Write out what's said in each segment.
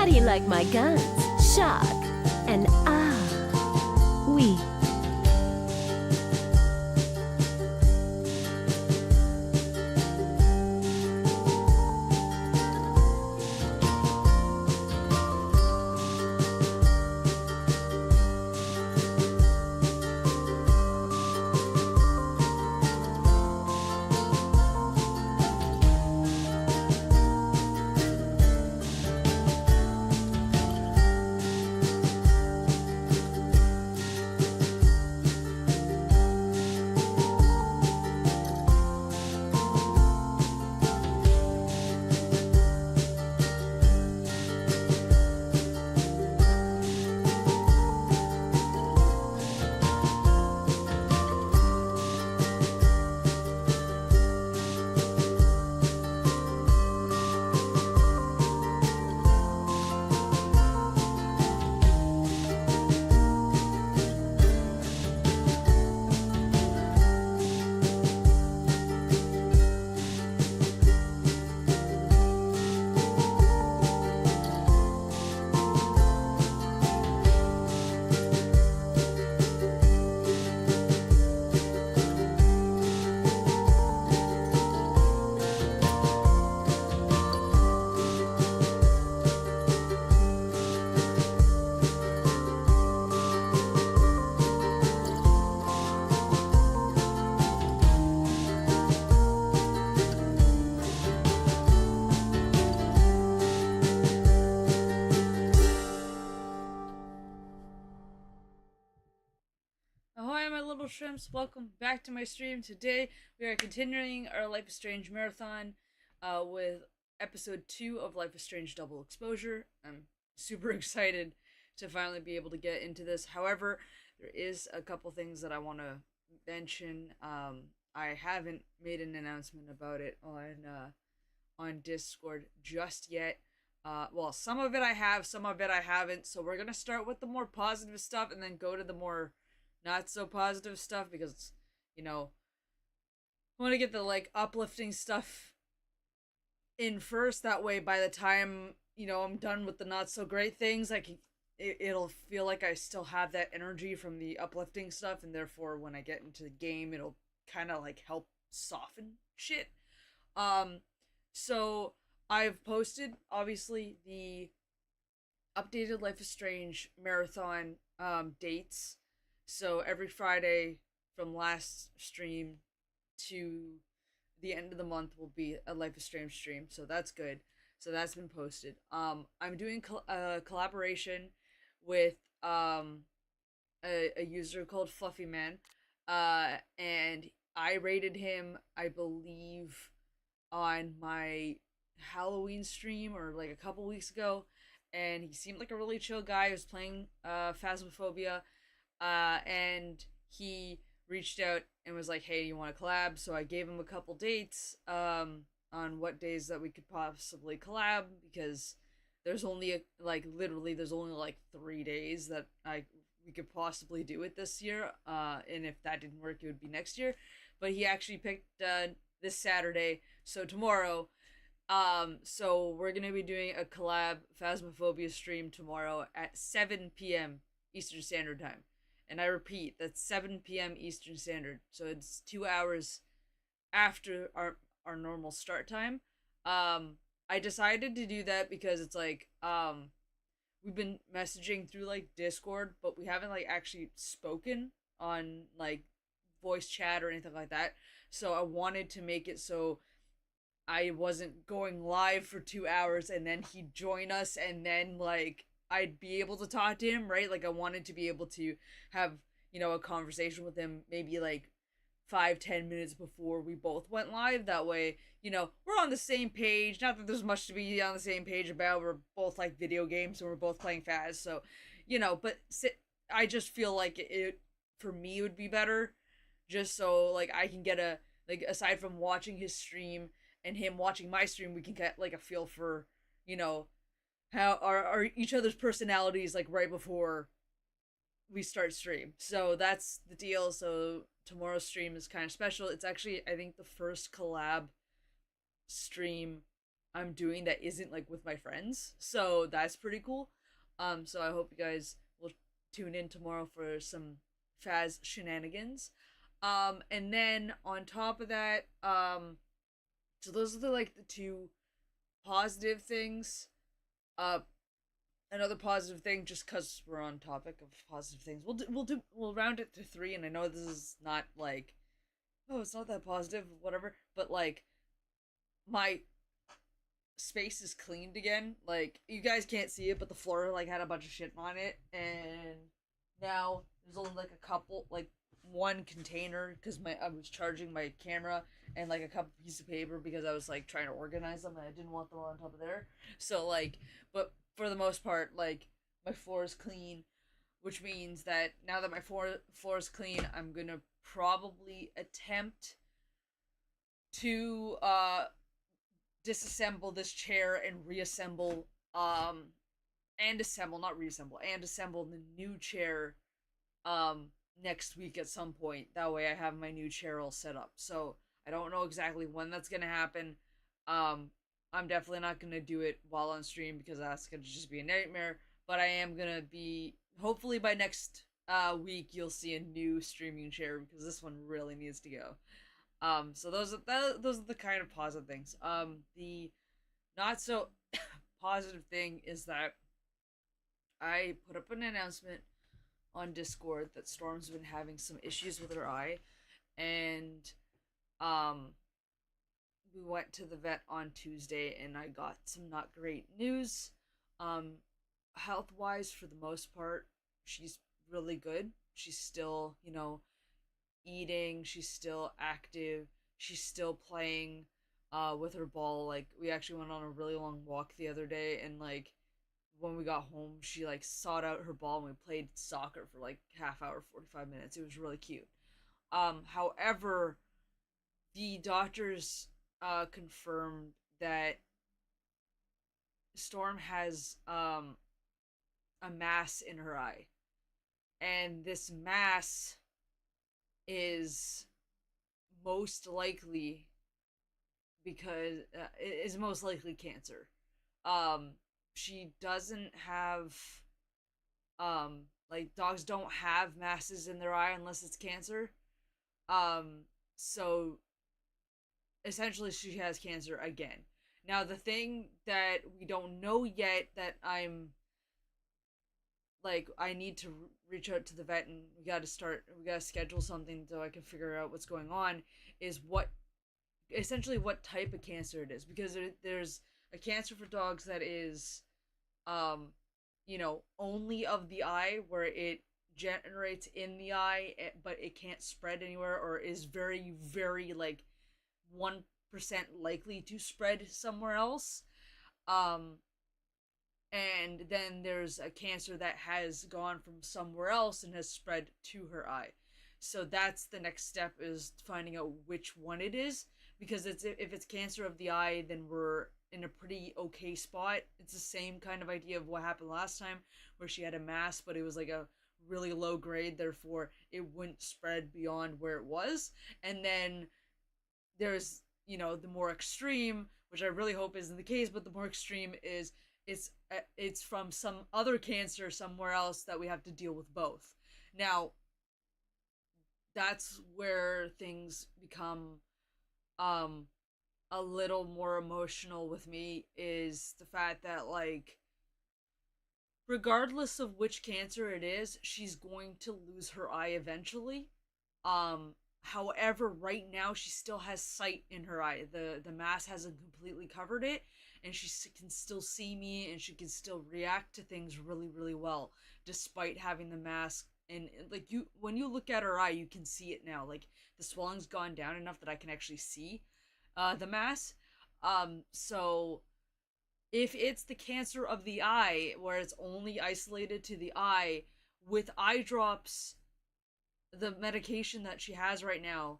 do you like my guns? Shock and oui. Ahoy, my little shrimps! Welcome back to my stream. Today we are continuing our Life is Strange marathon with episode 2 of Life is Strange Double Exposure. I'm super excited to finally be able to get into this. However, there is a couple things that I want to mention. I haven't made an announcement about it on Discord just yet. Well, some of it I have, some of it I haven't. So we're gonna start with the more positive stuff and then go to the more not so positive stuff because, I want to get the uplifting stuff in first. That way, by the time I'm done with the not so great things, it'll feel like I still have that energy from the uplifting stuff, and therefore, when I get into the game, it'll kind of help soften shit. So I've posted obviously the updated Life is Strange marathon dates. So every Friday from last stream to the end of the month will be a Life is Strange stream. So that's good. So that's been posted. I'm doing a collaboration with a user called Fluffy Man. And I rated him, I believe, on my Halloween stream or a couple weeks ago. And he seemed like a really chill guy. He was playing Phasmophobia. And he reached out and was like, hey, you want to collab? So I gave him a couple dates on what days that we could possibly collab, because there's only literally there's only 3 days that we could possibly do it this year, and if that didn't work, it would be next year. But he actually picked this Saturday, so tomorrow. So we're gonna be doing a collab Phasmophobia stream tomorrow at 7 p.m. Eastern Standard Time. And I repeat, that's 7 p.m. Eastern Standard. So it's 2 hours after our normal start time. I decided to do that because it's we've been messaging through Discord, but we haven't actually spoken on voice chat or anything like that. So I wanted to make it so I wasn't going live for 2 hours and then he'd join us and then I'd be able to talk to him, right? I wanted to be able to have, a conversation with him maybe 5-10 minutes before we both went live. That way, we're on the same page. Not that there's much to be on the same page about. We're both like video games and we're both playing Phas. So, but I just feel like it, for me, it would be better just so I can get aside from watching his stream and him watching my stream, we can get a feel for, how are each other's personalities right before we start stream. So that's the deal. So tomorrow's stream is kind of special. It's actually, I think, the first collab stream I'm doing that isn't like with my friends. So that's pretty cool. So I hope you guys will tune in tomorrow for some Faz shenanigans. And then on top of that, so those are the like the two positive things. Uh, Another positive thing, just cause we're on topic of positive things, we'll round it to three. And I know this is not like, oh, it's not that positive, whatever. But like, my space is cleaned again. Like, you guys can't see it, but the floor like had a bunch of shit on it, and now there's only like a couple, like one container because my I was charging my camera, and like a couple pieces of paper because I was like trying to organize them and I didn't want them on top of there. So like, but for the most part, like my floor is clean, which means that now that my floor is clean, I'm gonna probably attempt to disassemble this chair and reassemble and assemble, not reassemble, and assemble the new chair um next week at some point. That way I have my new chair all set up. So I don't know exactly when that's gonna happen. um I'm definitely not gonna do it while on stream because that's gonna just be a nightmare, but I am gonna be, hopefully by next week you'll see a new streaming chair because this one really needs to go. So those are the kind of positive things. The not so positive thing is that I put up an announcement on Discord that Storm's been having some issues with her eye, and um, we went to the vet on Tuesday, and I got some not great news. Um, Health wise, for the most part, she's really good. She's still, eating, she's still active, she's still playing with her ball. Like, we actually went on a really long walk the other day, and like when we got home she like sought out her ball and we played soccer for like half hour, 45 minutes. It was really cute. However, the doctors confirmed that Storm has a mass in her eye, and this mass is most likely because is most likely cancer. Um, she doesn't have like dogs don't have masses in their eye unless it's cancer. Um, so essentially she has cancer again. Now the thing that we don't know yet that I need to reach out to the vet and we got to schedule something so I can figure out what's going on is what type of cancer it is, because there's a cancer for dogs that is only of the eye, where it generates in the eye but it can't spread anywhere, or is very very like 1% likely to spread somewhere else. um and then there's a cancer that has gone from somewhere else and has spread to her eye. So that's the next step, is finding out which one it is, because if it's cancer of the eye, then we're in a pretty okay spot. It's the same kind of idea of what happened last time, where she had a mass but it was like a really low grade, therefore it wouldn't spread beyond where it was. And then there's the more extreme, which I really hope isn't the case, but the more extreme is it's from some other cancer somewhere else that we have to deal with both. Now that's where things become um a little more emotional with me, is the fact that like regardless of which cancer it is, she's going to lose her eye eventually. However, right now she still has sight in her eye. The mass hasn't completely covered it, and she can still see me, and she can still react to things really really well despite having the mask. And like, when you look at her eye, you can see it now. Like, the swelling's gone down enough that I can actually see the mass. So if it's the cancer of the eye, where it's only isolated to the eye, with eye drops, the medication that she has right now,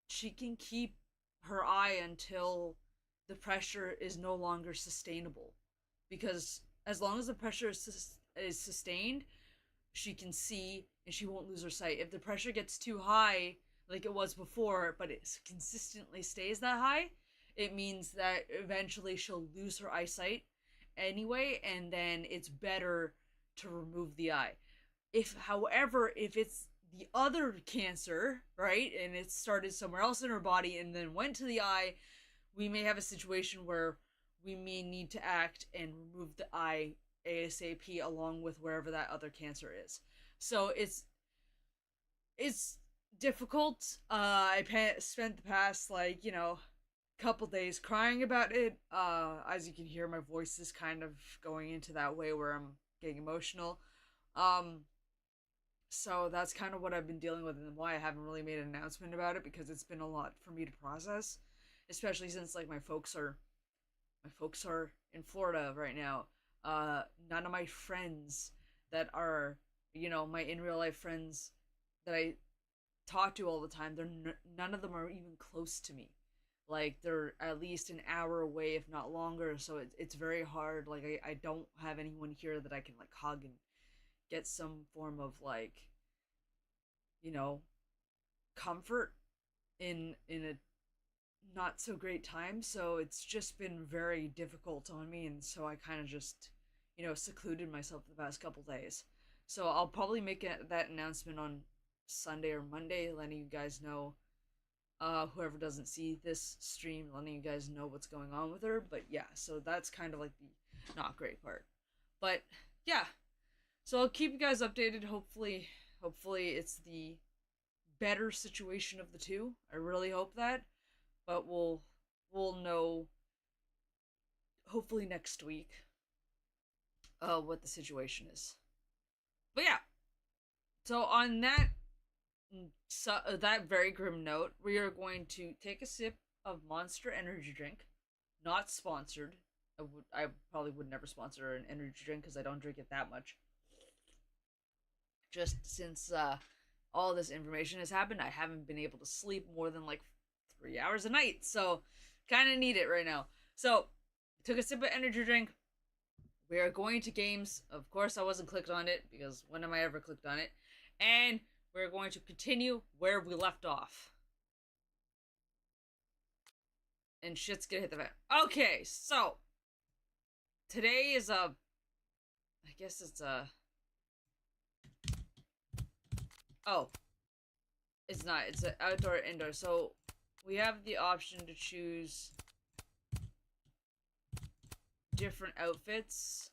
she can keep her eye until the pressure is no longer sustainable. Because as long as the pressure is sustained, she can see and she won't lose her sight. If the pressure gets too high, like it was before, but it consistently stays that high, it means that eventually she'll lose her eyesight anyway, and then it's better to remove the eye. However, if it's the other cancer, right, and it started somewhere else in her body and then went to the eye, we may have a situation where we may need to act and remove the eye ASAP along with wherever that other cancer is. So it's difficult. I spent the past couple days crying about it. As you can hear, my voice is kind of going into that way where I'm getting emotional. So that's kind of what I've been dealing with and why I haven't really made an announcement about it, because it's been a lot for me to process, especially since like my folks are in Florida right now. None of my friends that are, my in real life friends that I talk to all the time, none of them are even close to me. Like they're at least an hour away, if not longer. So it's very hard. Like I don't have anyone here that I can like hug and get some form of like, comfort in a not so great time. So it's just been very difficult on me, and so I kind of just secluded myself the past couple days. So I'll probably make that announcement on Sunday or Monday, letting you guys know, whoever doesn't see this stream, letting you guys know what's going on with her. But yeah, so that's kind of like the not great part. But yeah, so I'll keep you guys updated. Hopefully it's the better situation of the two. I really hope that. But we'll know hopefully next week what the situation is. But yeah. So on that very grim note, we are going to take a sip of Monster energy drink. Not sponsored. I probably would never sponsor an energy drink because I don't drink it that much. Just since all this information has happened, I haven't been able to sleep more than like 3 hours a night, so kind of need it right now. So took a sip of energy drink. We are going to games. Of course, I wasn't clicked on it because when am I ever clicked on it? And we're going to continue where we left off. And shit's gonna hit the fan. Okay, so today is I guess it's oh, it's not. It's an outdoor indoor. So we have the option to choose different outfits.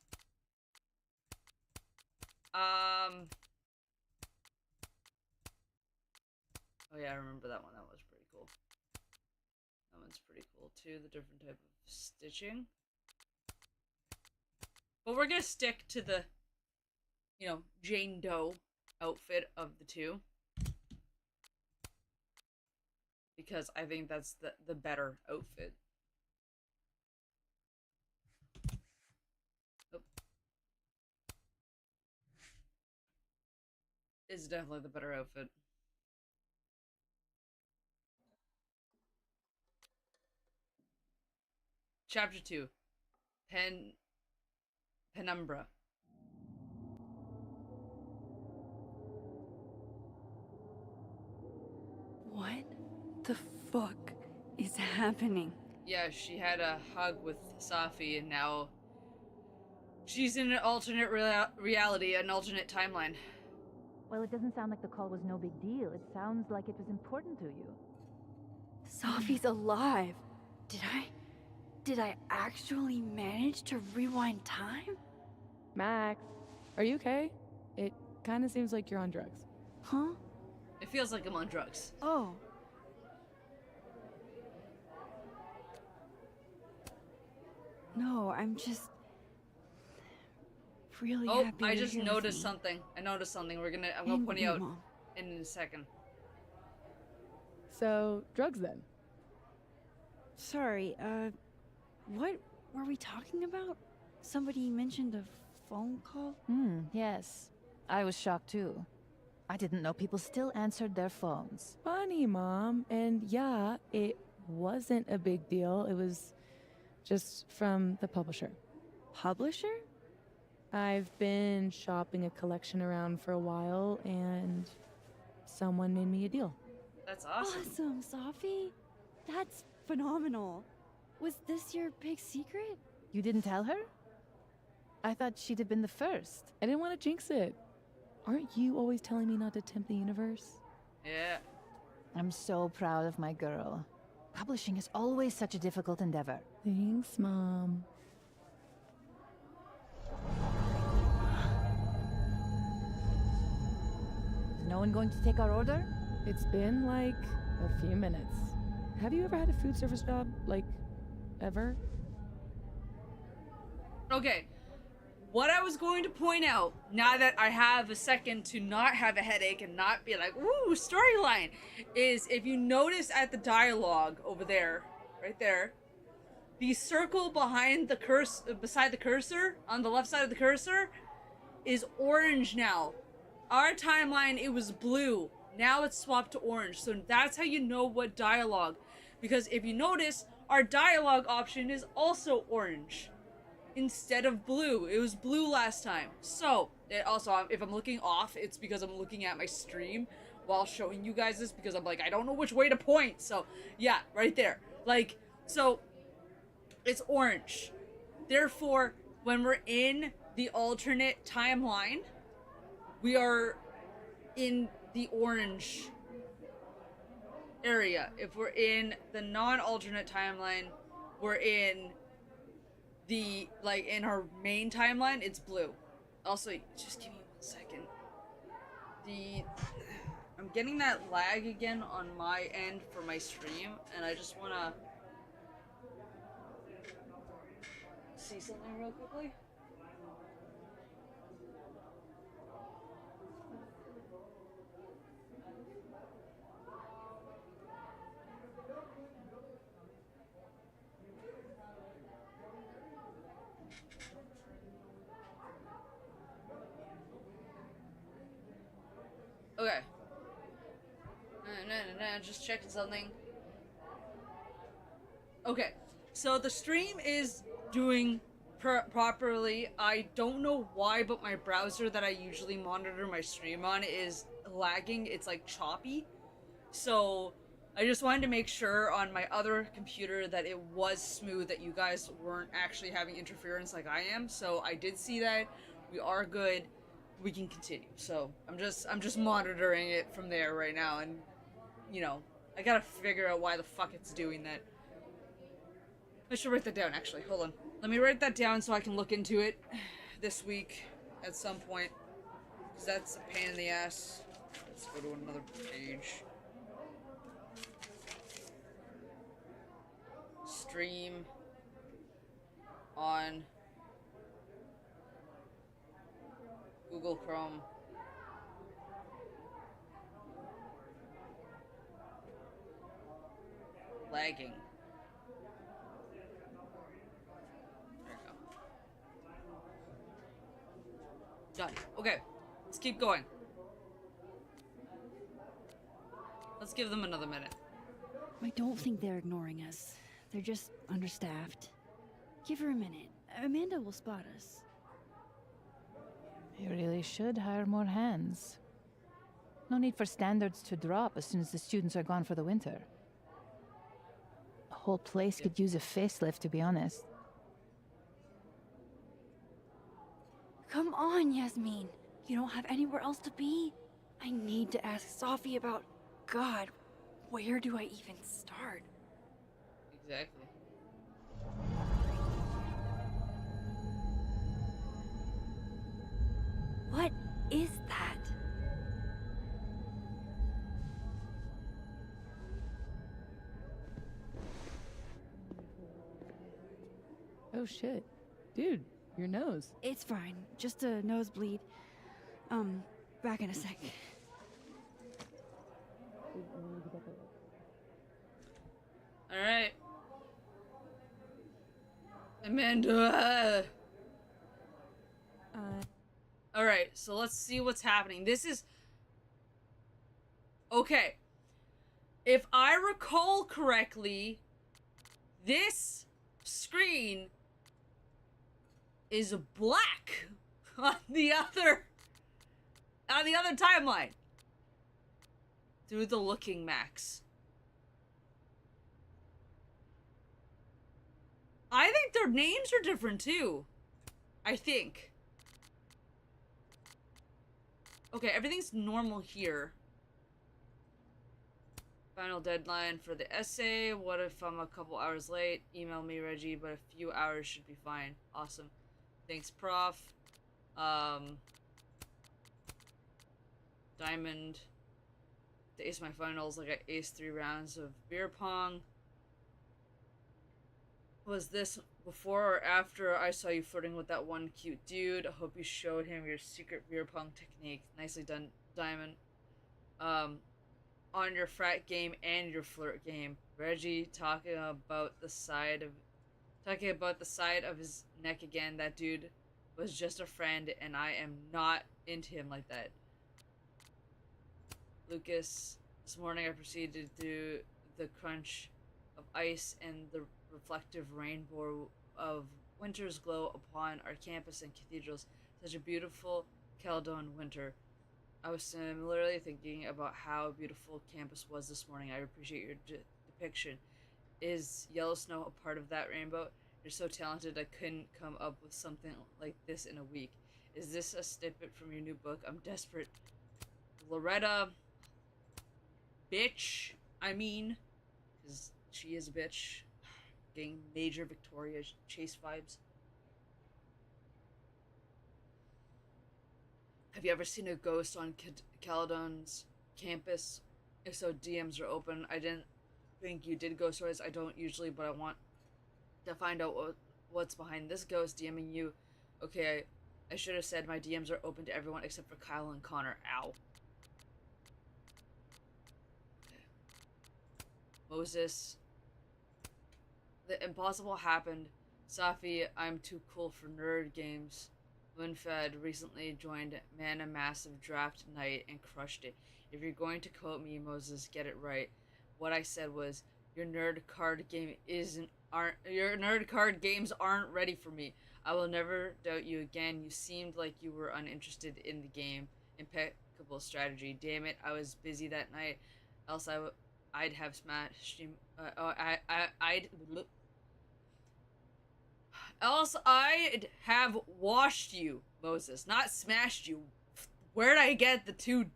Oh yeah, I remember that one. That was pretty cool. That one's pretty cool too. The different type of stitching. But we're gonna stick to the, Jane Doe outfit of the two, because I think that's the better outfit. Oh. It's definitely the better outfit. Chapter 2. Penumbra. What the fuck is happening? Yeah, she had a hug with Safi, and now she's in an alternate reality, an alternate timeline. Well, it doesn't sound like the call was no big deal. It sounds like it was important to you. Safi's alive. Did I actually manage to rewind time? Max, are you okay? It kind of seems like you're on drugs. Huh? It feels like I'm on drugs. Oh. No, I'm just really happy. I just noticed something. I noticed something. I'm gonna point it out in a second. So, drugs then? Sorry, what were we talking about? Somebody mentioned a phone call? Yes. I was shocked too. I didn't know people still answered their phones. Funny, Mom. And yeah, it wasn't a big deal. It was just from the publisher. Publisher? I've been shopping a collection around for a while, and someone made me a deal. That's awesome. Awesome, Safi. That's phenomenal. Was this your big secret? You didn't tell her? I thought she'd have been the first. I didn't want to jinx it. Aren't you always telling me not to tempt the universe? Yeah. I'm so proud of my girl. Publishing is always such a difficult endeavor. Thanks, Mom. Is no one going to take our order? It's been like a few minutes. Have you ever had a food service job? Like, ever? Okay. What I was going to point out, now that I have a second to not have a headache and not be like, ooh, storyline, is if you notice at the dialogue over there, right there, the circle behind the beside the cursor, on the left side of the cursor, is orange now. Our timeline, it was blue. Now it's swapped to orange. So that's how you know what dialogue. Because if you notice, our dialogue option is also orange instead of blue. It was blue last time. So, also, if I'm looking off, it's because I'm looking at my stream while showing you guys this, because I'm like, I don't know which way to point. So, yeah, right there. Like, so, it's orange. Therefore, when we're in the alternate timeline, we are in the orange area. If we're in the non-alternate timeline, we're in the, like, in our main timeline, it's blue. Also, just give me 1 second. I'm getting that lag again on my end for my stream, and I just wanna see something real quickly. Okay. Just checking something. Okay, so the stream is doing properly. I don't know why, but my browser that I usually monitor my stream on is lagging. It's like choppy. So I just wanted to make sure on my other computer that it was smooth, that you guys weren't actually having interference like I am. So I did see that. We are good. We can continue. So I'm just monitoring it from there right now, and you know, I gotta figure out why the fuck it's doing that. I should write that down, actually. Hold on. Let me write that down so I can look into it this week at some point, because that's a pain in the ass. Let's go to another page. Stream on Google Chrome. Lagging. There we go. Done. Okay, let's keep going. Let's give them another minute. I don't think they're ignoring us. They're just understaffed. Give her a minute. Amanda will spot us. You really should hire more hands. No need for standards to drop as soon as the students are gone for the winter. The whole place could use a facelift, to be honest. Come on, Yasmin. You don't have anywhere else to be? I need to ask Safi about... God, where do I even start? Exactly. What is that? Oh shit. Dude, your nose. It's fine. Just a nosebleed. Back in a sec. Alright. Amanda! Alright, so let's see what's happening. This is... Okay. If I recall correctly, this screen is black on the other timeline. Through the looking max. I think their names are different too. I think. Okay, everything's normal here. Final deadline for the essay. What if I'm a couple hours late? Email me, Reggie, but a few hours should be fine. Awesome. Thanks, Prof. Diamond. To ace my finals, like I aced 3 rounds of beer pong. Was this before or after I saw you flirting with that one cute dude? I hope you showed him your secret beer pong technique. Nicely done, Diamond. On your frat game and your flirt game. Reggie talking about the side of his neck again. That dude was just a friend and I am not into him like that. Lucas, this morning I proceeded through the crunch of ice and the reflective rainbow of winter's glow upon our campus and cathedrals. Such a beautiful Caledon winter. I was similarly thinking about how beautiful campus was this morning. I appreciate your depiction. Is yellow snow a part of that rainbow? You're so talented, I couldn't come up with something like this in a week. Is this a snippet from your new book? I'm desperate. Loretta. Bitch. I mean. Because she is a bitch. Getting major Victoria Chase vibes. Have you ever seen a ghost on Caledon's campus? If so, DMs are open. I didn't think you did ghost stories. I don't usually, but I want to find out what's behind this ghost DMing you. Okay, I should have said my DMs are open to everyone except for Kyle and Connor. Ow. Okay. Moses. The impossible happened. Safi, I'm too cool for nerd games. Winfed recently joined Mana Massive Draft Night and crushed it. If you're going to quote me, Moses, get it right. What I said was, your nerd card games aren't ready for me. I will never doubt you again. You seemed like you were uninterested in the game. Impeccable strategy. Damn it, I was busy that night. Else I'd have smashed you. Else I'd have washed you, Moses, not smashed you. Where'd I get the two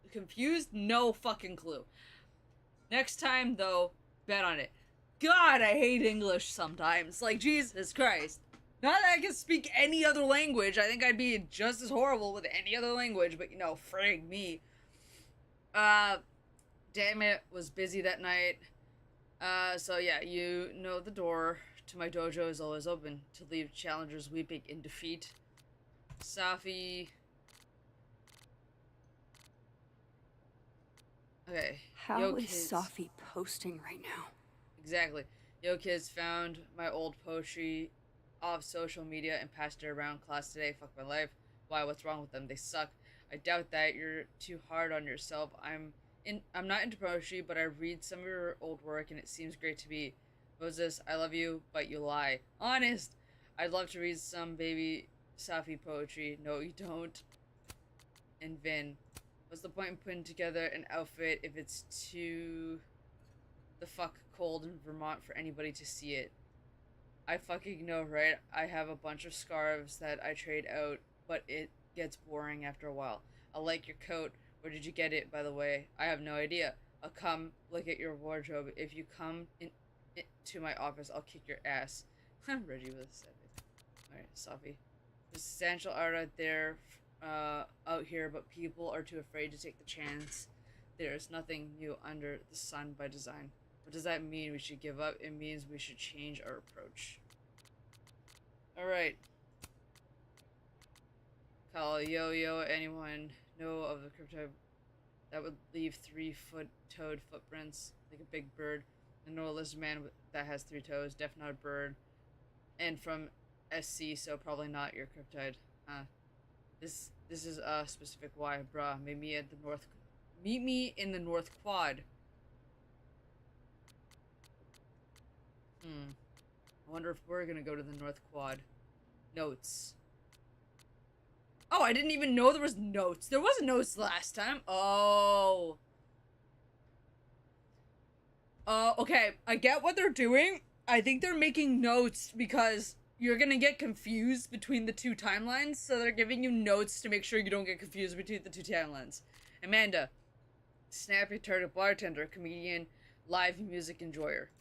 confused? No fucking clue. Next time, though, bet on it. God, I hate English sometimes. Like, Jesus Christ. Not that I can speak any other language. I think I'd be just as horrible with any other language, but, you know, frig me. Damn it, was busy that night. So yeah, you know the door to my dojo is always open to leave challengers weeping in defeat. Safi. Okay. How is Safi posting right now? Exactly. Yo kids found my old poetry off social media and passed it around class today. Fuck my life. Why? What's wrong with them? They suck. I doubt that. You're too hard on yourself. I'm not into poetry, but I read some of your old work and it seems great to me. Moses, I love you, but you lie. Honest! I'd love to read some baby Safi poetry. No, you don't. And Vin, what's the point in putting together an outfit if it's too the fuck cold in Vermont for anybody to see it? I fucking know, right? I have a bunch of scarves that I trade out, but it gets boring after a while. I like your coat. Where did you get it, by the way? I have no idea. I'll come look at your wardrobe. If you come to my office, I'll kick your ass. Reggie with a 7. Alright, Safi. There's substantial art out there, out here, but people are too afraid to take the chance. There's nothing new under the sun by design. What does that mean? We should give up? It means we should change our approach. Alright. Call yo-yo, anyone know of the crypto that would leave 3-foot-toed footprints like a big bird? I know a lizard man that has 3 toes, definitely not a bird. And from SC, so probably not your cryptid. This is a specific why, bruh. Meet me in the North Quad. I wonder if we're gonna go to the North Quad. Notes. Oh, I didn't even know there was notes. There wasn't notes last time. Oh. Okay, I get what they're doing. I think they're making notes because you're gonna get confused between the two timelines, so they're giving you notes to make sure you don't get confused between the two timelines. Amanda, snappy turtle bartender, comedian, live music enjoyer.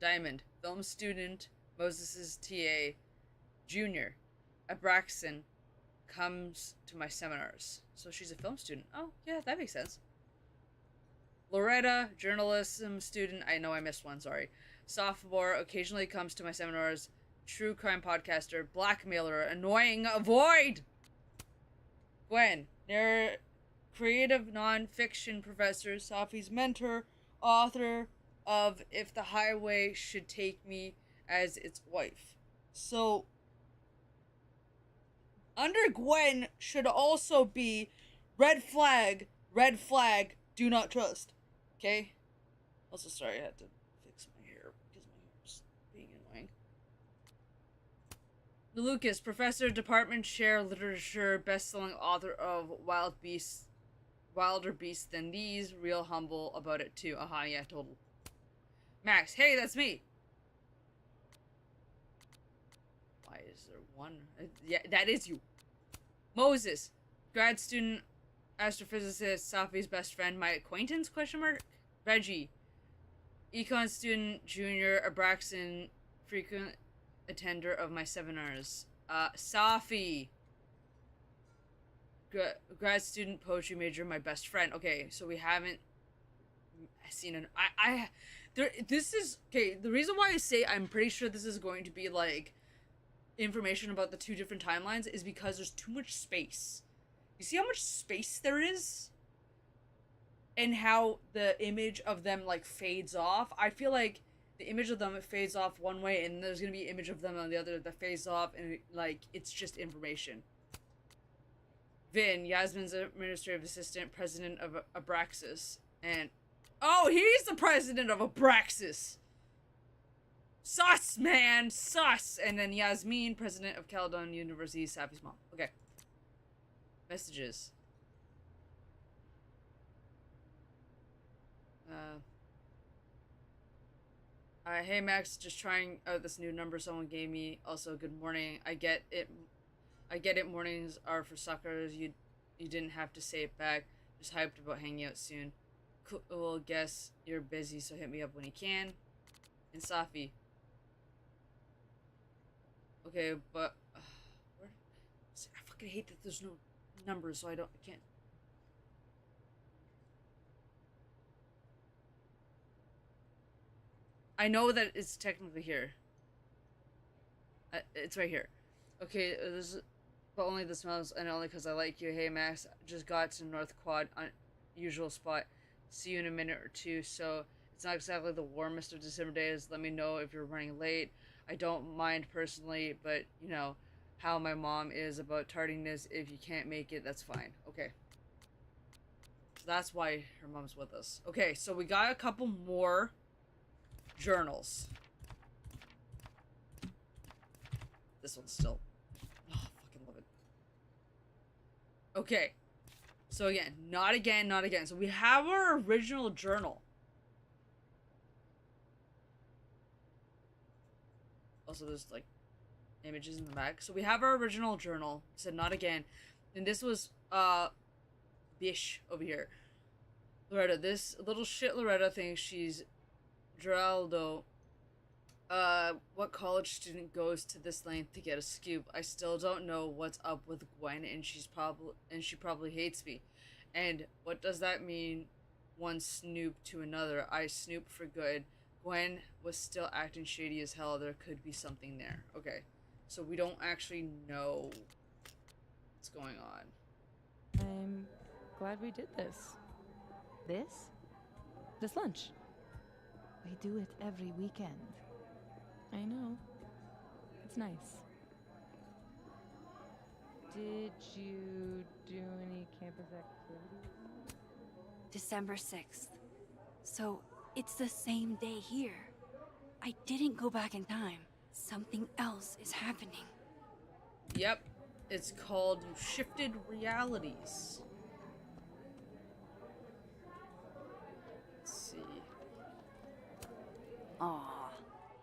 Diamond, film student, Moses' TA. Junior, Abraxan, comes to my seminars. So she's a film student. Oh, yeah, that makes sense. Loretta, journalism student. I know I missed one, sorry. Sophomore, occasionally comes to my seminars. True crime podcaster, blackmailer, annoying, avoid! Gwen, creative non-fiction professor, Safi's mentor, author of If the Highway Should Take Me as its wife. So, under Gwen should also be red flag, do not trust. Okay? Also, sorry, I had to fix my hair because my hair's being annoying. Lucas, professor, department chair, literature, best-selling author of Wilder Beasts Than These, real humble about it too. Yeah, total. Max, hey, that's me. Why is there one? Yeah, that is you. Moses, grad student, astrophysicist, Safi's best friend, my acquaintance, question mark? Reggie, econ student, junior, Abraxan, frequent attender of my seminars. Safi, grad student, poetry major, my best friend. Okay, so we haven't seen an... this is... Okay, the reason why I say I'm pretty sure this is going to be, like, information about the two different timelines is because there's too much space. You see how much space there is? And how the image of them, like, fades off? I feel like the image of them fades off one way, and there's gonna be an image of them on the other that fades off, and, like, it's just information. Vin, Yasmin's administrative assistant, president of Abraxas. And... oh, he's the president of Abraxas! Sus, man! Sus! And then Yasmin, president of Caledon University, Safi's mom. Okay. Messages. Hey Max, just trying out this new number someone gave me. Also, good morning. I get it mornings are for suckers. You didn't have to say it back. Just hyped about hanging out soon. Cool, guess you're busy, so hit me up when you can. And Safi. Okay, but where? I fucking hate that there's no numbers, so I can't. I know that it's technically here. It's right here. Okay, but only the smells, and only because I like you. Hey Max, just got to North Quad, usual spot. See you in a minute or two. So it's not exactly the warmest of December days. Let me know if you're running late. I don't mind personally, but you know how my mom is about tardiness. If you can't make it, that's fine. Okay. So that's why her mom's with us. Okay, so we got a couple more journals. This one's still... oh, fucking love it. Okay. So again, not again, not again. So we have our original journal. Also, there's, like, images in the back. So we have our original journal. It said not again. And this was, Bish over here. Loretta, this little shit Loretta thinks she's Geraldo. What college student goes to this length to get a scoop? I still don't know what's up with Gwen, and she probably hates me. And what does that mean? One snoop to another. I snoop for good. Gwen was still acting shady as hell. There could be something there. Okay, so we don't actually know what's going on. I'm glad we did this. This? This lunch. We do it every weekend. I know. It's nice. Did you do any campus activities? December 6th. So it's the same day here. I didn't go back in time. Something else is happening. Yep, it's called shifted realities. Let's see. Aw,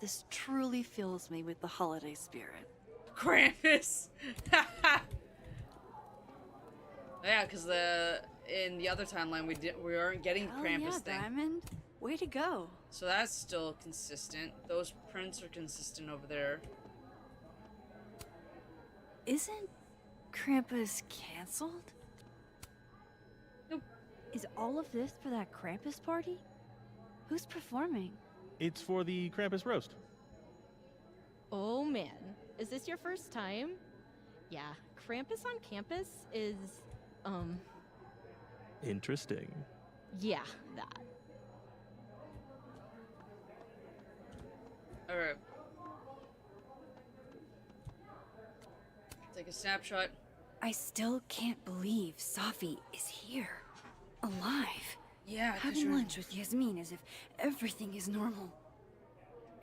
This truly fills me with the holiday spirit. Krampus. Yeah, because in the other timeline we aren't getting Hell Krampus yeah, thing. Diamond. Way to go. So that's still consistent. Those prints are consistent over there. Isn't Krampus canceled? Nope. Is all of this for that Krampus party? Who's performing? It's for the Krampus roast. Oh man, is this your first time? Yeah, Krampus on campus is, Interesting. yeah, that. Alright. Take a snapshot. I still can't believe Safi is here. Alive. Yeah, 'cause Having you're- lunch with Yasmin as if everything is normal.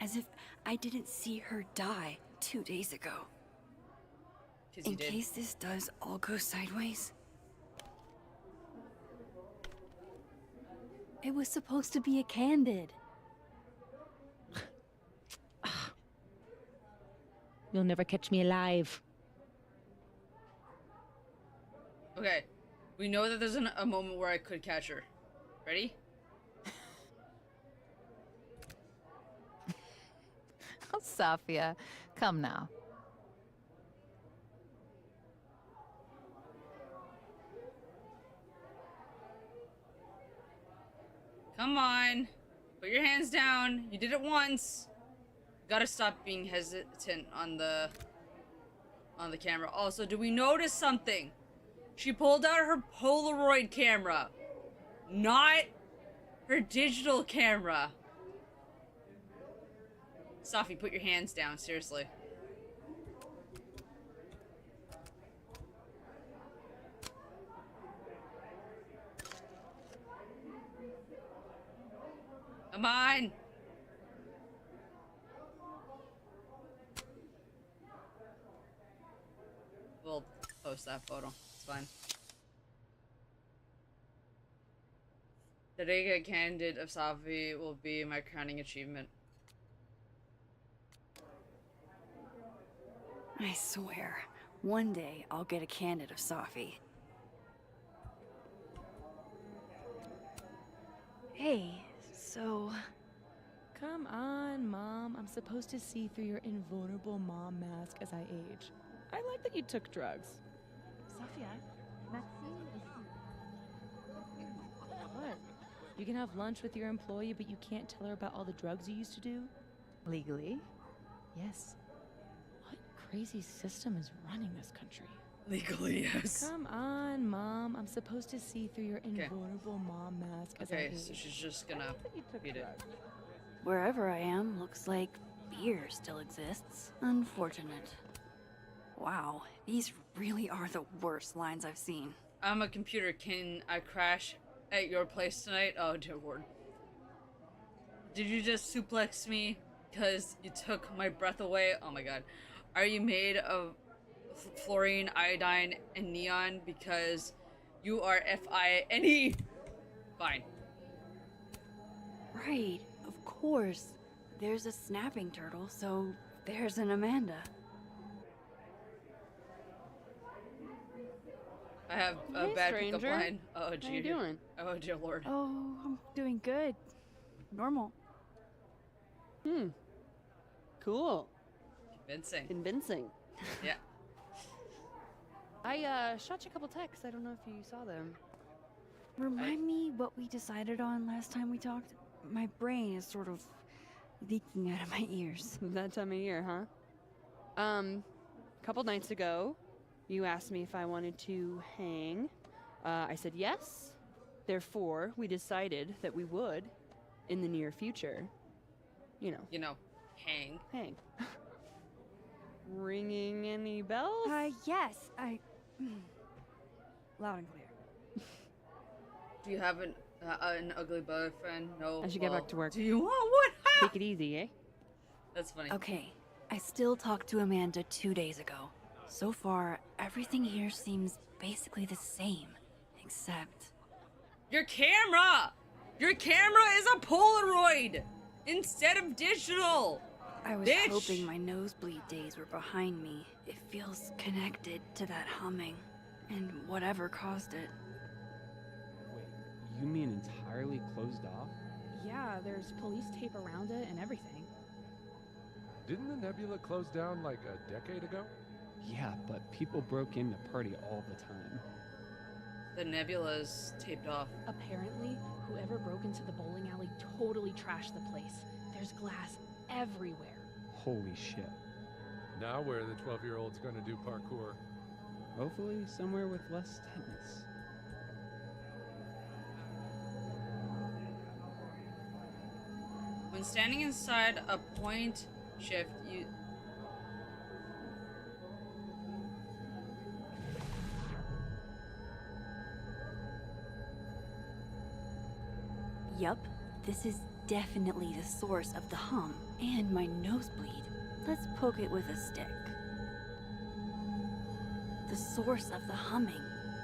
As if I didn't see her die 2 days ago. 'cause you In did. case this does all go sideways. It was supposed to be a candid. You'll never catch me alive. Okay. We know that there's a moment where I could catch her. Ready? Oh, Safia, come now. Come on. Put your hands down. You did it once. Gotta stop being hesitant on the camera. Also, do we notice something? She pulled out her Polaroid camera, not her digital camera. Safi, put your hands down, seriously. Come on. We'll post that photo. It's fine. The Rega candid of Safi will be my crowning achievement. I swear, one day I'll get a candid of Safi. Hey, so... Come on, Mom. I'm supposed to see through your invulnerable mom mask as I age. I like that you took drugs. Safia, What? You can have lunch with your employee, but you can't tell her about all the drugs you used to do? legally, yes. What crazy system is running this country? Legally, yes. Come on, Mom. I'm supposed to see through your invulnerable mom mask as I Okay, age. so she's just gonna I like that you took beat it. drugs. Wherever I am, looks like beer still exists. Unfortunate. Wow, these really are the worst lines I've seen. I'm a computer. Can I crash at your place tonight? Oh, dear lord. Did you just suplex me because you took my breath away? Oh my god. Are you made of fluorine, iodine, and neon because you are F-I-N-E? Fine. Right, of course. There's a snapping turtle, so there's an Amanda. I have a Hey, bad pickup stranger. line. Oh, How dear. you doing? Oh, dear lord. Oh, I'm doing good. Normal. Cool. Convincing. Convincing. Yeah. I shot you a couple texts. I don't know if you saw them. Remind me what we decided on last time we talked? My brain is sort of leaking out of my ears. That time of year, huh? A couple nights ago, you asked me if I wanted to hang. I said yes. Therefore, we decided that we would, in the near future, You know, hang. hang. Ringing any bells? Yes, loud and clear. Do you have an ugly boyfriend? No. I should get Well, back to work. Do you want one? Ha! Take it easy, eh? That's funny. Okay, I still talked to Amanda 2 days ago. So far, everything here seems basically the same, except... Your camera! Your camera is a Polaroid instead of digital. I was Bitch! hoping my nosebleed days were behind me. It feels connected to that humming and whatever caused it. Wait, you mean entirely closed off? Yeah, there's police tape around it and everything. Didn't the nebula close down like a decade ago? Yeah, but people broke in to party all the time. The nebula's taped off. Apparently, whoever broke into the bowling alley totally trashed the place. There's glass everywhere. Holy shit. Now where are the 12-year-olds gonna do parkour? Hopefully somewhere with less tetanus. When standing inside a point shift, you... Yup, this is definitely the source of the hum and my nosebleed. Let's poke it with a stick. The source of the humming,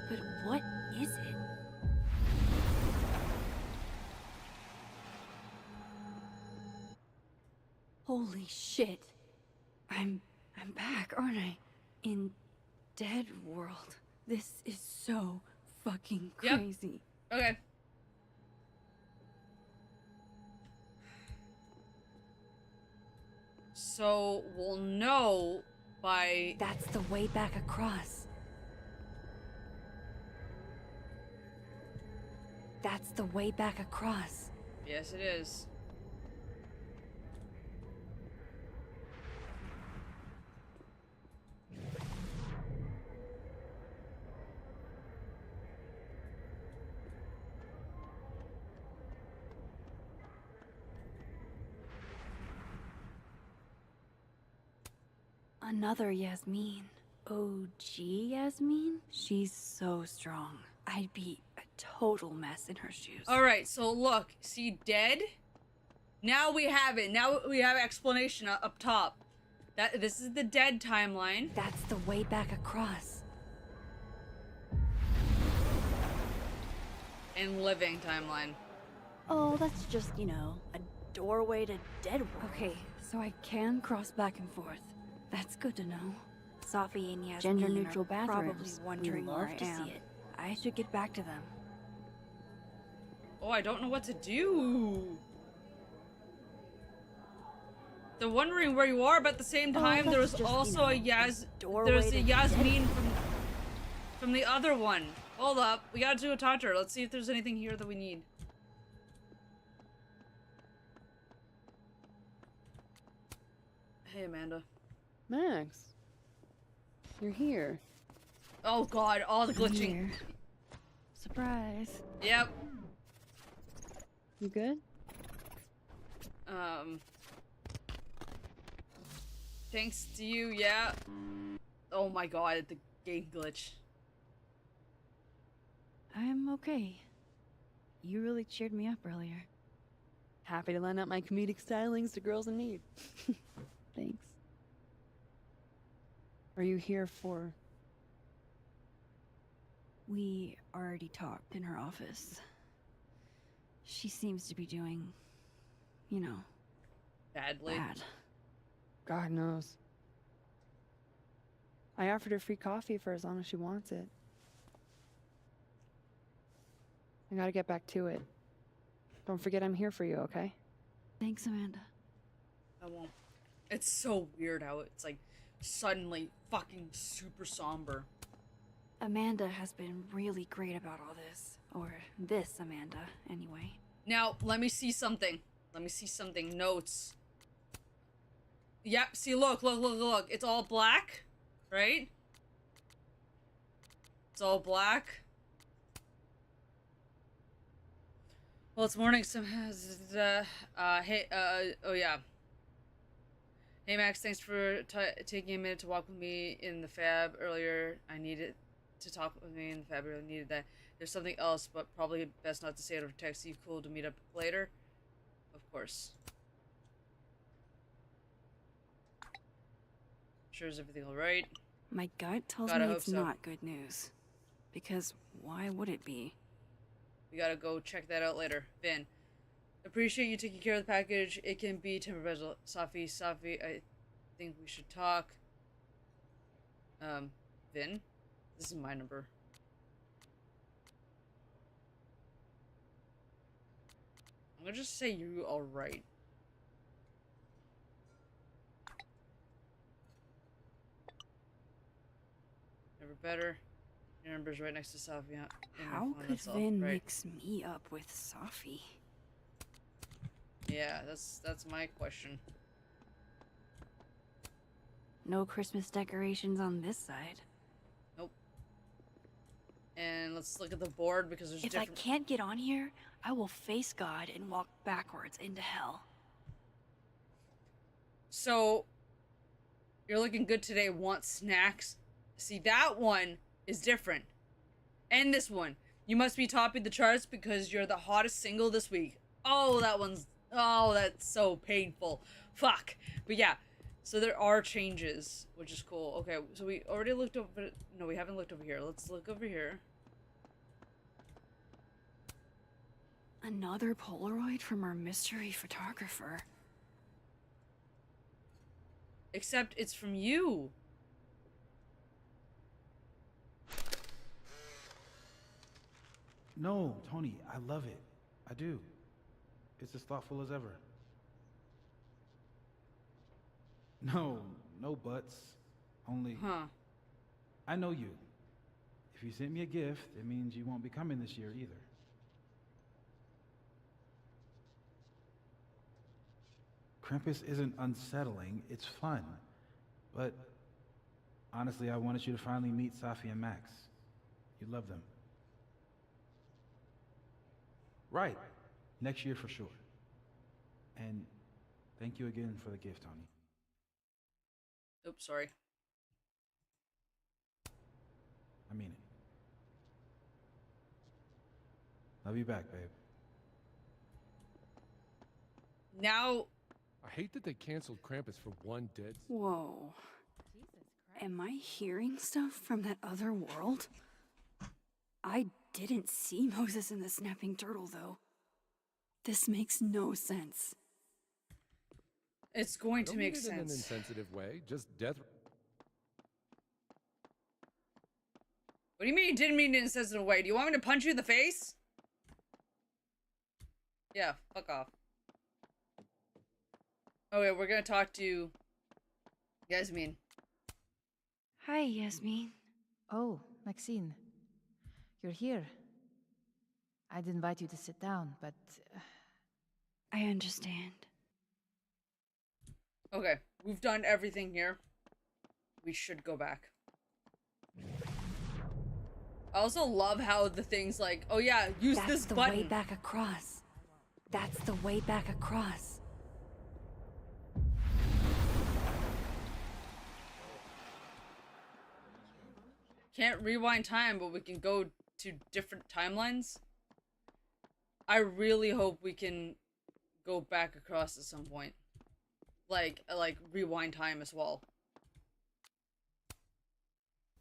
but what is it? Holy shit. I'm back, aren't I? In Dead World. This is so fucking Yep. crazy. Okay. So we'll know by... That's the way back across. That's the way back across. Yes, it is. Another Yasmin. OG Yasmin? She's so strong. I'd be a total mess in her shoes. Alright, so look. See dead? Now we have it. Now we have explanation up top. This is the dead timeline. That's the way back across. And living timeline. Oh, that's just, you know, a doorway to Dead World. Okay, so I can cross back and forth. That's good to know. Safi and Yasmin Gender-neutral are probably bathrooms. wondering We where love I to am. see it. I should get back to them. Oh, I don't know what to do. They're wondering where you are, but at the same time, there was that's just, also you know, there's doorway a to Yasmin from the other one. Hold up, we gotta do a talk to her. Let's see if there's anything here that we need. Hey, Amanda. Max, you're here. Oh God, all the glitching. Here. Surprise. Yep. You good? Thanks to you, yeah. Oh my God, the game glitch. I'm okay. You really cheered me up earlier. Happy to lend out my comedic stylings to girls in need. Thanks. Are you here for... We already talked in her office. She seems to be doing, you know, Badly. bad. God knows. I offered her free coffee for as long as she wants it. I gotta get back to it. Don't forget I'm here for you, okay? Thanks, Amanda. I won't. It's so weird how it's like suddenly fucking super somber. Amanda has been really great about all this. Or this Amanda, anyway. Now, let me see something. Let me see something. Notes. Yep, see, look. It's all black, right? It's all black. Well, it's morning, so, hey, oh yeah. Hey Max, thanks for taking a minute to walk with me in the fab earlier. I needed to talk with me in the fab earlier. I needed that. There's something else, but probably best not to say it over text. You cool to meet up later? Of course. Sure, is everything alright? My gut tells Gotta me hope it's so. not good news. Because why would it be? We gotta go check that out later. Vin. Appreciate you taking care of the package. It can be temperamental. Safi, Safi, I think we should talk. Vin? This is my number. I'm gonna just say you alright. Never better. Your number's right next to Safi. How could Vin mix me up with Safi? Yeah, that's my question. No Christmas decorations on this side. Nope. And let's look at the board because there's If I can't get on here, I will face God and walk backwards into hell. So, you're looking good today. Want snacks? See, that one is different. And this one. You must be topping the charts because you're the hottest single this week. Oh, that one's... Oh, that's so painful. Fuck. But yeah. So there are changes, which is cool. Okay, so we already looked over... No, we haven't looked over here. Let's look over here. Another Polaroid from our mystery photographer. Except it's from you. No, Tony, I love it. I do. It's as thoughtful as ever. No, no buts. Only... Huh. I know you. If you sent me a gift, it means you won't be coming this year either. Krampus isn't unsettling, it's fun. But honestly, I wanted you to finally meet Safi and Max. You'd love them. Right. Next year for sure. And thank you again for the gift, Tony. Oops, sorry. I mean it. Love you back, babe. Now... I hate that they canceled Krampus for one dead... Whoa. Am I hearing stuff from that other world? I didn't see Moses and the snapping turtle, though. This makes no sense. It's going to make sense. In an sense. insensitive way, just death... What do you mean you didn't mean it in a sensitive way? Do you want me to punch you in the face? Yeah, fuck off. Okay, we're gonna talk to Yasmin. Hi, Yasmin. Oh, Maxine. You're here. I'd invite you to sit down, but... I understand. Okay, we've done everything here. We should go back. I also love how the thing's like, oh yeah, use this button. That's the way back across. That's the way back across. Can't rewind time, but we can go to different timelines. I really hope we can go back across at some point. Like rewind time as well.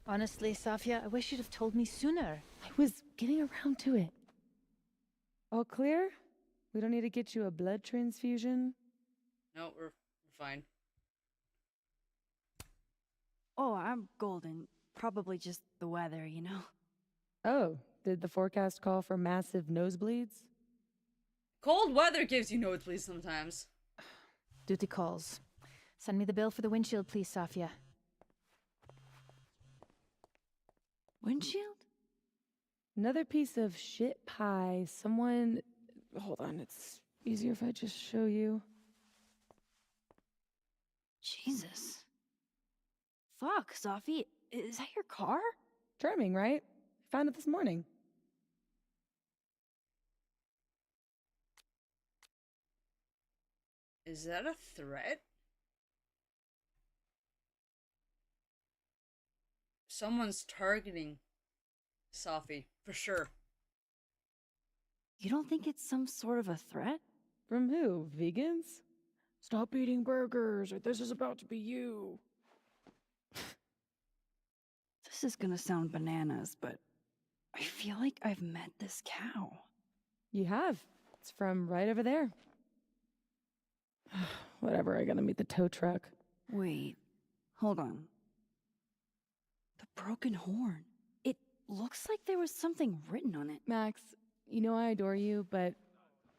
Honestly, Safia, I wish you'd have told me sooner. I was getting around to it. All clear? We don't need to get you a blood transfusion? No, we're fine. Oh, I'm golden. Probably just the weather, you know? Oh, did the forecast call for massive nosebleeds? Cold weather gives you nosebleeds sometimes. Duty calls. Send me the bill for the windshield, please, Safia. Windshield? Another piece of shit pie. Someone... Hold on, it's easier if I just show you. Jesus. Fuck, Safi. Is that your car? Charming, right? Found it this morning. Is that a threat? Someone's targeting Safi, for sure. You don't think it's some sort of a threat? From who? Vegans? Stop eating burgers, or this is about to be you. This is gonna sound bananas, but I feel like I've met this cow. You have. It's from right over there. Whatever, I gotta meet the tow truck. Wait, hold on. The broken horn. It looks like there was something written on it. Max, you know I adore you, but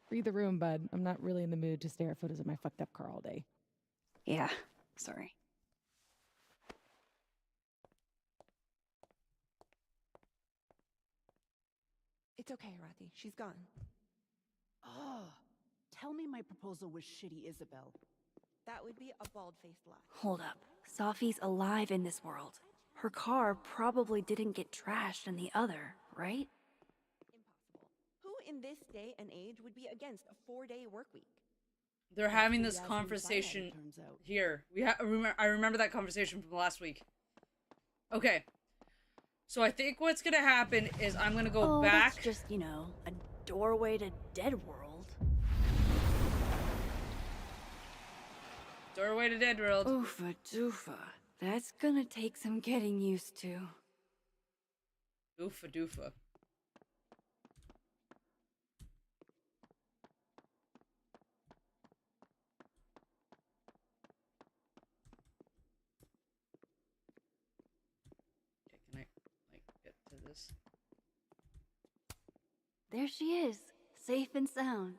read the room, bud. I'm not really in the mood to stare at photos of my fucked up car all day. Yeah, sorry. It's okay, Arathi. She's gone. Oh, tell me my proposal was shitty, Isabel. That would be a bald-faced lie. Hold up. Safi's alive in this world. Her car probably didn't get trashed in the other, right? Impossible. Who in this day and age would be against a 4-day work week? They're having this conversation here. I remember that conversation from last week. Okay. So I think what's gonna happen is I'm gonna go back. That's just, you know, a doorway to Dead World. Doorway to Dead World. Oofa doofa. That's gonna take some getting used to. Oofa doofa. Okay, can I, like, get to this? There she is, safe and sound.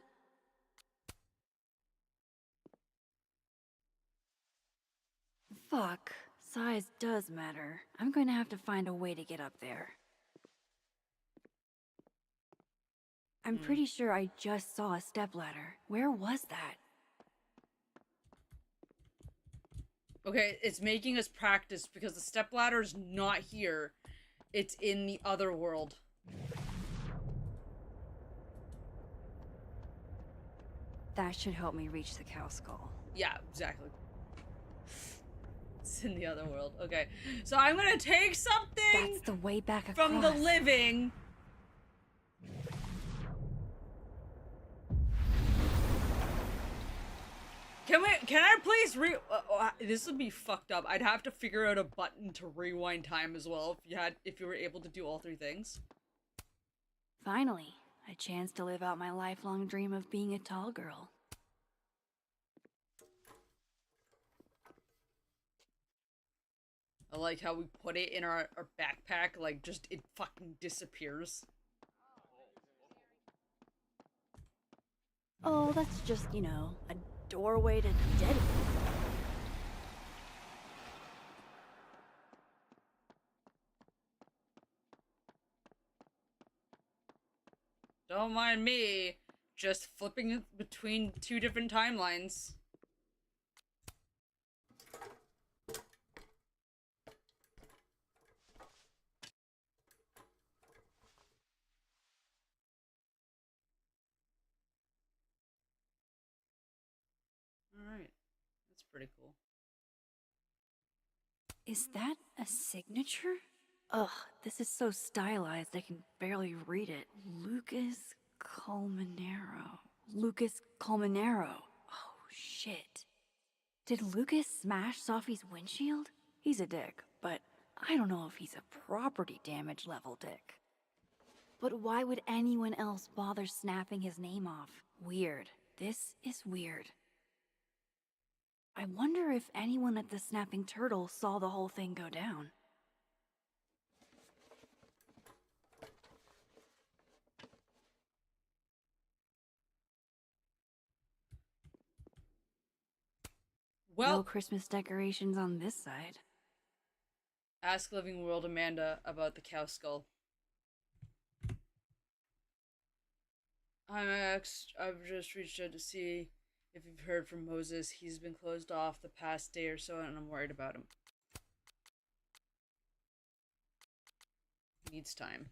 Fuck, size does matter. I'm going to have to find a way to get up there. I'm pretty sure I just saw a stepladder. Where was that? Okay, it's making us practice because the stepladder's not here. It's in the other world. That should help me reach the cow skull. Yeah, exactly. It's in the other world. Okay, so I'm gonna take something. That's the way back across. From the living. Can I please this would be fucked up. I'd have to figure out a button to rewind time as well if you were able to do all three things. Finally, a chance to live out my lifelong dream of being a tall girl. I like how we put it in our backpack, like, just it fucking disappears. Oh, that's just, you know, a doorway to Dead World. Don't mind me, just flipping between two different timelines. Alright, that's pretty cool. Is that a signature? Ugh, this is so stylized I can barely read it. Lucas Colmenero. Lucas Colmenero. Oh, shit. Did Lucas smash Safi's windshield? He's a dick, but I don't know if he's a property damage level dick. But why would anyone else bother snapping his name off? Weird. This is weird. I wonder if anyone at the Snapping Turtle saw the whole thing go down. Well, no Christmas decorations on this side. Ask Living World Amanda about the cow skull. I've just reached out to see if you've heard from Moses. He's been closed off the past day or so, and I'm worried about him. He needs time.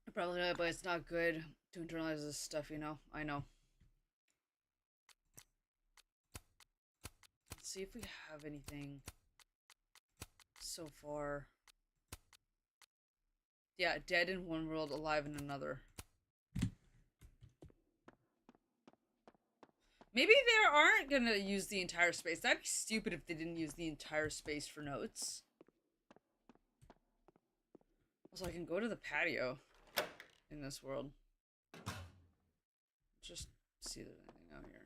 I probably know, but it's not good to internalize this stuff, you know? I know. Let's see if we have anything so far. Yeah, dead in one world, alive in another. Maybe they aren't gonna use the entire space. That'd be stupid if they didn't use the entire space for notes. So I can go to the patio in this world. Just see if there's anything out here.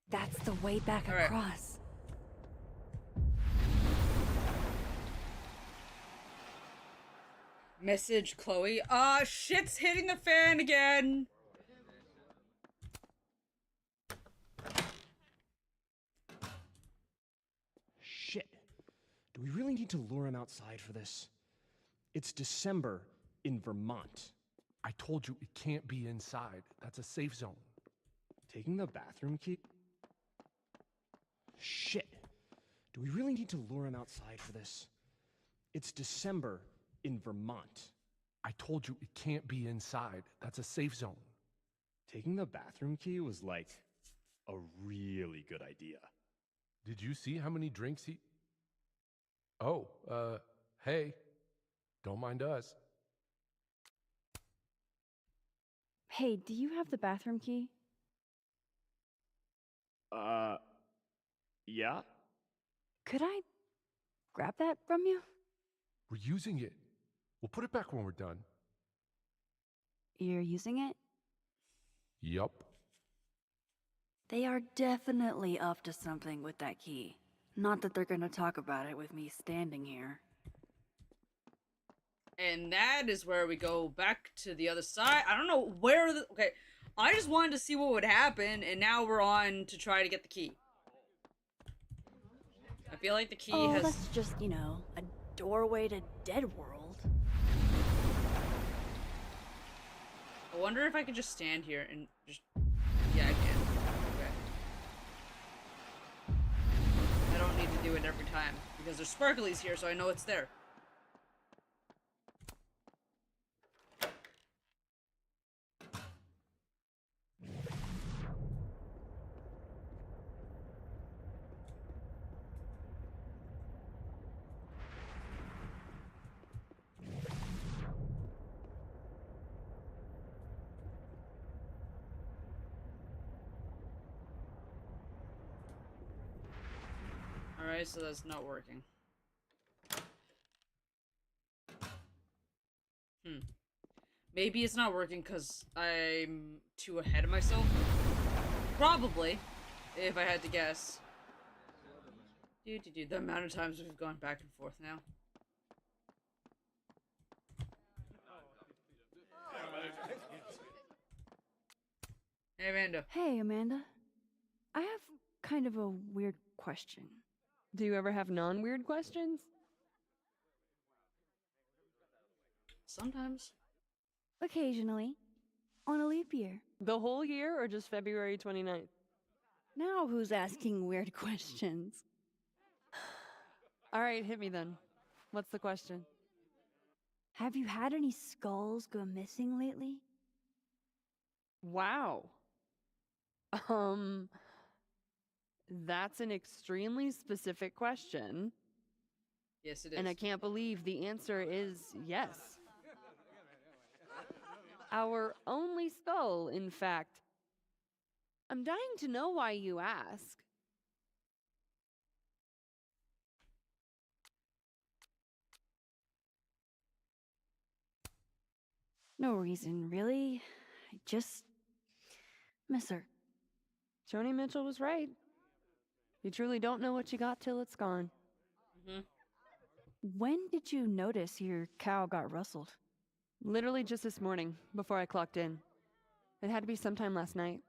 That's the way back All right. across. Message Chloe. Shit's hitting the fan again. Shit. Do we really need to lure him outside for this? It's December in Vermont. I told you it can't be inside. That's a safe zone. Taking the bathroom key? Shit. Do we really need to lure him outside for this? It's December in Vermont. I told you it can't be inside. That's a safe zone. Taking the bathroom key was like a really good idea. Did you see how many drinks he... Oh, hey. Don't mind us. Hey, do you have the bathroom key? Yeah? Could I grab that from you? We're using it. We'll put it back when we're done. You're using it? Yup. They are definitely up to something with that key. Not that they're gonna talk about it with me standing here. And that is where we go back to the other side. I don't know where the... Okay, I just wanted to see what would happen, and now we're on to try to get the key. I feel like the key has... that's just, you know, a doorway to Dead World. I wonder if I could just stand here and just... Yeah, I can. Okay. I don't need to do it every time, because there's sparklies here, so I know it's there. Alright, so that's not working. Maybe it's not working because I'm too ahead of myself. Probably, if I had to guess. The amount of times we've gone back and forth now. Hey, Amanda. Hey, Amanda. I have kind of a weird question. Do you ever have non-weird questions? Sometimes. Occasionally. On a leap year. The whole year or just February 29th? Now who's asking weird questions? Alright, hit me then. What's the question? Have you had any skulls go missing lately? Wow. That's an extremely specific question. Yes, it is. And I can't believe the answer is yes. Our only skull, in fact. I'm dying to know why you ask. No reason, really. I just miss her. Joni Mitchell was right. You truly don't know what you got till it's gone. When did you notice your cow got rustled? Literally just this morning, before I clocked in. It had to be sometime last night.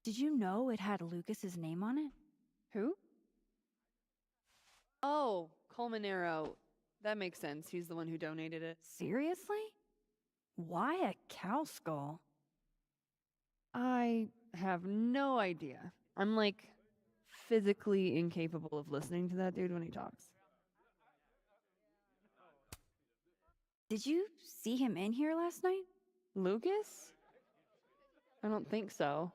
Did you know it had Lucas's name on it? Who? Oh, Colmenero. That makes sense. He's the one who donated it. Seriously? Why a cow skull? I have no idea. I'm like physically incapable of listening to that dude when he talks. Did you see him in here last night? Lucas? I don't think so.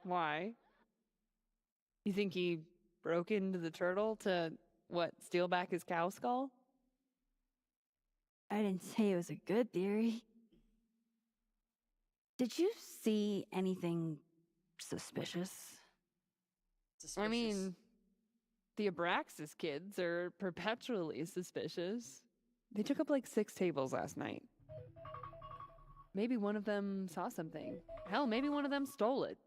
Why? You think he broke into the turtle to, what, steal back his cow skull? I didn't say it was a good theory. Did you see anything suspicious? I mean, the Abraxas kids are perpetually suspicious. They took up like 6 tables last night. Maybe one of them saw something. Hell, maybe one of them stole it.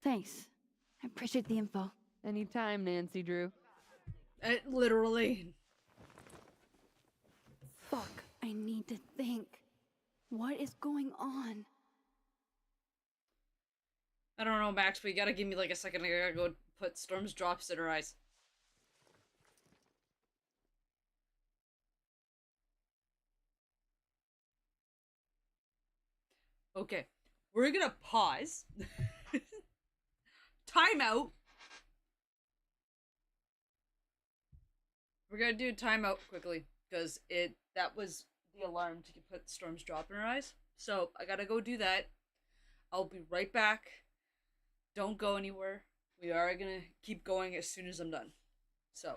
Thanks. I appreciate the info. Anytime, Nancy Drew. Literally. Fuck, I need to think. What is going on? I don't know, Max, but you gotta give me like a second. I gotta go put Storm's drops in her eyes. Okay, we're gonna pause. Timeout. We're gonna do a timeout quickly because that was the alarm to put Storm's drop in her eyes. So I gotta go do that. I'll be right back. Don't go anywhere. We are gonna keep going as soon as I'm done. So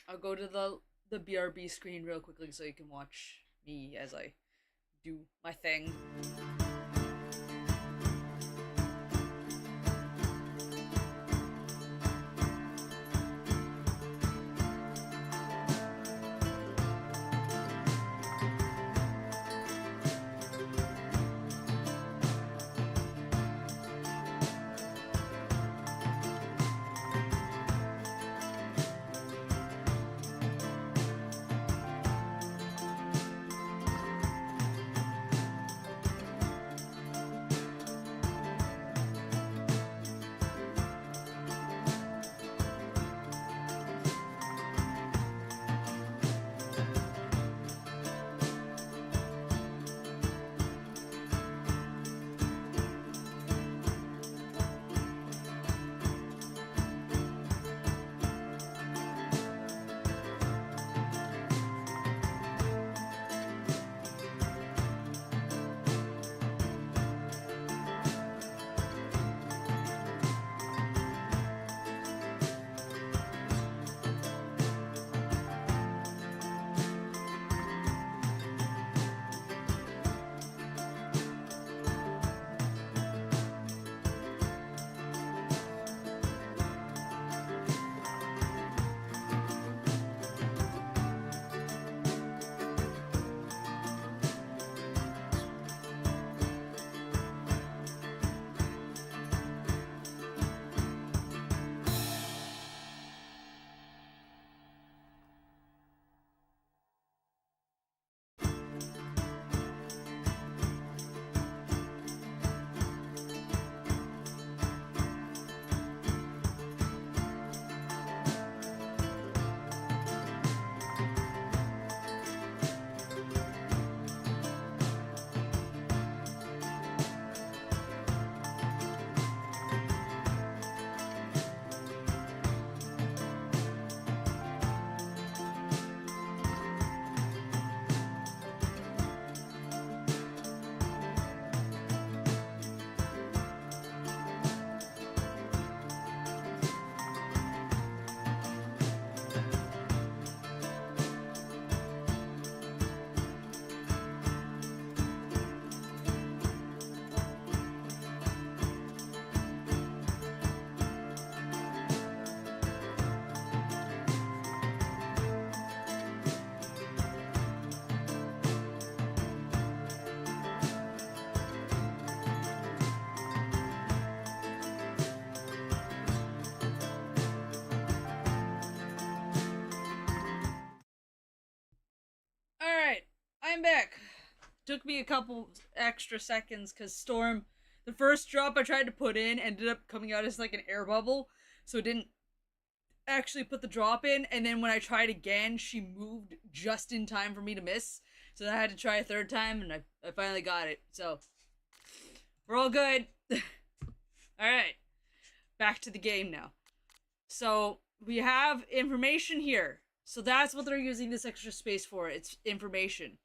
I'll go to the BRB screen real quickly so you can watch me as I do my thing. I'm back. Took me a couple extra seconds because Storm, the first drop I tried to put in ended up coming out as like an air bubble, so it didn't actually put the drop in, and then when I tried again, she moved just in time for me to miss, so I had to try a third time, and I finally got it, so we're all good. Alright, back to the game now. So, we have information here So that's what they're using this extra space for. It's information.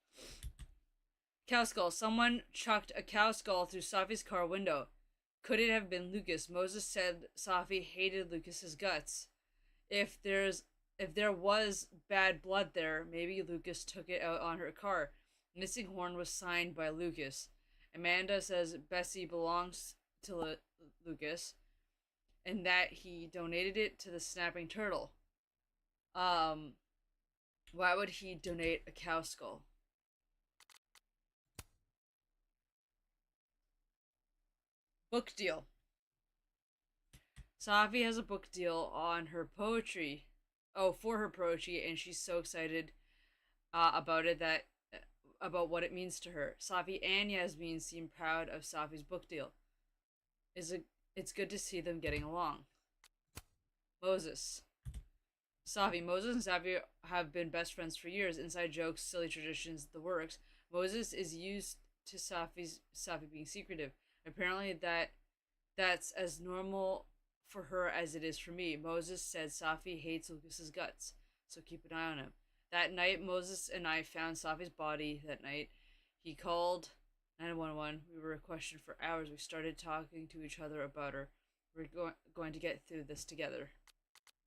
Cow skull. Someone chucked a cow skull through Safi's car window. Could it have been Lucas? Moses said Safi hated Lucas's guts. If there was bad blood there, maybe Lucas took it out on her car. Missing horn was signed by Lucas. Amanda says Bessie belongs to Lucas, and that he donated it to the snapping turtle. Why would he donate a cow skull? Book deal. Safi has a book deal on her poetry. Oh, for her poetry, and she's so excited about it about what it means to her. Safi and Yasmin seem proud of Safi's book deal. It's good to see them getting along. Moses. Safi. Moses and Safi have been best friends for years. Inside jokes, silly traditions, the works. Moses is used to Safi being secretive. Apparently that's as normal for her as it is for me. Moses said Safi hates Lucas's guts, so keep an eye on him. That night, Moses and I found Safi's body that night. He called 911. We were questioned for hours. We started talking to each other about her. We're going to get through this together.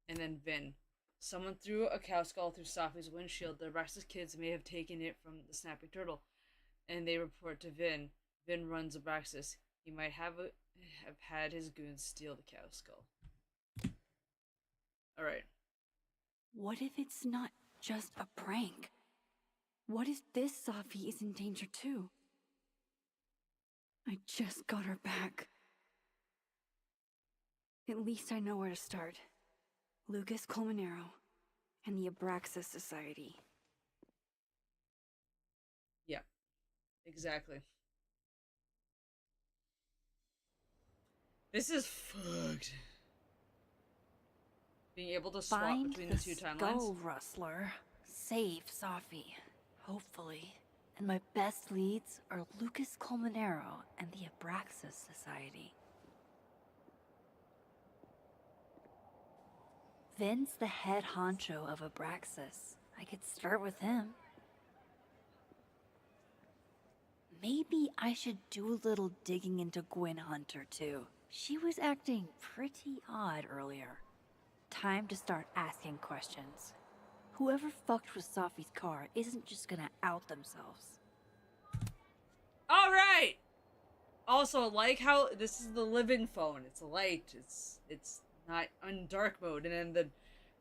And then Vin. Someone threw a cow skull through Safi's windshield. The Abraxas kids may have taken it from the snapping turtle, and they report to Vin. Vin runs Abraxas. He might have had his goons steal the cow skull. Alright. What if it's not just a prank? What if this Safi is in danger too? I just got her back. At least I know where to start. Lucas Colmenero and the Abraxas Society. Yeah, exactly. This is fucked. Being able to swap Find between the the two timelines. Skull Rustler. Save Safi. Hopefully. And my best leads are Lucas Colmenero and the Abraxas Society. Vin's the head honcho of Abraxas. I could start with him. Maybe I should do a little digging into Gwen Hunter too. She was acting pretty odd earlier. Time to start asking questions. Whoever fucked with Safi's car isn't just gonna out themselves. Alright! Also, like how this is the living phone. It's a light. It's not on dark mode, and then the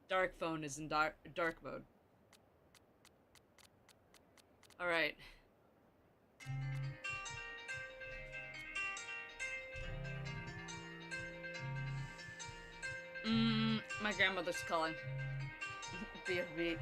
dark phone is in dark mode. Alright. My grandmother's calling. BFB.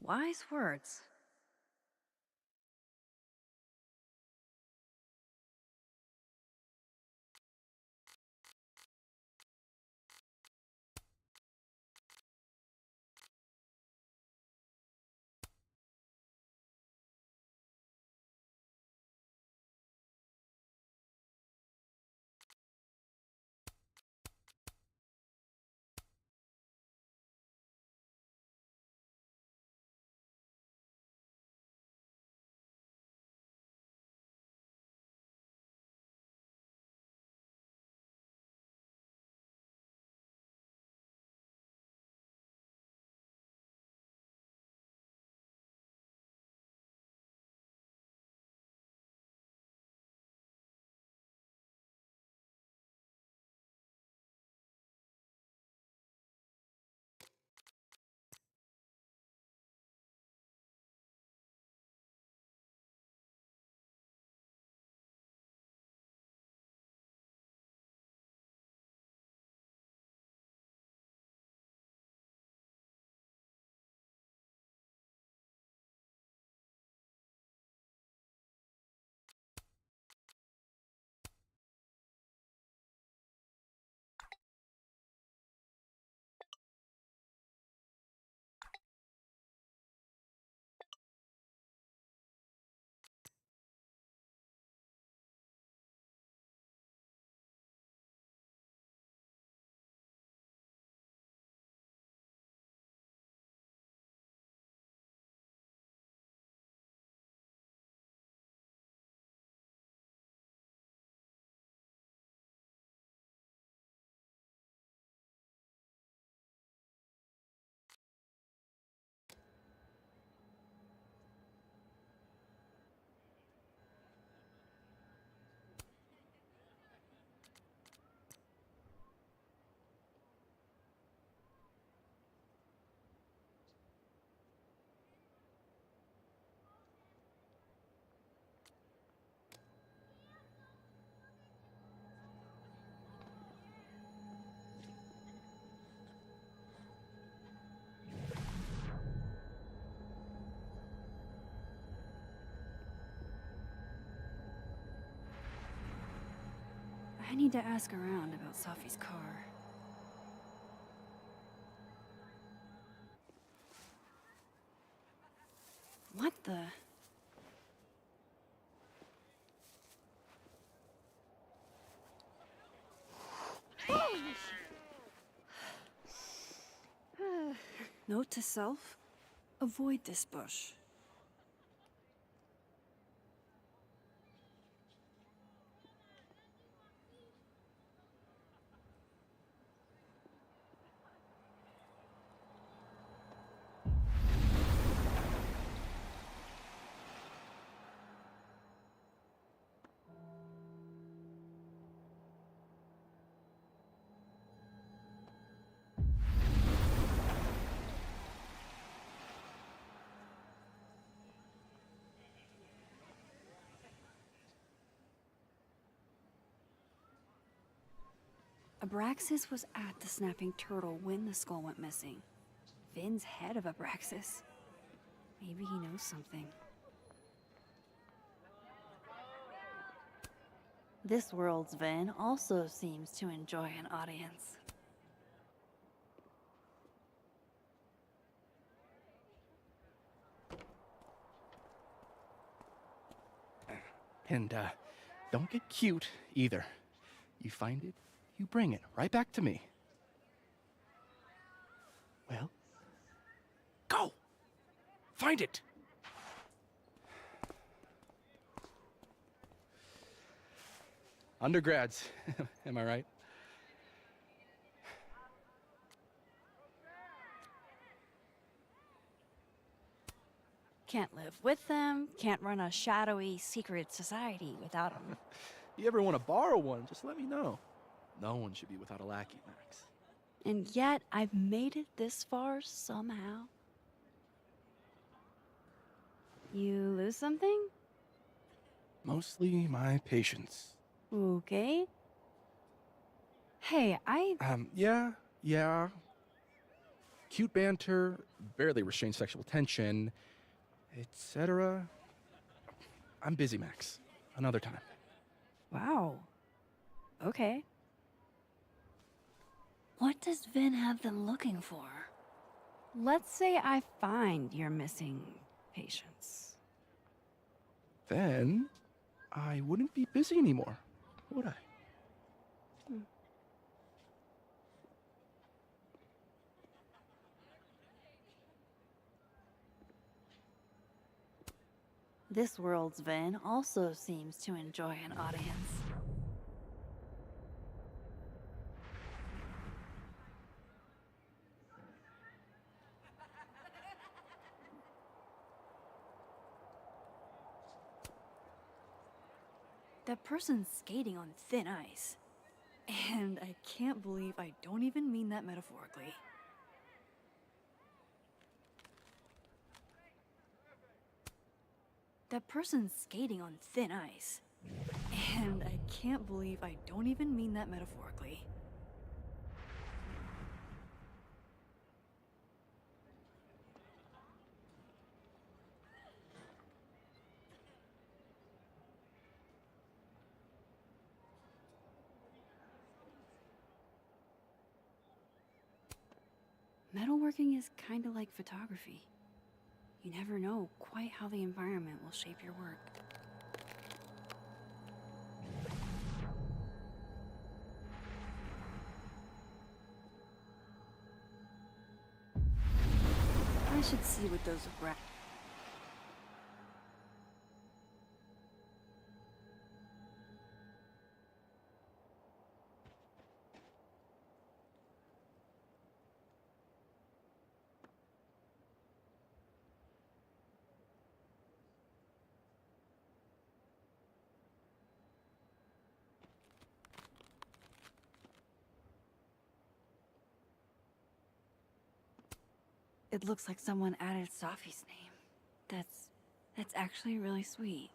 Wise words. I need to ask around about Safi's car. What the? Note to self, avoid this bush. Abraxas was at the snapping turtle when the skull went missing. Vin's head of Abraxas. Maybe he knows something. This world's Vin also seems to enjoy an audience. And, don't get cute, either. You find it, you bring it right back to me. Well, go! Find it! Undergrads, am I right? Can't live with them, can't run a shadowy, secret society without them. You ever want to borrow one, just let me know. No one should be without a lackey, Max. And yet, I've made it this far somehow. You lose something? Mostly my patience. Okay. Hey, Yeah. cute banter, barely restrained sexual tension, etc. I'm busy, Max. Another time. Wow. Okay. What does Vin have them looking for? Let's say I find your missing patients. Then I wouldn't be busy anymore, would I? This world's Vin also seems to enjoy an audience. That person's skating on thin ice. And I can't believe I don't even mean that metaphorically. That person's skating on thin ice. And I can't believe I don't even mean that metaphorically. Metalworking is kind of like photography. You never know quite how the environment will shape your work. I should see what those are. It looks like someone added Safi's name. That's actually really sweet.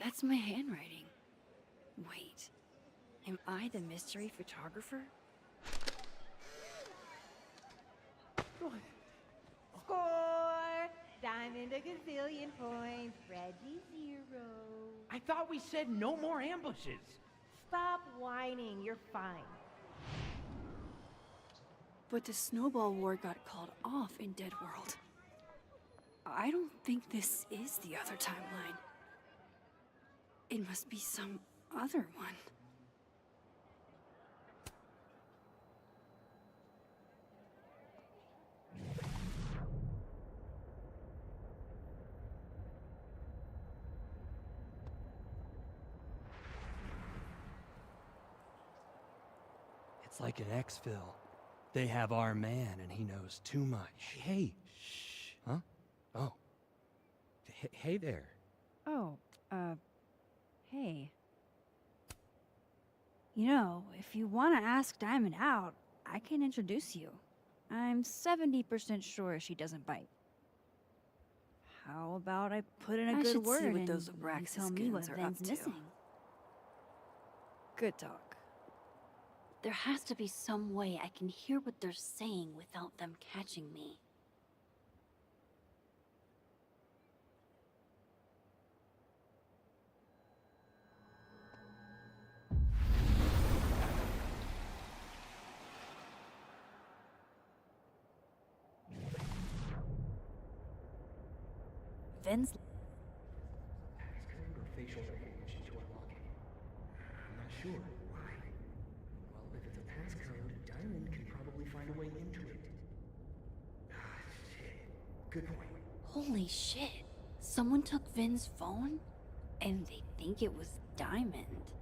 That's my handwriting. Wait, am I the mystery photographer? Score! Diamond a gazillion points, Reggie 0. I thought we said no more ambushes. Stop whining, you're fine. But the snowball war got called off in Dead World. I don't think this is the other timeline. It must be some other one. It's like an exfil. They have our man and he knows too much. Hey, shh. Huh? Oh. Hey there. Oh, hey. You know, if you want to ask Diamond out, I can introduce you. I'm 70% sure she doesn't bite. How about I put in a good word what and those you Abraxas tell me what goons are up Vin's to. missing? Good talk. There has to be some way I can hear what they're saying without them catching me. Vin's Passcode or facial recognition to unlock it? I'm not sure. Why? Well, if it's a passcode, Diamond can probably find a way into it. Ah, shit. Good point. Holy shit. Someone took Vin's phone? And they think it was Diamond.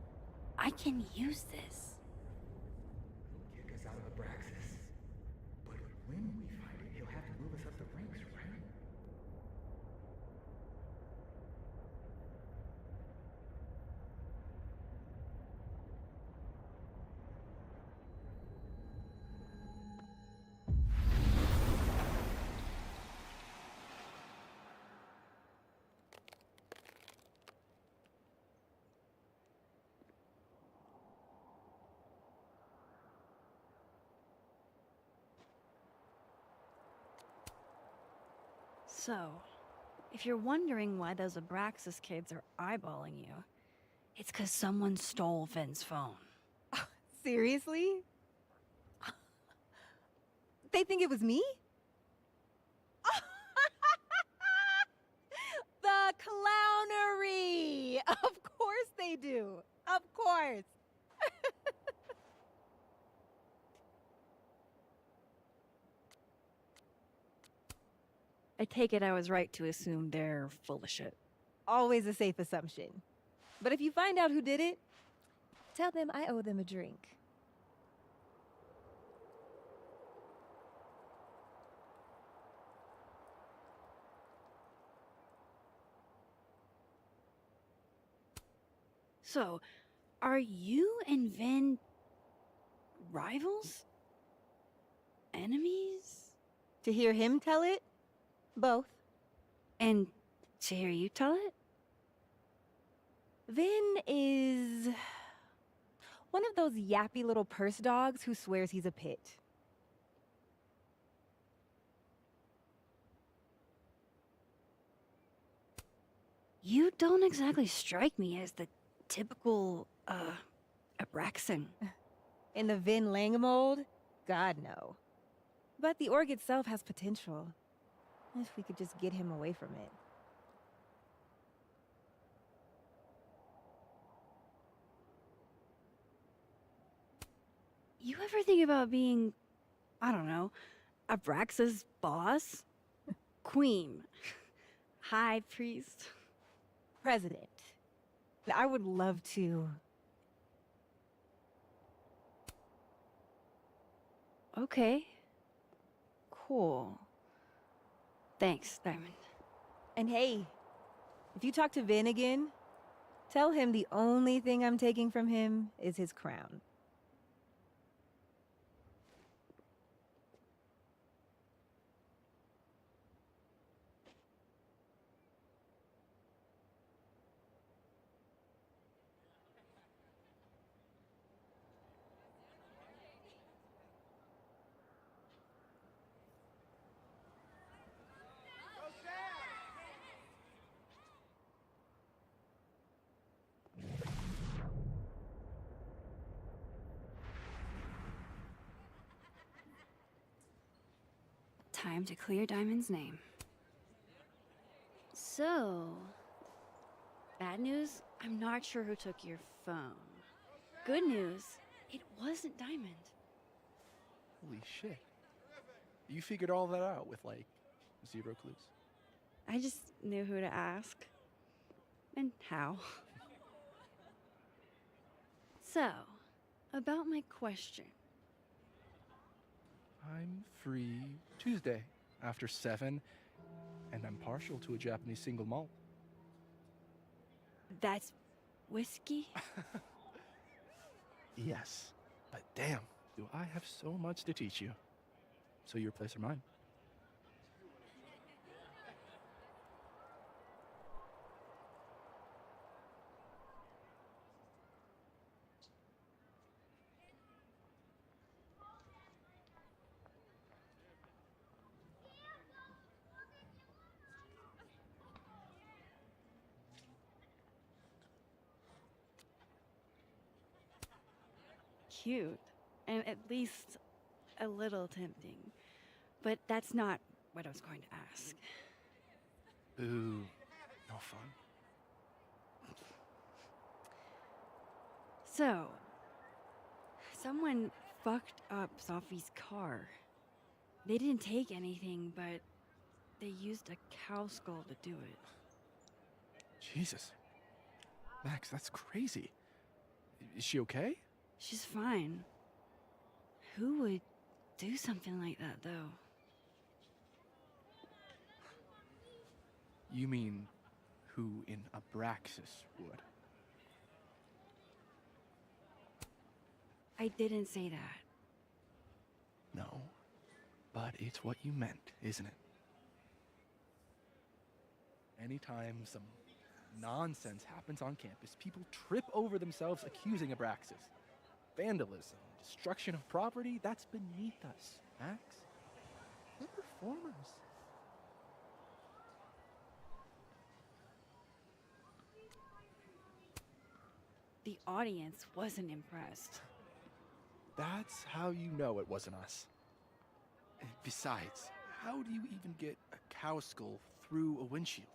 I can use this. Kick us out of Abraxas. But when we find it, he'll have So, if you're wondering why those Abraxas kids are eyeballing you, it's 'cause someone stole Vin's phone. Seriously? They think it was me? The clownery! Of course they do. Of course. I take it I was right to assume they're full of shit. Always a safe assumption. But if you find out who did it, tell them I owe them a drink. So, are you and Vin rivals? Enemies? To hear him tell it? Both. And to hear you tell it? Vin is one of those yappy little purse dogs who swears he's a pit. You don't exactly strike me as the typical, Abraxan. In the Vin Lang mold? God, no. But the org itself has potential. If we could just get him away from it. You ever think about being, I don't know, Abraxa's boss? Queen. High priest. President. I would love to. Okay. Cool. Thanks, Diamond. And hey, if you talk to Vin again, tell him the only thing I'm taking from him is his crown. Time to clear Diamond's name. So, bad news, I'm not sure who took your phone. Good news, it wasn't Diamond. Holy shit. You figured all that out with, like, 0 clues? I just knew who to ask. And how. So, about my question. I'm free Tuesday after 7, and I'm partial to a Japanese single malt. That's whiskey? Yes, but damn, do I have so much to teach you. So your place or mine? Cute. And at least a little tempting. But that's not what I was going to ask. Ooh, no fun. So, someone fucked up Safi's car. They didn't take anything, but they used a cow skull to do it. Jesus. Max, that's crazy. Is she okay? She's fine. Who would do something like that, though? You mean who in Abraxas would? I didn't say that. No, but it's what you meant, isn't it? Anytime some nonsense happens on campus, people trip over themselves accusing Abraxas. Vandalism, destruction of property, that's beneath us, Max. We're performers. the audience wasn't impressed. That's how you know it wasn't us. Besides, how do you even get a cow skull through a windshield?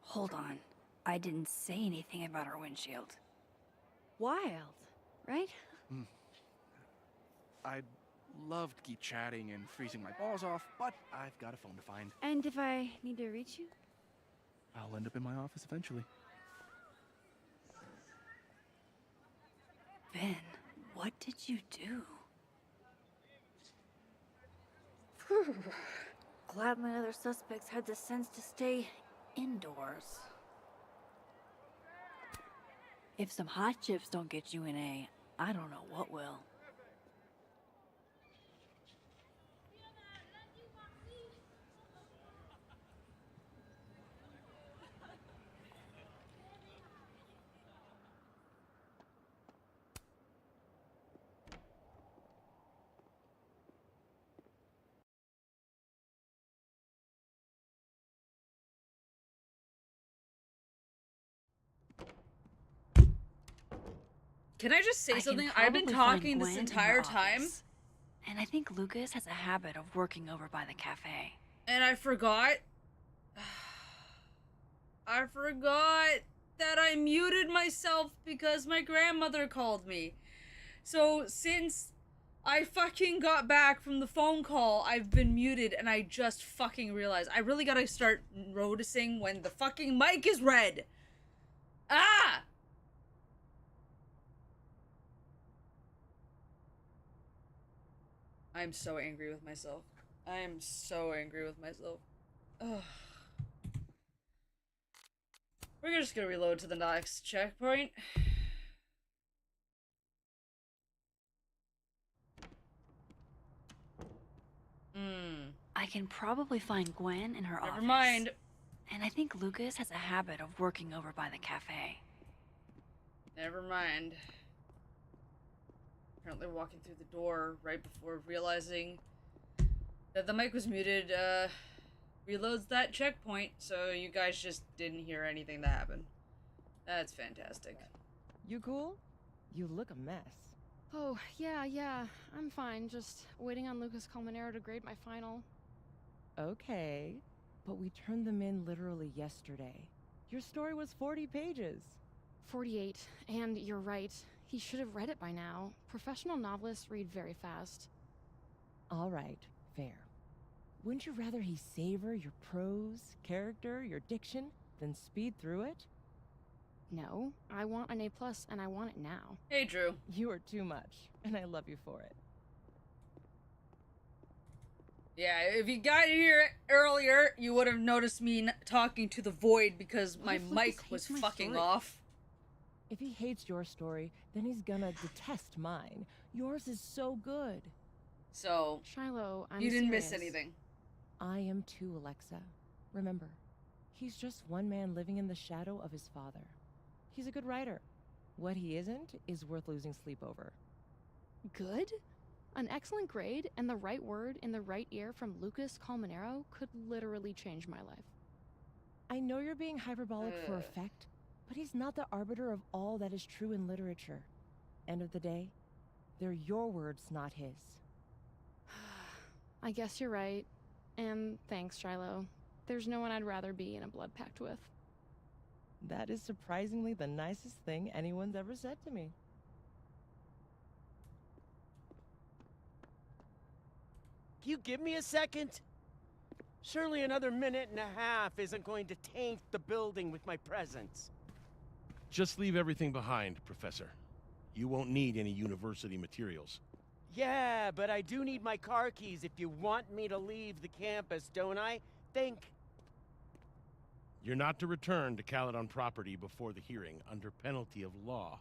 Hold on. I didn't say anything about our windshield. Wild, right? I'd love to keep chatting and freezing my balls off, but I've got a phone to find. And if I need to reach you? I'll end up in my office eventually. Ben, what did you do? Glad my other suspects had the sense to stay indoors. If some hot chips don't get you an A, I don't know what will. Can I just say I something? can I've been probably find talking this Gwen in her entire time. office. And I think Lucas has a habit of working over by the cafe. And I forgot. I forgot that I muted myself because my grandmother called me. So since I fucking got back from the phone call, I've been muted and I just fucking realized. I really gotta start noticing when the fucking mic is red. Ah! I'm so angry with myself. I am so angry with myself. Ugh. We're just gonna reload to the next checkpoint. I can probably find Gwen in her office. Never mind. And I think Lucas has a habit of working over by the cafe. Never mind. Apparently walking through the door right before realizing that the mic was muted, reloads that checkpoint, so you guys just didn't hear anything that happened. That's fantastic. You cool? You look a mess. Oh, yeah. I'm fine. Just waiting on Lucas Colmenero to grade my final. Okay, but we turned them in literally yesterday. Your story was 40 pages. 48, and you're right. He should have read it by now. Professional novelists read very fast. All right, fair. Wouldn't you rather he savor your prose, character, your diction, than speed through it? No, I want an A+, and I want it now. Hey, Drew. You are too much, and I love you for it. Yeah, if you got here earlier, you would have noticed me talking to the void because my mic was fucking off. If he hates your story, then he's gonna detest mine. Yours is so good. So, Shiloh, I'm you didn't miss serious. anything. I am too, Alexa. Remember, he's just one man living in the shadow of his father. He's a good writer. What he isn't is worth losing sleep over. Good? An excellent grade and the right word in the right ear from Lucas Colmenero could literally change my life. I know you're being hyperbolic for effect, but he's not the arbiter of all that is true in literature. End of the day, they're your words, not his. I guess you're right. And thanks, Shiloh. There's no one I'd rather be in a blood pact with. That is surprisingly the nicest thing anyone's ever said to me. Can you give me a second? Surely another minute and a half isn't going to taint the building with my presence. Just leave everything behind, Professor. You won't need any university materials. Yeah, but I do need my car keys if you want me to leave the campus, don't I? Think. You're not to return to Caledon property before the hearing, under penalty of law.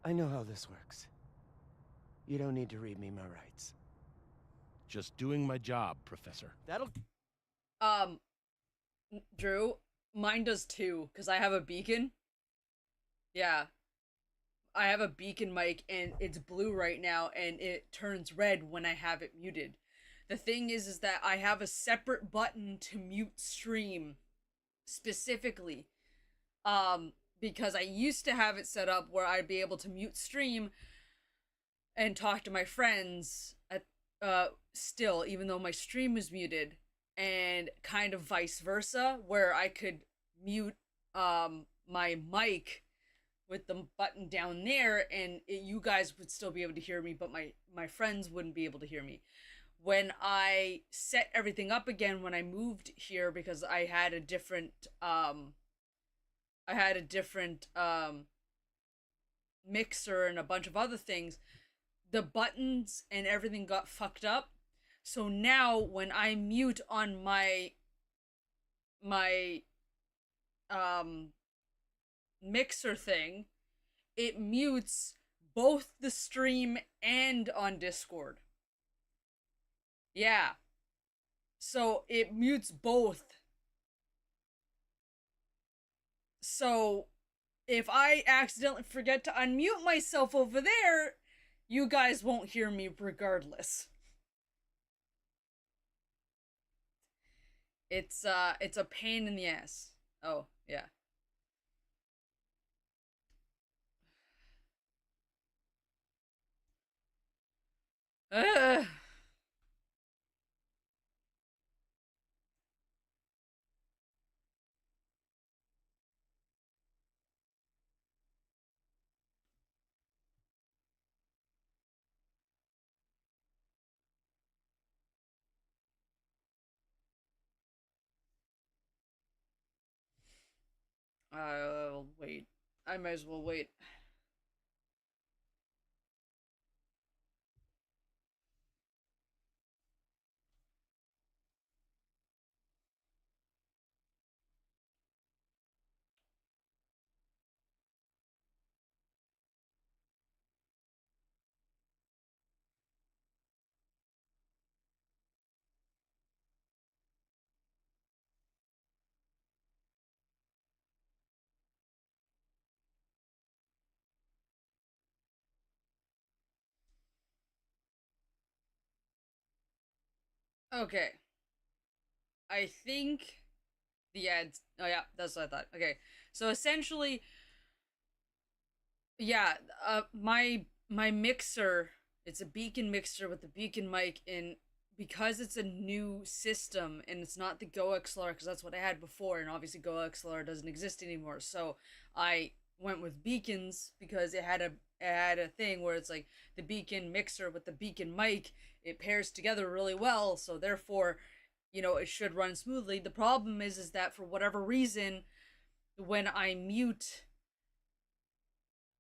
I know how this works. You don't need to read me my rights. Just doing my job, Professor. That'll... Drew, mine does too, because I have a beacon. Yeah. I have a beacon mic, and it's blue right now, and it turns red when I have it muted. The thing is that I have a separate button to mute stream, specifically. because I used to have it set up where I'd be able to mute stream and talk to my friends at still, even though my stream was muted, and kind of vice versa, where I could mute my mic with the button down there, and you guys would still be able to hear me, but my friends wouldn't be able to hear me. When I set everything up again when I moved here, because I had a different mixer and a bunch of other things, the buttons and everything got fucked up. So now when I mute on my mixer thing, it mutes both the stream and on Discord. Yeah. So it mutes both. So if I accidentally forget to unmute myself over there, you guys won't hear me regardless. It's a pain in the ass. Oh, yeah. Ugh. I'll wait. I might as well wait. Okay. I think the ads. Oh yeah, that's what I thought. Okay, so essentially, yeah, my mixer. It's a Beacon mixer with the Beacon mic, and because it's a new system and it's not the Go XLR, because that's what I had before, and obviously Go XLR doesn't exist anymore. So I went with Beacons because it had a thing where it's like the Beacon mixer with the Beacon mic. It pairs together really well, so therefore, you know, it should run smoothly. The problem is that for whatever reason, when I mute,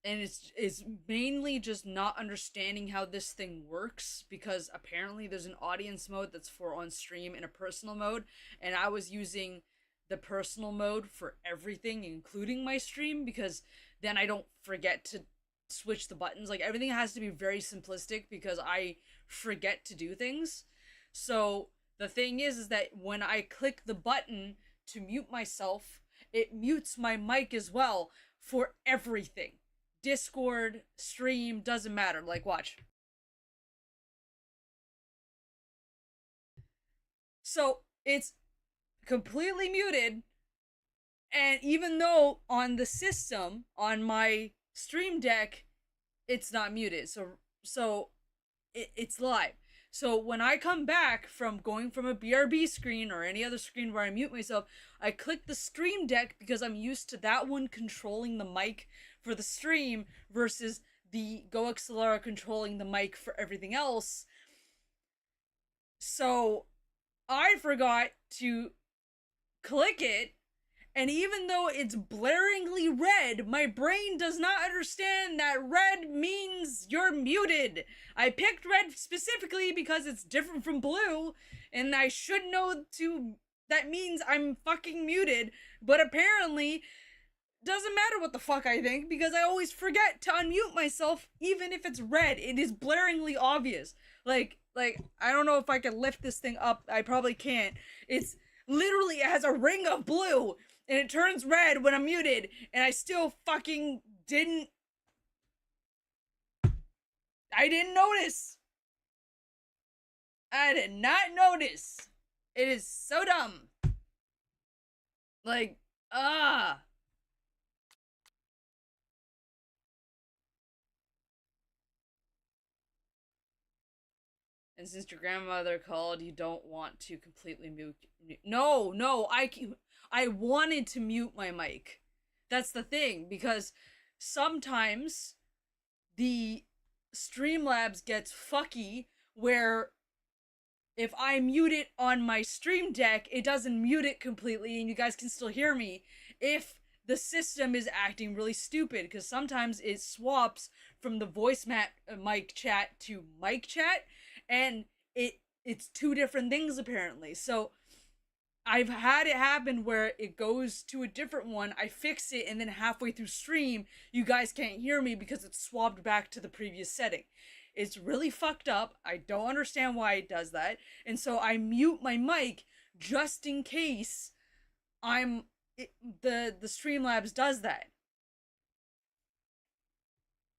and it's mainly just not understanding how this thing works, because apparently there's an audience mode that's for on stream and a personal mode, and I was using the personal mode for everything, including my stream, because then I don't forget to switch the buttons. Like, everything has to be very simplistic because I forget to do things. So the thing is that when I click the button to mute myself, it mutes my mic as well for everything. Discord, stream, doesn't matter. Like, watch. So it's completely muted, and even though on the system, on my stream deck, it's not muted, so it's live. So when I come back from going from a BRB screen or any other screen where I mute myself, I click the stream deck because I'm used to that one controlling the mic for the stream versus the Go XLR controlling the mic for everything else. So I forgot to click it, and even though it's blaringly red, my brain does not understand that red means you're muted. I picked red specifically because it's different from blue, and I should know that means I'm fucking muted, but apparently doesn't matter what the fuck I think, because I always forget to unmute myself even if it's red. It is blaringly obvious. Like I don't know if I can lift this thing up. I probably can't. It's literally, it has a ring of blue and it turns red when I'm muted, and I still fucking didn't notice. I did not notice. It is so dumb. Like, And since your grandmother called, you don't want to completely mute. No, I wanted to mute my mic. That's the thing, because sometimes the Streamlabs gets fucky where if I mute it on my stream deck, it doesn't mute it completely and you guys can still hear me if the system is acting really stupid, because sometimes it swaps from the voice mic chat to mic chat, and it's two different things apparently. So I've had it happen where it goes to a different one, I fix it, and then halfway through stream, you guys can't hear me because it's swapped back to the previous setting. It's really fucked up. I don't understand why it does that. And so I mute my mic just in case the Streamlabs does that.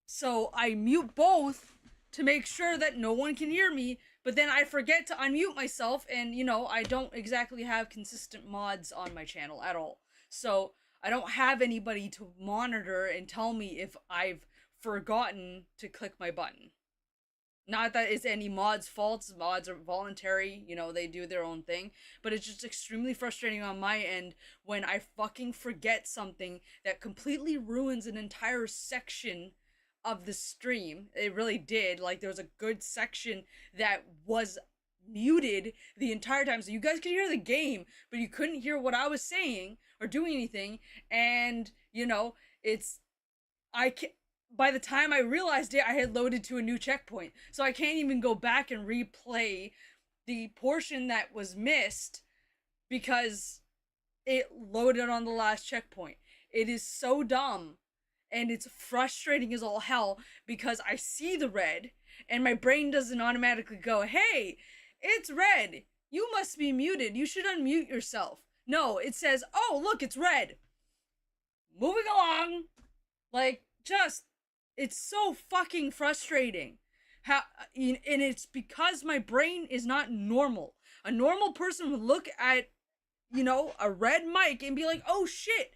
So I mute both to make sure that no one can hear me, but then I forget to unmute myself, and you know, I don't exactly have consistent mods on my channel at all. So I don't have anybody to monitor and tell me if I've forgotten to click my button. Not that it's any mods' faults. Mods are voluntary, you know, they do their own thing. But it's just extremely frustrating on my end when I fucking forget something that completely ruins an entire section of the stream. It really did. Like, there was a good section that was muted the entire time. So you guys could hear the game, but you couldn't hear what I was saying or doing anything. And, you know, by the time I realized it, I had loaded to a new checkpoint. So I can't even go back and replay the portion that was missed because it loaded on the last checkpoint. It is so dumb, and it's frustrating as all hell because I see the red and my brain doesn't automatically go, hey, it's red. You must be muted. You should unmute yourself. No, it says, oh, look, it's red. Moving along. Like, just... it's so fucking frustrating. And it's because my brain is not normal. A normal person would look at, you know, a red mic and be like, oh shit,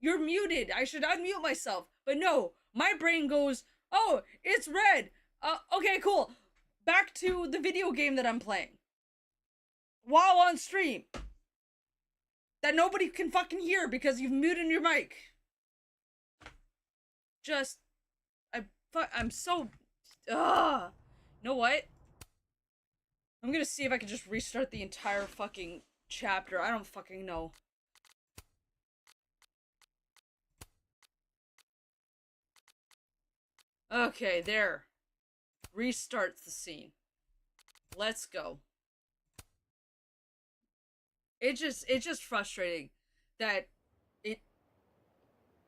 you're muted. I should unmute myself. But no, my brain goes, oh, it's red. Okay, cool. Back to the video game that I'm playing while on stream that nobody can fucking hear because you've muted your mic. Just... I'm so... You know what? I'm gonna see if I can just restart the entire fucking chapter. I don't fucking know. Okay, there. Restarts the scene. Let's go. It's just frustrating that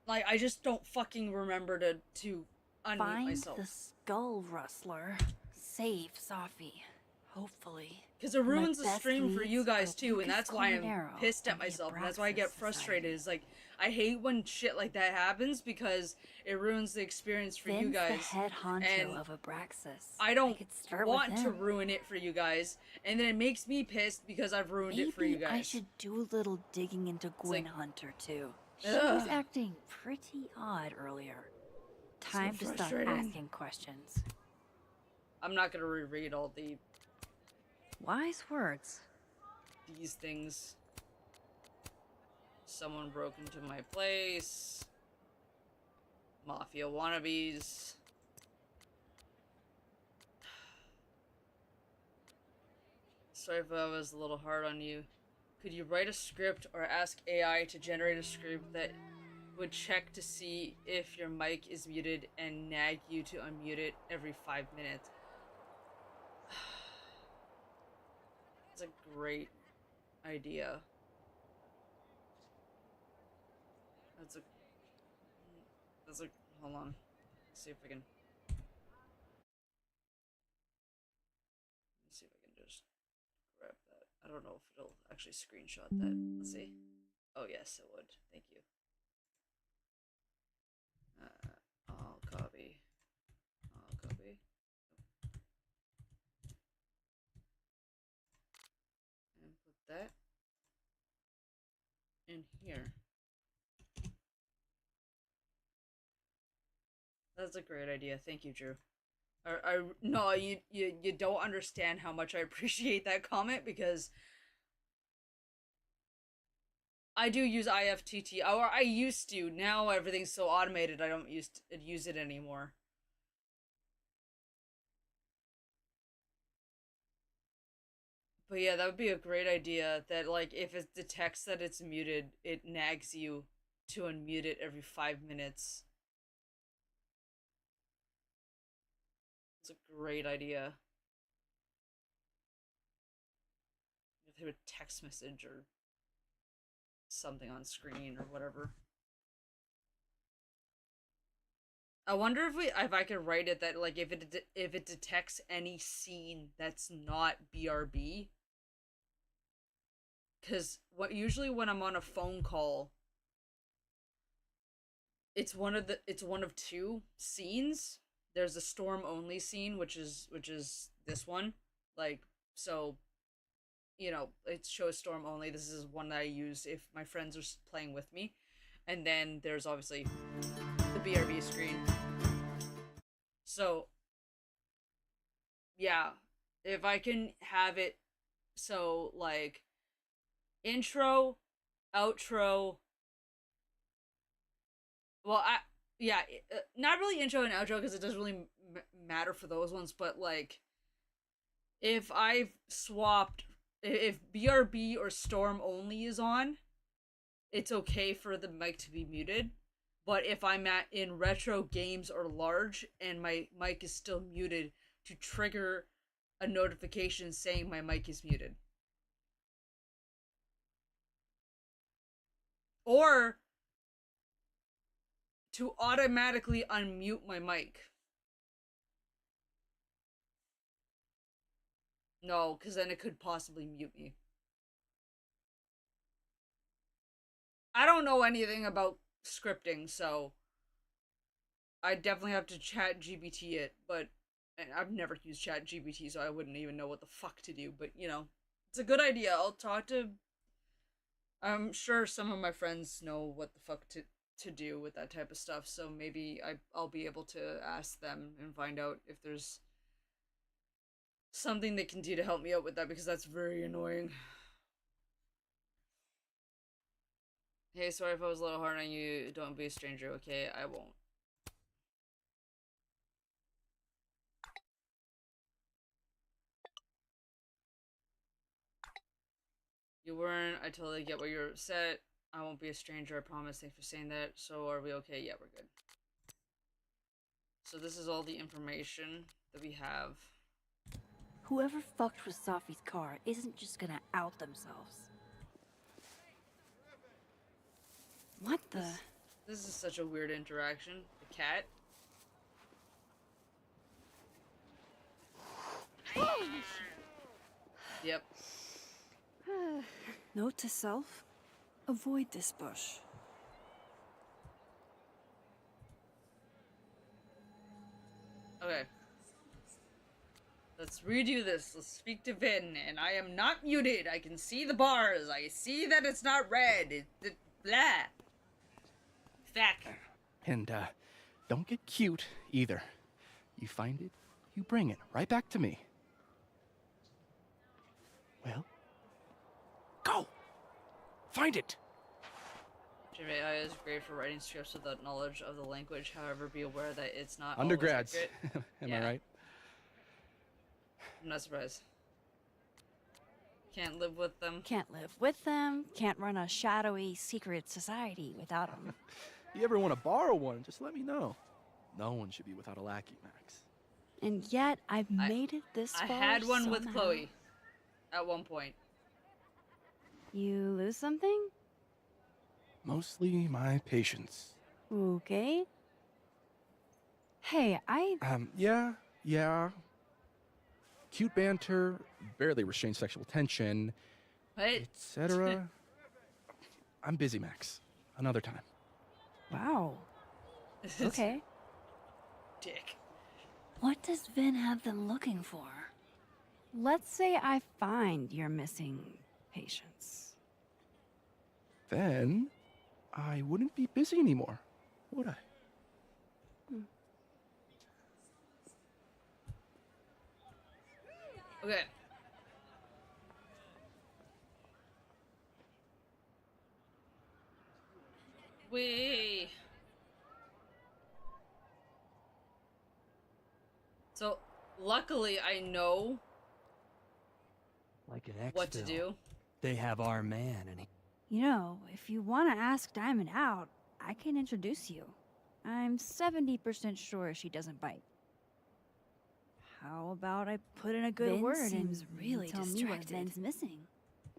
like, I just don't fucking remember to unmute Find myself. the skull rustler. Save Safi. Hopefully. Because it ruins the My best stream for you leads guys are too, and Lucas that's why I'm Colmenero pissed at and the myself, and that's why I get Abraxas frustrated. Is like, I hate when shit like that happens because it ruins the experience for you Vin's guys. the head honcho and of Abraxas. I don't start want with to him. ruin it for you guys, and then it makes me pissed because I've ruined it for you Maybe I guys. should do a little digging into Gwen Hunter too. She Ugh. was acting pretty odd earlier. Time to start frustrating. asking questions. I'm not gonna reread all Wise words. these things. Someone broke into my place. Mafia wannabes. Sorry if I was a little hard on you. Could you write a script or ask AI to generate a script that would check to see if your mic is muted and nag you to unmute it every 5 minutes? That's a great idea. That's a hold on. Let's see if I can. Let's see if I can just grab that. I don't know if it'll actually screenshot that. Let's see. Oh yes, it would. Thank you. I'll copy. And put that in here. That's a great idea. Thank you, Drew. No, you don't understand how much I appreciate that comment, because I do use IFTT, or I used to. Now everything's so automated, I don't use it anymore. But yeah, that would be a great idea, that like if it detects that it's muted, it nags you to unmute it every 5 minutes. It's a great idea. If they would text message or something on screen or whatever. I wonder if I could write it that like if it detects any scene that's not BRB. Cause usually when I'm on a phone call, it's one of two scenes. There's a storm only scene, which is this one. Like, so, you know, it shows storm only. This is one that I use if my friends are playing with me. And then there's obviously the BRB screen. So, yeah, if I can have it so like intro, outro. Well, not really intro and outro because it doesn't really matter for those ones, but like if I've swapped, if BRB or storm only is on, it's okay for the mic to be muted. But if I'm in retro games or large and my mic is still muted, to trigger a notification saying my mic is muted. Or to automatically unmute my mic. No, because then it could possibly mute me. I don't know anything about scripting, so I definitely have to chat GBT it, but I've never used chat GBT, so I wouldn't even know what the fuck to do, but you know, it's a good idea. I'll talk to, I'm sure some of my friends know what the fuck to do with that type of stuff, so maybe I'll be able to ask them and find out if there's something they can do to help me out with that, because that's very annoying. Hey, sorry if I was a little hard on you. Don't be a stranger, okay? I won't. You weren't. I totally get why you're upset. I won't be a stranger, I promise. Thanks for saying that. So are we okay? Yeah, we're good. So this is all the information that we have. Whoever fucked with Safi's car isn't just gonna out themselves. What the? This is such a weird interaction. The cat. Yep. Note to self, avoid this bush. Okay. Let's redo this. Let's speak to Vin, and I am not muted. I can see the bars. I see that it's not red. It blah. Feck. And, don't get cute, either. You find it, you bring it right back to me. Well, go! Find it! Generative AI is great for writing scripts without knowledge of the language. However, be aware that it's not Undergrads, always am I right? I'm not surprised. Can't live with them. Can't live with them, can't run a shadowy secret society without them. You ever want to borrow one, just let me know. No one should be without a lackey, Max. And yet, I've made it this far. I had one with somehow. Chloe at one point. You lose something? Mostly my patience. Okay. Hey, Yeah. Cute banter, barely restrained sexual tension, What? etc. I'm busy, Max. Another time. Wow. Okay. Dick. What does Vin have them looking for? Let's say I find your missing patience. Then I wouldn't be busy anymore, would I? Okay. Wait. So, luckily, I know Like an what to exfil. do. They have our man, and he. You know, if you want to ask Diamond out, I can introduce you. I'm 70% sure she doesn't bite. How about I put in a good Vin word seems and really tell me what distracted. Vin's missing?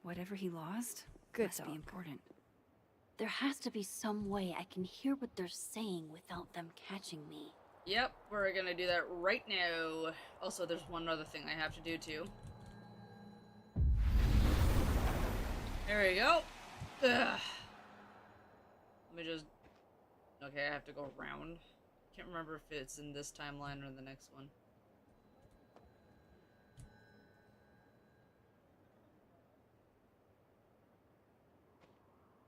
Whatever he lost Good must be talk. important. There has to be some way I can hear what they're saying without them catching me. Yep, we're gonna do that right now. Also, there's one other thing I have to do too. There we go. Ugh. Let me just... Okay, I have to go around. Can't remember if it's in this timeline or the next one.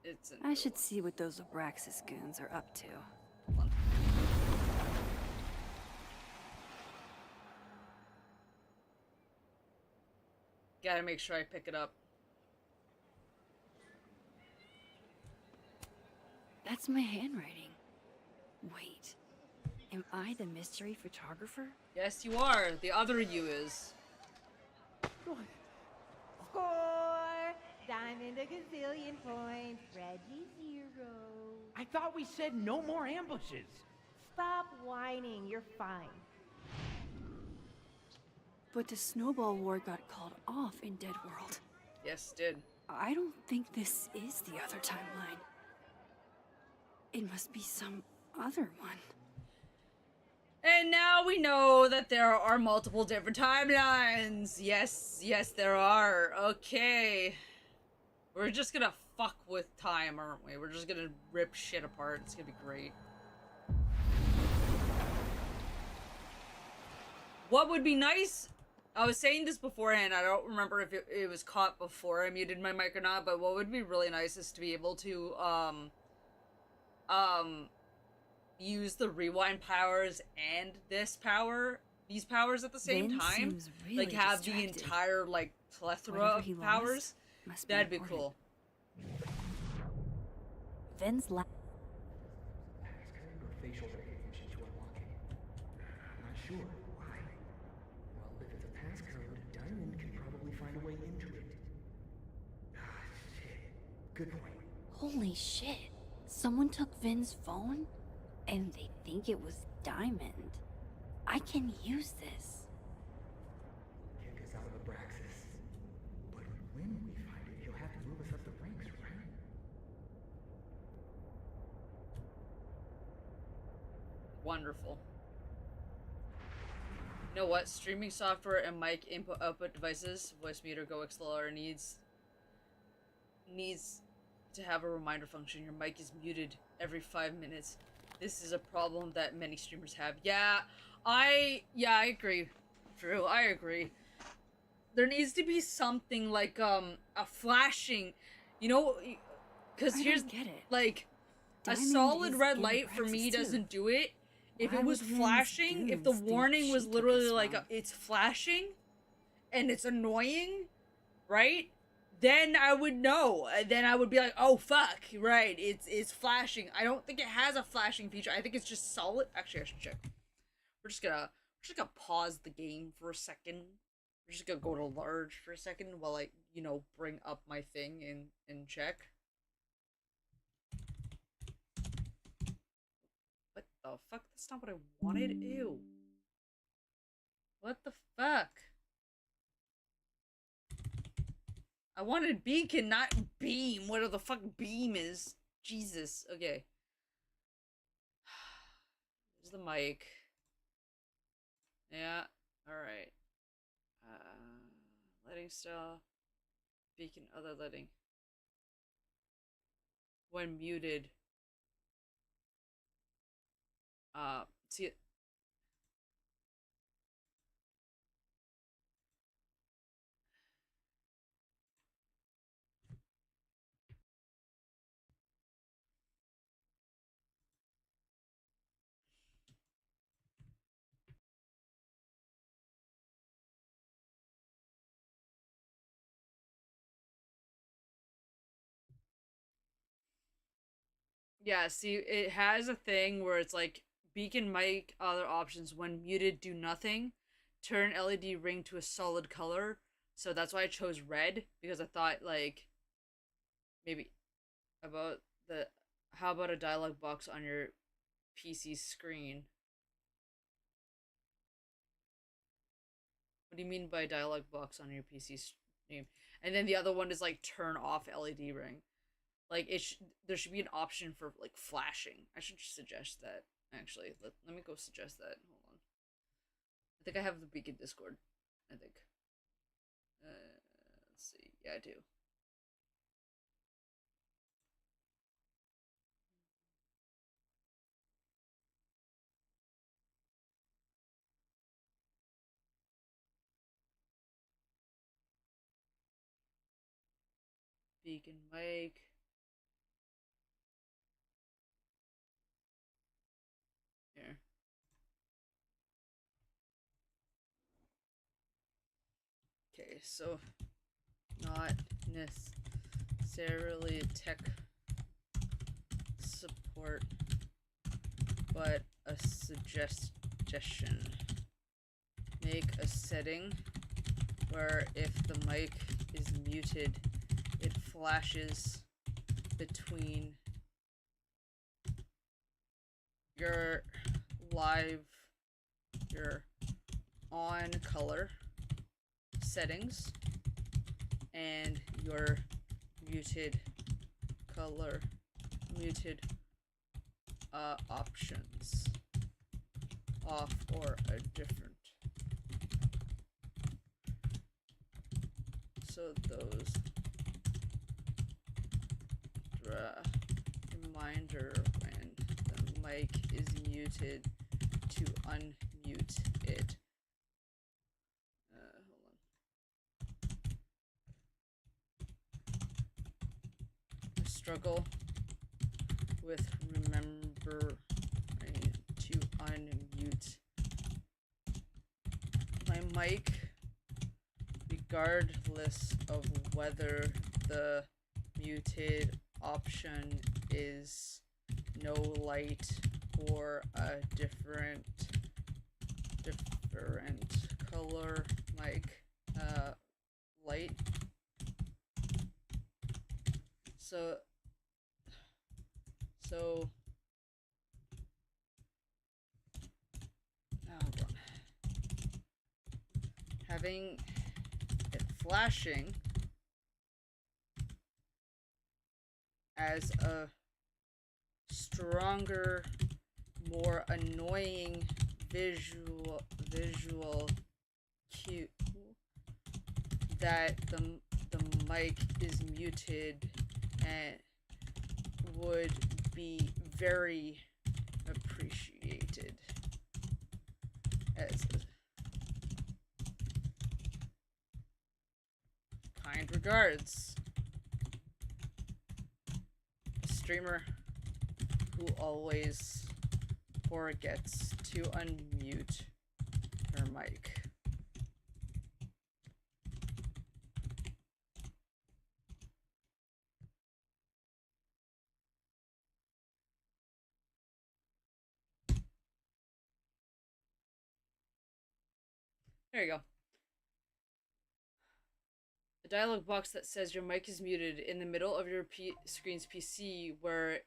It's in I should see what those Abraxas goons are up to. Gotta make sure I pick it up. That's my handwriting. Wait, am I the mystery photographer? Yes, you are. The other you is. Score! Diamond a gazillion points. Reggie 0. I thought we said no more ambushes. Stop whining. You're fine. But the snowball war got called off in Dead World. Yes, did. I don't think this is the other timeline. It must be some other one. And now we know that there are multiple different timelines. Yes, yes, there are. Okay. We're just gonna fuck with time, aren't we? We're just gonna rip shit apart. It's gonna be great. What would be nice... I was saying this beforehand. I don't remember if it was caught before I muted my mic or not, but what would be really nice is to be able to, use the rewind powers and these powers at the same Vin time. seems really Like, have the distracted. entire, like, plethora Whatever of he lost powers. must be That'd be important. cool. Vin's Passcode or facial recognition to unlock it. Not sure. Why? Well, if it's a passcode, Diamond can probably find a way into it. Ah, shit. Good point. Holy shit. Someone took Vin's phone? And they think it was Diamond. I can use this. Kick us out of Abraxas. But when we find it, he'll have to move us up the ranks, right? Wonderful. You know what? Streaming software and mic input-output devices, voice meter, Go XLR needs to have a reminder function. Your mic is muted every 5 minutes. This is a problem that many streamers have. Yeah, I agree. Drew, I agree. There needs to be something like a flashing, you know, because I here's don't get it. like Diamond a solid is red in light for Abraxas me too. doesn't do it. If Why it was would Vin's flashing, if the goons think warning was she took literally his like phone? it's flashing and it's annoying, right? Then I would know. Then I would be like, oh fuck, right, it's flashing. I don't think it has a flashing feature. I think it's just solid. Actually, I should check. We're just gonna pause the game for a second. We're just gonna go to large for a second while I, you know, bring up my thing and check. What the fuck? That's not what I wanted. Ew. What the fuck? I wanted beacon, not beam. Whatever the fuck beam is. Jesus. Okay. There's the mic. Yeah. Alright. Lighting style. Beacon, other lighting. When muted. See it. Yeah, see, it has a thing where it's like beacon mic other options when muted do nothing. Turn LED ring to a solid color. So that's why I chose red, because I thought like maybe about the how about a dialog box on your PC screen? What do you mean by dialog box on your PC screen? And then the other one is like turn off LED ring. Like there should be an option for like flashing. I should suggest that actually. Let me go suggest that. Hold on. I think I have the Beacon Discord. I think. Let's see. Yeah, I do. Beacon mic. Here. Okay, so not necessarily tech support, but a suggestion. Make a setting where if the mic is muted, it flashes between your on color settings and your muted options off or a different. So those reminder when the mic is muted to unmute it. Hold on. I struggle with remembering to unmute my mic regardless of whether the muted option is no light or a different color mic light. So hold on. Having it flashing as a stronger, more annoying visual cue that the mic is muted and would be very appreciated. As kind regards, a streamer who always forgets to unmute her mic. There you go. A dialog box that says your mic is muted in the middle of your screen's PC where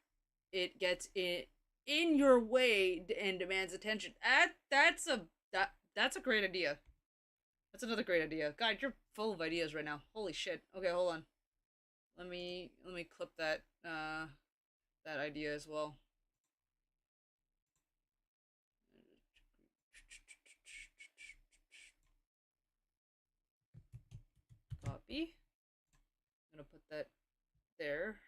it gets in your way and demands attention. That's a great idea. That's another great idea. God, you're full of ideas right now. Holy shit. Okay, hold on. Let me clip that that idea as well. Copy. I'm gonna put that there.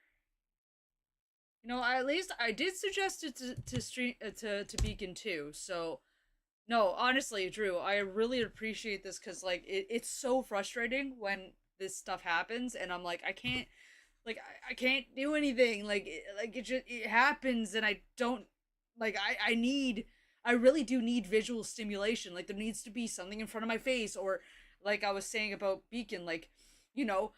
You know, at least I did suggest it to Beacon too. So, no, honestly, Drew, I really appreciate this because like it's so frustrating when this stuff happens, and I'm like, I can't do anything. It happens, and I don't like. I really do need visual stimulation. Like there needs to be something in front of my face, or like I was saying about Beacon, like, you know,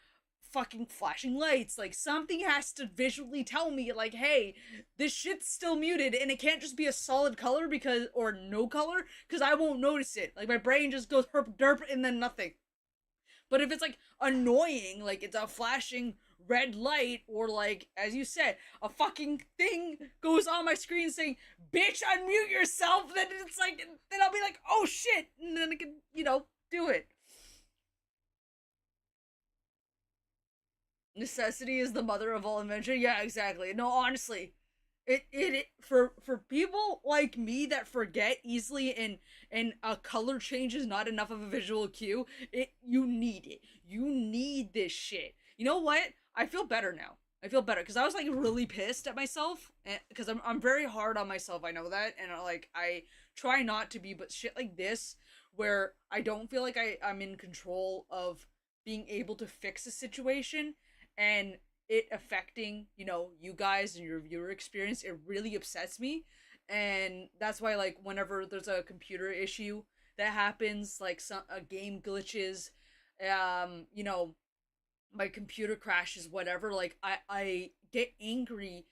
fucking flashing lights. Like, something has to visually tell me, like, hey, this shit's still muted, and it can't just be a solid color because, or no color, because I won't notice it. Like, my brain just goes herp derp and then nothing. But if it's like annoying, like it's a flashing red light, or like, as you said, a fucking thing goes on my screen saying, bitch, unmute yourself, then it's like, then I'll be like, oh shit, and then I can, you know, do it. Necessity is the mother of all invention. Yeah, exactly. No, honestly, it for people like me that forget easily, and a color change is not enough of a visual cue. You need it. You need this shit. You know what? I feel better now. I feel better because I was like really pissed at myself, because I'm very hard on myself. I know that, and I try not to be, but shit like this where I don't feel like I'm in control of being able to fix a situation, and it affecting, you know, you guys and your viewer experience, it really upsets me. And that's why, like, whenever there's a computer issue that happens, like a game glitches, you know, my computer crashes, whatever, like I get angry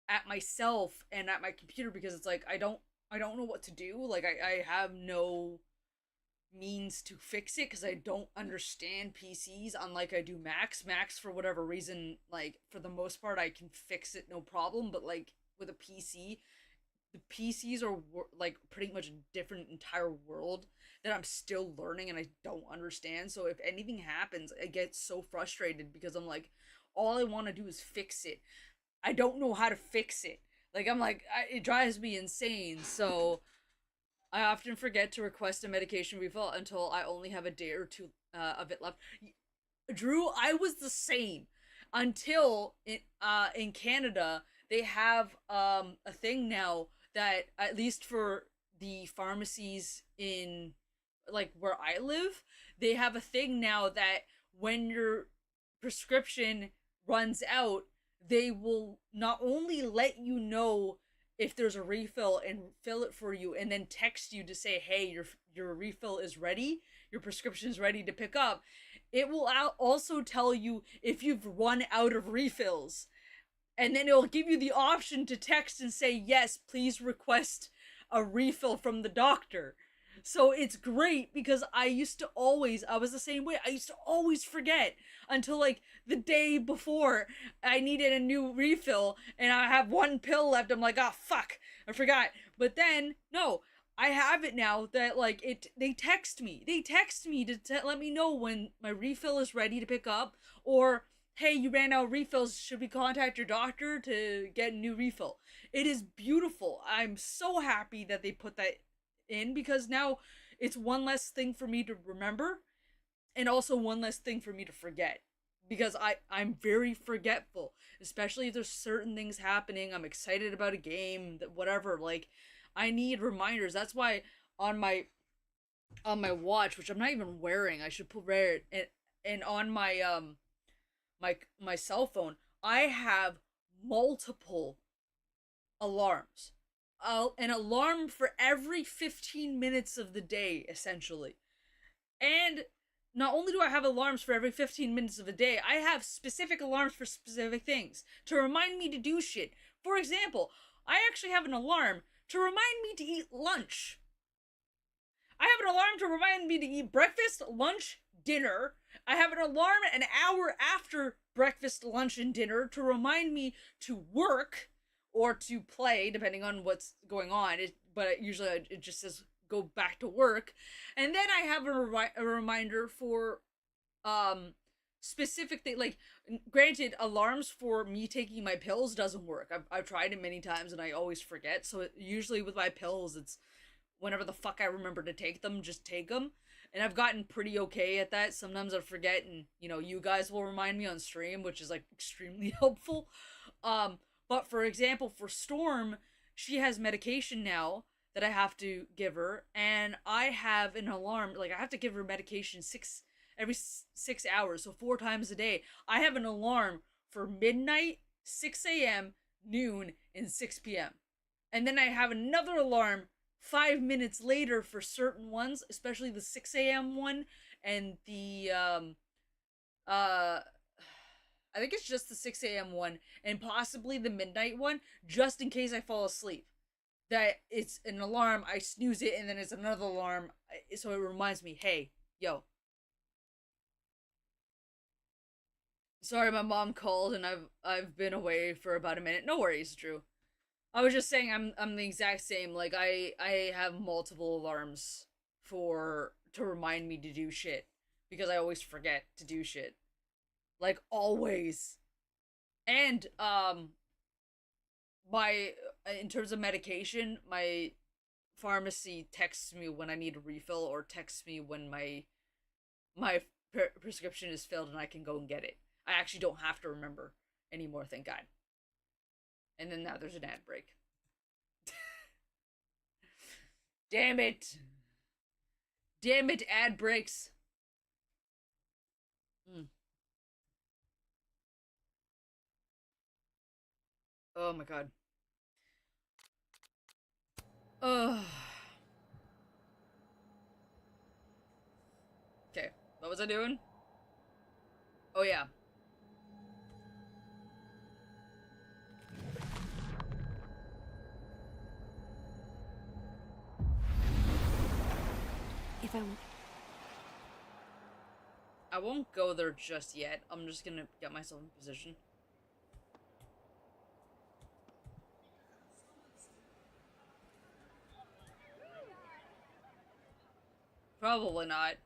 at myself and at my computer, because it's like I don't know what to do. Like I have no means to fix it because I don't understand PCs, unlike I do Macs. Macs, for whatever reason, like for the most part I can fix it no problem, but like with a PC, the PCs are like pretty much a different entire world that I'm still learning and I don't understand. So if anything happens, I get so frustrated because I'm like, all I want to do is fix it. I don't know how to fix it. Like, I'm like, it drives me insane. So I often forget to request a medication refill until I only have a day or two of it left. Drew, I was the same until in Canada they have a thing now that, at least for the pharmacies in like where I live, they have a thing now that when your prescription runs out, they will not only let you know if there's a refill and fill it for you, and then text you to say, hey, your refill is ready, your prescription is ready to pick up. It will also tell you if you've run out of refills, and then it'll give you the option to text and say, yes, please request a refill from the doctor. So it's great, because I was the same way. I used to always forget until like the day before I needed a new refill and I have one pill left. I'm like, oh fuck, I forgot. But then, no, I have it now that like they text me to let me know when my refill is ready to pick up, or hey, you ran out of refills, should we contact your doctor to get a new refill? It is beautiful. I'm so happy that they put that in, because now it's one less thing for me to remember, and also one less thing for me to forget, because I'm very forgetful, especially if there's certain things happening. I'm excited about a game, that whatever, like I need reminders. That's why on my watch, which I'm not even wearing, I should wear it, and on my my cell phone, I have multiple alarms. An alarm for every 15 minutes of the day, essentially. And not only do I have alarms for every 15 minutes of the day, I have specific alarms for specific things to remind me to do shit. For example, I actually have an alarm to remind me to eat lunch. I have an alarm to remind me to eat breakfast, lunch, dinner. I have an alarm an hour after breakfast, lunch, and dinner to remind me to work or to play, depending on what's going on. But usually it just says go back to work. And then I have a reminder for specific thing. Like, granted, alarms for me taking my pills doesn't work. I've tried it many times and I always forget. So usually with my pills, it's whenever the fuck I remember to take them, just take them. And I've gotten pretty okay at that. Sometimes I forget, and you know, you guys will remind me on stream, which is like extremely helpful. But for example, for Storm, she has medication now that I have to give her, and I have an alarm. Like, I have to give her medication every 6 hours, so 4 times a day. I have an alarm for midnight, 6 a.m., noon, and 6 p.m. And then I have another alarm 5 minutes later for certain ones, especially the 6 a.m. one and the I think it's just the 6 a.m. one and possibly the midnight one, just in case I fall asleep. That it's an alarm, I snooze it, and then it's another alarm, so it reminds me, hey, yo. Sorry, my mom called and I've been away for about a minute. No worries, Drew. I was just saying I'm the exact same. Like I have multiple alarms to remind me to do shit because I always forget to do shit. Like always. And my in terms of medication, my pharmacy texts me when I need a refill or texts me when my prescription is filled and I can go and get it. I actually don't have to remember anymore, thank God. And then now there's an ad break. Damn it. Damn it, ad breaks. Oh my God. Ugh. Okay, what was I doing? Oh yeah. If I won't go there just yet. I'm just gonna get myself in position. Probably not.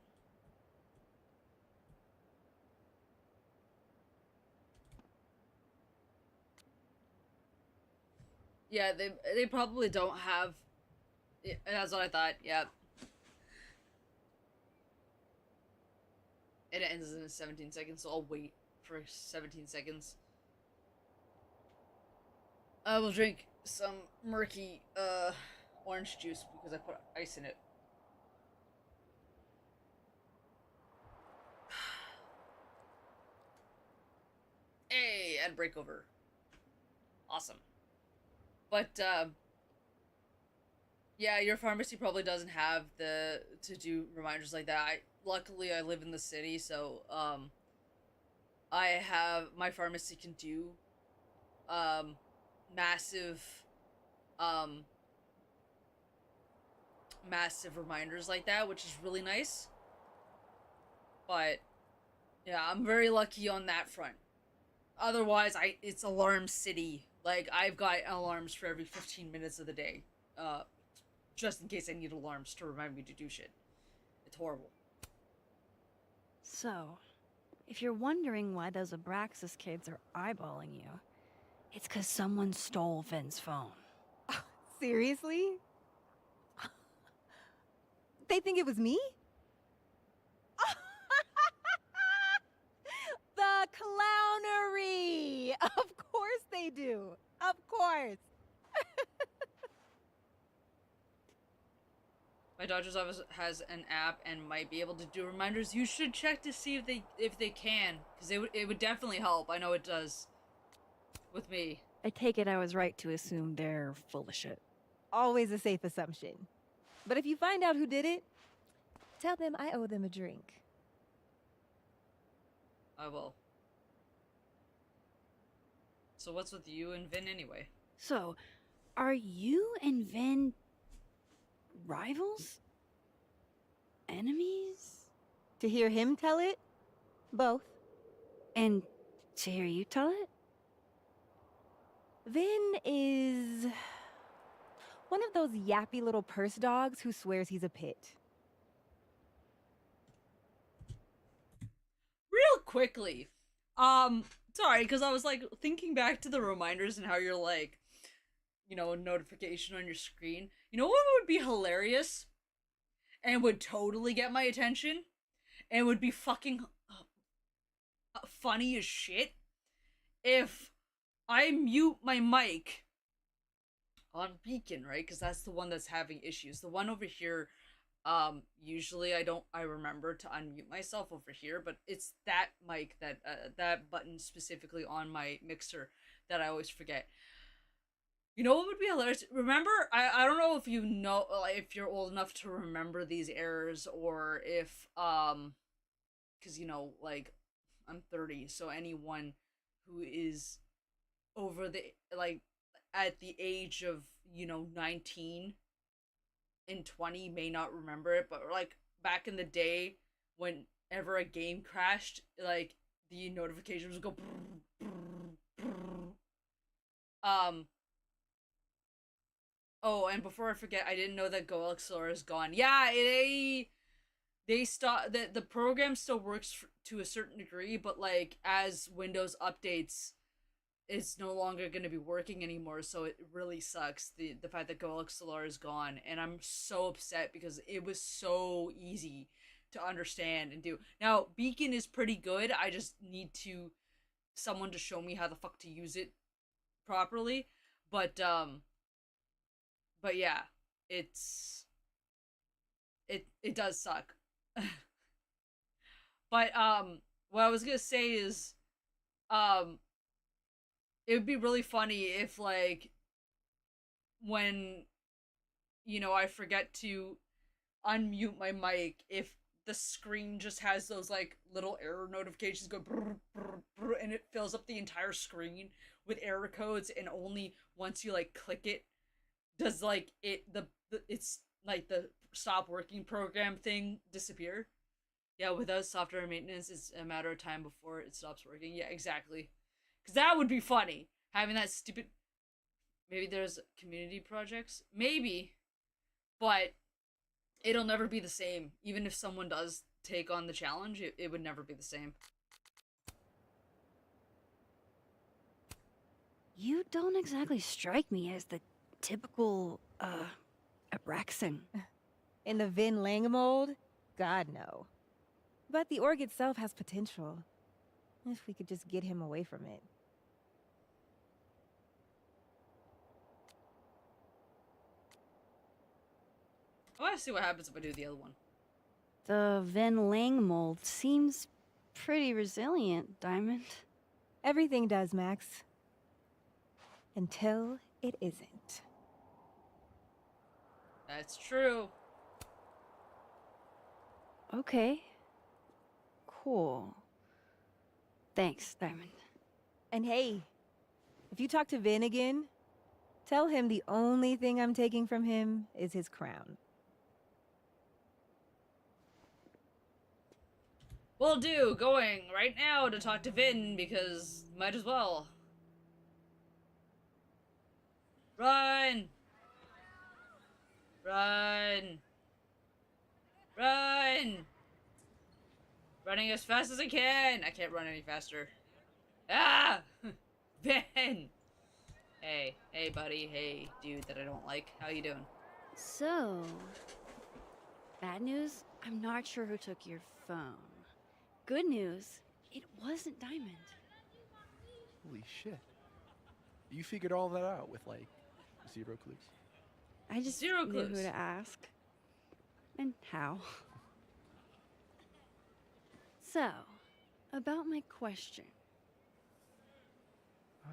Yeah, they probably don't have. Yeah, that's what I thought. Yep. And it ends in 17 seconds, so I'll wait for 17 seconds. I will drink some murky orange juice because I put ice in it. Hey, ad break over. Awesome. But yeah, your pharmacy probably doesn't have to do reminders like that. Luckily I live in the city, so I have my pharmacy can do massive massive reminders like that, which is really nice. But yeah, I'm very lucky on that front. Otherwise, it's alarm city. Like I've got alarms for every 15 minutes of the day. Just in case I need alarms to remind me to do shit. It's horrible. So, if you're wondering why those Abraxas kids are eyeballing you, it's 'cause someone stole Vin's phone. Seriously? They think it was me? The clownery! Of course they do. Of course. My doctor's office has an app and might be able to do reminders. You should check to see if they can, because it would definitely help. I know it does. With me. I take it I was right to assume they're full of shit. Always a safe assumption. But if you find out who did it, tell them I owe them a drink. I will. So what's with you and Vin anyway? So, are you and Vin rivals? Enemies? To hear him tell it? Both. And to hear you tell it? Vin is one of those yappy little purse dogs who swears he's a pit. Real quickly, sorry, because I was like thinking back to the reminders and how you're like, you know, a notification on your screen. You know what would be hilarious and would totally get my attention and would be fucking funny as shit if I mute my mic on Beacon, right? Because that's the one that's having issues. The one over here, usually I remember to unmute myself over here, but it's that mic that that button specifically on my mixer that I always forget. You know what would be hilarious? Remember, I don't know if you know, like, if you're old enough to remember these errors, or if because you know, like, I'm 30, so anyone who is over the, like, at the age of, 19 and 20 may not remember it, but like back in the day, whenever a game crashed, like the notifications would go brrr, brrr, brrr. Oh, and before I forget, I didn't know that GoLXR is gone. Yeah, they stop, the program still works to a certain degree, but like as Windows updates, it's no longer going to be working anymore, so it really sucks, the fact that GoLXR is gone, and I'm so upset because it was so easy to understand and do. Now, Beacon is pretty good, I just need someone to show me how the fuck to use it properly, but yeah, it does suck. But what I was gonna say is it would be really funny if, like, when, I forget to unmute my mic, if the screen just has those, like, little error notifications go brr, brr, brr, and it fills up the entire screen with error codes, and only once you, like, click it does, like, it's, like, the stop working program thing disappear. Yeah, without software maintenance, it's a matter of time before it stops working. Yeah, exactly. Because that would be funny, having that stupid... Maybe there's community projects? Maybe. But it'll never be the same. Even if someone does take on the challenge, it would never be the same. You don't exactly strike me as the typical, Abraxan. In the Vin Lang mold? God, no. But the org itself has potential. If we could just get him away from it. I want to see what happens if I do the other one. The Ven Lang mold seems pretty resilient, Diamond. Everything does, Max. Until it isn't. That's true. Okay. Cool. Thanks, Diamond. And hey, if you talk to Vin again, tell him the only thing I'm taking from him is his crown. Will do. Going right now to talk to Vin because might as well. Run! Run! Run! Running as fast as I can! I can't run any faster. Ah! Vin! Hey. Hey, buddy. Hey, dude that I don't like. How you doing? So, bad news, I'm not sure who took your phone. Good news, it wasn't Diamond. Holy shit. You figured all that out with, like, 0 clues. I just Zero knew clues. who to ask. And how. So, about my question.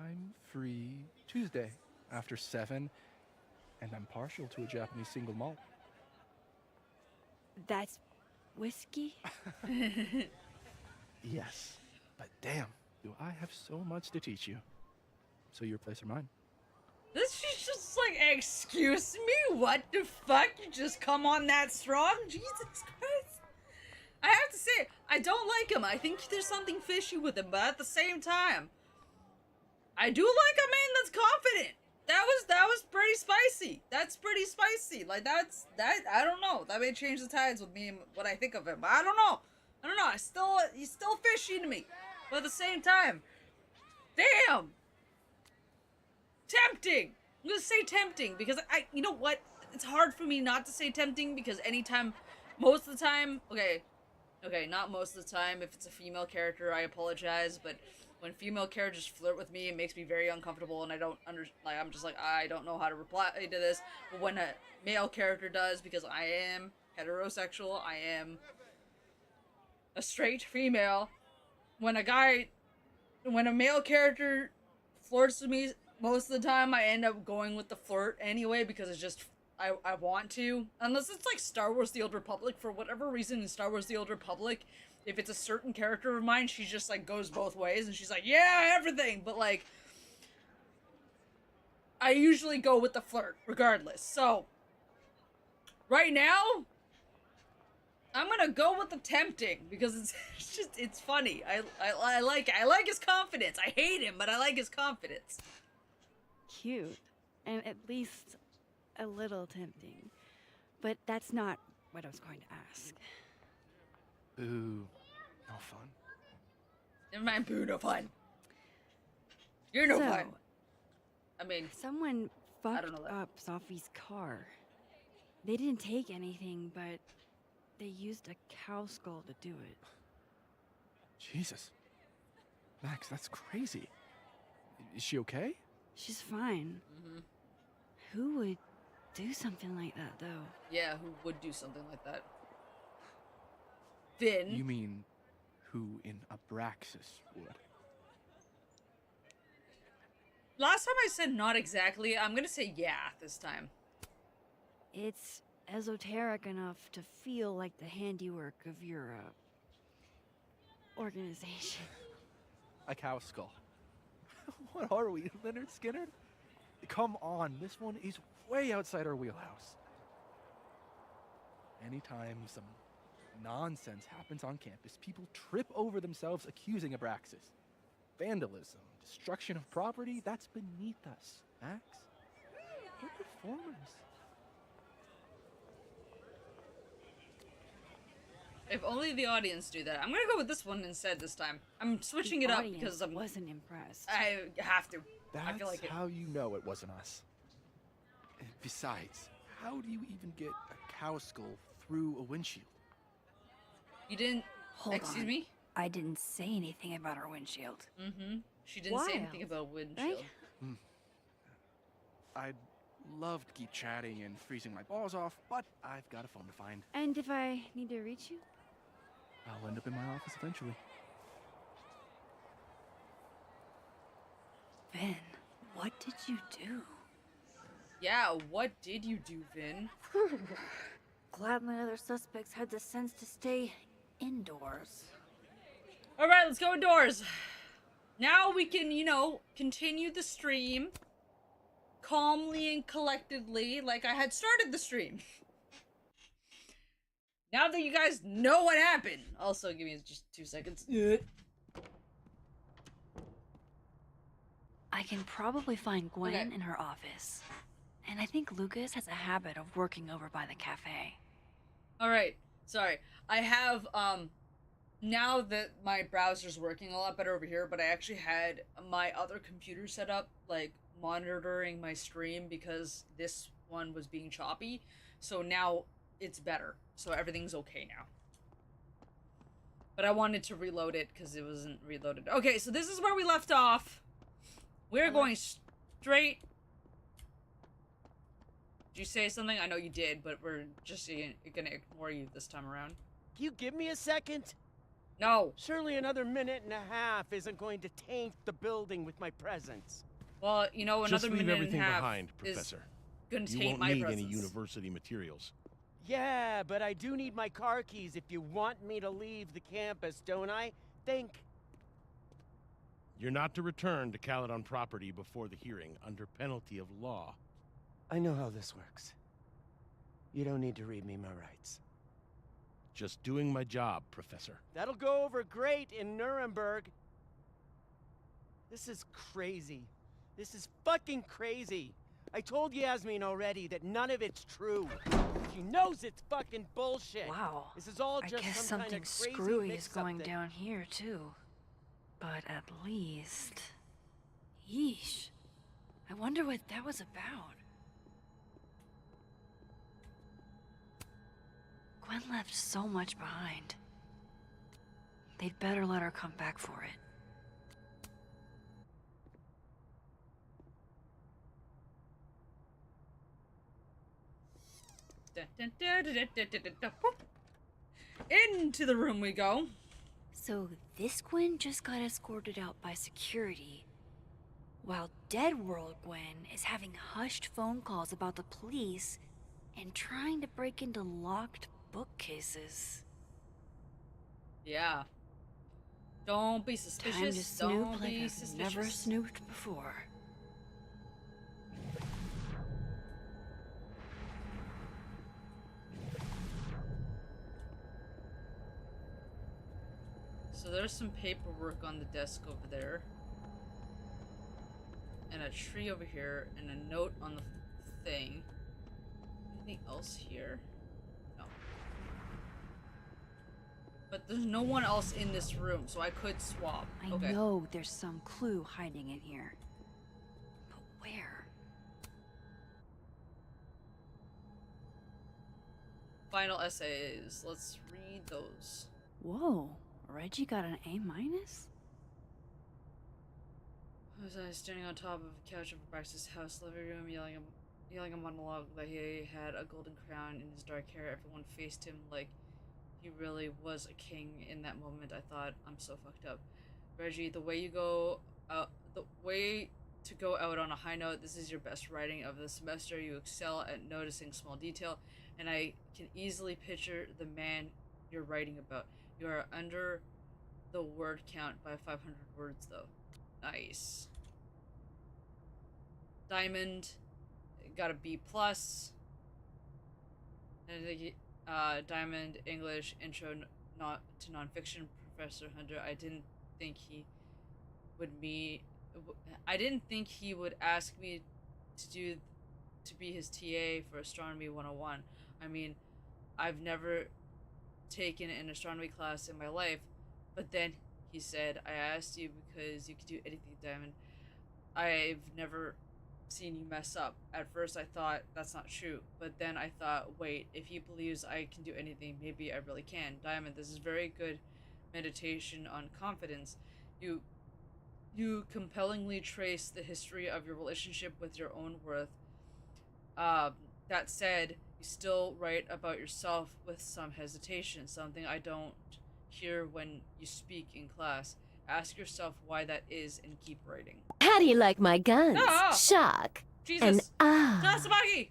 I'm free Tuesday after 7, and I'm partial to a Japanese single malt. That's whiskey? Yes, but damn, do I have so much to teach you. So your place or mine? This is just like, excuse me? What the fuck? You just come on that strong? Jesus Christ. I have to say, I don't like him. I think there's something fishy with him, but at the same time, I do like a man that's confident. That was pretty spicy. That's pretty spicy. Like, that, I don't know. That may change the tides with me and what I think of him, but I don't know. He's still fishy to me. But at the same time, damn! Tempting! I'm gonna say tempting because you know what? It's hard for me not to say tempting because most of the time, okay, not most of the time. If it's a female character, I apologize, but when female characters flirt with me, it makes me very uncomfortable, and I don't I'm just like, I don't know how to reply to this. But when a male character does, because I am heterosexual, I am a straight female, when a male character flirts with me, most of the time I end up going with the flirt anyway because it's just, I want to. Unless it's like Star Wars The Old Republic. For whatever reason in Star Wars The Old Republic, if it's a certain character of mine, she just like goes both ways and she's like, yeah, everything. But like, I usually go with the flirt regardless. So right now, I'm gonna go with the tempting because it's funny. I like it. I like his confidence. I hate him, but I like his confidence. Cute. And at least a little tempting. But that's not what I was going to ask. Ooh, no fun. Never mind, boo, no fun. You're no fun. I mean, someone I fucked don't know that. up Safi's car. They didn't take anything, but they used a cow skull to do it. Jesus. Max, that's crazy. Is she okay? She's fine. Who would do something like that, though? Yeah, who would do something like that? Finn. You mean who in Abraxas would? Last time I said not exactly. I'm gonna say yeah this time. It's esoteric enough to feel like the handiwork of your organization. A cow skull. What are we, Leonard Skinner? Come on, this one is way outside our wheelhouse. Anytime some nonsense happens on campus, people trip over themselves accusing Abraxas. Vandalism, destruction of property, that's beneath us, Max. We're performers. If only the audience do that. I'm gonna go with this one instead this time. I'm switching it up because I wasn't impressed. I have to. That's I feel like it. how you know it wasn't us. Besides, how do you even get a cow skull through a windshield? You didn't. Hold excuse on. me? I didn't say anything about our windshield. She didn't say anything about windshield. I'd love to keep chatting and freezing my balls off, but I've got a phone to find. And if I need to reach you? I'll end up in my office eventually. Vin, what did you do? Yeah, what did you do, Vin? Glad my other suspects had the sense to stay indoors. Alright, let's go indoors. Now we can, continue the stream calmly and collectedly like I had started the stream. Now that you guys know what happened. Also, give me just 2 seconds. I can probably find Gwen Okay. in her office. And I think Lucas has a habit of working over by the cafe. Alright, sorry. I have, now that my browser's working a lot better over here, but I actually had my other computer set up, like, monitoring my stream because this one was being choppy. So now it's better. So everything's okay now. But I wanted to reload it because it wasn't reloaded. Okay, so this is where we left off. We're going straight... Did you say something? I know you did, but we're just gonna ignore you this time around. Can you give me a second? No. Surely another minute and a half isn't going to taint the building with my presence. Well, another Just leave minute everything and a half behind, is Professor. gonna You taint won't my need presence. any university materials. Yeah, but I do need my car keys if you want me to leave the campus, don't I? Think. You're not to return to Caledon property before the hearing, under penalty of law. I know how this works. You don't need to read me my rights. Just doing my job, Professor. That'll go over great in Nuremberg. This is crazy. This is fucking crazy. I told Yasmin already that none of it's true. She knows it's fucking bullshit. Wow. This is all I just guess some kind something of crazy screwy is mix-up going that- down here, too. But at least... Yeesh. I wonder what that was about. Gwen left so much behind. They'd better let her come back for it. Into the room we go. So this Gwen just got escorted out by security, while Dead World Gwen is having hushed phone calls about the police and trying to break into locked bookcases. Yeah. Don't be Time to suspicious. snoop Don't like be I've suspicious. never snooped before. So there's some paperwork on the desk over there. And a tree over here. And a note on the thing. Anything else here? No. But there's no one else in this room, so I could swap. I Okay. know there's some clue hiding in here. But where? Final essays. Let's read those. Whoa, Reggie got an A minus? Was I standing on top of a couch of Brax's house living room, yelling a monologue that he had a golden crown in his dark hair. Everyone faced him like he really was a king in that moment. I thought, I'm so fucked up. Reggie, the way to go out on a high note. This is your best writing of the semester. You excel at noticing small detail, and I can easily picture the man you're writing about. You are under the word count by 500 words, though. Nice. Diamond got a B+. And Diamond English intro not to nonfiction. Professor Hunter. I didn't think he would ask me to be his TA for Astronomy 101. I mean, I've never taken an astronomy class in my life, but then he said, I asked you because you could do anything, Diamond. I've never seen you mess up. At first I thought that's not true, but then I thought, wait, if he believes I can do anything, maybe I really can. Diamond, this is very good meditation on confidence. You compellingly trace the history of your relationship with your own worth. That said, you still write about yourself with some hesitation, something I don't hear when you speak in class. Ask yourself why that is and keep writing. How do you like my guns? Ah! Shock. Jesus. And Tasabaki!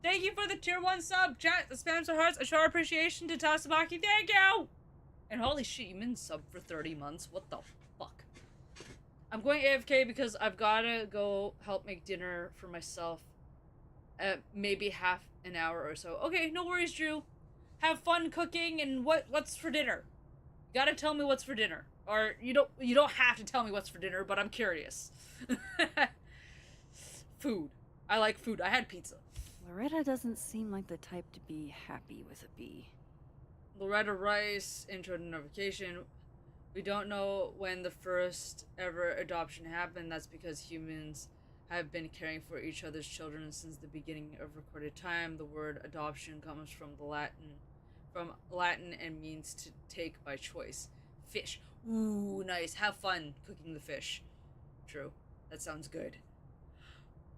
Thank you for the tier 1 sub. Chat, the spams are hearts. I show our appreciation to Tasabaki. Thank you! And holy shit, you been sub for 30 months? What the fuck? I'm going AFK because I've gotta go help make dinner for myself. Maybe half an hour or so. Okay, no worries, Drew. Have fun cooking, and what's for dinner? You gotta tell me what's for dinner. Or you don't have to tell me what's for dinner, but I'm curious. Food. I like food. I had pizza. Loretta doesn't seem like the type to be happy with a B. Loretta Rice, intro to notification. We don't know when the first ever adoption happened. That's because humans have been caring for each other's children since the beginning of recorded time. The word adoption comes from Latin and means to take by choice. Fish. Ooh, nice. Have fun cooking the fish. True. That sounds good.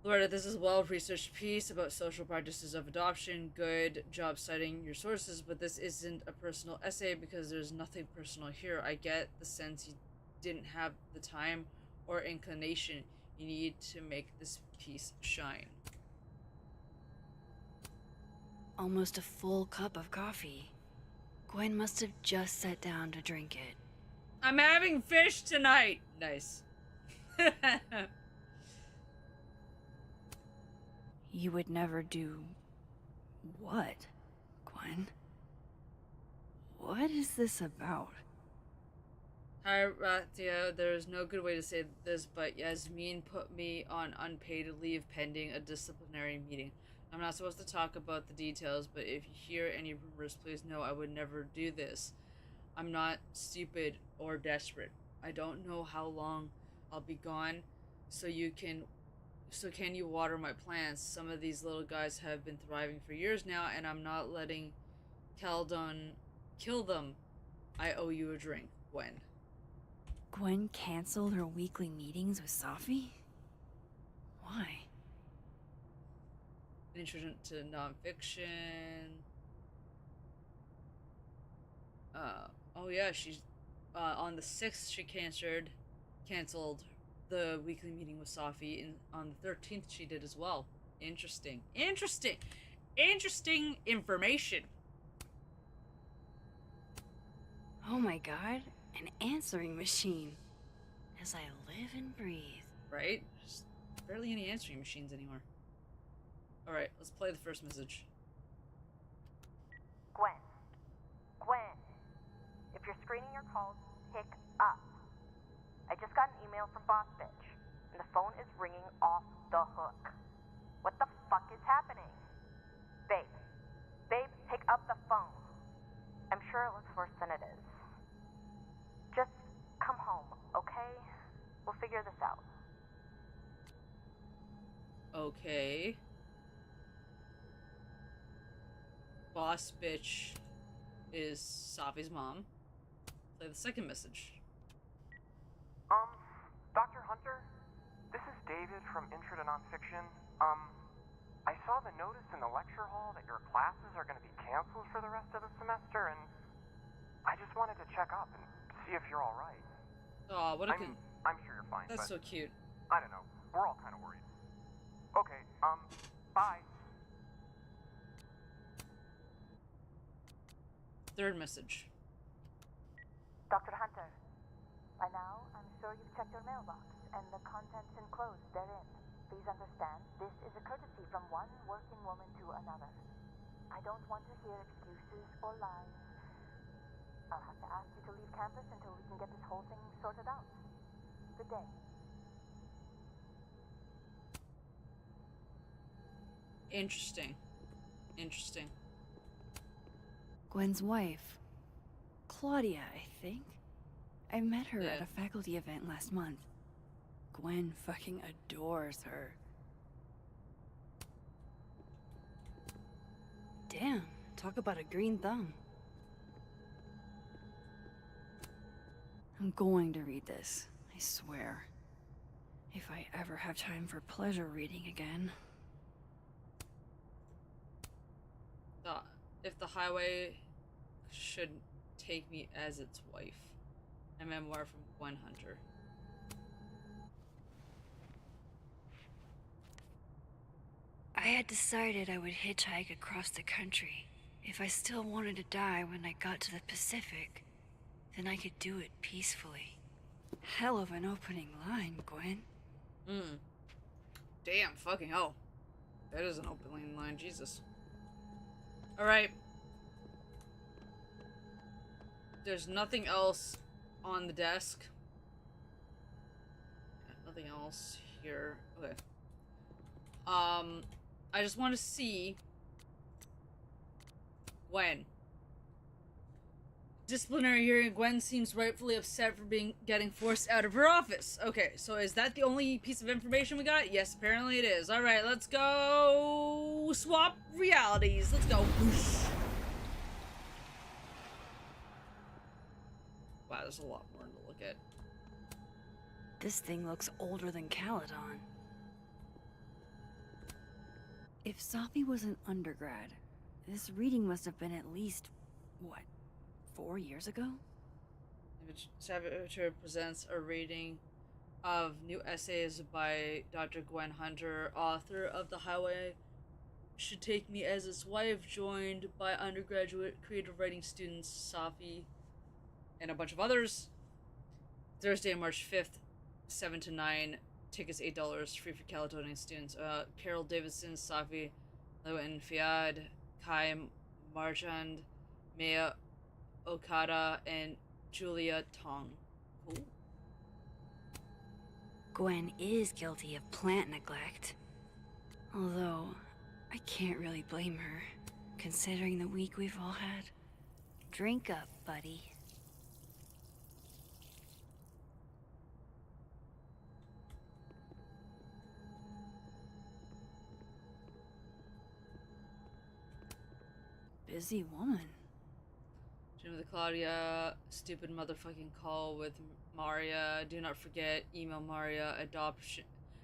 Loretta, this is a well-researched piece about social practices of adoption. Good job citing your sources, but this isn't a personal essay because there's nothing personal here. I get the sense you didn't have the time or inclination. You need to make this piece shine. Almost a full cup of coffee. Gwen must have just sat down to drink it. I'm having fish tonight. Nice. You would never do... what, Gwen? What is this about? Hi, Rathia. There's no good way to say this, but Yasmin put me on unpaid leave pending a disciplinary meeting. I'm not supposed to talk about the details, but if you hear any rumors, please know I would never do this. I'm not stupid or desperate. I don't know how long I'll be gone, so can you water my plants? Some of these little guys have been thriving for years now, and I'm not letting Caldon kill them. I owe you a drink, Gwen. Gwen canceled her weekly meetings with Safi? Why? Introduction to nonfiction. Oh yeah, she's on the 6th she canceled the weekly meeting with Safi, and on the 13th she did as well. Interesting information. Oh my god, an answering machine. As I live and breathe. Right? There's barely any answering machines anymore. Alright, let's play the first message. Gwen. Gwen. If you're screening your calls, pick up. I just got an email from Boss Bitch, and the phone is ringing off the hook. What the fuck is happening? Babe. Babe, pick up the phone. I'm sure it looks worse than it is. Just come home, okay? We'll figure this out. Okay. Boss Bitch is Safi's mom. Play the second message. Dr. Hunter? This is David from Intro to Nonfiction. I saw the notice in the lecture hall that your classes are going to be canceled for the rest of the semester, and I just wanted to check up and see if you're all right. Oh, what a I'm sure you're fine. That's but so cute. I don't know. We're all kind of worried. Okay, bye. Third message. Dr. Hunter, by now, I'm sure you've checked your mailbox and the contents enclosed therein. Please understand, this is a courtesy from one working woman to another. I don't want to hear excuses or lies. I'll have to ask you to leave campus until we can get this whole thing sorted out. Good day. Interesting. Interesting. Gwen's wife. Claudia, I think. I met her at a faculty event last month. Gwen fucking adores her. Damn, talk about a green thumb. I'm going to read this, I swear. If I ever have time for pleasure reading again. If the highway should take me as its wife. A memoir from Gwen Hunter. I had decided I would hitchhike across the country. If I still wanted to die when I got to the Pacific, then I could do it peacefully. Hell of an opening line, Gwen. Damn, fucking hell. That is an opening line, Jesus. Alright. There's nothing else on the desk. Nothing else here. Okay. I just want to see Gwen. Disciplinary hearing. Gwen seems rightfully upset for getting forced out of her office. Okay, so is that the only piece of information we got? Yes, apparently it is. Alright, let's go swap realities. Let's go. Whoosh. Wow, there's a lot more to look at. This thing looks older than Caledon. If Safi was an undergrad, this reading must have been at least, what, 4 years ago? Saboteur presents a reading of new essays by Dr. Gwen Hunter, author of The Highway Should Take Me as Its Wife, joined by undergraduate creative writing students Safi and a bunch of others. Thursday, March 5th, 7 to 9. Tickets $8, free for Caledonian students. Carol Davidson, Safi, Lewin Fiad, Kai Marchand, Maya Okada, and Julia Tong. Cool. Gwen is guilty of plant neglect. Although, I can't really blame her, considering the week we've all had. Drink up, buddy. Busy woman. Jim with Claudia, stupid motherfucking call with Maria. Do not forget, email Maria.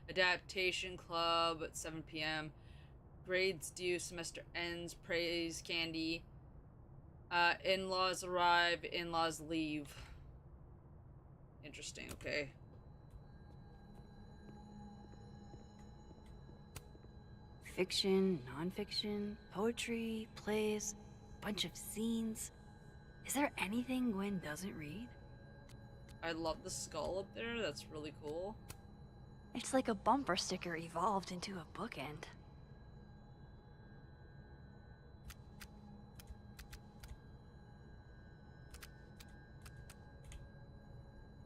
Adaptation club at 7 p.m. Grades due, semester ends, praise candy. In-laws arrive, in-laws leave. Interesting, okay. Fiction, non-fiction, poetry, plays, bunch of scenes. Is there anything Gwen doesn't read? I love the skull up there. That's really cool. It's like a bumper sticker evolved into a bookend.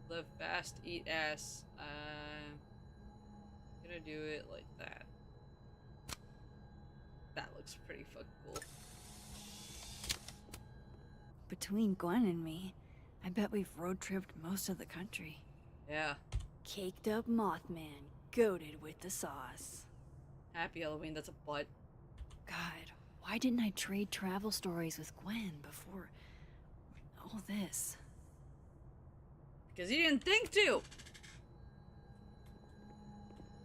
Live fast, eat ass. I'm gonna do it like that. That looks pretty fucking cool. Between Gwen and me, I bet we've road tripped most of the country. Yeah. Caked up Mothman, goated with the sauce. Happy Halloween, that's a butt. God, why didn't I trade travel stories with Gwen before all this? Because he didn't think to!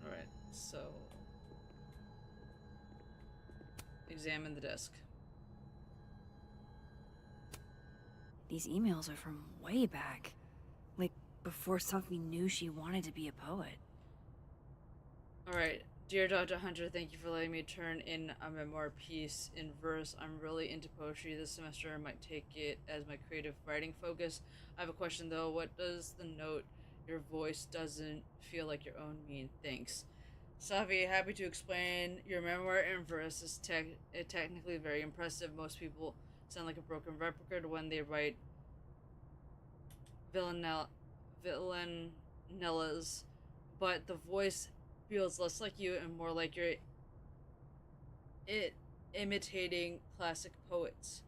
Alright, so... examine the desk. These emails are from way back. Like, before Safi knew she wanted to be a poet. Alright, dear Dr. Hunter, thank you for letting me turn in a memoir piece in verse. I'm really into poetry this semester. I might take it as my creative writing focus. I have a question though. What does the note, your voice doesn't feel like your own, mean? Thanks. Safi, happy to explain. Your memoir in verse is technically very impressive. Most people sound like a broken record when they write villanellas, but the voice feels less like you and more like you're imitating classic poets.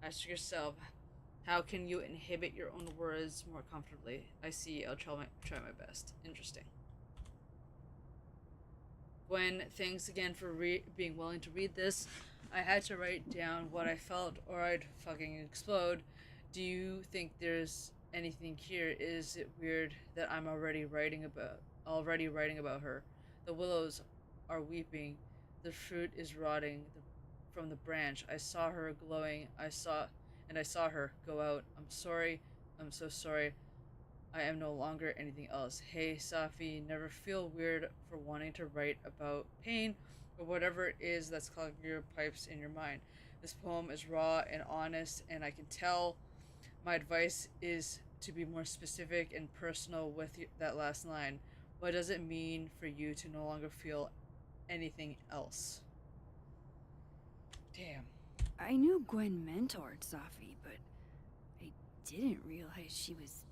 Ask yourself, how can you inhabit your own words more comfortably? I see. I'll try my best. Interesting. Gwen, thanks again for being willing to read this. I had to write down what I felt or I'd fucking explode. Do you think there's anything here? Is it weird that I'm already writing about her? The willows are weeping. The fruit is rotting from the branch. I saw her glowing. I saw her go out. I'm sorry. I'm so sorry. I am no longer anything else. Hey, Safi, never feel weird for wanting to write about pain or whatever it is that's clogging your pipes in your mind. This poem is raw and honest, and I can tell. My advice is to be more specific and personal with that last line. What does it mean for you to no longer feel anything else? Damn. I knew Gwen mentored Safi, but I didn't realize she was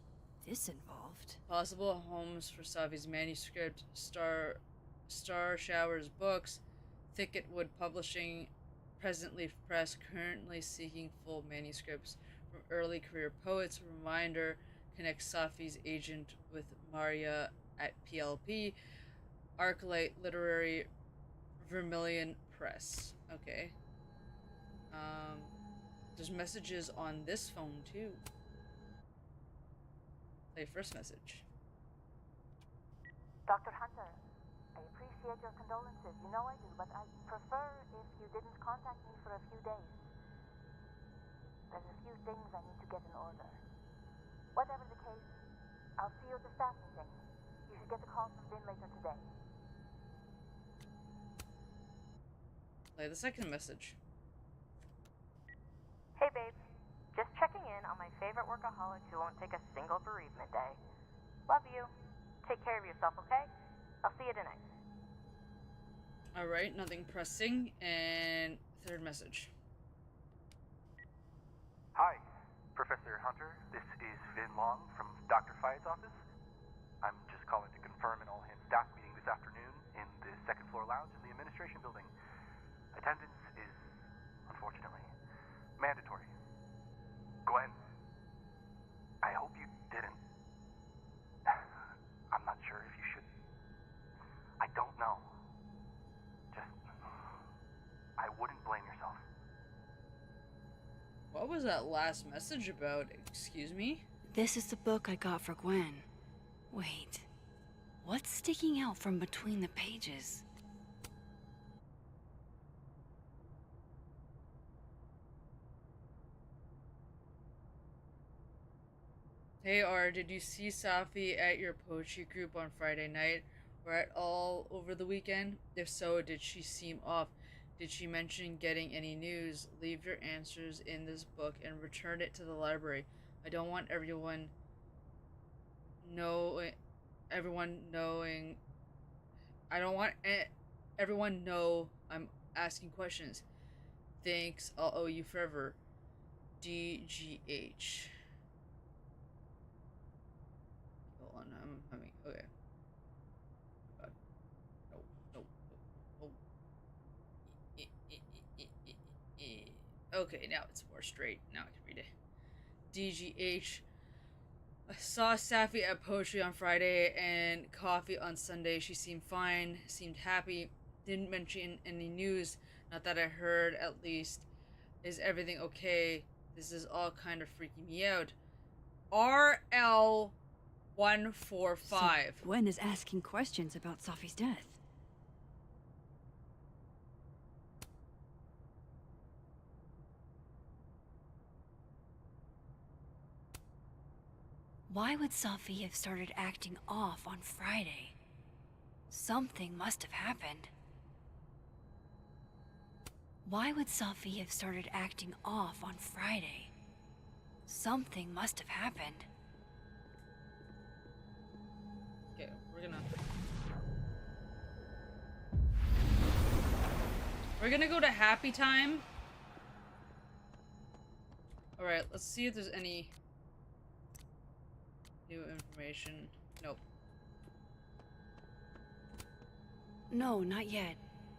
this involved. Possible homes for Safi's manuscript, Star Showers Books, Thicketwood Publishing, Presently Press, currently seeking full manuscripts from early career poets. Reminder, connect Safi's agent with Maria at PLP, Arclight Literary, Vermilion Press. Okay. There's messages on this phone too. Play first message. Dr. Hunter, I appreciate your condolences. You know I do, but I'd prefer if you didn't contact me for a few days. There's a few things I need to get in order. Whatever the case, I'll see you at the staff meeting. You should get the call from Vin later today. Play the second message. Hey babe, just checking in on my favorite workaholic who won't take a single bereavement day. Love you. Take care of yourself, okay? I'll see you tonight. Alright, nothing pressing. And third message. Hi, Professor Hunter. This is Vin Long from Dr. Fayed's office. I'm just calling to confirm an all-hands staff meeting this afternoon in the second floor lounge in the administration building. Attendance is, unfortunately, mandatory. Gwen, I hope you didn't. I'm not sure if you should. I don't know. Just, I wouldn't blame yourself. What was that last message about? Excuse me? This is the book I got for Gwen. Wait, what's sticking out from between the pages? Hey R, did you see Safi at your poetry group on Friday night or at all over the weekend? If so, did she seem off? Did she mention getting any news? Leave your answers in this book and return it to the library. I don't want everyone knowing. I don't want everyone know I'm asking questions. Thanks. I'll owe you forever. DGH. Hold on. I'm having. Okay. God. No. No. No. No. Okay, now it's more straight. Now I can read it. DGH. I saw Safi at poetry on Friday and coffee on Sunday. She seemed fine, seemed happy, didn't mention any news, not that I heard at least. Is everything okay? This is all kind of freaking me out. RL145. So Gwen is asking questions about Safi's death. Why would Safi have started acting off on Friday? Something must have happened. Why would Safi have started acting off on Friday? Something must have happened. Okay, we're gonna go to happy time. Alright, let's see if there's any new information. Nope. No, not yet.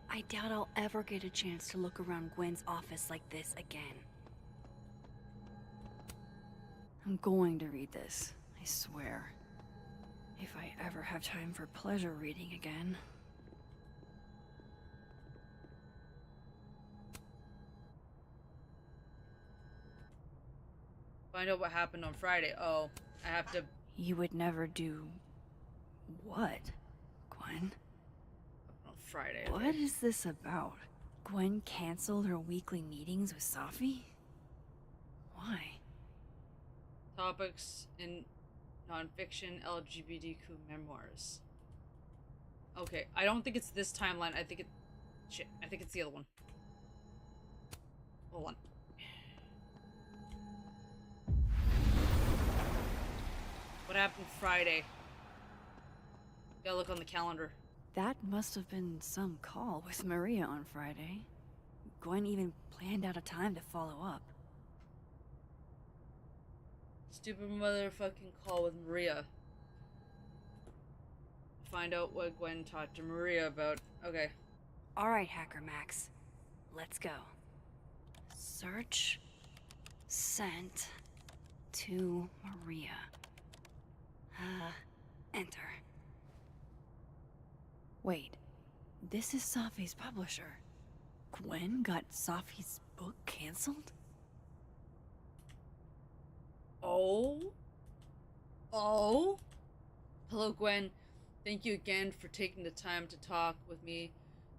I doubt I'll ever get a chance to look around Gwen's office like this again. I'm going to read this, I swear. If I ever have time for pleasure reading again. Find out what happened on Friday. Oh, I have to... You would never do... what, Gwen? On Friday. What is this about? Gwen canceled her weekly meetings with Safi? Why? Topics in nonfiction LGBTQ memoirs. Okay, I don't think it's this timeline. I think it... Shit, I think it's the other one. Hold on. What happened Friday? Gotta look on the calendar. That must have been some call with Maria on Friday. Gwen even planned out a time to follow up. Stupid motherfucking call with Maria. Find out what Gwen talked to Maria about. Okay. Alright, Hacker Max. Let's go. Search. Sent. To Maria. Enter. Wait, this is Safi's publisher. Gwen got Safi's book canceled? Oh? Oh? Hello, Gwen. Thank you again for taking the time to talk with me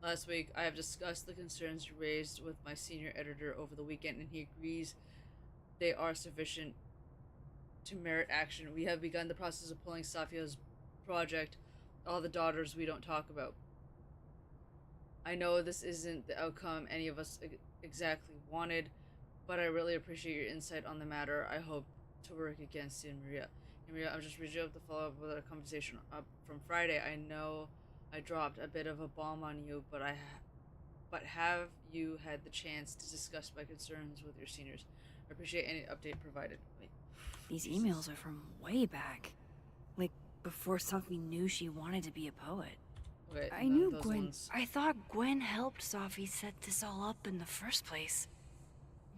last week. I have discussed the concerns you raised with my senior editor over the weekend, and he agrees they are sufficient to merit action. We have begun the process of pulling Safia's project, All the Daughters We Don't Talk About. I know this isn't the outcome any of us exactly wanted, but I really appreciate your insight on the matter. I hope to work again soon, Maria. And Maria, I'm just reaching out to follow up with a conversation up from Friday. I know I dropped a bit of a bomb on you, but have you had the chance to discuss my concerns with your seniors? I appreciate any update provided. Wait. These emails are from way back. Like, before Safi knew she wanted to be a poet. Okay, I knew those Gwen... ones. I thought Gwen helped Safi set this all up in the first place.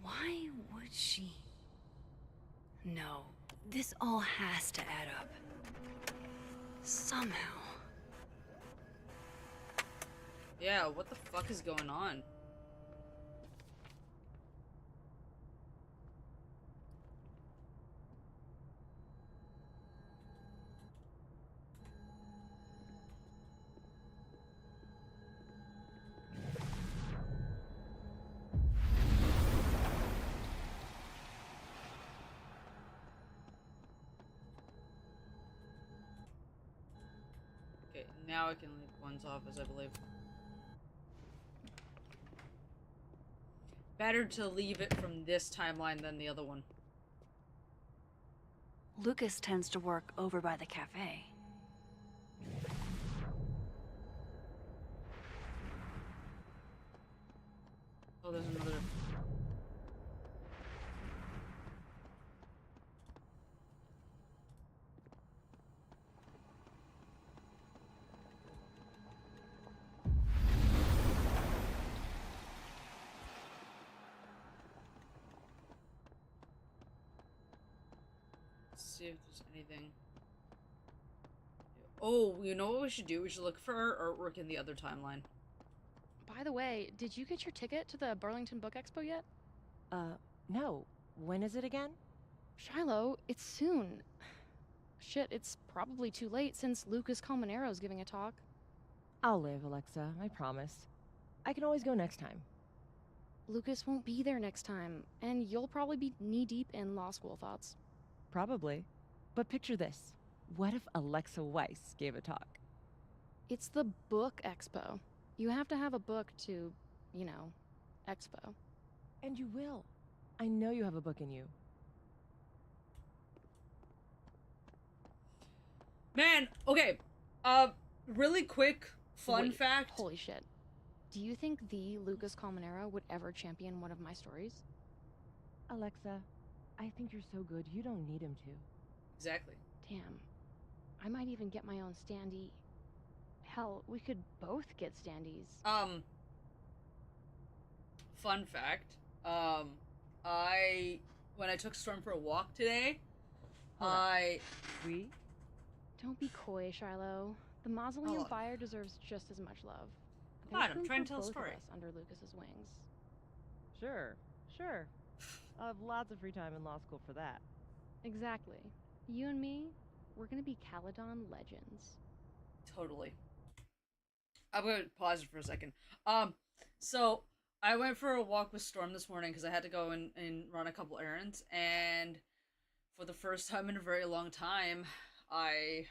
Why would she? No, this all has to add up. Somehow. Yeah, what the fuck is going on? Okay, now I can leave Gwen's office, I believe. better to leave it from this timeline than the other one. Lucas tends to work over by the cafe. Oh, there's another. Let's see if there's anything. Oh, you know what we should do? We should look for our artwork in the other timeline. By the way, did you get your ticket to the Burlington Book Expo yet? No. When is it again? Shiloh, it's soon. Shit, it's probably too late since Lucas Colmenaro's giving a talk. I'll live, Alexa, I promise. I can always go next time. Lucas won't be there next time, and you'll probably be knee-deep in law school thoughts. Probably. But picture this. What if Alexa Weiss gave a talk? It's the Book Expo. You have to have a book to, you know, expo. And you will. I know you have a book in you. Man, okay. Really quick fun Wait, fact. Holy shit. Do you think the Lucas Colmenero would ever champion one of my stories? Alexa, I think you're so good you don't need him to. Exactly. Damn. I might even get my own standee. Hell, we could both get standees. Fun fact. When I took Storm for a walk today, We? Don't be coy, Shiloh. The Mausoleum Fire deserves just as much love. Come on, There's I'm room trying for to tell a both of story. us under Lucas's wings. Sure. I'll have lots of free time in law school for that. Exactly. You and me, we're gonna be Caledon legends. Totally. I'm gonna pause it for a second. So I went for a walk with Storm this morning because I had to go and run a couple errands, and for the first time in a very long time, I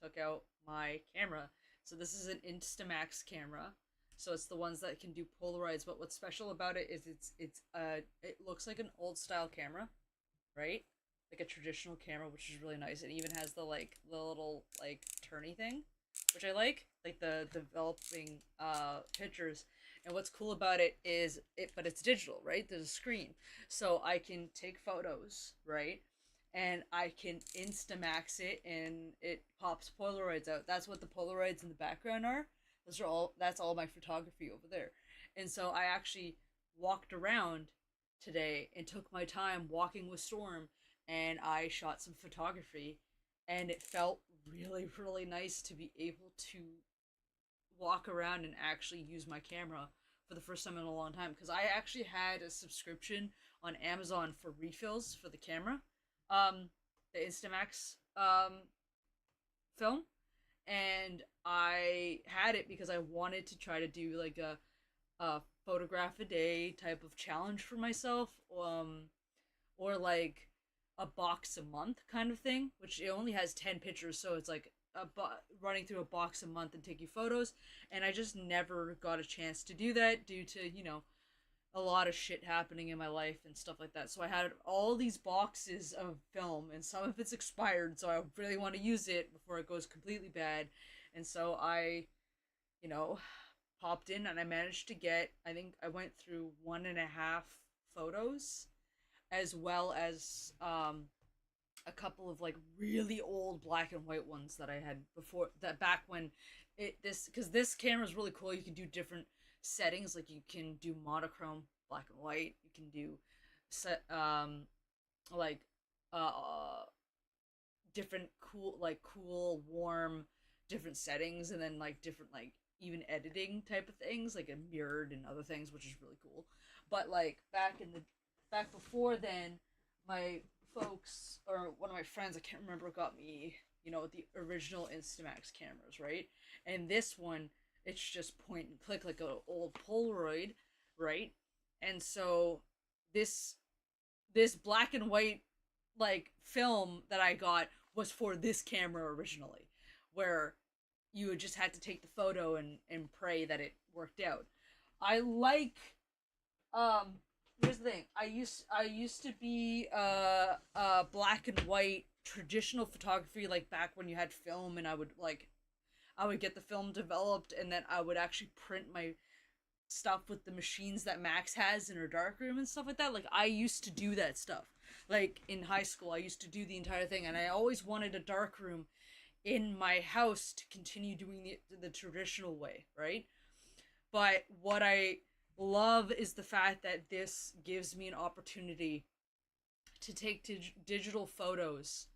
took out my camera. So this is an Instamax camera. So it's the ones that can do Polaroids, but what's special about it is it looks like an old style camera, right? Like a traditional camera, which is really nice. It even has the little like turny thing, which I like the developing pictures. And what's cool about it is but it's digital, right? There's a screen, so I can take photos, right? And I can Instamax it, and it pops Polaroids out. That's what the Polaroids in the background are. That's all my photography over there. And so I actually walked around today and took my time walking with Storm, and I shot some photography, and it felt really, really nice to be able to walk around and actually use my camera for the first time in a long time, because I actually had a subscription on Amazon for refills for the camera, the Instamax film, and I had it because I wanted to try to do like a photograph a day type of challenge for myself, or like a box a month kind of thing, which it only has 10 pictures, so it's like running through a box a month and taking photos, and I just never got a chance to do that due to, you know, a lot of shit happening in my life and stuff like that. So I had all these boxes of film, and some of it's expired, so I really want to use it before it goes completely bad. And so I, you know, popped in, and I managed to get, I think I went through 1.5 photos, as well as a couple of like really old black and white ones that I had before, that back when because this camera is really cool. You can do different settings, like you can do monochrome, black and white. You can do different cool warm different settings, and then like different like even editing type of things, like a mirrored and other things, which is really cool. But like back before then, my folks, or one of my friends, I can't remember, got me, you know, the original Instamax cameras, right? And this one, it's just point and click like an old Polaroid, right? And so this black and white like film that I got was for this camera originally, where you just had to take the photo and pray that it worked out. I like here's the thing. I used to be black and white traditional photography, like back when you had film, and I would get the film developed, and then I would actually print my stuff with the machines that Max has in her darkroom and stuff like that. Like, I used to do that stuff. Like, in high school, I used to do the entire thing, and I always wanted a darkroom in my house to continue doing the traditional way, right? But what I love is the fact that this gives me an opportunity to take digital photos,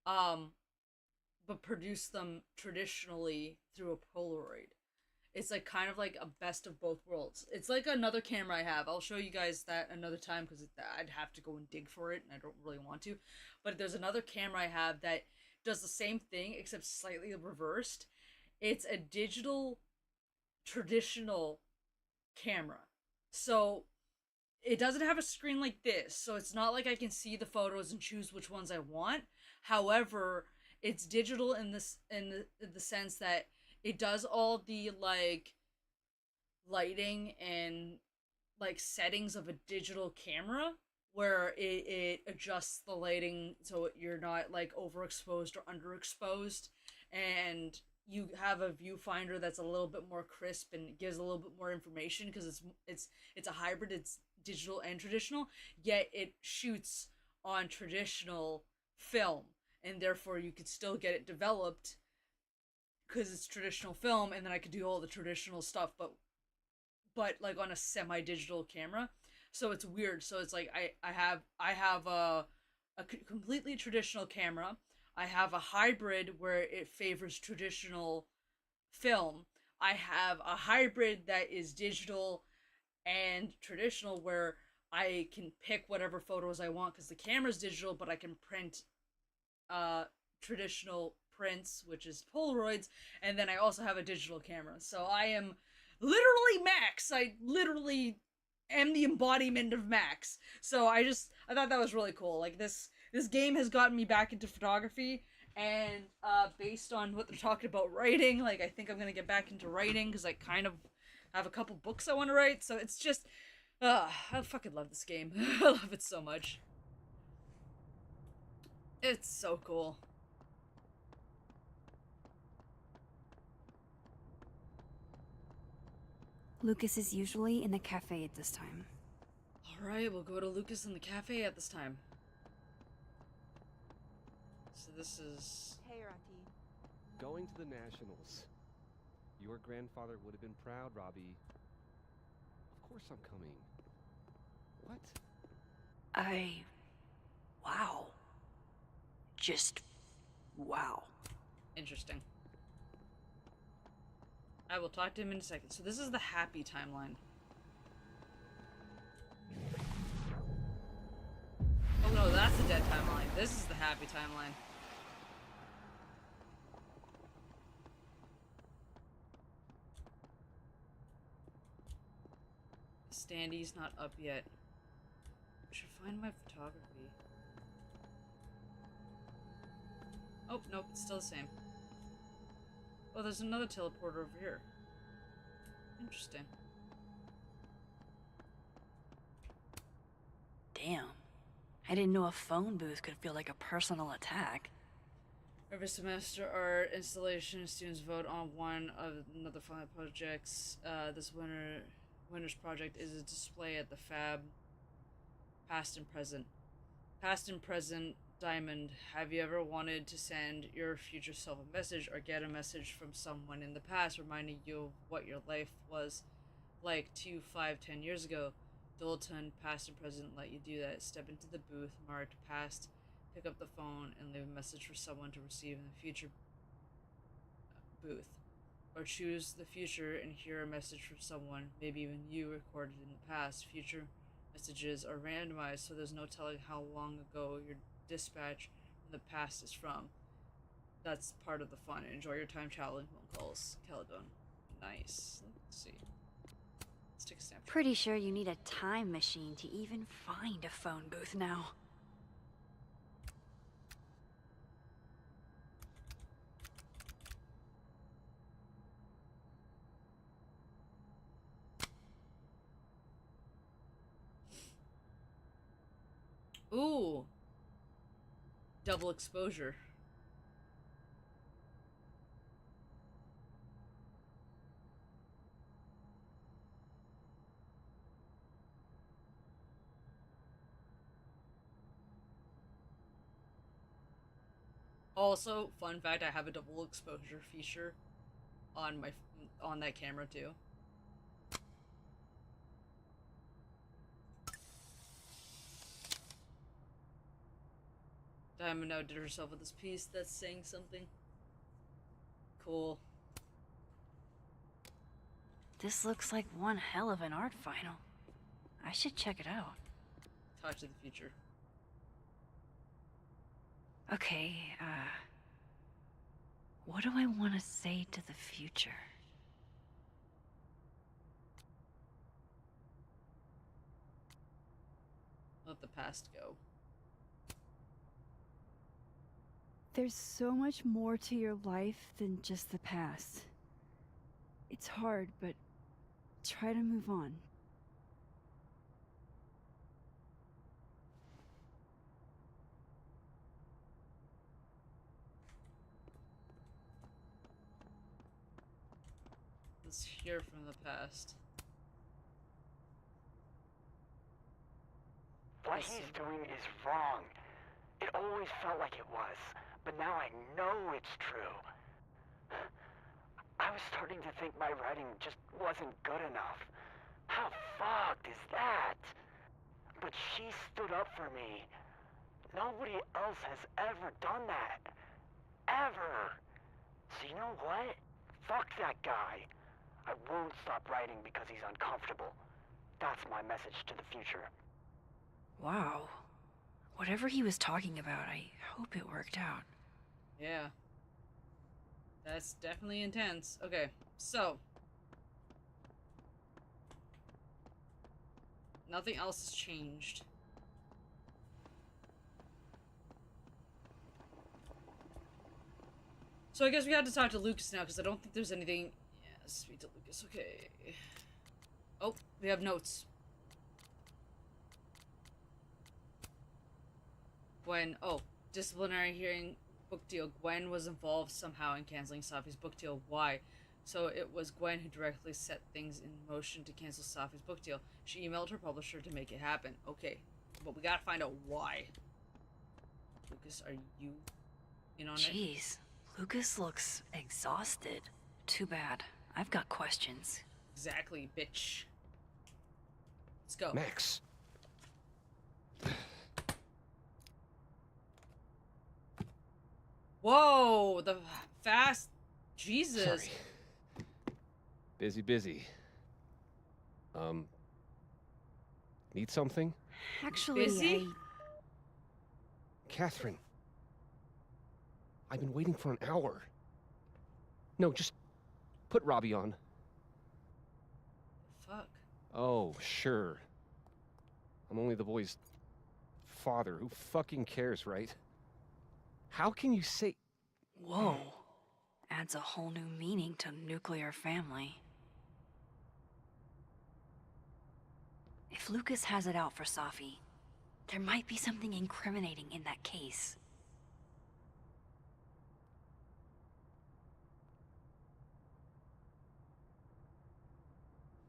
but produce them traditionally through a Polaroid. It's like kind of like a best of both worlds. It's like another camera I have. I'll show you guys that another time because I'd have to go and dig for it, and I don't really want to. But there's another camera I have that does the same thing except slightly reversed. It's a digital traditional camera. So it doesn't have a screen like this, so it's not like I can see the photos and choose which ones I want. However, it's digital in the sense that it does all the like lighting and like settings of a digital camera, where it adjusts the lighting so you're not like overexposed or underexposed, and you have a viewfinder that's a little bit more crisp and gives a little bit more information because it's a hybrid. It's digital and traditional, yet it shoots on traditional film, and therefore you could still get it developed because it's traditional film, and then I could do all the traditional stuff, but like on a semi-digital camera. So it's weird. So it's like I have a completely traditional camera. I have a hybrid where it favors traditional film. I have a hybrid that is digital and traditional, where I can pick whatever photos I want because the camera's digital, but I can print traditional prints, which is Polaroids, and then I also have a digital camera. So I am literally Max. I literally am the embodiment of Max. So I thought that was really cool. Like, this game has gotten me back into photography, and based on what they're talking about writing, like, I think I'm gonna get back into writing because I kind of have a couple books I want to write. So it's just I fucking love this game. I love it so much. It's so cool. Lucas is usually in the cafe at this time. Alright, we'll go to Lucas in the cafe at this time. So this is... Hey, Rati. Going to the Nationals. Your grandfather would have been proud, Robbie. Of course I'm coming. What? Wow. Just wow. Interesting. I will talk to him in a second. So this is the happy timeline. Oh no, that's the dead timeline. This is the happy timeline. Standee's not up yet. I should find my photography. Oh, nope, it's still the same. Oh, there's another teleporter over here. Interesting. Damn. I didn't know a phone booth could feel like a personal attack. Every semester, our installation students vote on one of another fun projects. This winter's project is a display at the Fab. Past and present. Past and present. Diamond, have you ever wanted to send your future self a message or get a message from someone in the past reminding you of what your life was like 2, 5, 10 years ago? Dalton, past and present, let you do that. Step into the booth marked past, pick up the phone, and leave a message for someone to receive in the future booth. Or choose the future and hear a message from someone, maybe even you, recorded in the past. Future messages are randomized, so there's no telling how long ago your dispatch from the past is from. That's part of the fun. Enjoy your time traveling phone calls. Caledon. Nice. Let's see. Let's take a snapshot. Pretty sure you need a time machine to even find a phone booth now. Ooh. Double exposure. Also, fun fact, I have a double exposure feature on that camera too. Diamond outdid herself with this piece that's saying something. Cool. This looks like one hell of an art final. I should check it out. Talk to the future. Okay, what do I want to say to the future? Let the past go. There's so much more to your life than just the past. It's hard, but try to move on. Let's hear from the past. What he's doing is wrong. It always felt like it was, but now I know it's true. I was starting to think my writing just wasn't good enough. How fucked is that? But she stood up for me. Nobody else has ever done that. Ever. So you know what? Fuck that guy. I won't stop writing because he's uncomfortable. That's my message to the future. Wow. Whatever he was talking about, I hope it worked out. Yeah. That's definitely intense. Okay, so. Nothing else has changed. So I guess we had to talk to Lucas now, because I don't think there's anything... Yeah, speak to Lucas, okay. Oh, we have notes. Gwen, oh, disciplinary hearing, book deal. Gwen was involved somehow in canceling Safi's book deal. Why? So it was Gwen who directly set things in motion to cancel Safi's book deal. She emailed her publisher to make it happen. Okay, but we gotta find out why. Lucas, are you in on it? Jeez, Lucas looks exhausted. Too bad. I've got questions. Exactly, bitch. Let's go. Max. Whoa, the fast... Jesus. Sorry. Busy. Need something? Actually, Busy? Catherine. I've been waiting for an hour. No, just put Robbie on. Fuck. Oh, sure. I'm only the boy's father. Who fucking cares, right? How can you say... Whoa. Adds a whole new meaning to nuclear family. If Lucas has it out for Safi, there might be something incriminating in that case.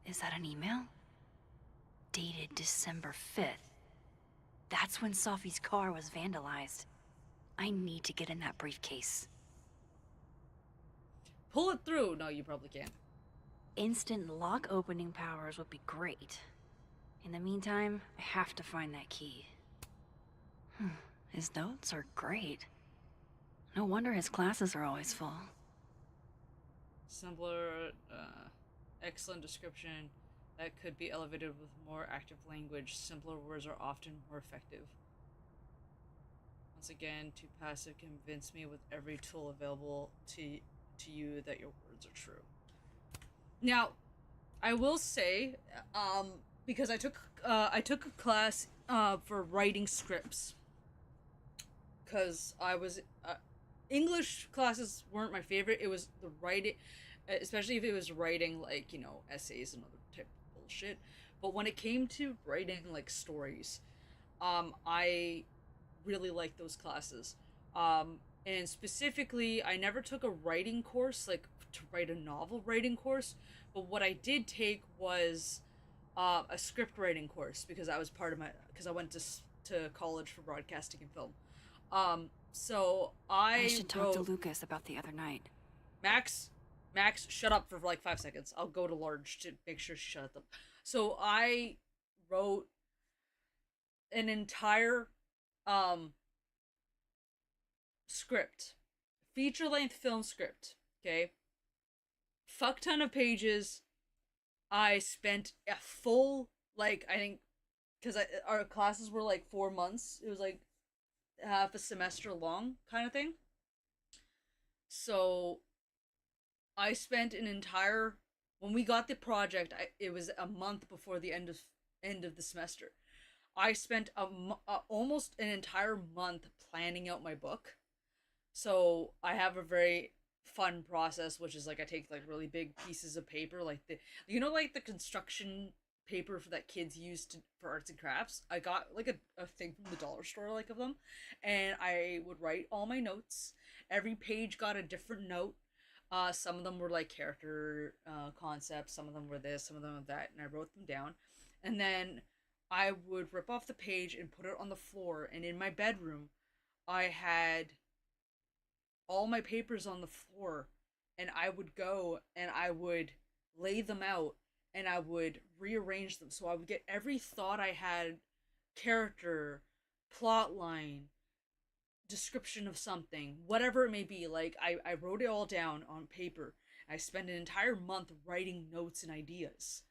Is that an email? Dated December 5th. That's when Safi's car was vandalized. I need to get in that briefcase. Pull it through. No, you probably can't. Instant lock opening powers would be great. In the meantime, I have to find that key. His notes are great. No wonder his classes are always full. Simpler, excellent description that could be elevated with more active language. Simpler words are often more effective. Once again, too passive convince me with every tool available to you that your words are true. Now, I will say, because I took a class for writing scripts, because I was English classes weren't my favorite. It was the writing, especially if it was writing like, you know, essays and other type of bullshit. But when it came to writing like stories, I really like those classes. And specifically, I never took a writing course, like to write a novel writing course, but what I did take was a script writing course because I was part of because I went to college for broadcasting and film. So I should talk to wrote Lucas about the other night. Max, shut up for like 5 seconds. I'll go to Large to make sure she shut up. So I wrote an entire script, feature-length film script. Okay, fuck ton of pages. I spent a full, like, I think, because our classes were like 4 months. It was like half a semester long kind of thing. So I spent an entire, when we got the project, it was a month before the end of the semester. I spent almost an entire month planning out my book. So I have a very fun process, which is like I take like really big pieces of paper, like like the construction paper that kids use for arts and crafts. I got like a thing from the dollar store, like, of them, and I would write all my notes. Every page got a different note. Some of them were like character concepts, some of them were this, some of them were that, and I wrote them down. And then I would rip off the page and put it on the floor, and in my bedroom I had all my papers on the floor, and I would go and I would lay them out and I would rearrange them. So I would get every thought I had, character, plot line, description of something, whatever it may be. Like, I wrote it all down on paper. I spent an entire month writing notes and ideas.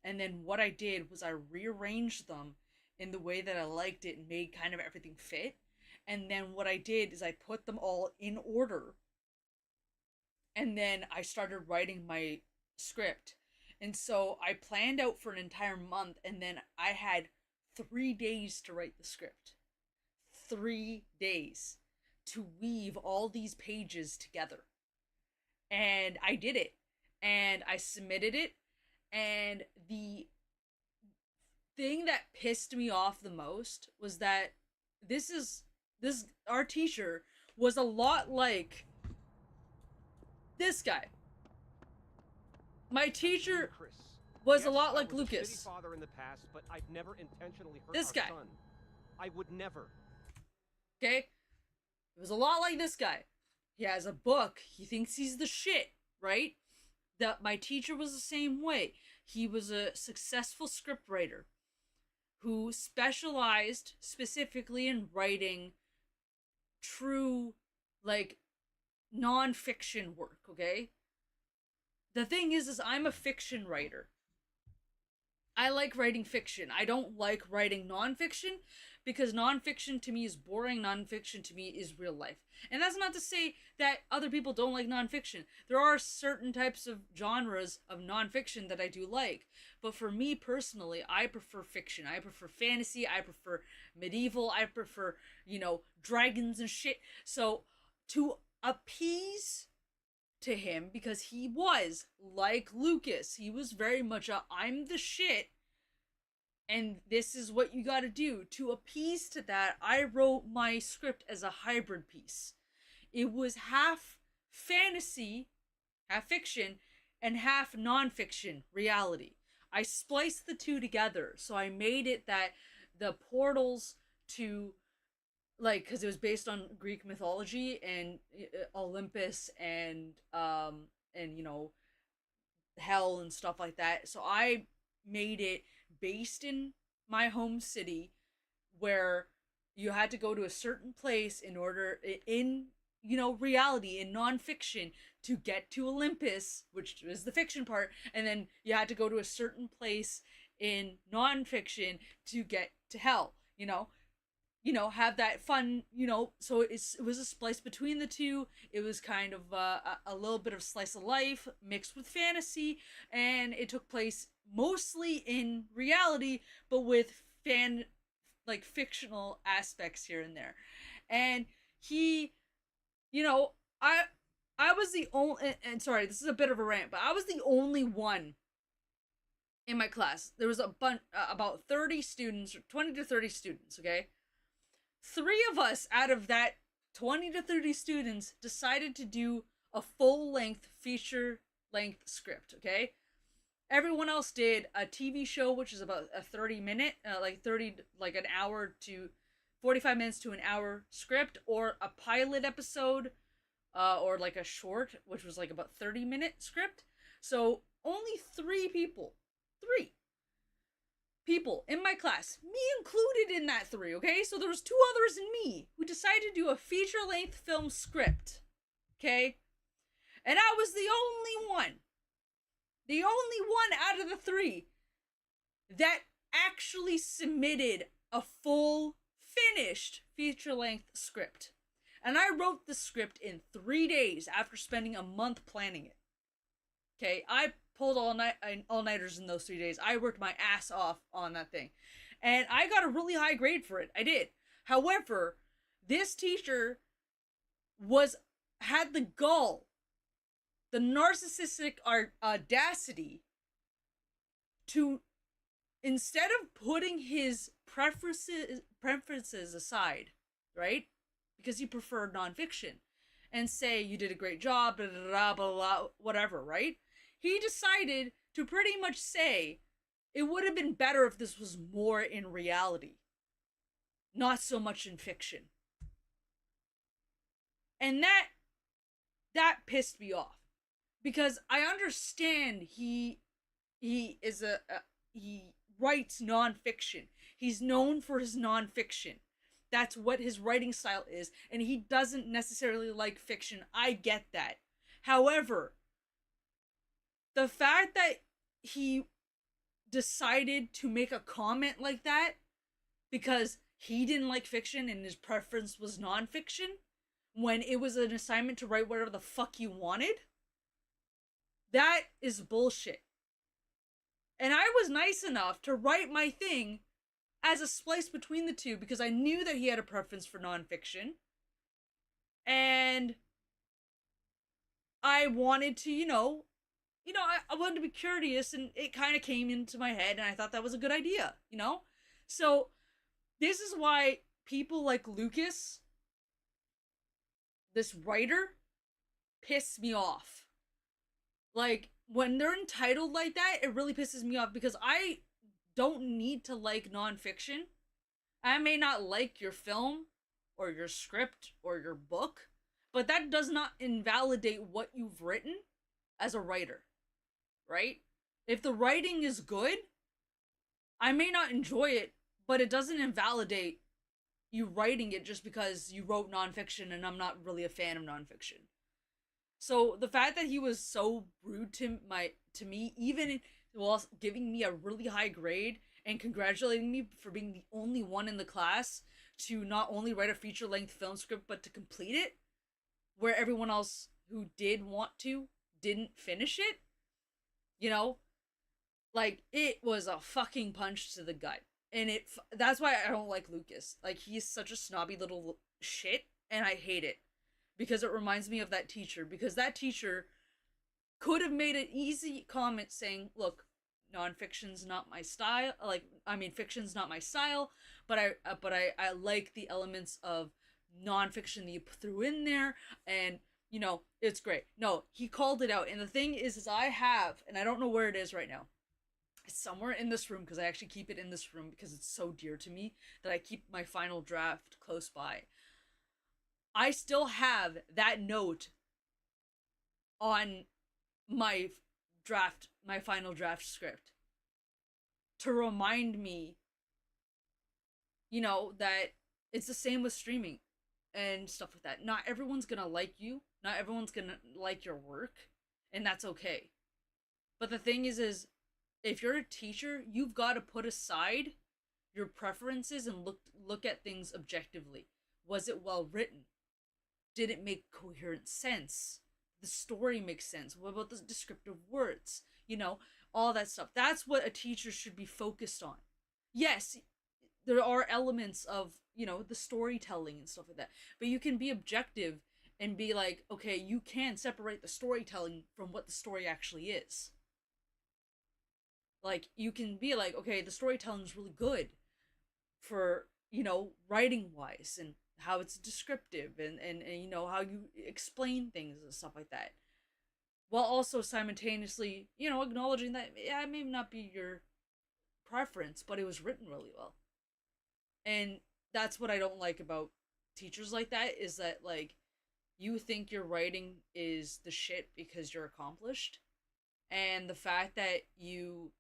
And then what I did was I rearranged them in the way that I liked it and made kind of everything fit. And then what I did is I put them all in order. And then I started writing my script. And so I planned out for an entire month, and then I had 3 days to write the script. 3 days to weave all these pages together. And I did it. And I submitted it. And the thing that pissed me off the most was that our teacher was a lot like this guy. My teacher was a lot like Lucas. I was a shitty father in the past, but I've never intentionally hurt This our guy. son. I would never. Okay? It was a lot like this guy. He has a book. He thinks he's the shit, right? That my teacher was the same way. He was a successful scriptwriter who specialized specifically in writing true, like, non-fiction work, okay? The thing is I'm a fiction writer. I like writing fiction. I don't like writing non-fiction because non-fiction to me is boring. Non-fiction to me is real life. And that's not to say that other people don't like non-fiction. There are certain types of genres of non-fiction that I do like. But for me personally, I prefer fiction. I prefer fantasy. I prefer medieval. I prefer, dragons and shit. So to appease to him, because he was like Lucas, he was very much I'm the shit and this is what you gotta do. To appease to that, I wrote my script as a hybrid piece. It was half fantasy, half fiction, and half non-fiction reality. I spliced the two together, so I made it that the portals to, like, because it was based on Greek mythology and Olympus and hell and stuff like that. So I made it based in my home city, where you had to go to a certain place in order, in reality, in non-fiction, to get to Olympus, which is the fiction part, and then you had to go to a certain place in non-fiction to get to hell. Have that fun, so it was a splice between the two. It was kind of a little bit of slice of life mixed with fantasy, and it took place mostly in reality, but with fictional aspects here and there. And he, I was the only, and sorry, this is a bit of a rant, but I was the only one in my class. There was about 30 students, 20 to 30 students, okay? 3 of us out of that 20 to 30 students decided to do a full-length, feature-length script, okay? Everyone else did a TV show, which is about a 30-minute, like an hour to 45 minutes to an hour script, or a pilot episode, or like a short, which was like about 30-minute script. So only 3 people in my class, me included in that 3, okay? So there was 2 others and me who decided to do a feature-length film script, okay? And I was the only one out of the 3 that actually submitted a full, finished feature-length script. And I wrote the script in 3 days after spending a month planning it. Okay, I pulled all-nighters in those 3 days. I worked my ass off on that thing. And I got a really high grade for it. I did. However, this teacher had the gall, the narcissistic audacity to, instead of putting his preferences aside, right? Because he preferred nonfiction, and say, you did a great job, blah, blah, blah, blah, blah, whatever, right? He decided to pretty much say, it would have been better if this was more in reality, not so much in fiction. And that pissed me off, because I understand he writes nonfiction. He's known for his nonfiction. That's what his writing style is, and he doesn't necessarily like fiction. I get that. However, the fact that he decided to make a comment like that because he didn't like fiction and his preference was nonfiction, when it was an assignment to write whatever the fuck you wanted, that is bullshit. And I was nice enough to write my thing as a splice between the two, because I knew that he had a preference for nonfiction. And I wanted to, I wanted to be curious, and it kind of came into my head, and I thought that was a good idea, So, this is why people like Lucas, this writer, piss me off. Like, when they're entitled like that, it really pisses me off, because I don't need to like nonfiction. I may not like your film or your script or your book, but that does not invalidate what you've written as a writer, right? If the writing is good, I may not enjoy it, but it doesn't invalidate you writing it just because you wrote nonfiction and I'm not really a fan of nonfiction. So the fact that he was so rude to me, even while giving me a really high grade and congratulating me for being the only one in the class to not only write a feature-length film script, but to complete it, where everyone else who did want to didn't finish it, like, it was a fucking punch to the gut. And that's why I don't like Lucas. Like, he's such a snobby little shit, and I hate it. Because it reminds me of that teacher. Because that teacher could have made an easy comment saying, look, nonfiction's not my style. Fiction's not my style, but I like the elements of nonfiction that you threw in there, and, it's great. No, he called it out. And the thing is I have, and I don't know where it is right now. It's somewhere in this room, because I actually keep it in this room because it's so dear to me that I keep my final draft close by. I still have that note on my final draft script to remind me, that it's the same with streaming and stuff like that. Not everyone's gonna like you. Not everyone's gonna like your work, and that's okay. But the thing is if you're a teacher, you've got to put aside your preferences and look at things objectively. Was it well written? Did it make coherent sense? The story makes sense. What about the descriptive words? All that stuff. That's what a teacher should be focused on. Yes, there are elements of, the storytelling and stuff like that. But you can be objective and be like, okay, you can separate the storytelling from what the story actually is. Like, you can be like, okay, the storytelling is really good for, you know, writing wise, and how it's descriptive, and you know, how you explain things and stuff like that, while also simultaneously, you know, acknowledging that, yeah, it may not be your preference, but it was written really well. And that's what I don't like about teachers like that, is that, like, you think your writing is the shit because you're accomplished, and the fact that you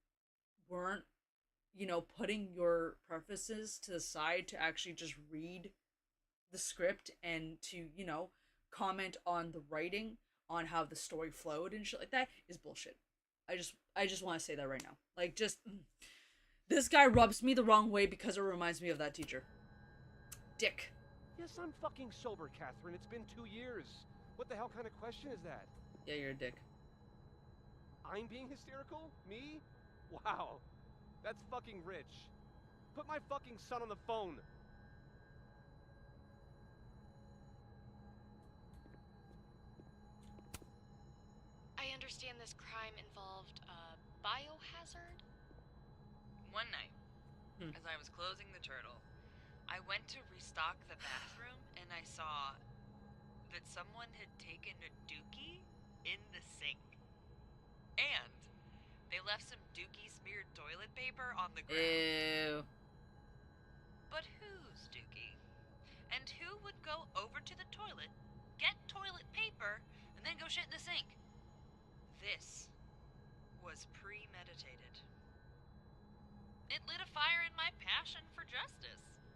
weren't, you know, putting your prefaces to the side to actually just read the script and to, you know, comment on the writing, on how the story flowed and shit like that, is bullshit. I just want to say that right now. Like, just this guy rubs me the wrong way because it reminds me of that teacher. Dick. Yes, I'm fucking sober, Catherine. It's been 2 years. What the hell kind of question is that? Yeah, you're a dick. I'm being hysterical? Me? Wow. That's fucking rich. Put my fucking son on the phone. I understand this crime involved a biohazard? One night, as I was closing the turtle, I went to restock the bathroom and I saw that someone had taken a dookie in the sink. And they left some dookie-smeared toilet paper on the ground. Ew. But whose dookie? And who would go over to the toilet, get toilet paper, and then go shit in the sink? This was premeditated. It lit a fire in my passion for justice,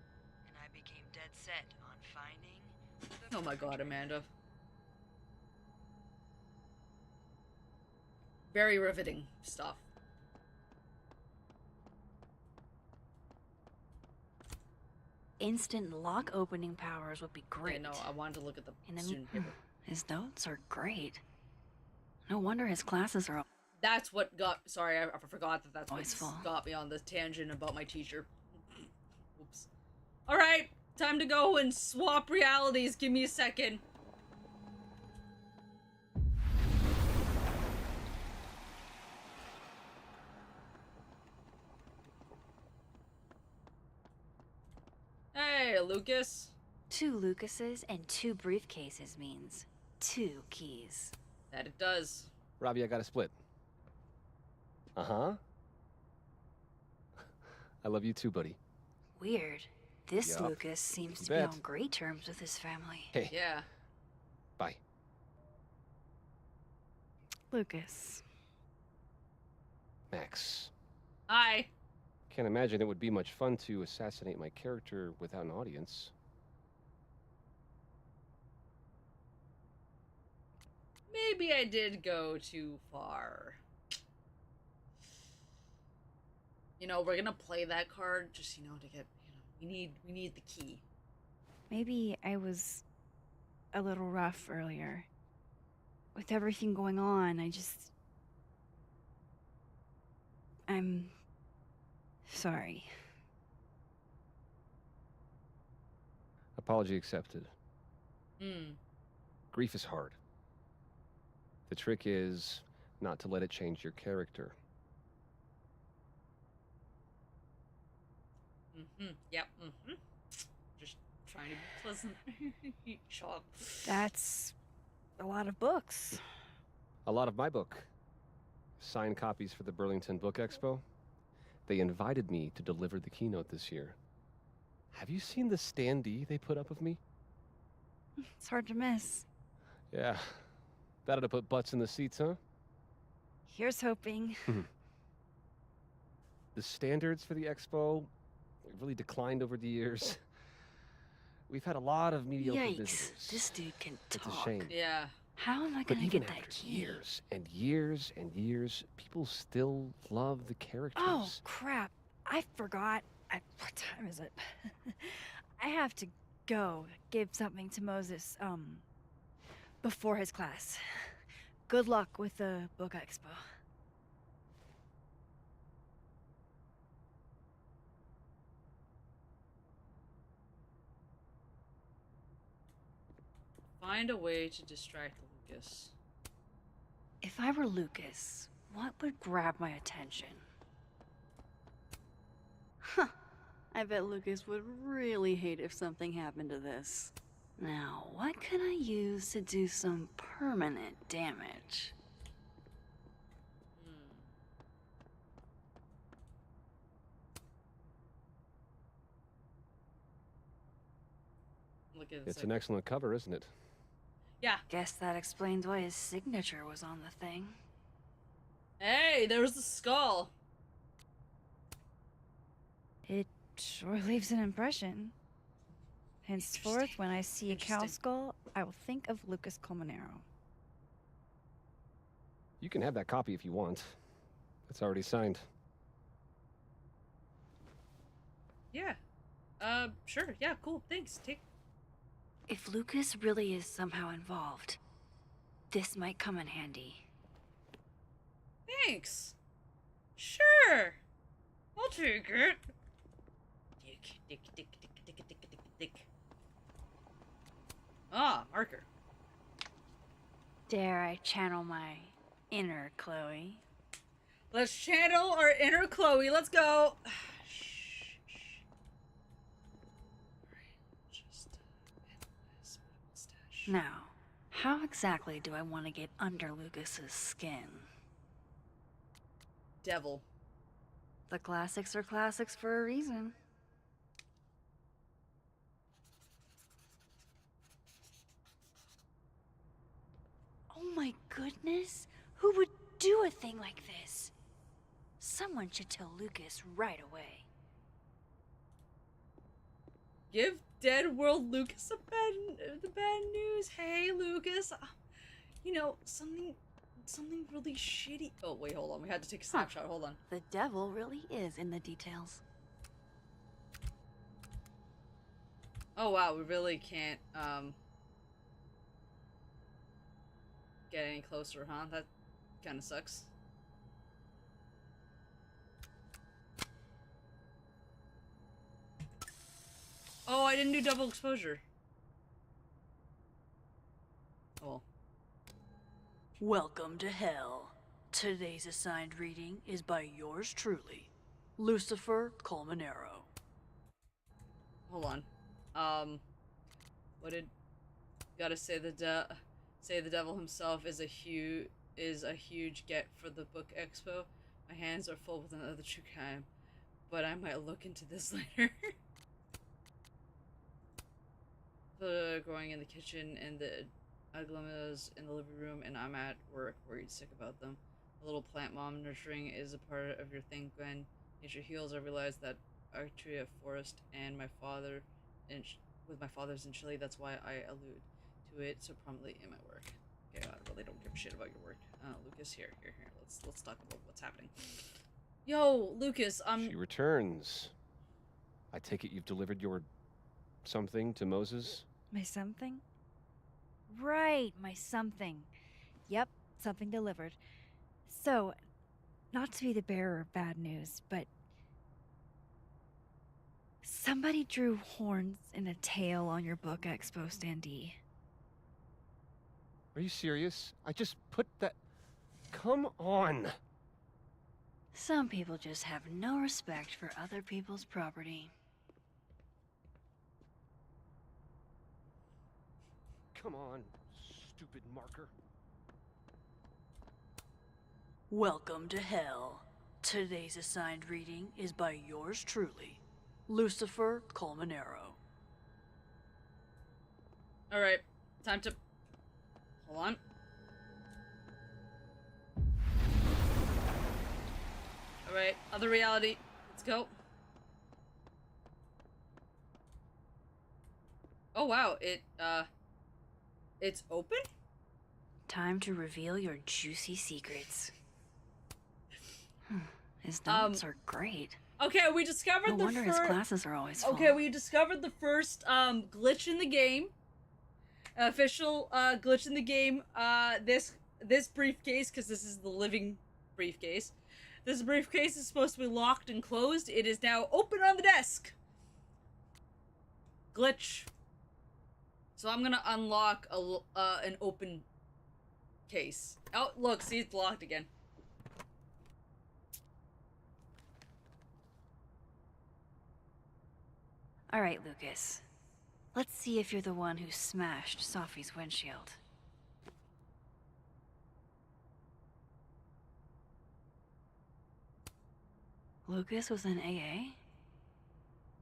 and I became dead set on finding the Oh my god, Amanda. Very riveting stuff. Instant lock opening powers would be great. Yeah, no, I wanted to look at the And then, student paper. his notes are great. No wonder his classes are That's what got, sorry, I forgot that that's Always full. what got me on this tangent about my teacher. Oops. Alright, time to go and swap realities. Give me a second. Hey, Lucas. 2 Lucases and 2 briefcases means 2 keys. That it does. Robbie, I got a split. Uh-huh. I love you too, buddy. Weird. This Yup. Lucas seems You to be bet. on great terms with his family. Hey. Yeah. Bye. Lucas. Max. Hi. Can't imagine it would be much fun to assassinate my character without an audience. Maybe I did go too far. You know, we're gonna play that card just, you know, to get, you know, we need the key. Maybe I was a little rough earlier. With everything going on, I'm sorry. Apology accepted. Hmm. Grief is hard. The trick is not to let it change your character. Mm-hmm. Yep. Mm-hmm. Just trying to be pleasant. Shut up. That's a lot of books. A lot of my book. Signed copies for the Burlington Book Expo. They invited me to deliver the keynote this year. Have you seen the standee they put up of me? It's hard to miss. Yeah. That ought to put butts in the seats, huh? Here's hoping. The standards for the expo really declined over the years. We've had a lot of mediocre Yikes. visitors. This dude can It's talk. a shame. Yeah. How am I But gonna even get that after key? years and years and years, people still love the characters. Oh, crap. I forgot. What time is it? I have to go give something to Moses, before his class. Good luck with the book expo. Find a way to distract Lucas. If I were Lucas, what would grab my attention? I bet Lucas would really hate if something happened to this. Now, what can I use to do some permanent damage? Look at It's an excellent cover, isn't it? Yeah. Guess that explains why his signature was on the thing. Hey, there was the skull. It sure leaves an impression. Henceforth, when I see a cow skull, I will think of Lucas Colmenero. You can have that copy if you want. It's already signed. Yeah. Sure. Yeah, cool. Thanks. Take. If Lucas really is somehow involved, this might come in handy. Thanks. Sure. I'll take it. Dick. Ah, marker. Dare I channel my inner Chloe? Let's channel our inner Chloe. Let's go. Now, how exactly do I want to get under Lucas's skin? Devil. The classics are classics for a reason. Oh my goodness! Who would do a thing like this? Someone should tell Lucas right away. Give Dead World Lucas the bad news. Hey, Lucas. You know, something really shitty. Oh, wait, hold on. We had to take a snapshot. Hold on. The devil really is in the details. Oh, wow. We really can't, get any closer, huh? That kind of sucks. Oh, I didn't do double exposure. Oh. Welcome to hell. Today's assigned reading is by yours truly, Lucifer Colmenero. Hold on. What did... Gotta say the devil himself is a huge get for the book expo. My hands are full with another true crime, but I might look into this later. The growing in the kitchen and the aglamas in the living room, and I'm at work worried sick about them. A little plant mom nurturing is a part of your thing, Gwen. Nature heals. I realize that actually a forest and my father with my father's in Chile. That's why I allude to it so prominently in my work. Okay, I really don't give a shit about your work. Lucas, here. Let's talk about what's happening. Yo, Lucas, She returns. I take it you've delivered your something to Moses? My something? Right, my something. Yep, something delivered. So, not to be the bearer of bad news, but somebody drew horns and a tail on your book expo standee. Are you serious? I just put that... Come on! Some people just have no respect for other people's property. Come on, stupid marker. Welcome to hell. Today's assigned reading is by yours truly, Lucifer Colmenero. Alright, time to... Hold on. Alright, other reality. Let's go. Oh wow, it's open? Time to reveal your juicy secrets. His notes are great. Okay, we discovered no wonder his classes are always full. Okay, we discovered the first glitch in the game. Official glitch in the game. This briefcase, because this is the living briefcase. This briefcase is supposed to be locked and closed. It is now open on the desk. Glitch. So I'm gonna unlock an open case. Oh, look, see, it's locked again. Alright, Lucas. Let's see if you're the one who smashed Safi's windshield. Lucas was in AA?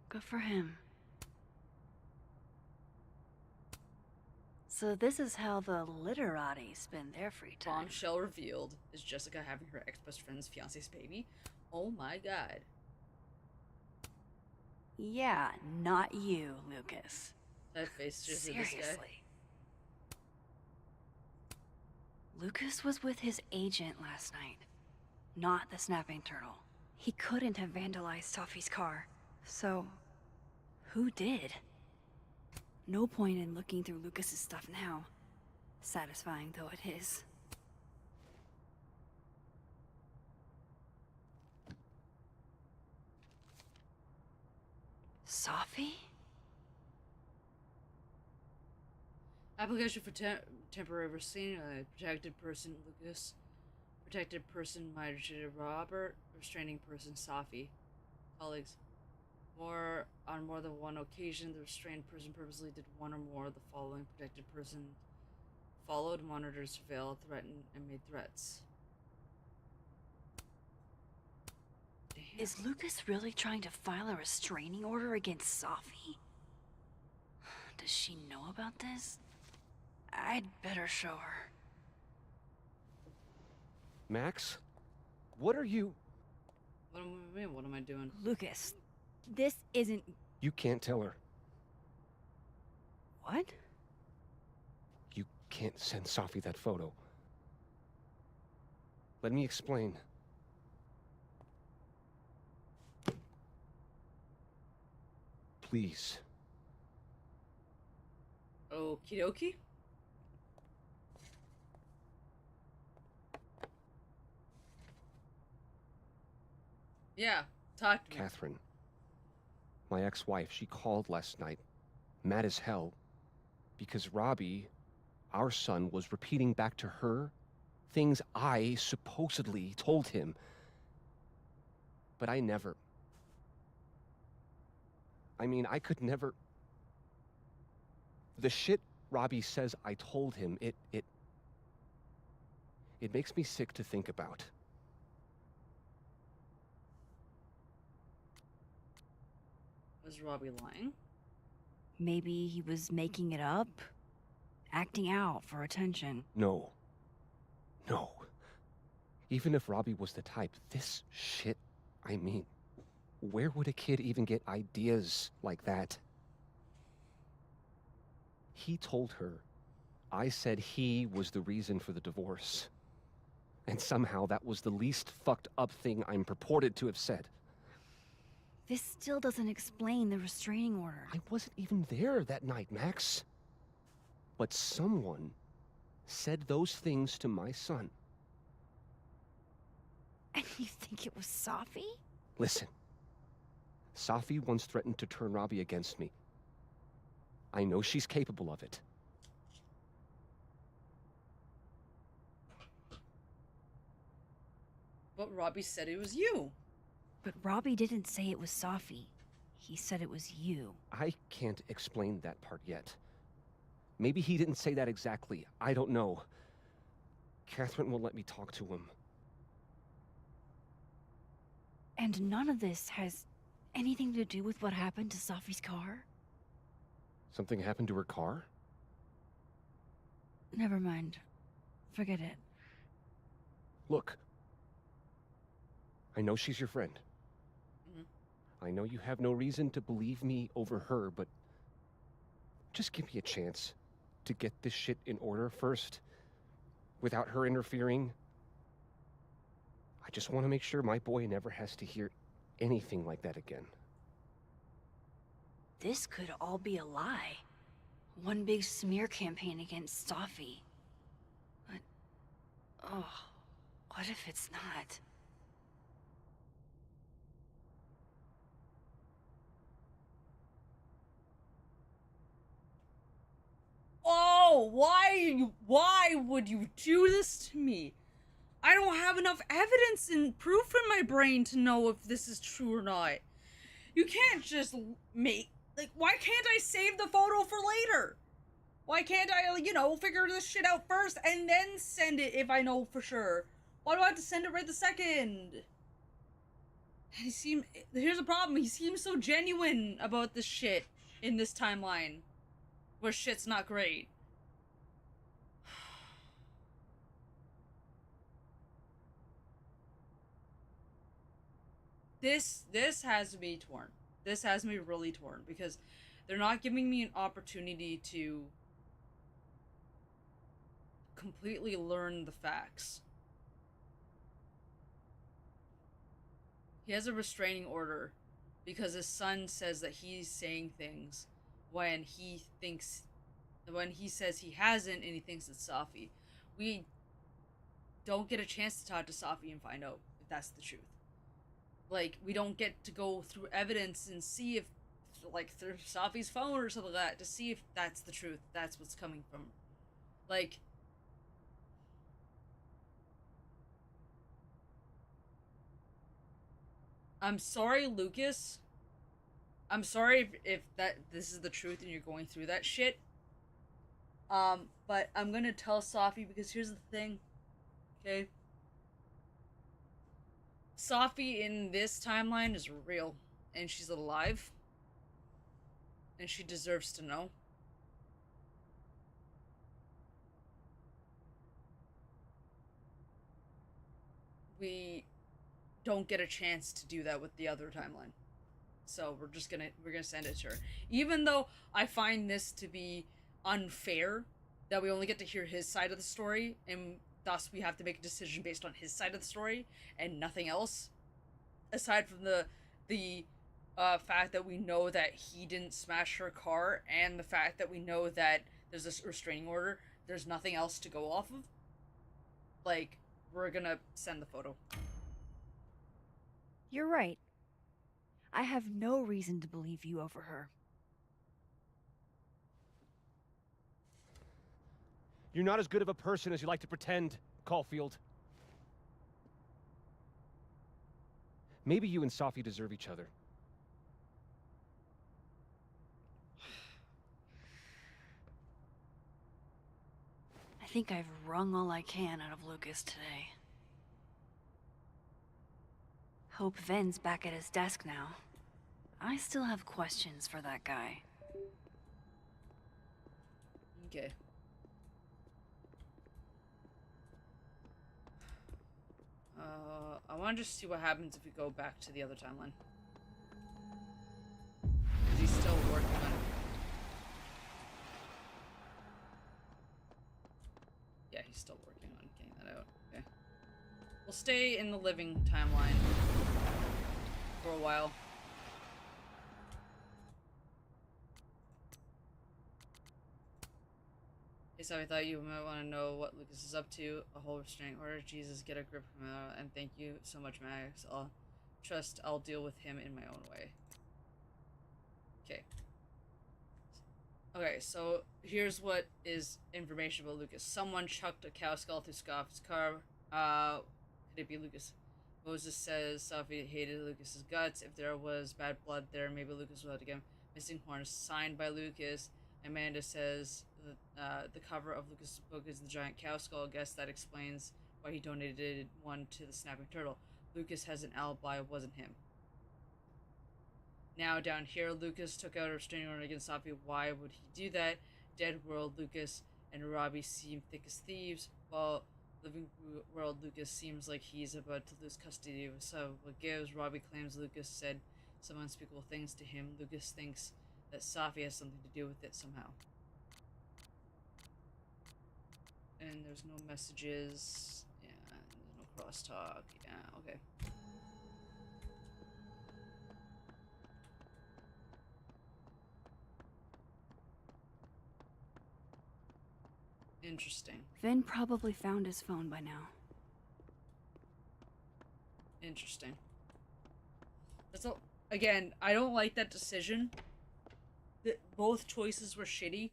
Good for him. So this is how the literati spend their free time. Bombshell revealed. Is Jessica having her ex-best friend's fiance's baby? Oh my god. Yeah, not you, Lucas. That face just did this guy. Seriously. Lucas was with his agent last night, not the snapping turtle. He couldn't have vandalized Safi's car, so who did? No point in looking through Lucas's stuff now, satisfying though it is. Safi? Application for temporary restraining a protected person, Lucas. Protected person, Magistrate Robert. Restraining person, Safi. Colleagues. On more than one occasion, the restrained person purposely did one or more of the following. Protected person followed, monitored, surveilled, threatened, and made threats. Damn. Is Lucas really trying to file a restraining order against Safi? Does she know about this? I'd better show her. Max? What are you... What am I doing? Lucas, this isn't... You can't tell her. What? You can't send Safi that photo. Let me explain. Please. Okie dokie. Yeah, talk to me. Catherine. My ex-wife, she called last night, mad as hell, because Robbie, our son, was repeating back to her things I supposedly told him. But I never... I mean, I could never... The shit Robbie says I told him, it makes me sick to think about. Was Robbie lying? Maybe he was making it up? Acting out for attention? No. No. Even if Robbie was the type, this shit, I mean, where would a kid even get ideas like that? He told her I said he was the reason for the divorce. And somehow that was the least fucked up thing I'm purported to have said. This still doesn't explain the restraining order. I wasn't even there that night, Max. But someone said those things to my son. And you think it was Safi? Listen. Safi once threatened to turn Robbie against me. I know she's capable of it. But Robbie said it was you. But Robbie didn't say it was Safi. He said it was you. I can't explain that part yet. Maybe he didn't say that exactly. I don't know. Catherine won't let me talk to him. And none of this has anything to do with what happened to Safi's car? Something happened to her car? Never mind. Forget it. Look. I know she's your friend. I know you have no reason to believe me over her, but just give me a chance to get this shit in order first, without her interfering. I just want to make sure my boy never has to hear anything like that again. This could all be a lie. One big smear campaign against Safi. But, oh, what if it's not? Oh, why would you do this to me? I don't have enough evidence and proof in my brain to know if this is true or not. You can't just make Like, why can't I save the photo for later? Why can't I, you know, figure this shit out first and then send it if I know for sure? Why do I have to send it right the second? Here's the problem, he seems so genuine about this shit in this timeline, where shit's not great. This has me torn. This has me really torn, because they're not giving me an opportunity to completely learn the facts. He has a restraining order because his son says that he's saying things when he says he hasn't, and he thinks it's Safi. We don't get a chance to talk to Safi and find out if that's the truth. Like, we don't get to go through evidence and see if, like, through Safi's phone or something like that, to see if that's the truth, that's what's coming from. Like, I'm sorry, Lucas. I'm sorry if this is the truth and you're going through that shit. But I'm gonna tell Safi, because here's the thing, okay? Safi in this timeline is real, and she's alive, and she deserves to know. We don't get a chance to do that with the other timeline. So we're gonna send it to her. Even though I find this to be unfair, that we only get to hear his side of the story, and thus we have to make a decision based on his side of the story and nothing else, aside from the fact that we know that he didn't smash her car, and the fact that we know that there's this restraining order. There's nothing else to go off of. Like, we're gonna send the photo. You're right. I have no reason to believe you over her. You're not as good of a person as you like to pretend, Caulfield. Maybe you and Safi deserve each other. I think I've wrung all I can out of Lucas today. Hope Ven's back at his desk now. I still have questions for that guy. Okay. I want to just see what happens if we go back to the other timeline. Is he still working on it? Yeah, he's still working on getting that out. Okay. We'll stay in the living timeline for a while. So I thought you might want to know what Lucas is up to. A whole restraining order. Jesus, get a grip from him. And thank you so much, Max. I'll deal with him in my own way. Okay. Okay, so here's what is information about Lucas. Someone chucked a cow skull through Scott's car. Could it be Lucas? Moses says Safi hated Lucas's guts. If there was bad blood there, maybe Lucas would have to get him. Missing horn is signed by Lucas. Amanda says the cover of Lucas' book is the giant cow skull. I guess that explains why he donated one to the snapping turtle. Lucas has an alibi, it wasn't him. Now down here, Lucas took out a restraining order against Safi. Why would he do that? Dead world, Lucas and Robbie seem thick as thieves, while living world, Lucas seems like he's about to lose custody of himself. What gives? Robbie claims Lucas said some unspeakable things to him. Lucas thinks that Safi has something to do with it somehow. And there's no messages. Yeah, there's no crosstalk. Yeah, okay. Interesting. Vin probably found his phone by now. Interesting. That's all. Again, I don't like that decision. Both choices were shitty,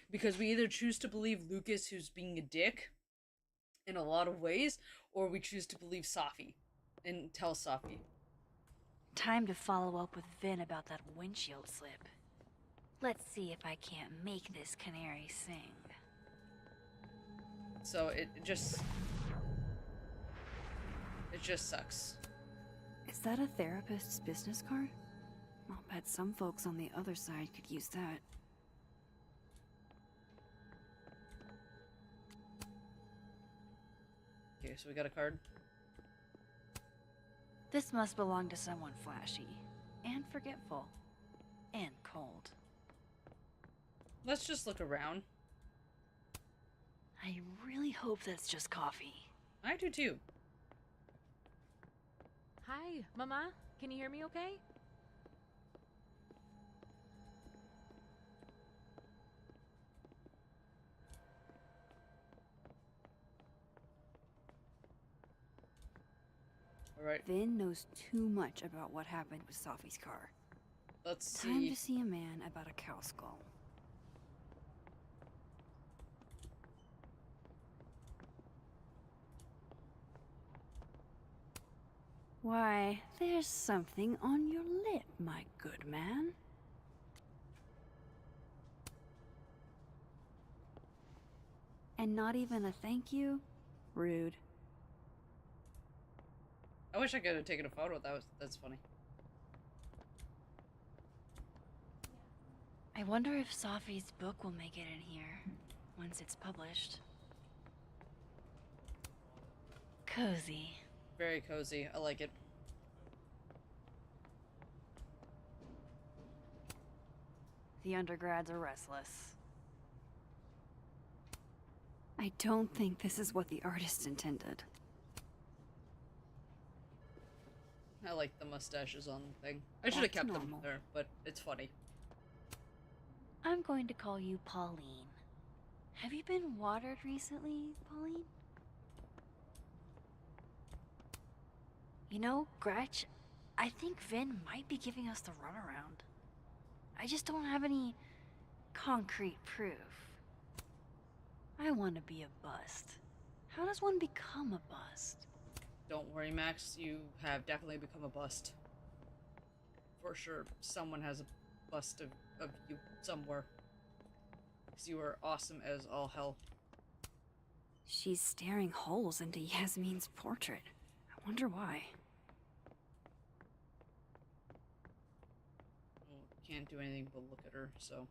because we either choose to believe Lucas, who's being a dick in a lot of ways, or we choose to believe Safi and tell Safi. Time to follow up with Vin about that windshield slip. Let's see if I can't make this canary sing. So it just sucks. Is that a therapist's business card? I'll bet some folks on the other side could use that. Okay, so we got a card. This must belong to someone flashy, and forgetful, and cold. Let's just look around. I really hope that's just coffee. I do too. Hi, Mama. Can you hear me okay? Alright. Vin knows too much about what happened with Safi's car. Let's see. Time to see a man about a cow skull. Why, there's something on your lip, my good man. And not even a thank you? Rude. I wish I could have taken a photo. That's funny. I wonder if Safi's book will make it in here once it's published. Cozy. Very cozy. I like it. The undergrads are restless. I don't think this is what the artist intended. I like the mustaches on the thing. I should have That's kept normal. them there, but it's funny. I'm going to call you Pauline. Have you been watered recently, Pauline? You know, Gretch, I think Vin might be giving us the runaround. I just don't have any concrete proof. I want to be a bust. How does one become a bust? Don't worry, Max. You have definitely become a bust. For sure. Someone has a bust of you somewhere. Because you are awesome as all hell. She's staring holes into Yasmin's portrait. I wonder why. Well, can't do anything but look at her, so...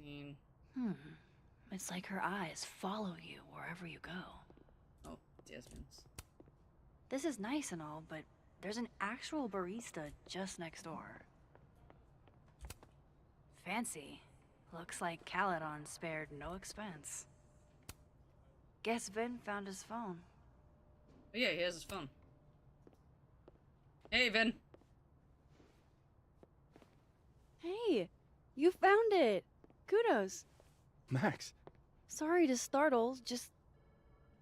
Magazine. It's like her eyes follow you wherever you go. Oh, Desmond's. This is nice and all, but there's an actual barista just next door. Fancy. Looks like Caledon spared no expense. Guess Vin found his phone. Oh yeah, he has his phone. Hey, Vin. Hey, you found it. Kudos. Max. Sorry to startle, just...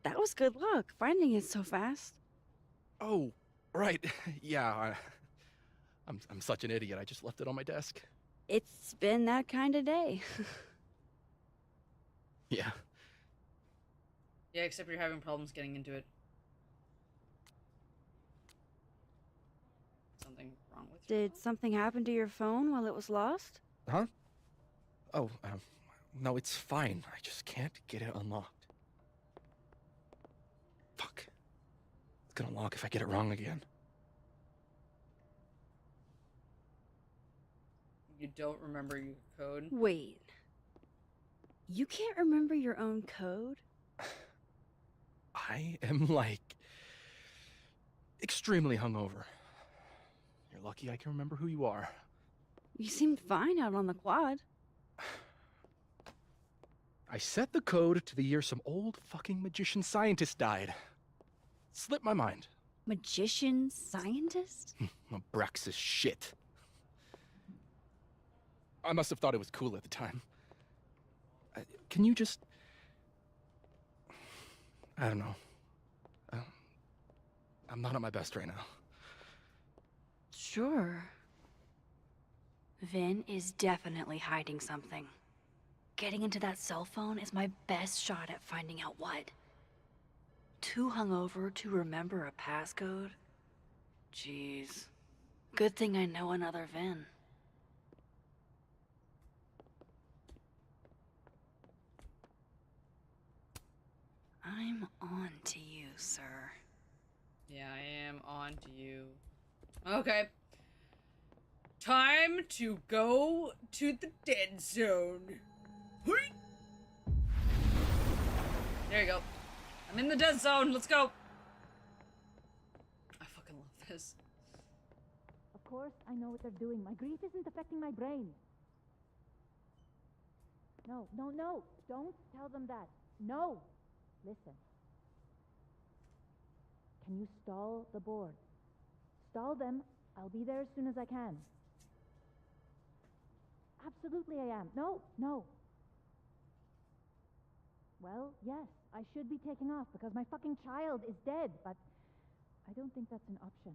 That was good luck, finding it so fast. Oh, right. Yeah, I'm such an idiot. I just left it on my desk. It's been that kind of day. Yeah. Yeah, except you're having problems getting into it. Something wrong with you? Did something happen to your phone while it was lost? Huh? Oh, no, it's fine. I just can't get it unlocked. Fuck. It's gonna lock if I get it wrong again. You don't remember your code? Wait. You can't remember your own code? I am, like, extremely hungover. You're lucky I can remember who you are. You seemed fine out on the quad. I set the code to the year some old fucking magician scientist died. Slipped my mind. Magician scientist? Abraxas shit. I must have thought it was cool at the time. Can you just... I don't know. I'm not at my best right now. Sure. Vin is definitely hiding something. Getting into that cell phone is my best shot at finding out what. too hungover to remember a passcode? Jeez. Good thing I know another Vin. I'm on to you, sir. Yeah, I am on to you. Okay. Time to go to the dead zone. There you go. I'm in the dead zone. Let's go. I fucking love this. Of course, I know what they're doing. My grief isn't affecting my brain. No, no, no. Don't tell them that. No. Listen. Can you stall the board? Stall them. I'll be there as soon as I can. Absolutely I am. No, no. Well, yes, I should be taking off because my fucking child is dead, but I don't think that's an option.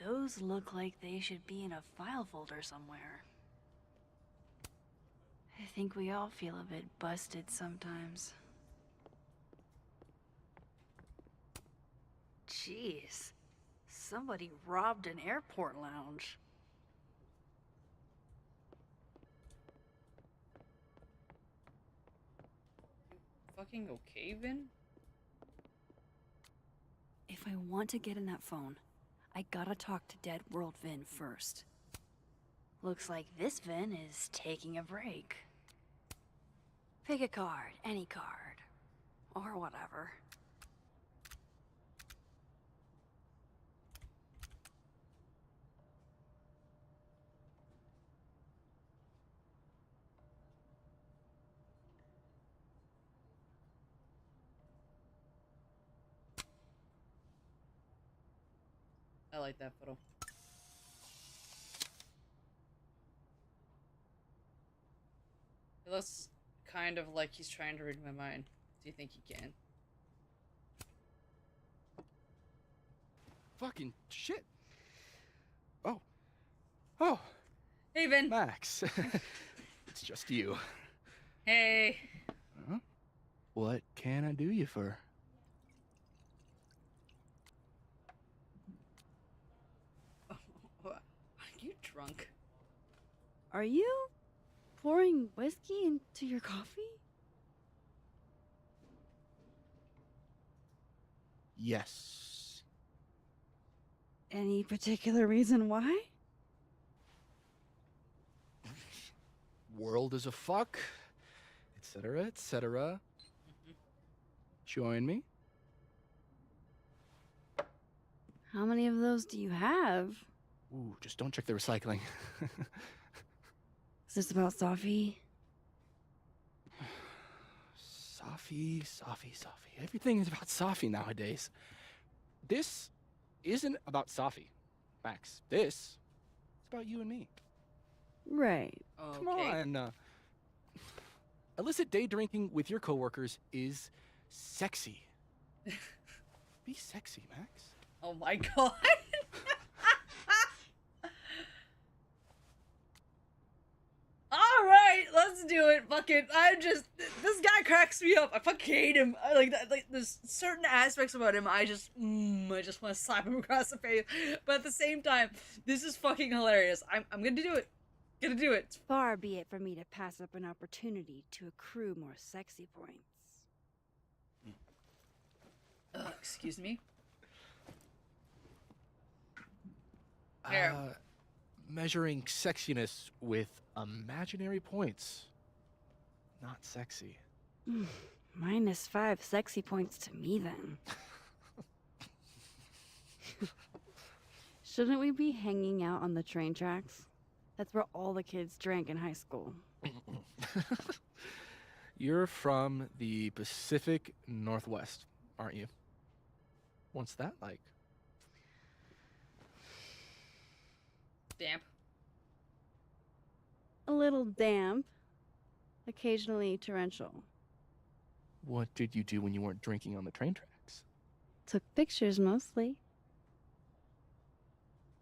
Those look like they should be in a file folder somewhere. I think we all feel a bit busted sometimes. Jeez, somebody robbed an airport lounge. Fucking okay, Vin? If I want to get in that phone, I gotta talk to Dead World Vin first. Looks like this Vin is taking a break. Pick a card, any card. Or whatever. I like that photo. It looks kind of like he's trying to read my mind. Do you think he can? Fucking shit. Oh. Oh. Hey, Vin. Max. It's just you. Hey. Huh? What can I do you for? Are you drunk? Are you pouring whiskey into your coffee? Yes. Any particular reason why? World is a fuck, etc., etc. Join me. How many of those do you have? Ooh, just don't check the recycling. Is this about Safi? Safi. Everything is about Safi nowadays. This isn't about Safi, Max. This is about you and me. Right. Okay. Come on. Illicit day drinking with your coworkers is sexy. Be sexy, Max. Oh my god. Alright, let's do it. Fuck it. This guy cracks me up. I fucking hate him. I like that. Like, there's certain aspects about him I just want to slap him across the face. But at the same time, this is fucking hilarious. I'm gonna do it. Gonna do it. Far be it from me to pass up an opportunity to accrue more sexy points. Excuse me? Here. Measuring sexiness with imaginary points. Not sexy. -5 sexy points to me, then. Shouldn't we be hanging out on the train tracks? That's where all the kids drank in high school. You're from the Pacific Northwest, aren't you? What's that like? Damp. A little damp. Occasionally torrential. What did you do when you weren't drinking on the train tracks? Took pictures mostly.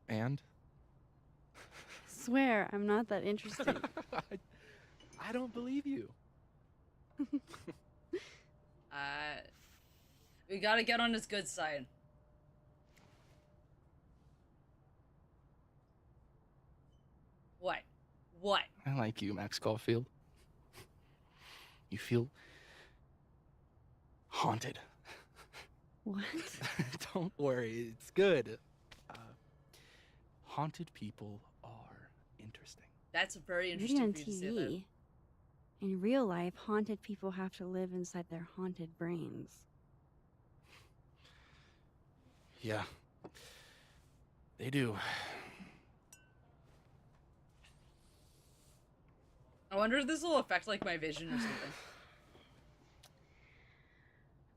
And? Swear, I'm not that interesting. I don't believe you. We gotta get on his good side. What? What? I like you, Max Caulfield. You feel haunted. What? Don't worry, it's good. Haunted people are interesting. That's very Maybe interesting on for you to say that. TV. In real life, haunted people have to live inside their haunted brains. Yeah. They do. I wonder if this will affect like my vision or something.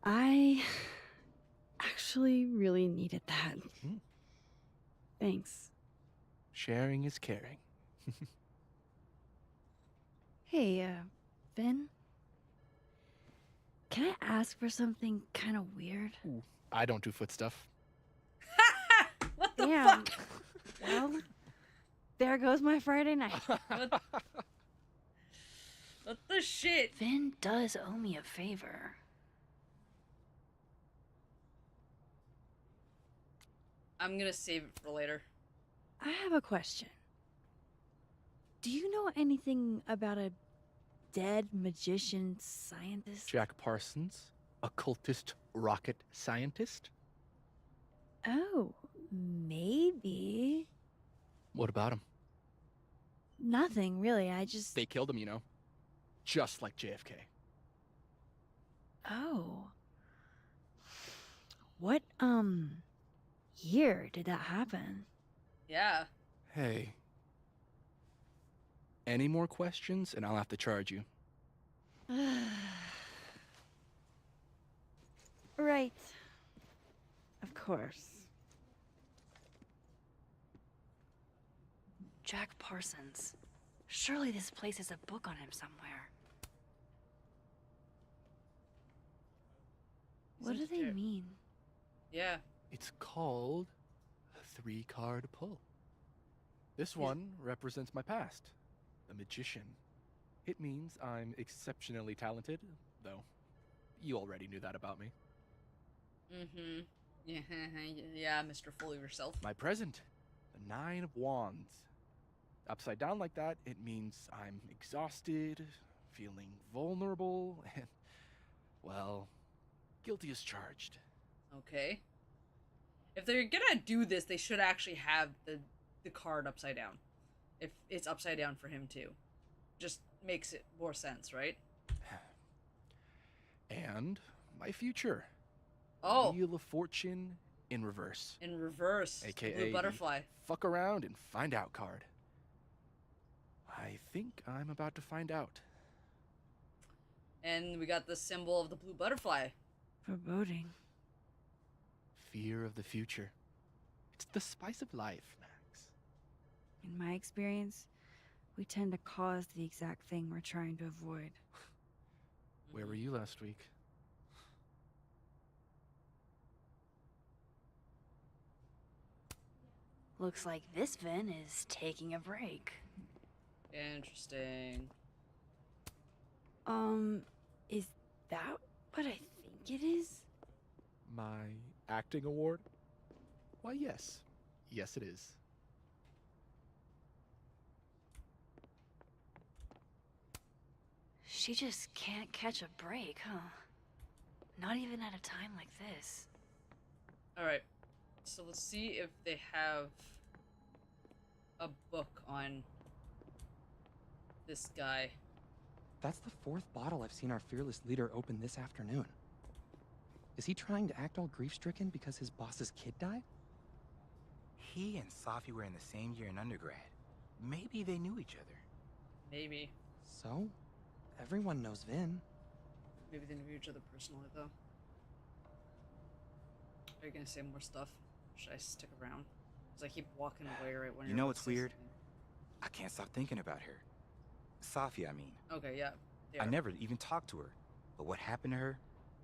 I actually really needed that. Thanks. Sharing is caring. Hey, Ben? Can I ask for something kind of weird? Ooh, I don't do foot stuff. What the Damn. fuck? Well, there goes my Friday night. What the shit? Vin does owe me a favor. I'm gonna save it for later. I have a question. Do you know anything about a dead magician scientist? Jack Parsons, occultist rocket scientist? Oh, maybe. What about him? Nothing, really. I just... They killed him, you know. Just like JFK. Oh. What, year did that happen? Yeah. Hey. Any more questions and I'll have to charge you. Right. Of course. Jack Parsons. Surely this place has a book on him somewhere. What do they mean? Yeah. It's called a 3-card pull. This one represents my past. A magician. It means I'm exceptionally talented, though you already knew that about me. Mm-hmm. Yeah, yeah, Mr. Full of yourself. My present, the 9 of Wands. Upside down like that, it means I'm exhausted, feeling vulnerable, and, well, guilty as charged. Okay. If they're gonna do this, they should actually have the card upside down. If it's upside down for him too. Just makes it more sense, right? And my future. Oh. Wheel of Fortune in reverse. In reverse. AKA Blue butterfly. Fuck around and find out card. I think I'm about to find out. And we got the symbol of the blue butterfly. Foreboding. Fear of the future. It's the spice of life, Max. In my experience, we tend to cause the exact thing we're trying to avoid. Where were you last week? Looks like this Vin is taking a break. Interesting. Is that what I think it is? My acting award? Why, yes. Yes, it is. She just can't catch a break, huh? Not even at a time like this. Alright. So let's see if they have a book on this guy. That's the 4th bottle I've seen our fearless leader open this afternoon. Is he trying to act all grief-stricken because his boss's kid died? He and Safi were in the same year in undergrad. Maybe they knew each other. Maybe. So? Everyone knows Vin. Maybe they knew each other personally, though. Are you gonna say more stuff? Should I stick around? Because I keep walking away right when You know what's weird? I can't stop thinking about her. Safi, I mean. Okay, yeah. I never even talked to her. But what happened to her,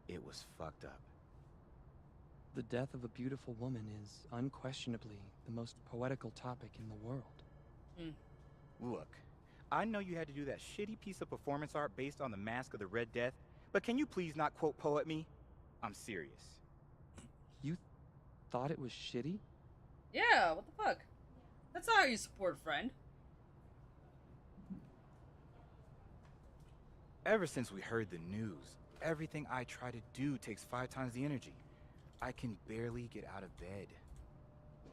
it was fucked up. The death of a beautiful woman is unquestionably the most poetical topic in the world. Look, I know you had to do that shitty piece of performance art based on the Mask of the Red Death, but can you please not quote poet me? I'm serious. You thought it was shitty? Yeah, what the fuck? That's not how you support a friend. Ever since we heard the news, everything I try to do takes 5 times the energy. I can barely get out of bed.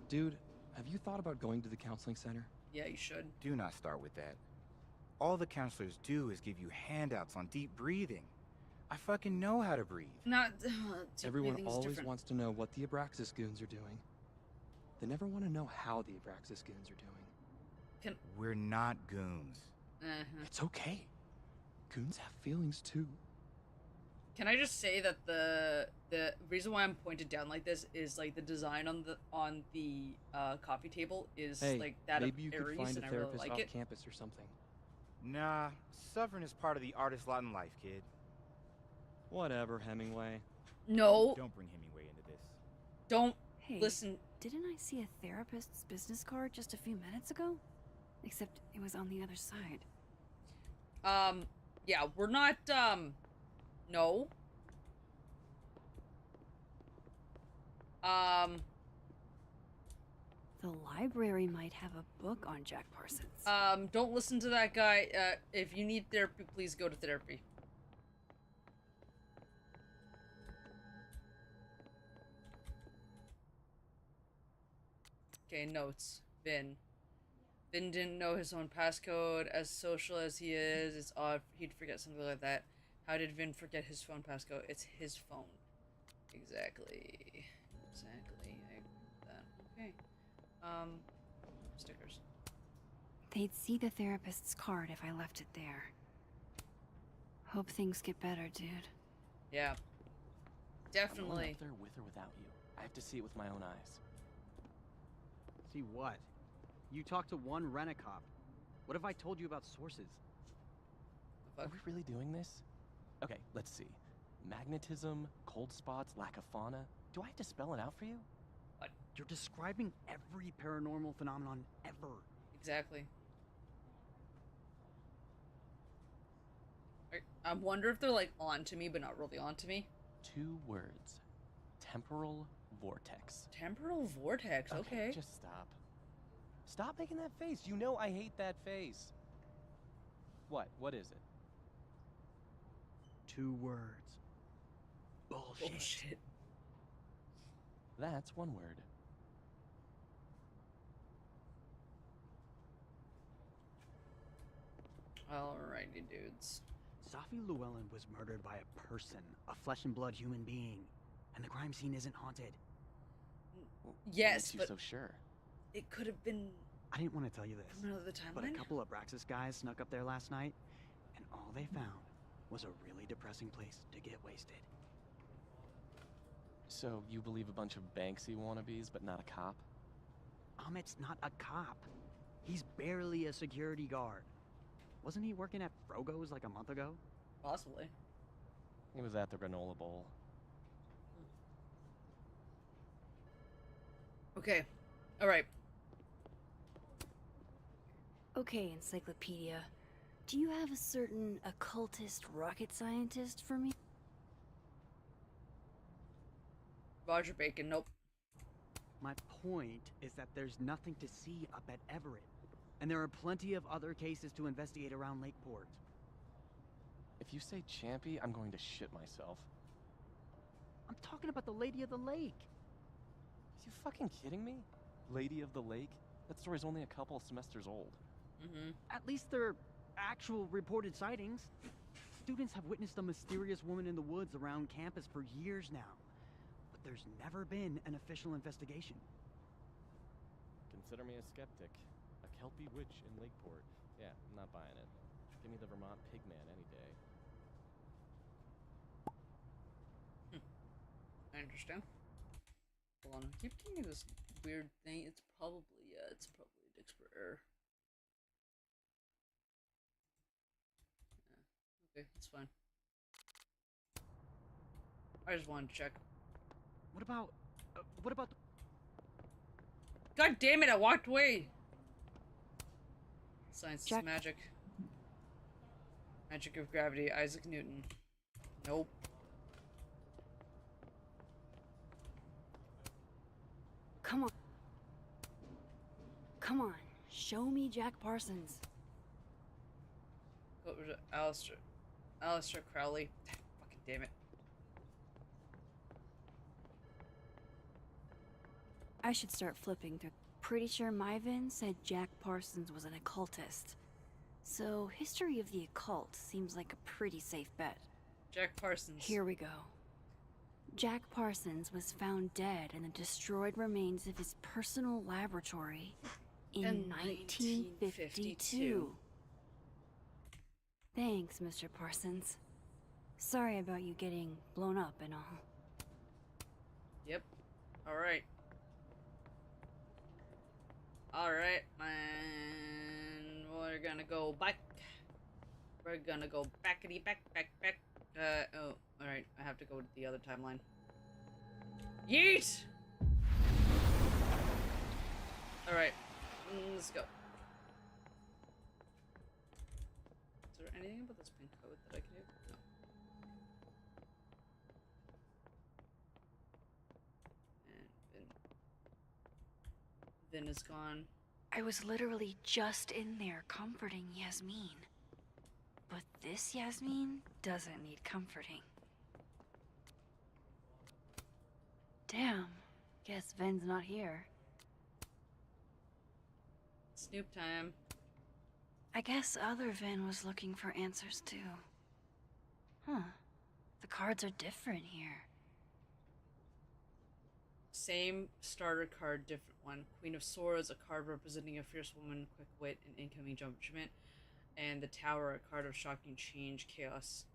Dude, have you thought about going to the counseling center? Yeah, you should. Do not start with that. All the counselors do is give you handouts on deep breathing. I fucking know how to breathe. Not. Everyone always wants to know what the Abraxas goons are doing. They never want to know how the Abraxas goons are doing. We're not goons. It's okay. Goons have feelings too. Can I just say that the reason why I'm pointed down like this is like the design on the coffee table is like that maybe of you could Aries, find a and I really therapist like off it. campus or something. Nah, suffering is part of the artist lot in life, kid. Whatever, Hemingway. No. Don't bring Hemingway into this. Don't Hey, listen. Didn't I see a therapist's business card just a few minutes ago? Except it was on the other side. Yeah, we're not, no. The library might have a book on Jack Parsons. Don't listen to that guy. If you need therapy, please go to therapy. Okay, notes. Vin. Vin didn't know his own passcode. As social as he is, it's odd he'd forget something like that. How did Vin forget his phone passcode? It's his phone. Exactly. Exactly. I agree with that. Okay. Stickers. They'd see the therapist's card if I left it there. Hope things get better, dude. Yeah. I'm Definitely. going up there with or without you. I have to see it with my own eyes. See what? You talked to one rent-a-cop. What if I told you about sources? Are we really doing this? Okay, let's see. Magnetism, cold spots, lack of fauna. Do I have to spell it out for you? What? You're describing every paranormal phenomenon ever. Exactly. I wonder if they're like on to me, but not really on to me. 2 words. Temporal vortex. Temporal vortex, okay. Just stop. Stop making that face. You know I hate that face. What? What is it? 2 words. Bullshit. That's 1 word. Alrighty, dudes. Safi Llewellyn was murdered by a person, a flesh and blood human being, and the crime scene isn't haunted. Yes, what makes you but so sure? It could have been. I didn't want to tell you this, from another timeline. but a couple of Braxis guys snuck up there last night, and all they found was a really depressing place to get wasted. So you believe a bunch of Banksy wannabes, but not a cop? Amit's not a cop. He's barely a security guard. Wasn't he working at Frogo's like a month ago? Possibly. He was at the granola bowl. Okay. Alright. Okay, Encyclopedia. Do you have a certain occultist rocket scientist for me? Roger Bacon, nope. My point is that there's nothing to see up at Everett. And there are plenty of other cases to investigate around Lakeport. If you say Champy, I'm going to shit myself. I'm talking about the Lady of the Lake. Are you fucking kidding me? Lady of the Lake? That story's only a couple semesters old. At least they're actual reported sightings. Students have witnessed a mysterious woman in the woods around campus for years now. But there's never been an official investigation. Consider me a skeptic. A Kelpie witch in Lakeport. Yeah, I'm not buying it. Give me the Vermont Pigman any day. I understand. Hold on, I keep getting this weird thing. It's probably dixper error. Yeah, okay, it's fine. I just wanted to check. What about God damn it, I walked away! Science is Jack, magic. Magic of Gravity, Isaac Newton. Nope. Come on. Come on. Show me Jack Parsons. What was it? Alistair Crowley. Fucking damn it. I should start flipping through. Pretty sure Myvin said Jack Parsons was an occultist. So, history of the occult seems like a pretty safe bet. Jack Parsons. Here we go. Jack Parsons was found dead in the destroyed remains of his personal laboratory in 1952. Thanks, Mr. Parsons. Sorry about you getting blown up and all. Yep. Alright. Alright, man. We're gonna go back. We're gonna go backity back. Oh, alright. I have to go to the other timeline. Yeet! Alright. Let's go. Is there anything about this pin code that I can do? No. And Vin is gone. I was literally just in there comforting Yasmin. But this Yasmin doesn't need comforting. Damn, guess Vin's not here. Snoop time. I guess other Vin was looking for answers too. Huh. The cards are different here. Same starter card, different one. Queen of Swords, a card representing a fierce woman, quick wit, and incoming judgment. And the Tower, a card of shocking change, chaos.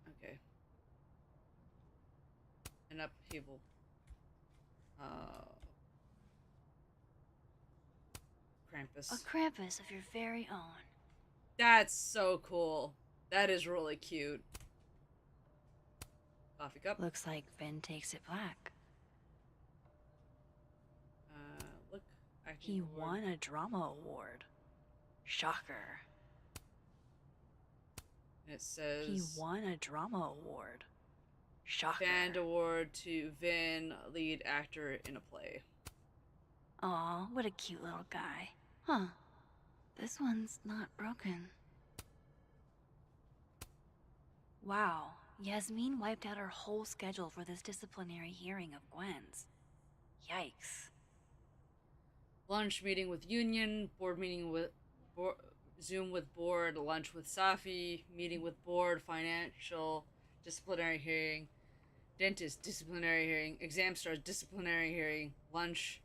Okay. An upheaval. Krampus. A Krampus of your very own. That's so cool. That is really cute. Coffee cup. Looks like Vin takes it black. Look. He won a drama award. Shocker. And it says... He won a drama award. Shocker. Band award to Vin, lead actor in a play. Aw, what a cute little guy. Huh. This one's not broken. Wow. Yasmin wiped out her whole schedule for this disciplinary hearing of Gwen's. Yikes. Lunch meeting with Union, board meeting with... Zoom with board, lunch with Safi, meeting with board, financial, disciplinary hearing, dentist, disciplinary hearing, exam stars, disciplinary hearing, lunch,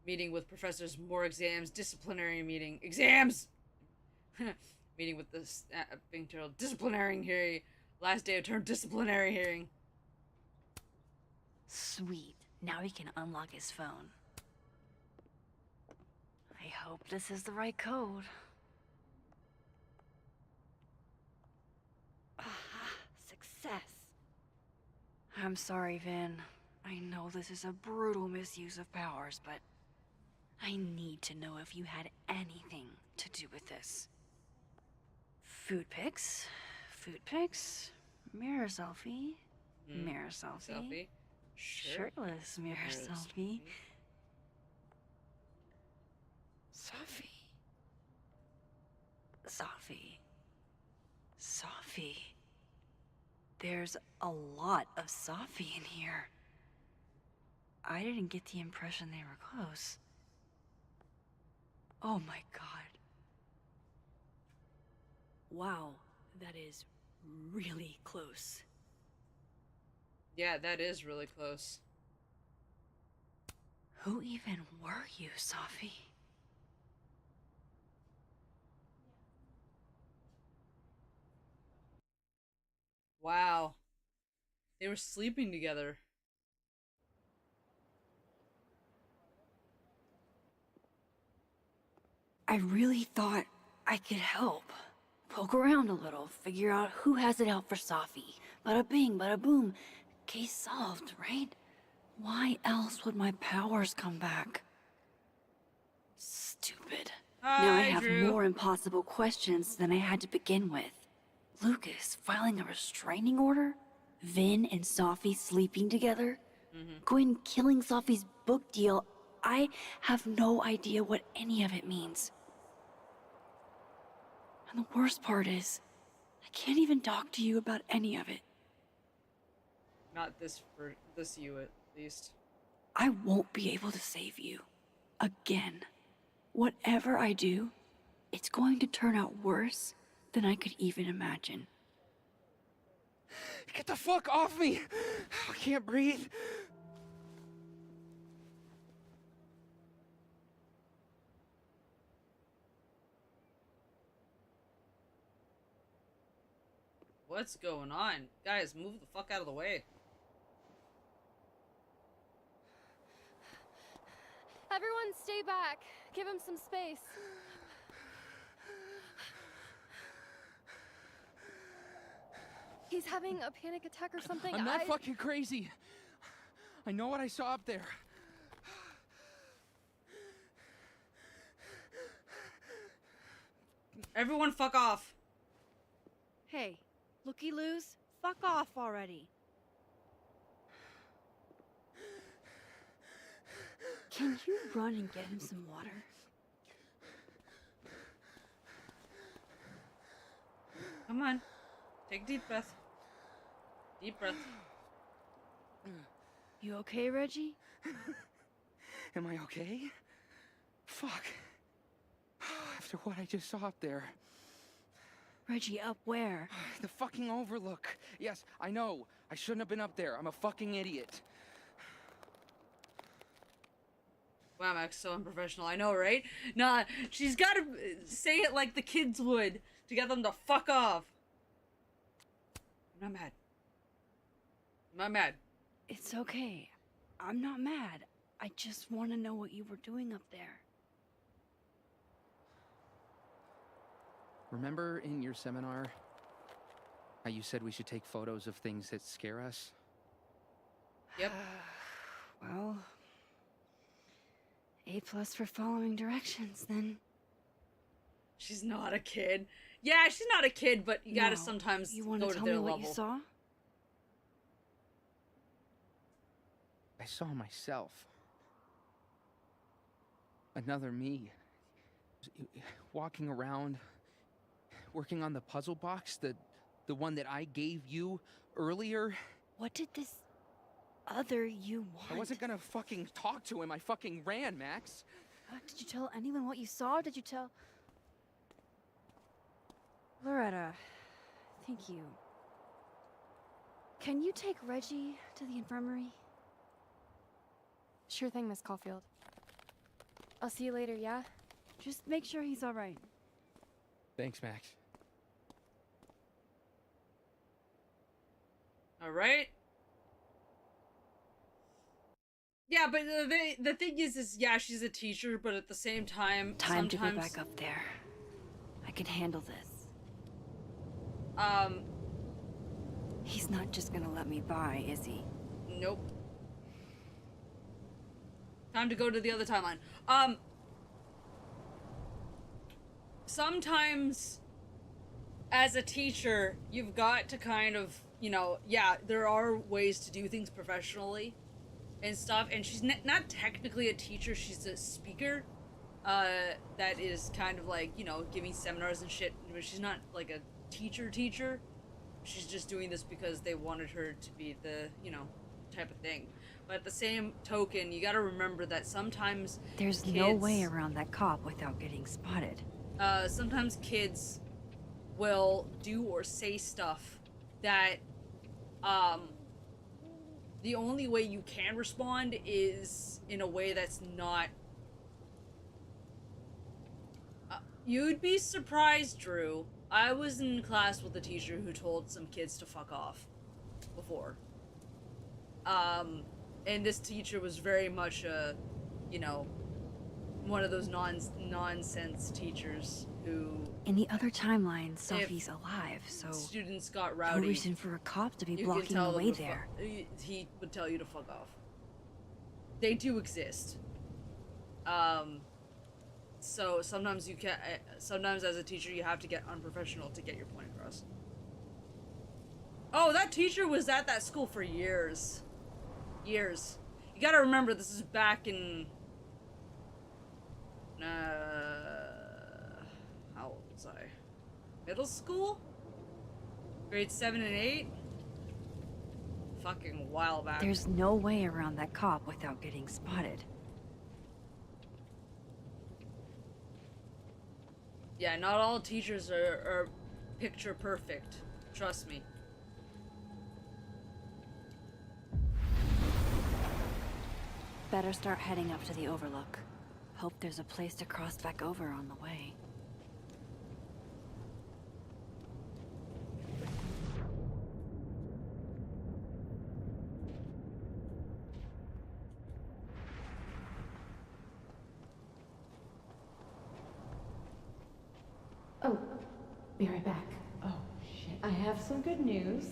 meeting with professors, more exams, disciplinary meeting, exams! Meeting with the being told, disciplinary hearing, last day of term, disciplinary hearing. Sweet. Now he can unlock his phone. I hope this is the right code. Success. I'm sorry, Vin. I know this is a brutal misuse of powers, but I need to know if you had anything to do with this. Food pics, mirror selfie, mirror selfie, shirtless mirror selfie. Safi. There's a lot of Safi in here. I didn't get the impression they were close. Oh my god. Wow, that is really close. Yeah, that is really close. Who even were you, Safi? Wow. They were sleeping together. I really thought I could help. Poke around a little, figure out who has it out for Safi. Bada bing, bada boom. Case solved, right? Why else would my powers come back? Stupid. Now I Hi, have Drew. more impossible questions than I had to begin with. Lucas filing a restraining order? Vin and Safi sleeping together? Gwen killing Safi's book deal? I have no idea what any of it means. And the worst part is, I can't even talk to you about any of it. Not this for this you at least. I won't be able to save you. Again. Whatever I do, it's going to turn out worse than I could even imagine. Get the fuck off me! I can't breathe. What's going on? Guys, move the fuck out of the way. Everyone stay back. Give him some space. He's having a panic attack or something. I'm not fucking crazy. I know what I saw up there. Everyone fuck off. Hey, looky-loos, fuck off already. Can you run and get him some water? Come on. Take a deep breath. Deep breath. You okay, Reggie? Am I okay? Fuck. After what I just saw up there. Reggie, up where? The fucking overlook. Yes, I know. I shouldn't have been up there. I'm a fucking idiot. Wow, Max, so unprofessional. I know, right? Nah, she's gotta say it like the kids would to get them to fuck off. I'm not mad. I'm not mad. It's okay. I'm not mad. I just want to know what you were doing up there. Remember in your seminar how you said we should take photos of things that scare us? Yep. Well, A+ for following directions, then. She's not a kid. Yeah, she's not a kid, but you gotta No. sometimes You want go to to tell their me what level. you saw? I saw myself. Another me. Walking around, working on the puzzle box, the one that I gave you earlier. What did this other you want? I wasn't gonna fucking talk to him. I fucking ran, Max. Did you tell anyone what you saw? Did you tell... Loretta, thank you. Can you take Reggie to the infirmary? Sure thing, Miss Caulfield. I'll see you later, yeah? Just make sure he's all right. Thanks, Max. All right. Yeah, but the thing is yeah, she's a teacher, but at the same time, Time to sometimes go back up there. I can handle this. He's not just gonna let me by, is he? Nope. Time to go to the other timeline. Sometimes, as a teacher, you've got to kind of, you know, yeah, there are ways to do things professionally and stuff, and she's not technically a teacher, she's a speaker, that is kind of like, you know, giving seminars and shit, but she's not like a teacher. She's just doing this because they wanted her to be the, you know, type of thing. But at the same token, you gotta remember that sometimes There's no way around that cop without getting spotted. sometimes kids will do or say stuff that, the only way you can respond is in a way that's not... you'd be surprised, Drew. I was in class with a teacher who told some kids to fuck off before. And this teacher was very much a, you know, one of those nonsense teachers who... In the other timeline, Sophie's alive, so... Students got no rowdy. reason for a cop to be You can blocking tell the them way to there. he would tell you to fuck off. They do exist. So sometimes you can, sometimes as a teacher you have to get unprofessional to get your point across. Oh, that teacher was at that school for years. Years. You gotta remember, this is back in... how old was I? Middle school? Grade 7 and 8? Fucking a while back. There's no way around that cop without getting spotted. Yeah, not all teachers are picture perfect. Trust me. Better start heading up to the overlook. Hope there's a place to cross back over on the way. Oh, be right back. Oh, shit. I have some good news.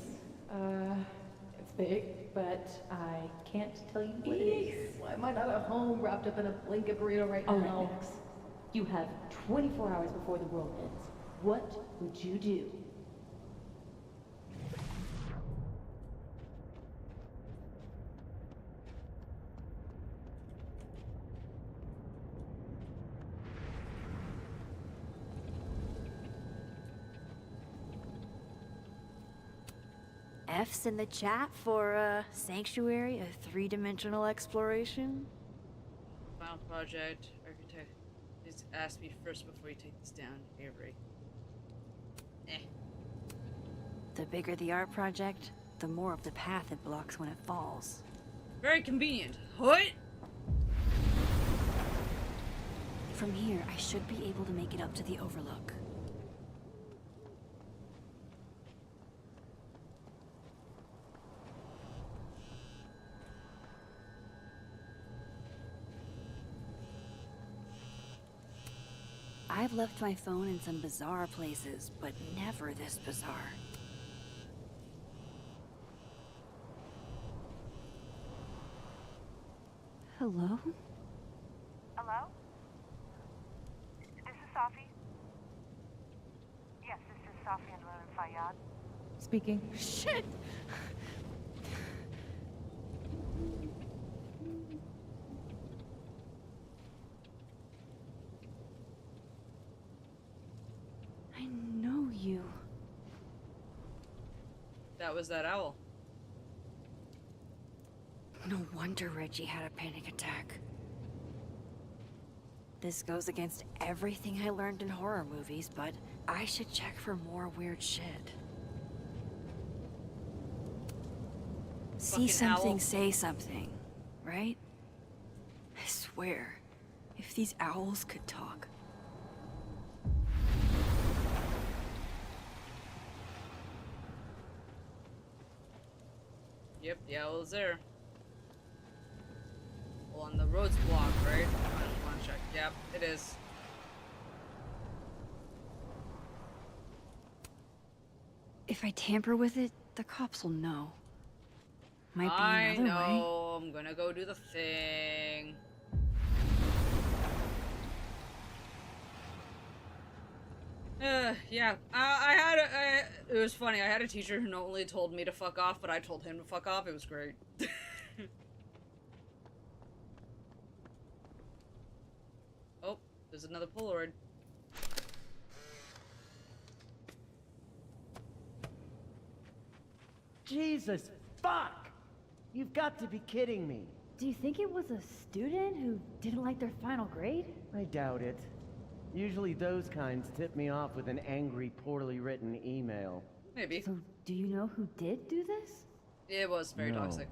It's big, but I can't tell you what it is. Why am I not at home wrapped up in a blanket burrito right now? All right, Max. You have 24 hours before the world ends. What would you do? F's in the chat for Sanctuary, a 3-dimensional exploration. Final project, architect. Just ask me first before you take this down, Avery. The bigger the art project, the more of the path it blocks when it falls. Very convenient. What? From here, I should be able to make it up to the overlook. I've left my phone in some bizarre places, but never this bizarre. Hello? Hello? This is Safi. Yes, this is Safi and Lil Fayyad. Speaking. Shit! I know you. That was that owl. No wonder Reggie had a panic attack. This goes against everything I learned in horror movies, but I should check for more weird shit. See Fucking something, owl. say something, right? I swear, if these owls could talk. Yep, the owl is there. Well, on the road's blocked, right? I just want to check. Yep, it is. If I tamper with it, the cops will know. Might be I another way. know. I'm gonna go do the thing. Yeah. It was funny. I had a teacher who not only told me to fuck off, but I told him to fuck off. It was great. Oh, there's another Polaroid. Jesus, fuck! You've got to be kidding me. Do you think it was a student who didn't like their final grade? I doubt it. Usually those kinds tip me off with an angry, poorly written email. Maybe. So, do you know who did do this? It was very No. toxic.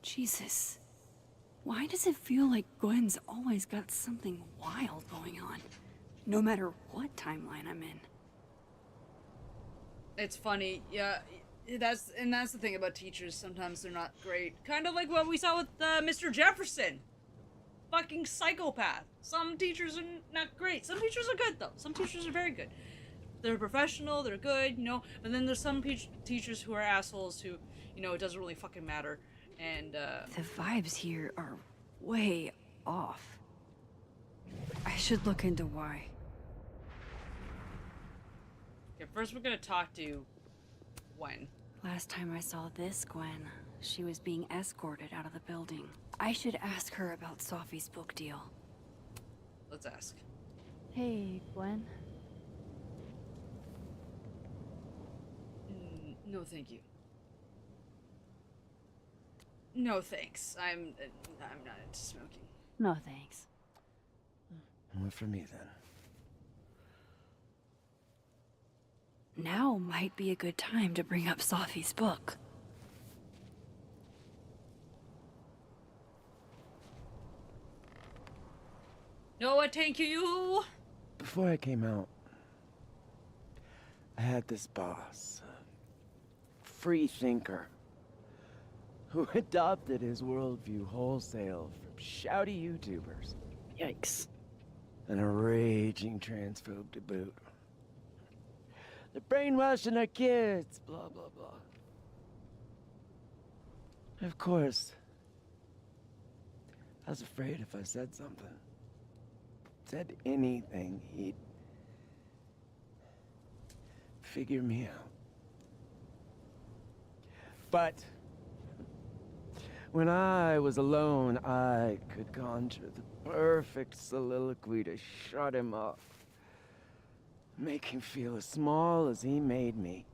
Jesus. Why does it feel like Gwen's always got something wild going on? No matter what timeline I'm in. It's funny, yeah. That's the thing about teachers. Sometimes they're not great. Kind of like what we saw with Mr. Jefferson. Fucking psychopath. Some teachers are not great. Some teachers are good though. Some teachers are very good. They're professional. They're good, you know. But then there's some teachers who are assholes who, you know, it doesn't really fucking matter. And The vibes here are way off. I should look into why. okay, first we're gonna talk to Gwen. Last time I saw this Gwen, she was being escorted out of the building. I should ask her about Safi's book deal. Let's ask. Hey, Gwen. No, thank you. No, thanks. I'm not into smoking. No thanks. What for me then? Now might be a good time to bring up Safi's book. No, thank you. Before I came out, I had this boss, a free thinker, who adopted his worldview wholesale from shouty YouTubers. Yikes. And a raging transphobe to boot. They're brainwashing our kids, blah, blah, blah. Of course, I was afraid if I said something, said anything, he'd figure me out. But when I was alone, I could conjure the perfect soliloquy to shut him up. Make him feel as small as he made me.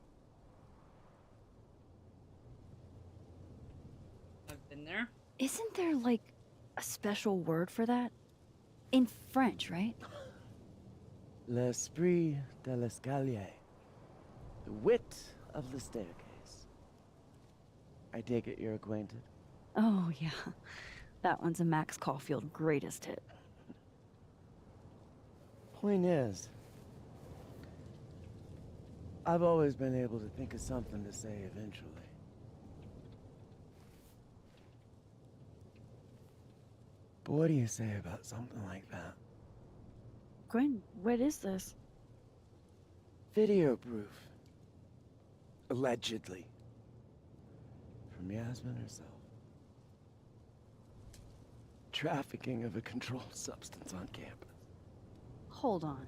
I've been there. Isn't there, like, a special word for that? In French, right? L'esprit de l'escalier. The wit of the staircase. I take it you're acquainted? Oh, yeah. That one's a Max Caulfield greatest hit. Point is, I've always been able to think of something to say eventually. But what do you say about something like that? Gwen, what is this? Video proof. Allegedly. From Yasmin herself. Trafficking of a controlled substance on campus. Hold on.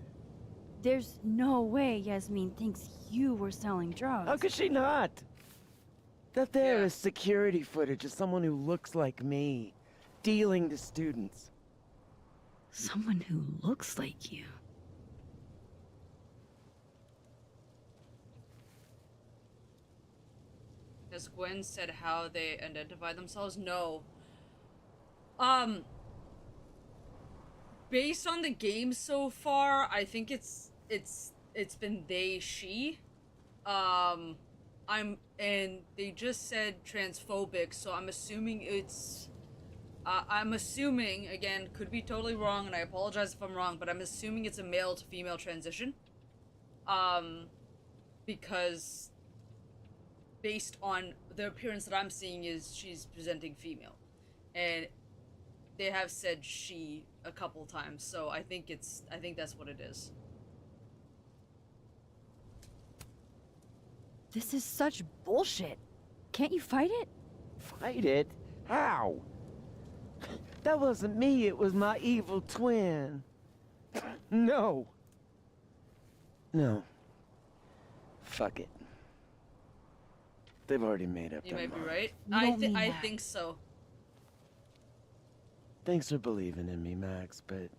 There's no way Yasmin thinks you were selling drugs. How could she not? That there is security footage of someone who looks like me, dealing to students. Someone who looks like you. Has Gwen said how they identify themselves? No. Based on the game so far, I think it's been they, she. And they just said transphobic, so I'm assuming it's I'm assuming, again, could be totally wrong, and I apologize if I'm wrong, but I'm assuming it's a male to female transition. Because based on the appearance that I'm seeing is she's presenting female. And they have said she a couple times, so I think that's what it is. This is such bullshit. Can't you fight it? Fight it? How? That wasn't me, it was my evil twin. No. No. Fuck it. They've already made up You their might be mind. right. I think so. Thanks for believing in me, Max, but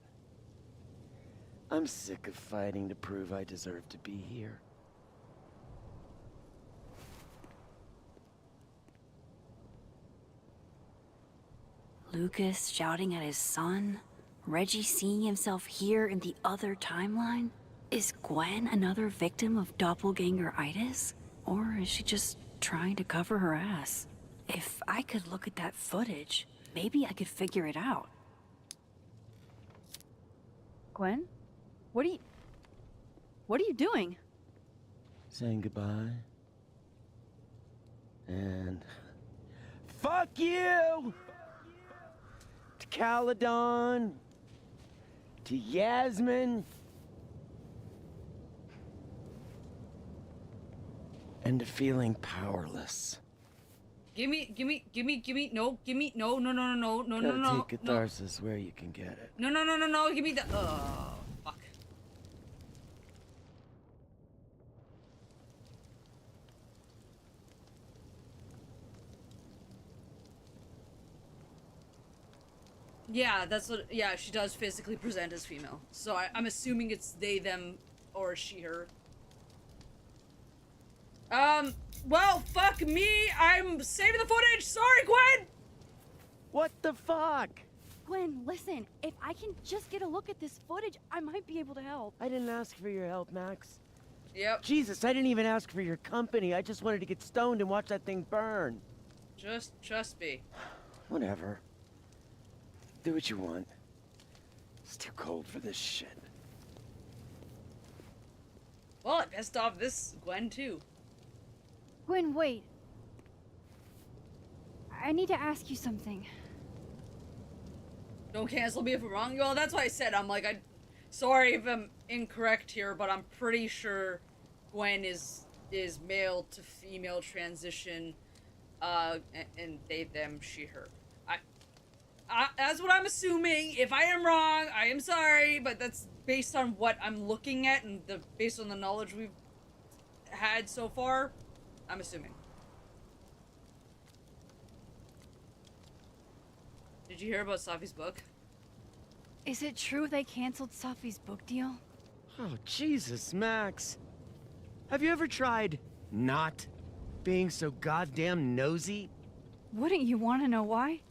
I'm sick of fighting to prove I deserve to be here. Lucas shouting at his son? Reggie seeing himself here in the other timeline? Is Gwen another victim of doppelganger-itis? Or is she just trying to cover her ass? If I could look at that footage, maybe I could figure it out. Gwen? What are you doing? Saying goodbye. And fuck you! To Caledon. To Yasmin. And to feeling powerless. no, Gotta take catharsis where you can get it. No, give me the, fuck. Yeah, that's what, yeah, she does physically present as female. So I'm assuming it's they, them, or she, her. Well, fuck me, I'm saving the footage! Sorry, Gwen! What the fuck? Gwen, listen, if I can just get a look at this footage, I might be able to help. I didn't ask for your help, Max. Yep. Jesus, I didn't even ask for your company. I just wanted to get stoned and watch that thing burn. Just trust me. Whatever. Do what you want. It's too cold for this shit. Well, I pissed off this Gwen, too. Gwen, wait. I need to ask you something. Don't cancel me if I'm wrong. Well, that's why I said, I'm like, sorry if I'm incorrect here, but I'm pretty sure Gwen is male to female transition, and they, them, she, her. That's what I'm assuming. If I am wrong, I am sorry, but that's based on what I'm looking at and based on the knowledge we've had so far, I'm assuming. Did you hear about Safi's book? Is it true they canceled Safi's book deal? Oh, Jesus, Max. Have you ever tried not being so goddamn nosy? Wouldn't you want to know why?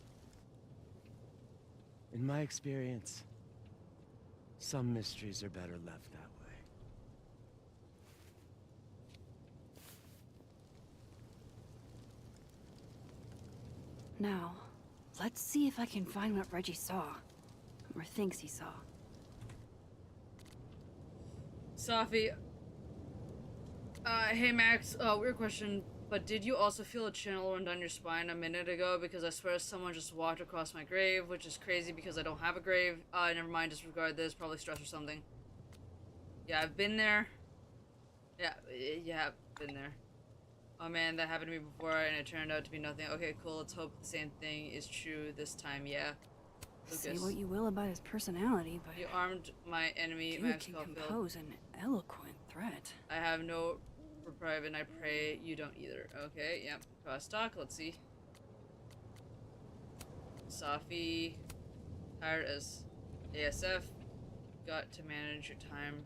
In my experience, some mysteries are better left that way. Now, let's see if I can find what Reggie saw. Or thinks he saw. Safi. Hey Max, weird question, but did you also feel a chill run down your spine a minute ago? Because I swear someone just walked across my grave, which is crazy because I don't have a grave. Never mind, disregard this, probably stress or something. Yeah, I've been there. Yeah, I've been there. Oh man, that happened to me before and it turned out to be nothing. Okay, cool, let's hope the same thing is true this time, yeah. Lucas. Say what you will about his personality, but you armed my enemy, dude Max can Caulfield. compose an eloquent threat. I have no reprieve and I pray you don't either. Okay, yep. Cross talk, let's see. Safi, hired as ASF, got to manage your time.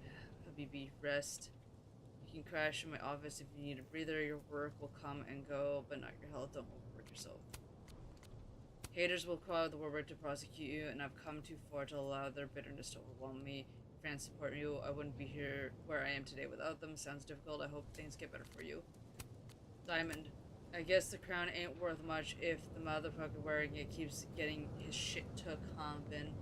Habibi, rest. You can crash in my office if you need a breather. Your work will come and go, but not your health. Don't overwork yourself. Haters will call the warlord to prosecute you, and I've come too far to allow their bitterness to overwhelm me. Fans support you. I wouldn't be here where I am today without them. Sounds difficult. I hope things get better for you. Diamond. I guess the crown ain't worth much if the motherfucker wearing it keeps getting his shit took, huh, Vin?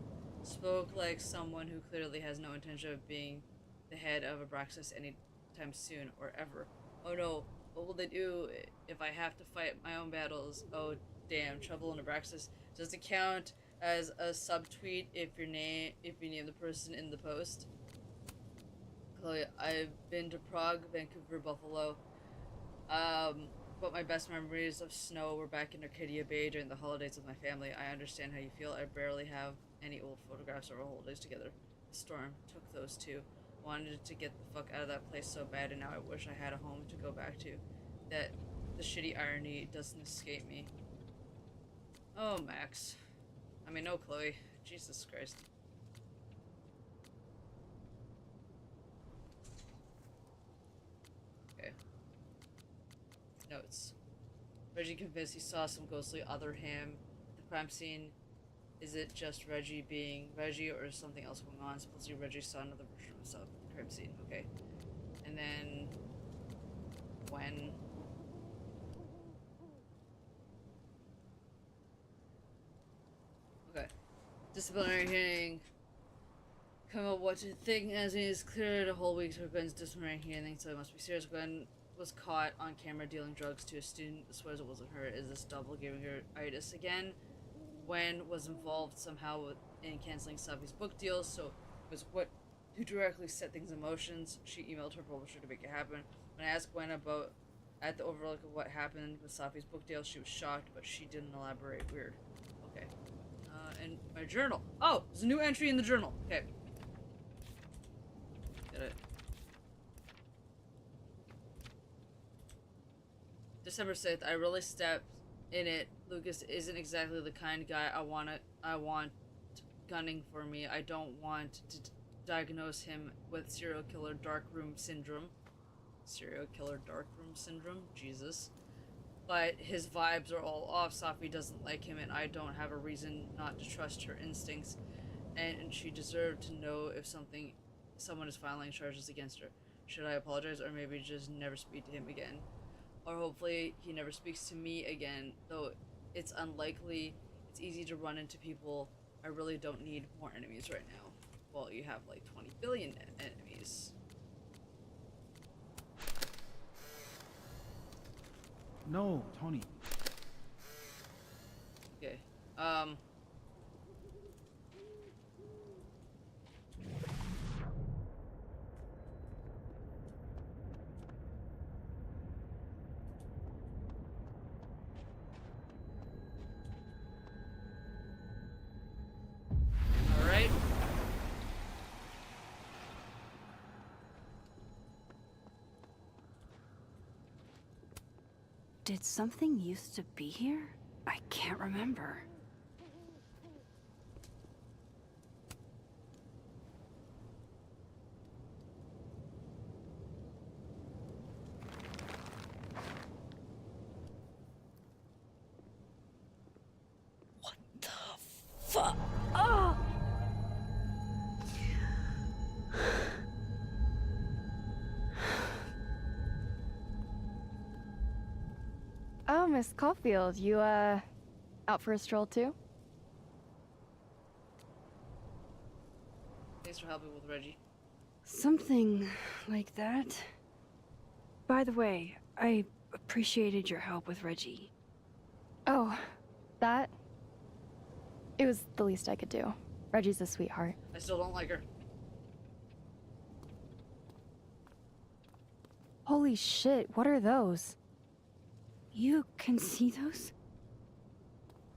Spoke like someone who clearly has no intention of being the head of Abraxas anytime soon, or ever. Oh no, what will they do if I have to fight my own battles? Oh damn, trouble in Abraxas. Does it count as a subtweet if you name the person in the post? Chloe, I've been to Prague, Vancouver, Buffalo. But my best memories of snow were back in Arcadia Bay during the holidays with my family. I understand how you feel. I barely have any old photographs of our holidays together. The storm took those too. Wanted to get the fuck out of that place so bad, and now I wish I had a home to go back to. That the shitty irony doesn't escape me. Oh, Max. I mean, no, Chloe. Jesus Christ. Okay. Notes. Reggie convinced he saw some ghostly other him at the crime scene. Is it just Reggie being Reggie, or is something else going on? Supposedly Reggie saw another version of himself at the crime scene. Okay. And then... when... Okay. Disciplinary hearing. Come up what to think as it is clear the whole week for Gwen's disciplinary hearing, so it must be serious. Gwen was caught on camera dealing drugs to a student. Swears it wasn't her. Is this double giving her itis again? Gwen was involved somehow in canceling Safi's book deal, so it was who directly set things in motion. She emailed her publisher to make it happen. When I asked Gwen about At the overlook of what happened with Safi's book deal, she was shocked, but she didn't elaborate. Weird. Okay. And my journal. Oh, there's a new entry in the journal. Okay. Get it. December 6th, I really stepped in it. Lucas isn't exactly the kind of guy I want gunning for me. I don't want to diagnose him with serial killer dark room syndrome. Serial killer dark room syndrome? Jesus. But his vibes are all off. Safi doesn't like him, and I don't have a reason not to trust her instincts. And she deserved to know if someone is filing charges against her. Should I apologize, or maybe just never speak to him again? Or hopefully he never speaks to me again, though it's unlikely. It's easy to run into people. I really don't need more enemies right now. Well, you have like 20 billion enemies. No, Tony. Okay. All right. Did something used to be here? I can't remember. What the fuck? Oh! Oh, Miss Caulfield, you, out for a stroll too? Thanks for helping with Reggie. Something like that. By the way, I appreciated your help with Reggie. Oh, that? It was the least I could do. Reggie's a sweetheart. I still don't like her. Holy shit, what are those? You can see those?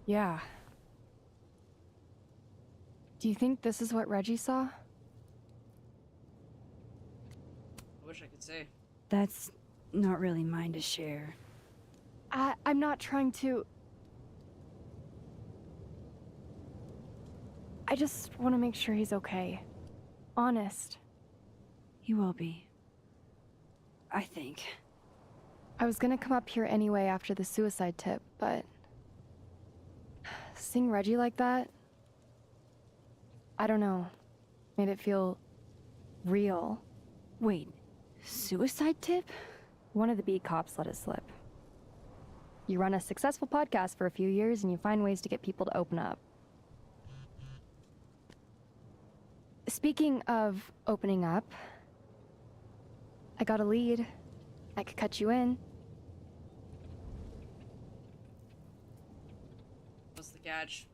Yeah. Do you think this is what Reggie saw? I wish I could say. That's not really mine to share. I'm not trying to... I just want to make sure he's okay. Honest. He will be. I think. I was gonna come up here anyway after the suicide tip, but... seeing Reggie like that... I don't know. Made it feel... real. Wait, suicide tip? One of the beat cops let it slip. You run a successful podcast for a few years and you find ways to get people to open up. Speaking of opening up... I got a lead. I could cut you in. What's the catch?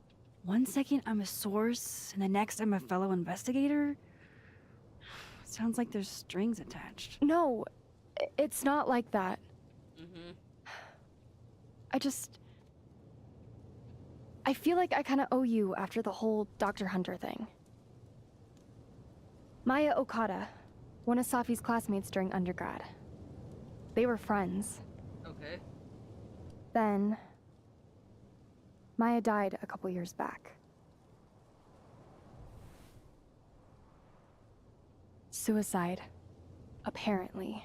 One second I'm a source, and the next I'm a fellow investigator? Sounds like there's strings attached. No, it's not like that. Mm-hmm. I feel like I kind of owe you after the whole Dr. Hunter thing. Maya Okada, one of Safi's classmates during undergrad. They were friends. Okay. Then, Maya died a couple years back. Suicide, apparently.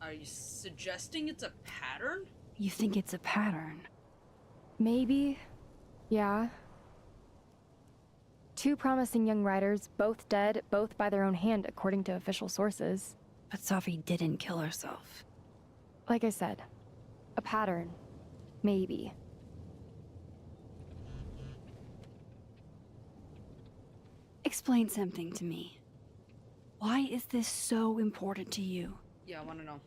Are you suggesting it's a pattern? You think it's a pattern? Maybe. Yeah. Two promising young writers, both dead, both by their own hand, according to official sources. But Safi didn't kill herself. Like I said, a pattern. Maybe. Explain something to me. Why is this so important to you? Yeah, I want to know.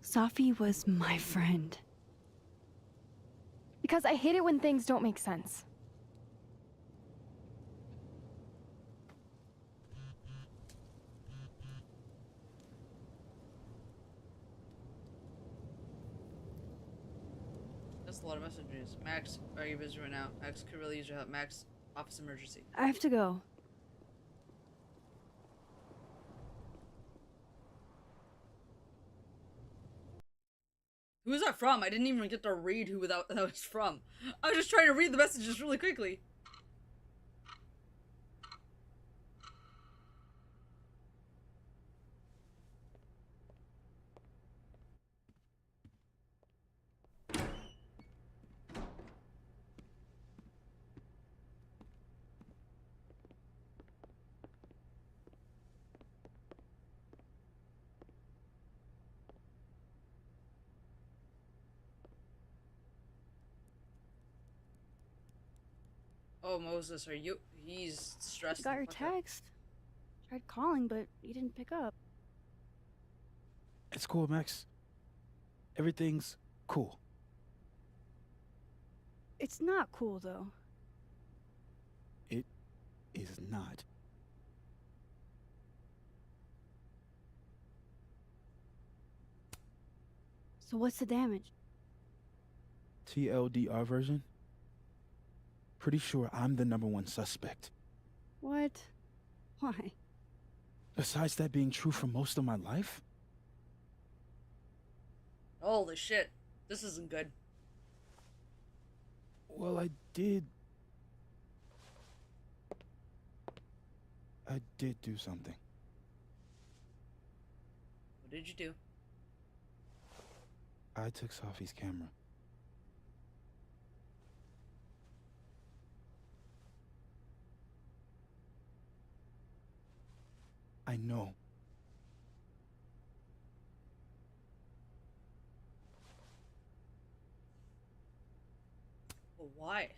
Safi was my friend. Because I hate it when things don't make sense. That's a lot of messages. Max, are you busy right now? Max could really use your help. Max, office emergency. I have to go. Who is that from? I didn't even get to read who that was from. I was just trying to read the messages really quickly. Oh, Moses, are you? He's stressed. I got your text. Tried calling, but you didn't pick up. It's cool, Max. Everything's cool. It's not cool, though. It is not. So what's the damage? TLDR version? Pretty sure I'm the #1 suspect. What? Why? Besides that being true for most of my life? Holy shit. This isn't good. Well, I did do something. What did you do? I took Safi's camera. I know. Well, why?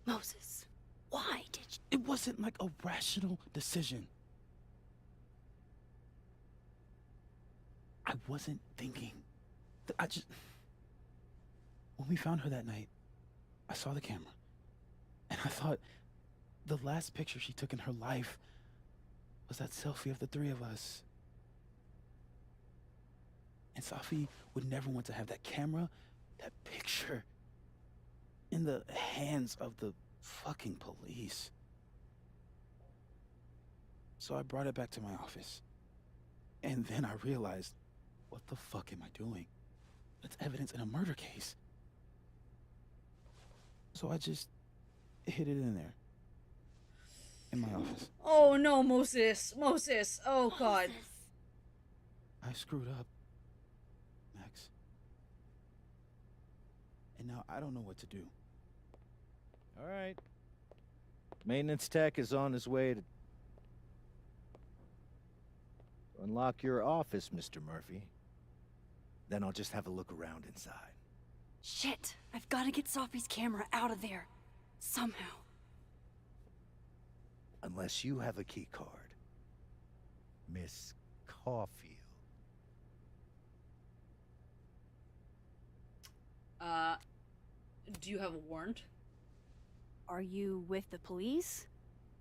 Moses, why did you? It wasn't like a rational decision. I wasn't thinking. When we found her that night, I saw the camera. And I thought the last picture she took in her life was that selfie of the three of us. And Safi would never want to have that camera, that picture, in the hands of the fucking police. So I brought it back to my office. And then I realized, what the fuck am I doing? That's evidence in a murder case. So I just hid it in there. In my office. Oh no, Moses. Moses. Oh god. I screwed up, Max. And now I don't know what to do. All right. Maintenance tech is on his way to unlock your office, Mr. Murphy. Then I'll just have a look around inside. Shit! I've got to get Safi's camera out of there. Somehow. Unless you have a key card. Miss Caulfield. Do you have a warrant? Are you with the police?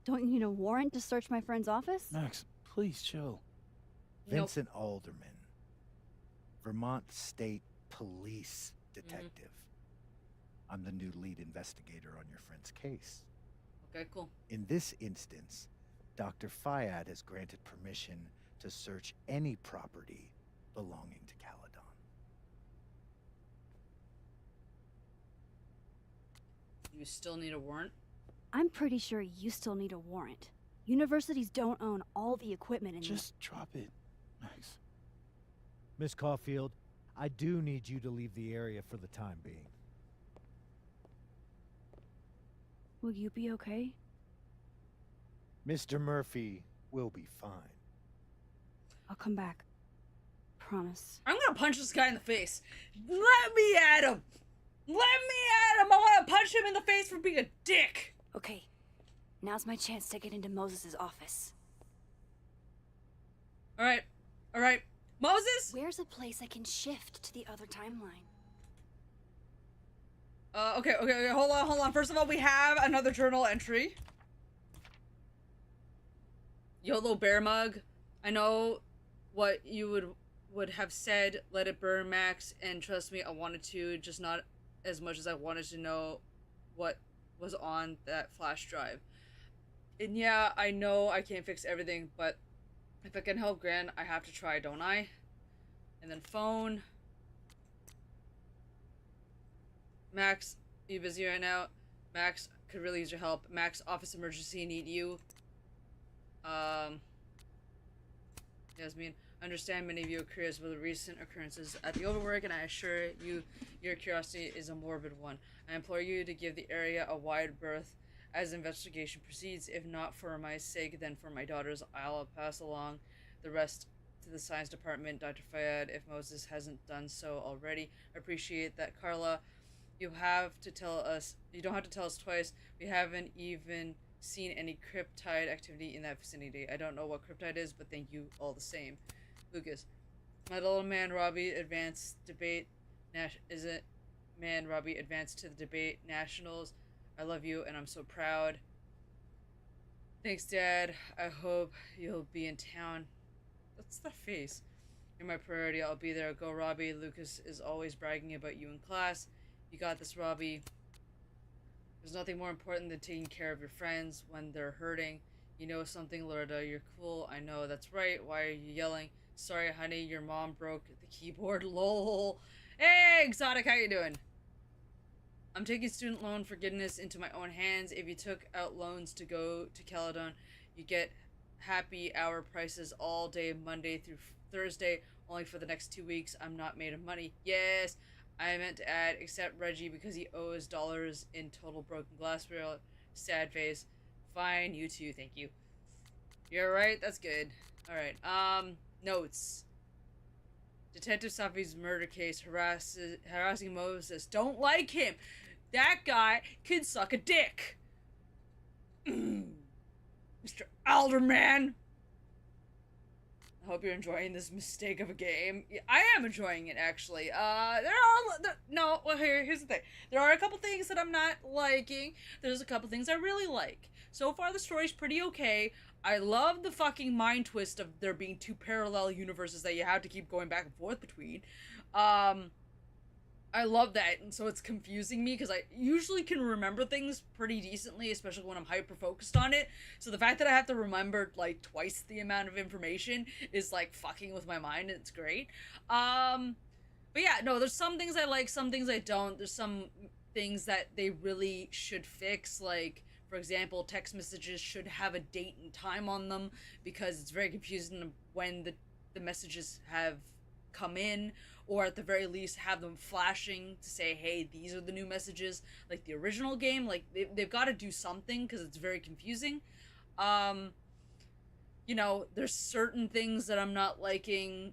Don't you need a warrant to search my friend's office? Max, please chill. Vincent Alderman. Vermont State Police Detective. I'm the new lead investigator on your friend's case. Okay, cool. In this instance, Dr. Fayad has granted permission to search any property belonging to Caledon. You still need a warrant? I'm pretty sure you still need a warrant. Universities don't own all the equipment in Just drop it, Max. Miss Caulfield, I do need you to leave the area for the time being. Will you be okay? Mr. Murphy will be fine. I'll come back. Promise. I'm gonna punch this guy in the face. Let me at him! Let me at him! I wanna punch him in the face for being a dick! Okay. Now's my chance to get into Moses' office. Alright. Alright. Moses? Where's a place I can shift to the other timeline? Okay, hold on. First of all, we have another journal entry. YOLO bear mug. I know what you would would have said, let it burn, Max, and trust me, I wanted to, just not as much as I wanted to know what was on that flash drive. And yeah, I know I can't fix everything, but if I can help Gran, I have to try, don't I? And then phone. Max, you busy right now? Max, could really use your help. Max, office emergency, need you. Yasmin, understand many of you are curious about the recent occurrences at the overwork, and I assure you your curiosity is a morbid one. I implore you to give the area a wide berth as investigation proceeds. If not for my sake, then for my daughter's. I'll pass along the rest to the science department, Dr. Fayed, if Moses hasn't done so already. Appreciate that, Carla. You don't have to tell us twice. We haven't even seen any cryptide activity in that vicinity. I don't know what cryptide is, but thank you all the same. Lucas, my little man Robbie advanced debate. Robbie advanced to the debate nationals. I love you, and I'm so proud. Thanks, Dad. I hope you'll be in town. What's that face? You're my priority. I'll be there. Go, Robbie. Lucas is always bragging about you in class. You got this, Robbie. There's nothing more important than taking care of your friends when they're hurting. You know something, Loretta? You're cool. I know, that's right. Why are you yelling? Sorry, honey, your mom broke the keyboard. Lol. Hey, Exotic, how you doing? I'm taking student loan forgiveness into my own hands. If you took out loans to go to Caledon, you get happy hour prices all day, Monday through Thursday, only for the next 2 weeks. I'm not made of money. Yes, I meant to add, except Reggie, because he owes dollars in total broken glassware. Sad face. Fine, you too, thank you. You're right, that's good. Alright, notes. Detective Safi's murder case harassing Moses. Don't like him! That guy can suck a dick! Mr. Alderman! I hope you're enjoying this mistake of a game. Yeah, I am enjoying it, actually. Here's the thing. There are a couple things that I'm not liking. There's a couple things I really like. So far, the story's pretty okay. I love the fucking mind twist of there being two parallel universes that you have to keep going back and forth between. I love that, and so it's confusing me, because I usually can remember things pretty decently, especially when I'm hyper-focused on it, so the fact that I have to remember, like, twice the amount of information is, like, fucking with my mind, and it's great. But yeah, no, there's some things I like, some things I don't. There's some things that they really should fix, like, for example, text messages should have a date and time on them, because it's very confusing when the messages have come in, or at the very least have them flashing to say, hey, these are the new messages, like the original game. Like, they've got to do something, because it's very confusing. You know, there's certain things that I'm not liking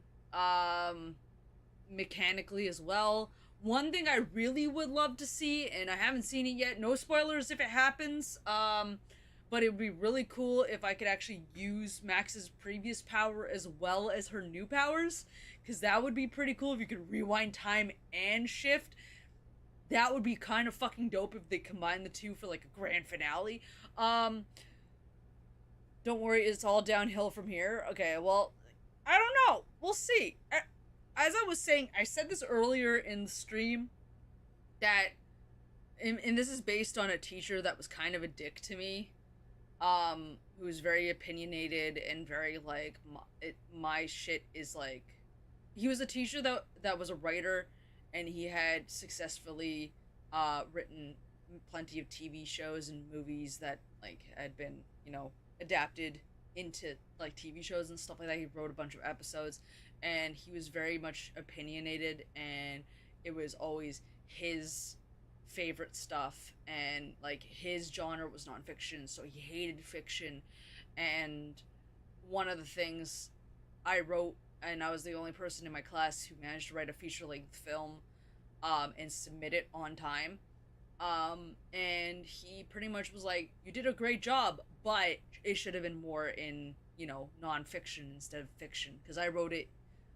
mechanically as well. One thing I really would love to see, and I haven't seen it yet, no spoilers if it happens, but it would be really cool if I could actually use Max's previous power as well as her new powers, because that would be pretty cool if you could rewind time and shift. That would be kind of fucking dope if they combine the two for, like, a grand finale. Don't worry, it's all downhill from here. Okay, well, I don't know. We'll see. As I was saying, I said this earlier in the stream, that, and this is based on a teacher that was kind of a dick to me, who's very opinionated and very, like, my shit is, like, he was a teacher that was a writer, and he had successfully, written plenty of TV shows and movies that, like, had been, you know, adapted into, like, TV shows and stuff like that. He wrote a bunch of episodes, and he was very much opinionated, and it was always his favorite stuff, and, like, his genre was nonfiction, so he hated fiction. And one of the things I wrote, and I was the only person in my class who managed to write a feature-length film and submit it on time, and he pretty much was like, you did a great job, but it should have been more in, you know, nonfiction instead of fiction, because I wrote it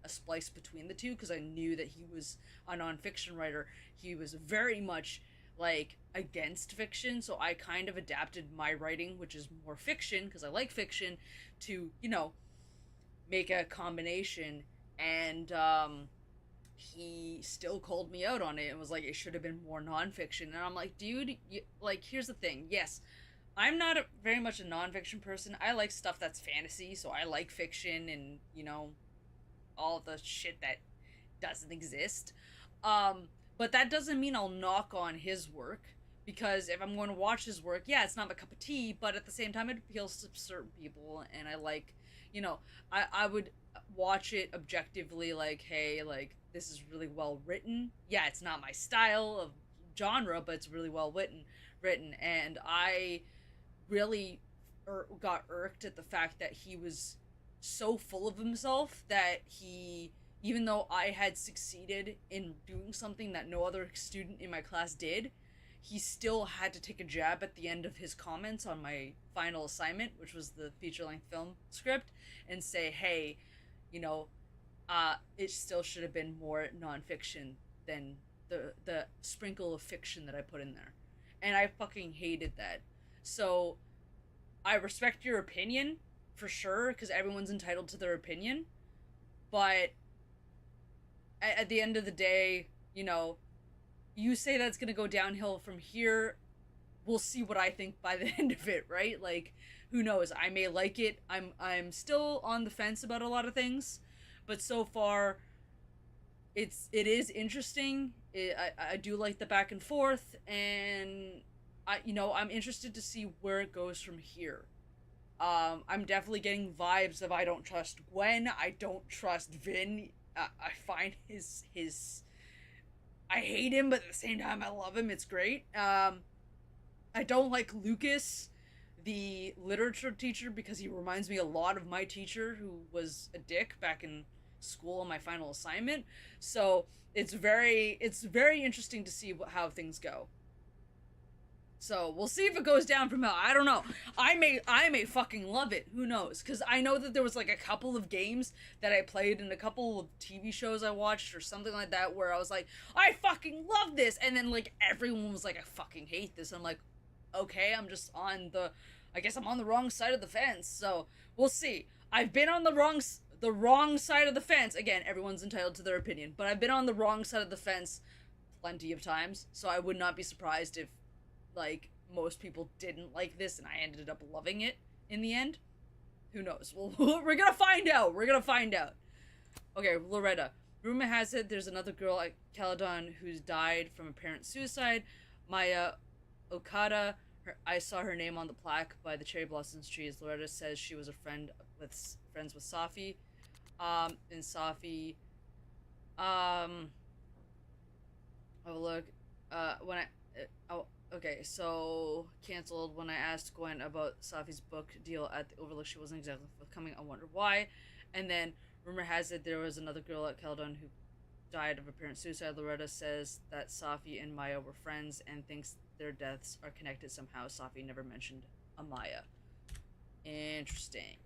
a splice between the two, because I knew that he was a nonfiction writer. He was very much, like, against fiction, so I kind of adapted my writing, which is more fiction, because I like fiction, to, you know, make a combination, And he still called me out on it and was like, it should have been more nonfiction. And I'm like, dude, like, here's the thing. Yes, I'm not very much a nonfiction person. I like stuff that's fantasy, so I like fiction and, you know, all the shit that doesn't exist. But that doesn't mean I'll knock on his work, because if I'm going to watch his work, yeah, it's not my cup of tea, but at the same time, it appeals to certain people, and I like, you know, I would watch it objectively, like, hey, like, this is really well written. Yeah, it's not my style of genre, but it's really well written, and I really got irked at the fact that he was so full of himself that he, even though I had succeeded in doing something that no other student in my class did, he still had to take a jab at the end of his comments on my final assignment, which was the feature-length film script, and say, hey, you know, it still should have been more nonfiction than the sprinkle of fiction that I put in there. And I fucking hated that. So I respect your opinion, for sure, because everyone's entitled to their opinion, but at the end of the day, you know, you say that's gonna go downhill from here, we'll see what I think by the end of it, right? Like, who knows? I may like it. I'm still on the fence about a lot of things, but so far, it is interesting. I do like the back and forth, and I'm interested to see where it goes from here. I'm definitely getting vibes of I don't trust Gwen. I don't trust Vin. I find his I hate him, but at the same time I love him. It's great. I don't like Lucas, the literature teacher, because he reminds me a lot of my teacher, who was a dick back in school on my final assignment. So it's very interesting to see how things go. So we'll see if it goes down from hell. I don't know. I may fucking love it. Who knows? Because I know that there was like a couple of games that I played and a couple of TV shows I watched or something like that where I was like, I fucking love this, and then like everyone was like, I fucking hate this. I'm like, okay, I'm just I guess I'm on the wrong side of the fence. So we'll see. I've been on the wrong side of the fence. Again, everyone's entitled to their opinion, but I've been on the wrong side of the fence plenty of times. So I would not be surprised if, like, most people didn't like this and I ended up loving it in the end. Who knows? Well, we're gonna find out. Okay, Loretta. Rumor has it there's another girl at Caledon who's died from apparent suicide. Maya Okada. I saw her name on the plaque by the cherry blossoms trees. Loretta says she was friends with Safi. And Safi, oh look, okay, so canceled. When I asked Gwen about Safi's book deal at the Overlook, she wasn't exactly forthcoming. I wonder why. And then rumor has it there was another girl at Caledon who died of apparent suicide. Loretta says that Safi and Maya were friends and thinks their deaths are connected somehow. Safi never mentioned Amaya. Interesting.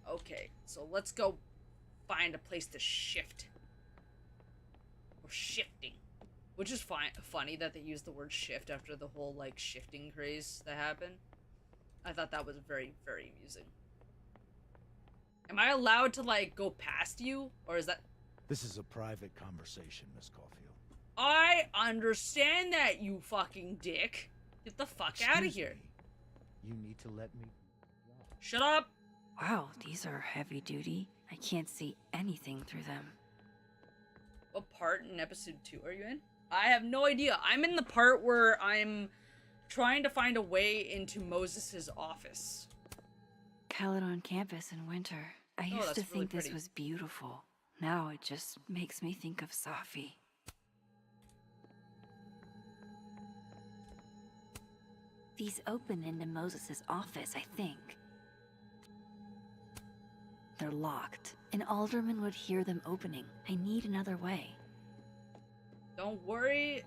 Okay, so let's go find a place to shift. We're shifting. Which is funny that they used the word shift after the whole, like, shifting craze that happened. I thought that was very, very amusing. Am I allowed to, like, go past you? Or is that... This is a private conversation, Miss Caulfield. I understand that, you fucking dick. Get the fuck out of here. You need to let me... Shut up! Wow, these are heavy duty. I can't see anything through them. What part in episode 2 are you in? I have no idea. I'm in the part where I'm trying to find a way into Moses's office. Caledon campus in winter. I used to think this was beautiful. Now it just makes me think of Safi. These open into Moses's office, I think. They're locked. An alderman would hear them opening. I need another way. Don't worry.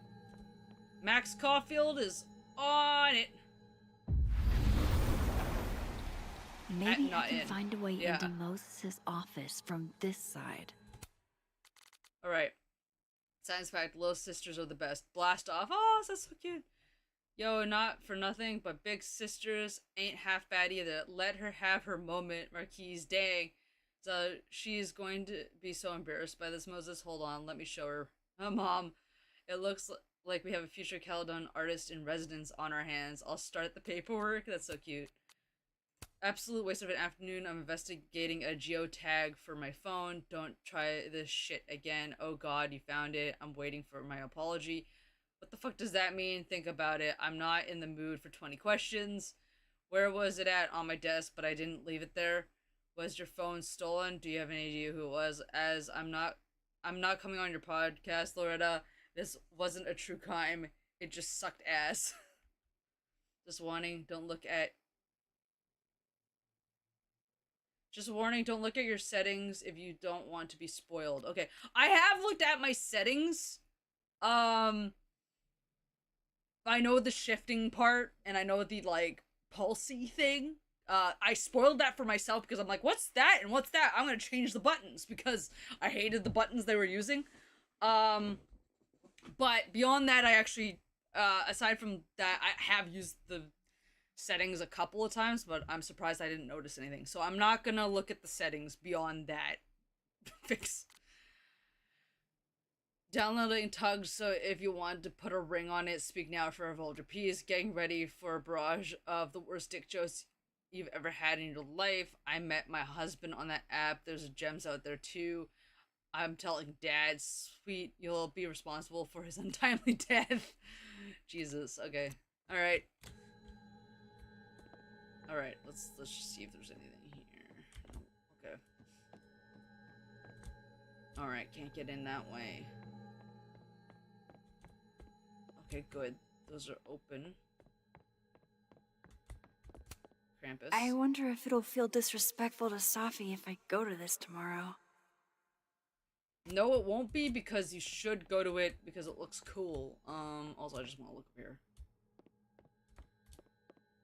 Max Caulfield is on it. Maybe I can find a way into Moses's office from this side. Alright. Science fact, little sisters are the best. Blast off. Oh, that's so cute. Yo, not for nothing, but big sisters ain't half bad either. Let her have her moment, Marquise. Dang. So she's going to be so embarrassed by this, Moses. Hold on, let me show her. Mom, it looks like we have a future Caledon artist in residence on our hands. I'll start the paperwork. That's so cute. Absolute waste of an afternoon. I'm investigating a geotag for my phone. Don't try this shit again. Oh god, you found it. I'm waiting for my apology. What the fuck does that mean? Think about it. I'm not in the mood for 20 questions. Where was it at? On my desk, but I didn't leave it there. Was your phone stolen? Do you have any idea who it was? As I'm not coming on your podcast, Loretta. This wasn't a true crime. It just sucked ass. Just warning, don't look at your settings if you don't want to be spoiled. Okay, I have looked at my settings. I know the shifting part, and I know the, like, pulsey thing. I spoiled that for myself because I'm like, what's that and what's that? I'm gonna change the buttons because I hated the buttons they were using. But beyond that, I actually, aside from that, I have used the settings a couple of times, but I'm surprised I didn't notice anything. So I'm not gonna look at the settings beyond that fix. Downloading tugs, so if you want to put a ring on it, speak now for a vulgar piece. Getting ready for a barrage of the worst dick jokes you've ever had in your life. I met my husband on that app. There's gems out there too. I'm telling Dad, sweet, you'll be responsible for his untimely death. Jesus, okay. Alright. Alright, let's just see if there's anything here. Okay. Alright, can't get in that way. Okay, good. Those are open. Krampus. I wonder if it'll feel disrespectful to Safi if I go to this tomorrow. No, it won't be, because you should go to it because it looks cool. Also I just want to look up here.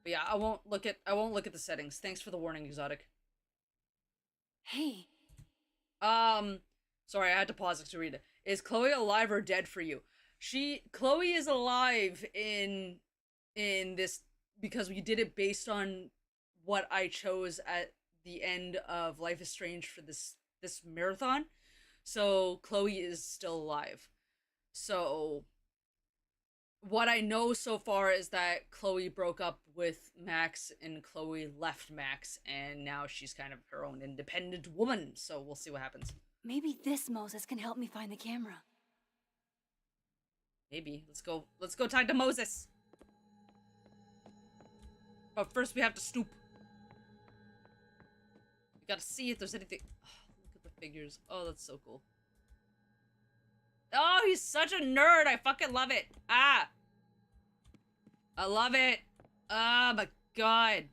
But yeah, I won't look at the settings. Thanks for the warning, Exotic. Hey. Sorry, I had to pause it to read it. Is Chloe alive or dead for you? Chloe is alive in this because we did it based on what I chose at the end of Life is Strange for this marathon. So Chloe is still alive. So what I know so far is that Chloe broke up with Max and Chloe left Max, and now she's kind of her own independent woman. So we'll see what happens. Maybe this Moses can help me find the camera. Maybe. Let's go talk to Moses. But first we have to snoop. We gotta see if there's anything. Oh, look at the figures. Oh, that's so cool. Oh, he's such a nerd. I fucking love it. Ah. I love it. Oh my god.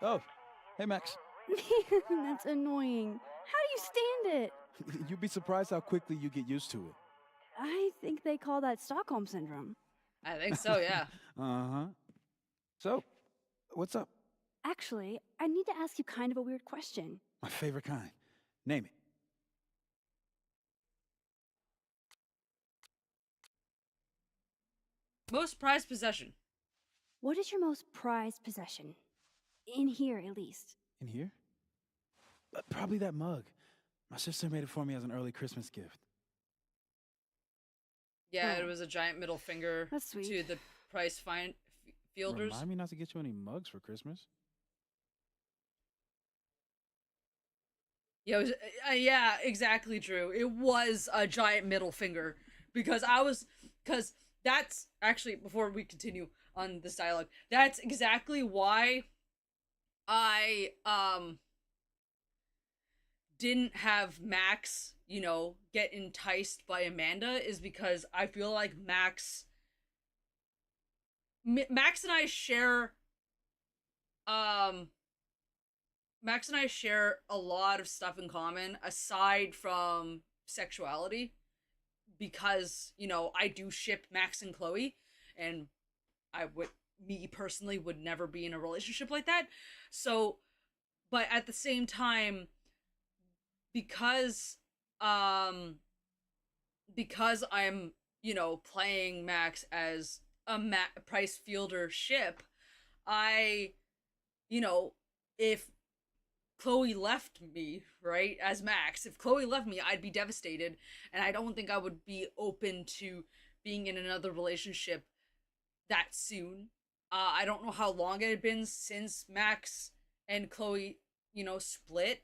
Oh, hey Max. That's annoying. How do you stand it? You'd be surprised how quickly you get used to it. I think they call that Stockholm Syndrome. I think so, yeah. Uh-huh. So, what's up? Actually, I need to ask you kind of a weird question. My favorite kind. Name it. Most prized possession. What is your most prized possession? In here, at least. In here? Probably that mug. My sister made it for me as an early Christmas gift. Yeah, Oh. it was a giant middle finger That's sweet. to the prize fielders. Remind me not to get you any mugs for Christmas. Yeah, it was, yeah, exactly, Drew. It was a giant middle finger because that's actually, before we continue on this dialogue, that's exactly why I didn't have Max, get enticed by Amanda, is because I feel like Max and I share a lot of stuff in common aside from sexuality, because I do ship Max and Chloe, and me personally would never be in a relationship like that. So, but at the same time, because I'm playing Max as a price fielder ship, if Chloe left me, right, as Max, if Chloe left me, I'd be devastated, and I don't think I would be open to being in another relationship that soon. I don't know how long it had been since Max and Chloe, you know, split,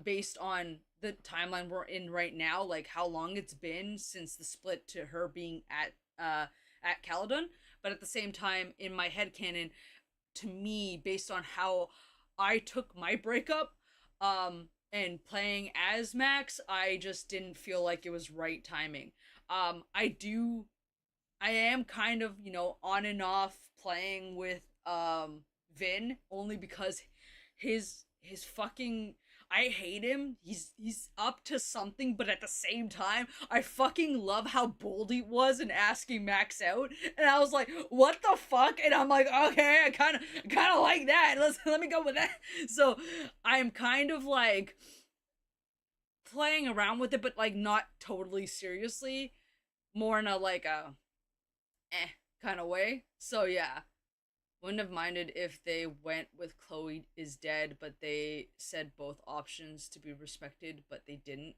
based on the timeline we're in right now, like how long it's been since the split to her being at Caledon. But at the same time, in my headcanon, to me, based on how I took my breakup, and playing as Max, I just didn't feel like it was right timing. I am kind of, you know, on and off playing with Vin, only because his fucking, I hate him. He's up to something, but at the same time, I fucking love how bold he was in asking Max out. And I was like, what the fuck? And I'm like, okay, I kind of like that. Let me go with that. So I'm kind of like playing around with it, but like not totally seriously, more in a like a kind of way. So yeah, wouldn't have minded if they went with Chloe is dead, but they said both options to be respected, but they didn't.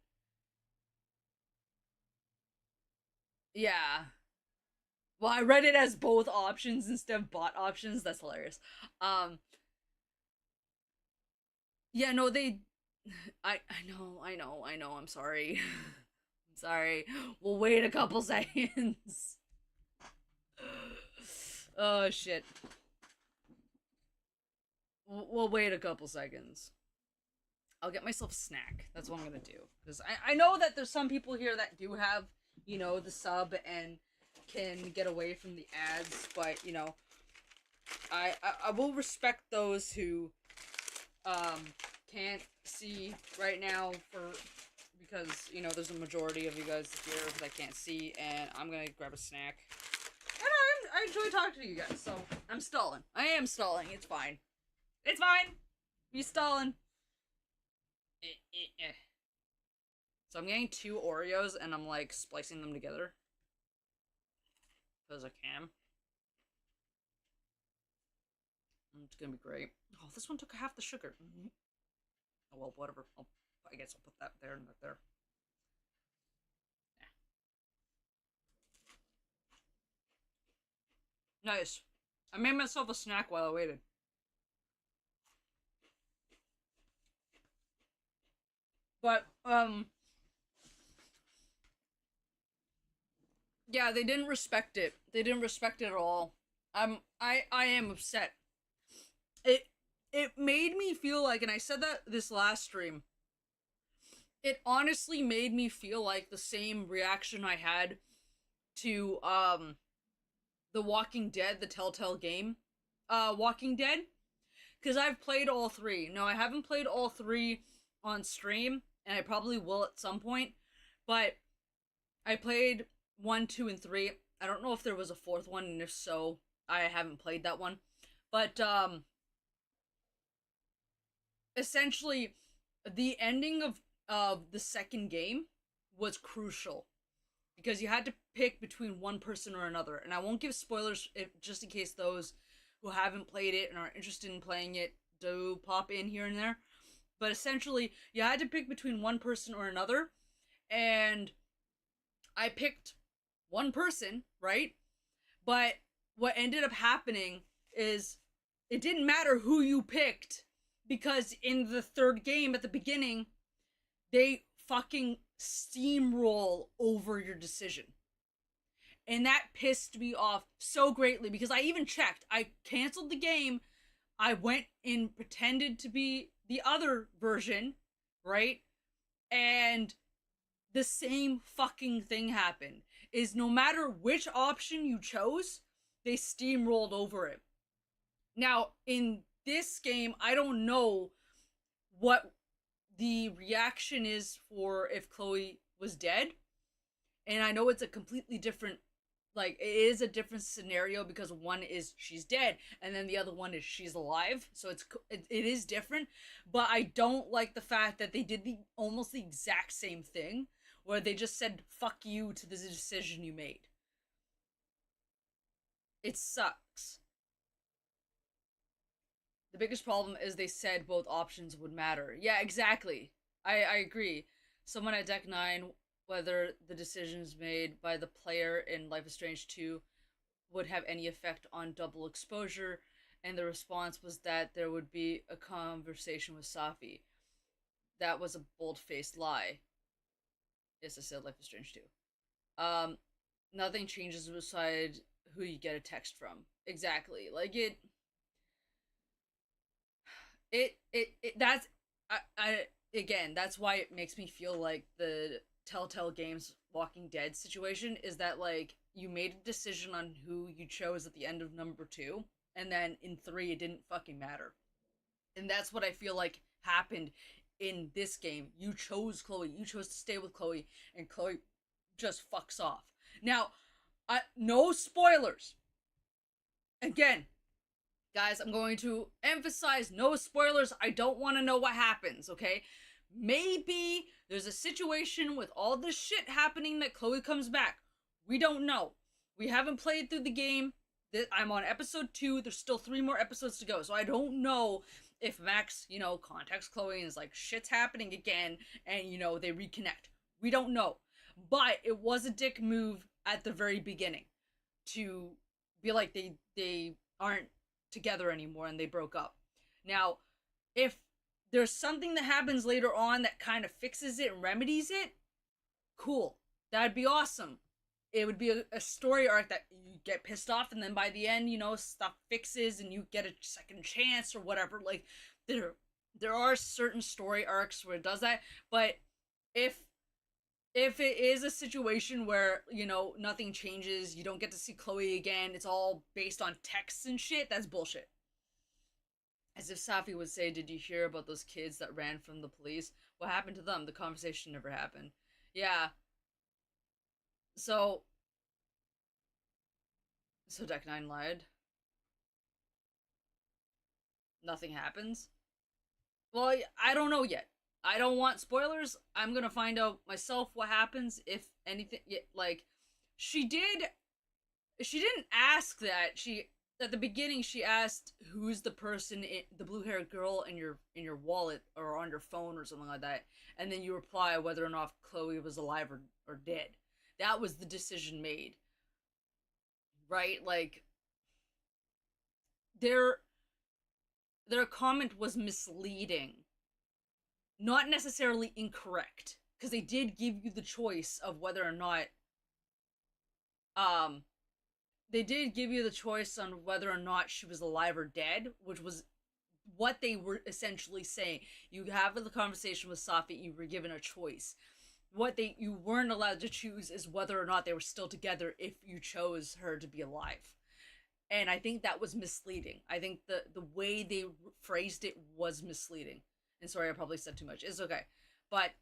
Yeah. Well, I read it as both options instead of bot options. That's hilarious. Yeah, no, they, I know, I'm sorry. I'm sorry. We'll wait a couple seconds. Oh, shit. We'll wait a couple seconds. I'll get myself a snack. That's what I'm gonna do. Because I know that there's some people here that do have, you know, the sub and can get away from the ads, but, you know, I will respect those who can't see right now because, you know, there's a majority of you guys here that can't see, and I'm gonna grab a snack. And I enjoy talking to you guys, so I'm stalling. I am stalling. It's fine. It's fine. Be stalling. So I'm getting 2 Oreos and I'm like splicing them together because I can. It's gonna be great. Oh, this one took half the sugar. Oh well, whatever. I guess I'll put that there and that there. Nice. I made myself a snack while I waited. But, yeah, they didn't respect it. They didn't respect it at all. I am upset. It made me feel like, and I said that this last stream, it honestly made me feel like the same reaction I had to, The Walking Dead, the Telltale game, Walking Dead. Because I've played all 3. No, I haven't played all 3 on stream, and I probably will at some point, but I played 1, 2, and 3. I don't know if there was a 4th one, and if so, I haven't played that one. But, essentially, the ending of the second game was crucial, because you had to pick between one person or another, and I won't give spoilers just in case those who haven't played it and are interested in playing it do pop in here and there. But essentially, you had to pick between one person or another, and I picked one person, right? But what ended up happening is it didn't matter who you picked, because in the 3rd game at the beginning, they fucking steamroll over your decision. And that pissed me off so greatly, because I even checked. I canceled the game. I went and pretended to be the other version, right? And the same fucking thing happened. Is no matter which option you chose, they steamrolled over it. Now, in this game, I don't know what the reaction is for if Chloe was dead. And I know it's a completely different, like, it is a different scenario, because one is she's dead and then the other one is she's alive, so it is different. But I don't like the fact that they did almost the exact same thing, where they just said fuck you to the decision you made. It sucks. The biggest problem is they said both options would matter. Yeah, exactly. I agree. Someone at Deck 9, whether the decisions made by the player in Life is Strange 2 would have any effect on double exposure, and the response was that there would be a conversation with Safi. That was a bold-faced lie. Yes, I said Life is Strange 2. Nothing changes beside who you get a text from. Exactly. Like that's again, that's why it makes me feel like the Telltale Games Walking Dead situation is that, like, you made a decision on who you chose at the end of number 2, and then in 3 it didn't fucking matter. And that's what I feel like happened in this game. You chose Chloe, you chose to stay with Chloe, and Chloe just fucks off. Now, no spoilers. Again, guys, I'm going to emphasize no spoilers. I don't want to know what happens, okay? Maybe there's a situation with all this shit happening that Chloe comes back. We don't know. We haven't played through the game. I'm on episode 2. There's still 3 more episodes to go. So I don't know if Max, contacts Chloe and is like, shit's happening again, and, they reconnect. We don't know. But it was a dick move at the very beginning to be like they aren't together anymore and they broke up. Now, if there's something that happens later on that kind of fixes it and remedies it, cool. That'd be awesome. It would be a story arc that you get pissed off and then by the end, stuff fixes and you get a second chance or whatever. Like, there are certain story arcs where it does that, but if it is a situation where, nothing changes, you don't get to see Chloe again, it's all based on texts and shit, that's bullshit. As if Safi would say, did you hear about those kids that ran from the police? What happened to them? The conversation never happened. Yeah. So Deck 9 lied. Nothing happens? Well, I don't know yet. I don't want spoilers. I'm gonna find out myself what happens, if anything. Like, she didn't ask that. At the beginning, she asked who's the person, the blue-haired girl in your wallet or on your phone or something like that, and then you reply whether or not Chloe was alive or dead. That was the decision made, right? Like, their comment was misleading. Not necessarily incorrect, because they did give you the choice of whether or not, they did give you the choice on whether or not she was alive or dead, which was what they were essentially saying. You have the conversation with Safi, you were given a choice. What you weren't allowed to choose is whether or not they were still together if you chose her to be alive. And I think that was misleading. I think the way they phrased it was misleading. And sorry, I probably said too much. It's okay. But,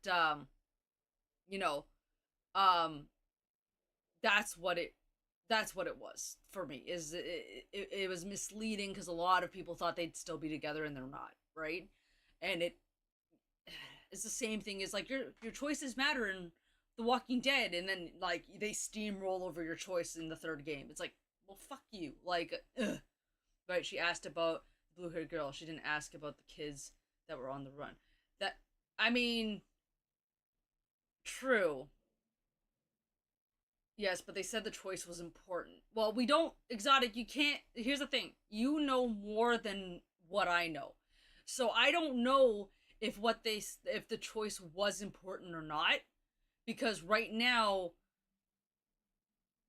that's what it was for me. It was misleading because a lot of people thought they'd still be together and they're not, right? And it's the same thing as, like, your choices matter in The Walking Dead, and then, like, they steamroll over your choice in the 3rd game. It's like, well, fuck you. Like, ugh. Right, she asked about the blue-haired girl. She didn't ask about the kids that were on the run. True. Yes, but they said the choice was important. Well, we don't, Exotic, you can't, here's the thing. You know more than what I know. So I don't know if the choice was important or not. Because right now,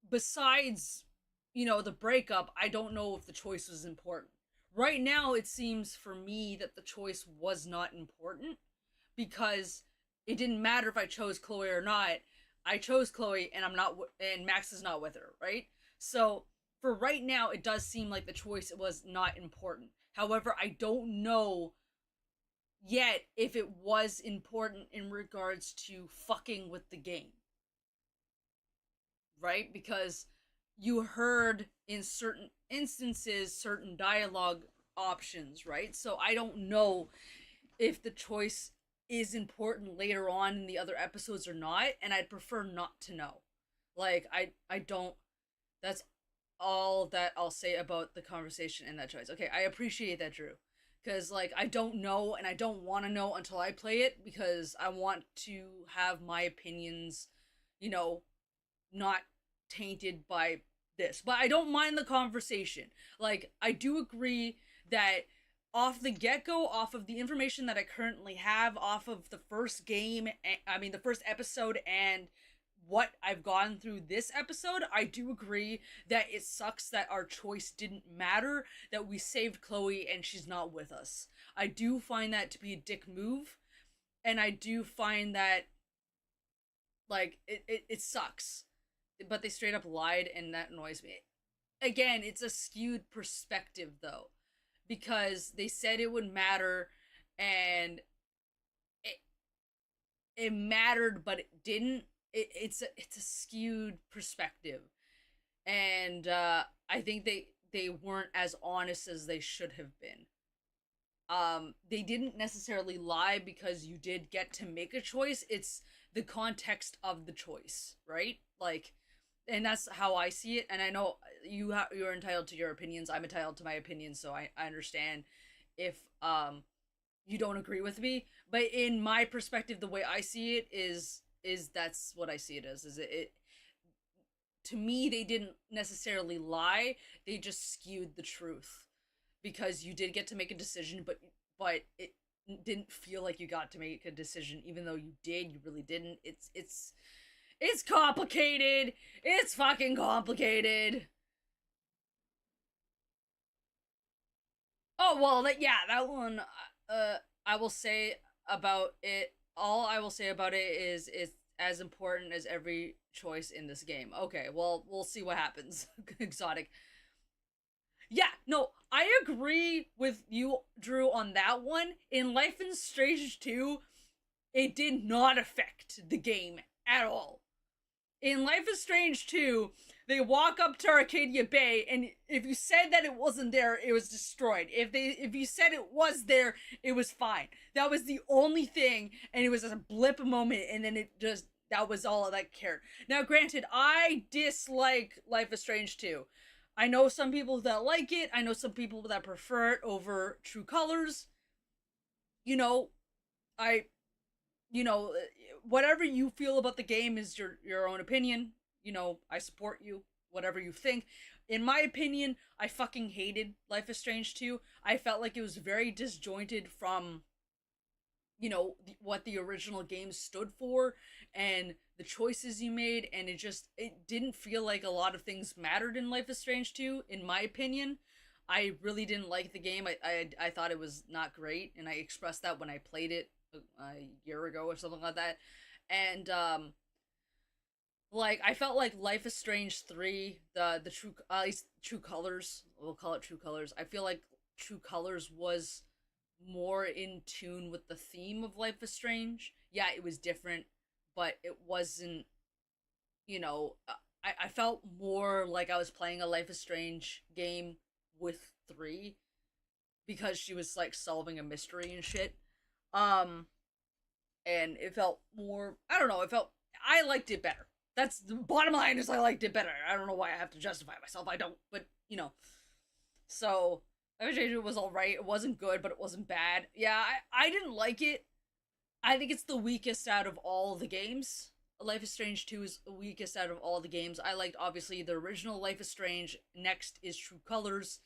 besides, the breakup, I don't know if the choice was important. Right now, it seems for me that the choice was not important because it didn't matter if I chose Chloe or not. I chose Chloe, and and Max is not with her, right? So for right now, it does seem like the choice was not important. However, I don't know yet if it was important in regards to fucking with the game, right? Because you heard in certain instances certain dialogue options, right? So I don't know if the choice is important later on in the other episodes or not, and I'd prefer not to know. Like, I don't, that's all that I'll say about the conversation and that choice. Okay, I appreciate that, Drew, because like I don't know and I don't want to know until I play it, because I want to have my opinions, you know, not tainted by this. But I don't mind the conversation. Like, I do agree that off the get-go, off of the information that I currently have, off of the first game, the first episode, and what I've gone through this episode, I do agree that it sucks that our choice didn't matter, that we saved Chloe and she's not with us. I do find that to be a dick move, and I do find that, like, it sucks. But they straight up lied, and that annoys me. Again, it's a skewed perspective, though, because they said it would matter, and it mattered, but it didn't. It's a skewed perspective, and I think they weren't as honest as they should have been. They didn't necessarily lie because you did get to make a choice. It's the context of the choice, right? Like, and that's how I see it. And I know you're entitled to your opinions. I'm entitled to my opinions, so I understand if you don't agree with me. But in my perspective, the way I see it is that's what I see it as. Is it to me, they didn't necessarily lie. They just skewed the truth, because you did get to make a decision, but it didn't feel like you got to make a decision, even though you did. You really didn't. It's complicated. It's fucking complicated. Oh, well, that one, I will say about it, all I will say about it is it's as important as every choice in this game. Okay, well, we'll see what happens. Exotic. Yeah, no, I agree with you, Drew, on that one. In Life is Strange 2, it did not affect the game at all. In Life is Strange 2, they walk up to Arcadia Bay, and if you said that it wasn't there, it was destroyed. If you said it was there, it was fine. That was the only thing, and it was a blip moment, and then that was all that cared. Now, granted, I dislike Life is Strange 2. I know some people that like it. I know some people that prefer it over True Colors. Whatever you feel about the game is your own opinion. I support you, whatever you think. In my opinion, I fucking hated Life is Strange 2. I felt like it was very disjointed from, what the original game stood for and the choices you made, and it didn't feel like a lot of things mattered in Life is Strange 2, in my opinion. I really didn't like the game. I thought it was not great, and I expressed that when I played it a year ago or something like that. And I felt like Life is Strange 3, the True Colors, we'll call it True Colors. I feel like True Colors was more in tune with the theme of Life is Strange. Yeah, it was different, but it wasn't, I felt more like I was playing a Life is Strange game with 3, because she was like solving a mystery and shit. And it felt more, I don't know, I liked it better. That's the bottom line, is I liked it better. I don't know why I have to justify myself. I don't, but so Life is Strange was alright. It wasn't good, but it wasn't bad. Yeah, I didn't like it. I think it's the weakest out of all the games. Life is Strange 2 is the weakest out of all the games. I liked, obviously, the original Life is Strange. Next is True Colors.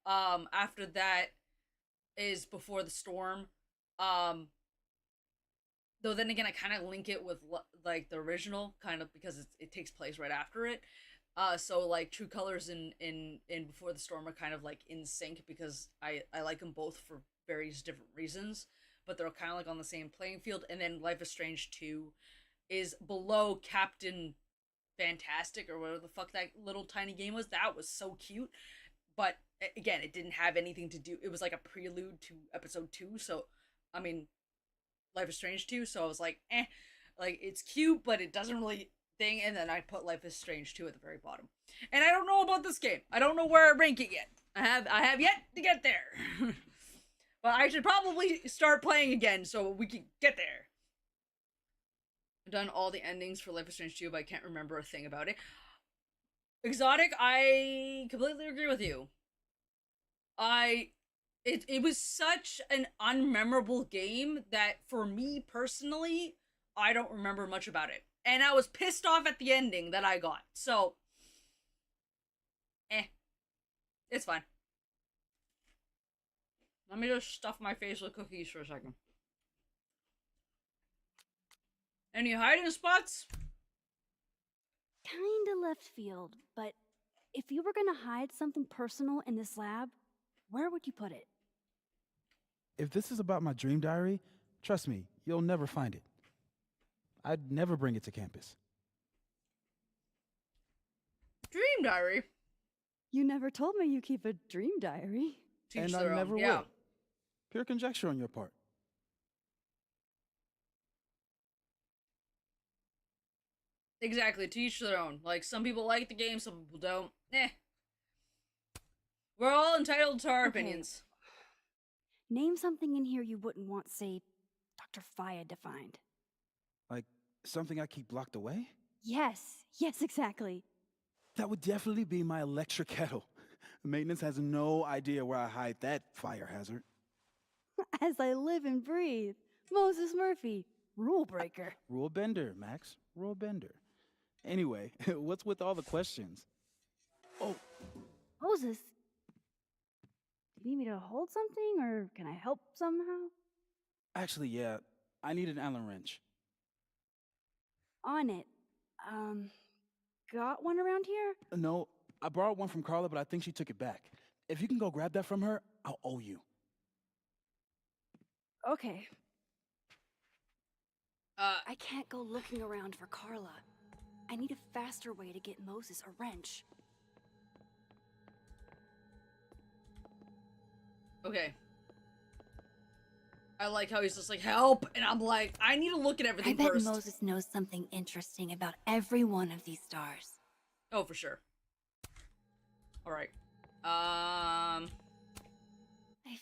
After that is Before the Storm. Though then again, I kind of link it with, like, the original, kind of, because it takes place right after it. So, like, True Colors and Before the Storm are kind of, like, in sync, because I like them both for various different reasons, but they're kind of, like, on the same playing field. And then Life is Strange 2 is below Captain Fantastic, or whatever the fuck that little tiny game was. That was so cute. But, again, it didn't have anything to do, it was, like, a prelude to Episode 2, so, I mean, Life is Strange 2, so I was like, like, it's cute, but it doesn't really thing, and then I put Life is Strange 2 at the very bottom. And I don't know about this game. I don't know where I rank it yet. I have yet to get there. But I should probably start playing again so we can get there. I've done all the endings for Life is Strange 2, but I can't remember a thing about it. Exotic, I completely agree with you. I It was such an unmemorable game that for me personally, I don't remember much about it. And I was pissed off at the ending that I got. So, it's fine. Let me just stuff my face with cookies for a second. Any hiding spots? Kinda left field, but if you were gonna hide something personal in this lab, where would you put it? If this is about my dream diary, trust me, you'll never find it. I'd never bring it to campus. Dream diary? You never told me you keep a dream diary. And I never will. Pure conjecture on your part. Exactly, to each their own. Like, some people like the game, some people don't. We're all entitled to our opinions. Name something in here you wouldn't want, say, Dr. Faya defined. Like, something I keep locked away? Yes, exactly. That would definitely be my electric kettle. Maintenance has no idea where I hide that fire hazard. As I live and breathe. Moses Murphy, rule breaker. Rule bender, Max. Rule bender. Anyway, what's with all the questions? Oh. Moses, do you need me to hold something, or can I help somehow? Actually, yeah. I need an Allen wrench. On it. Got one around here? No, I borrowed one from Carla, but I think she took it back. If you can go grab that from her, I'll owe you. Okay. I can't go looking around for Carla. I need a faster way to get Moses a wrench. Okay. I like how he's just like, help! And I'm like, I need to look at everything I bet first. Moses knows something interesting about every one of these stars. Oh, for sure. Alright. I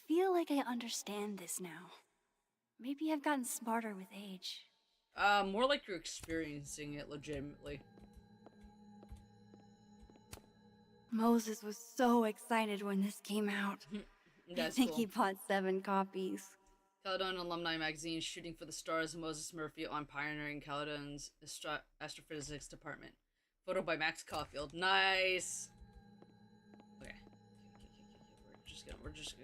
feel like I understand this now. Maybe I've gotten smarter with age. More like you're experiencing it legitimately. Moses was so excited when this came out. I think he bought 7 copies. Caledon Alumni Magazine, Shooting for the Stars, Moses Murphy on pioneering Caledon's astrophysics department. Photo by Max Caulfield. Nice. Okay. We're just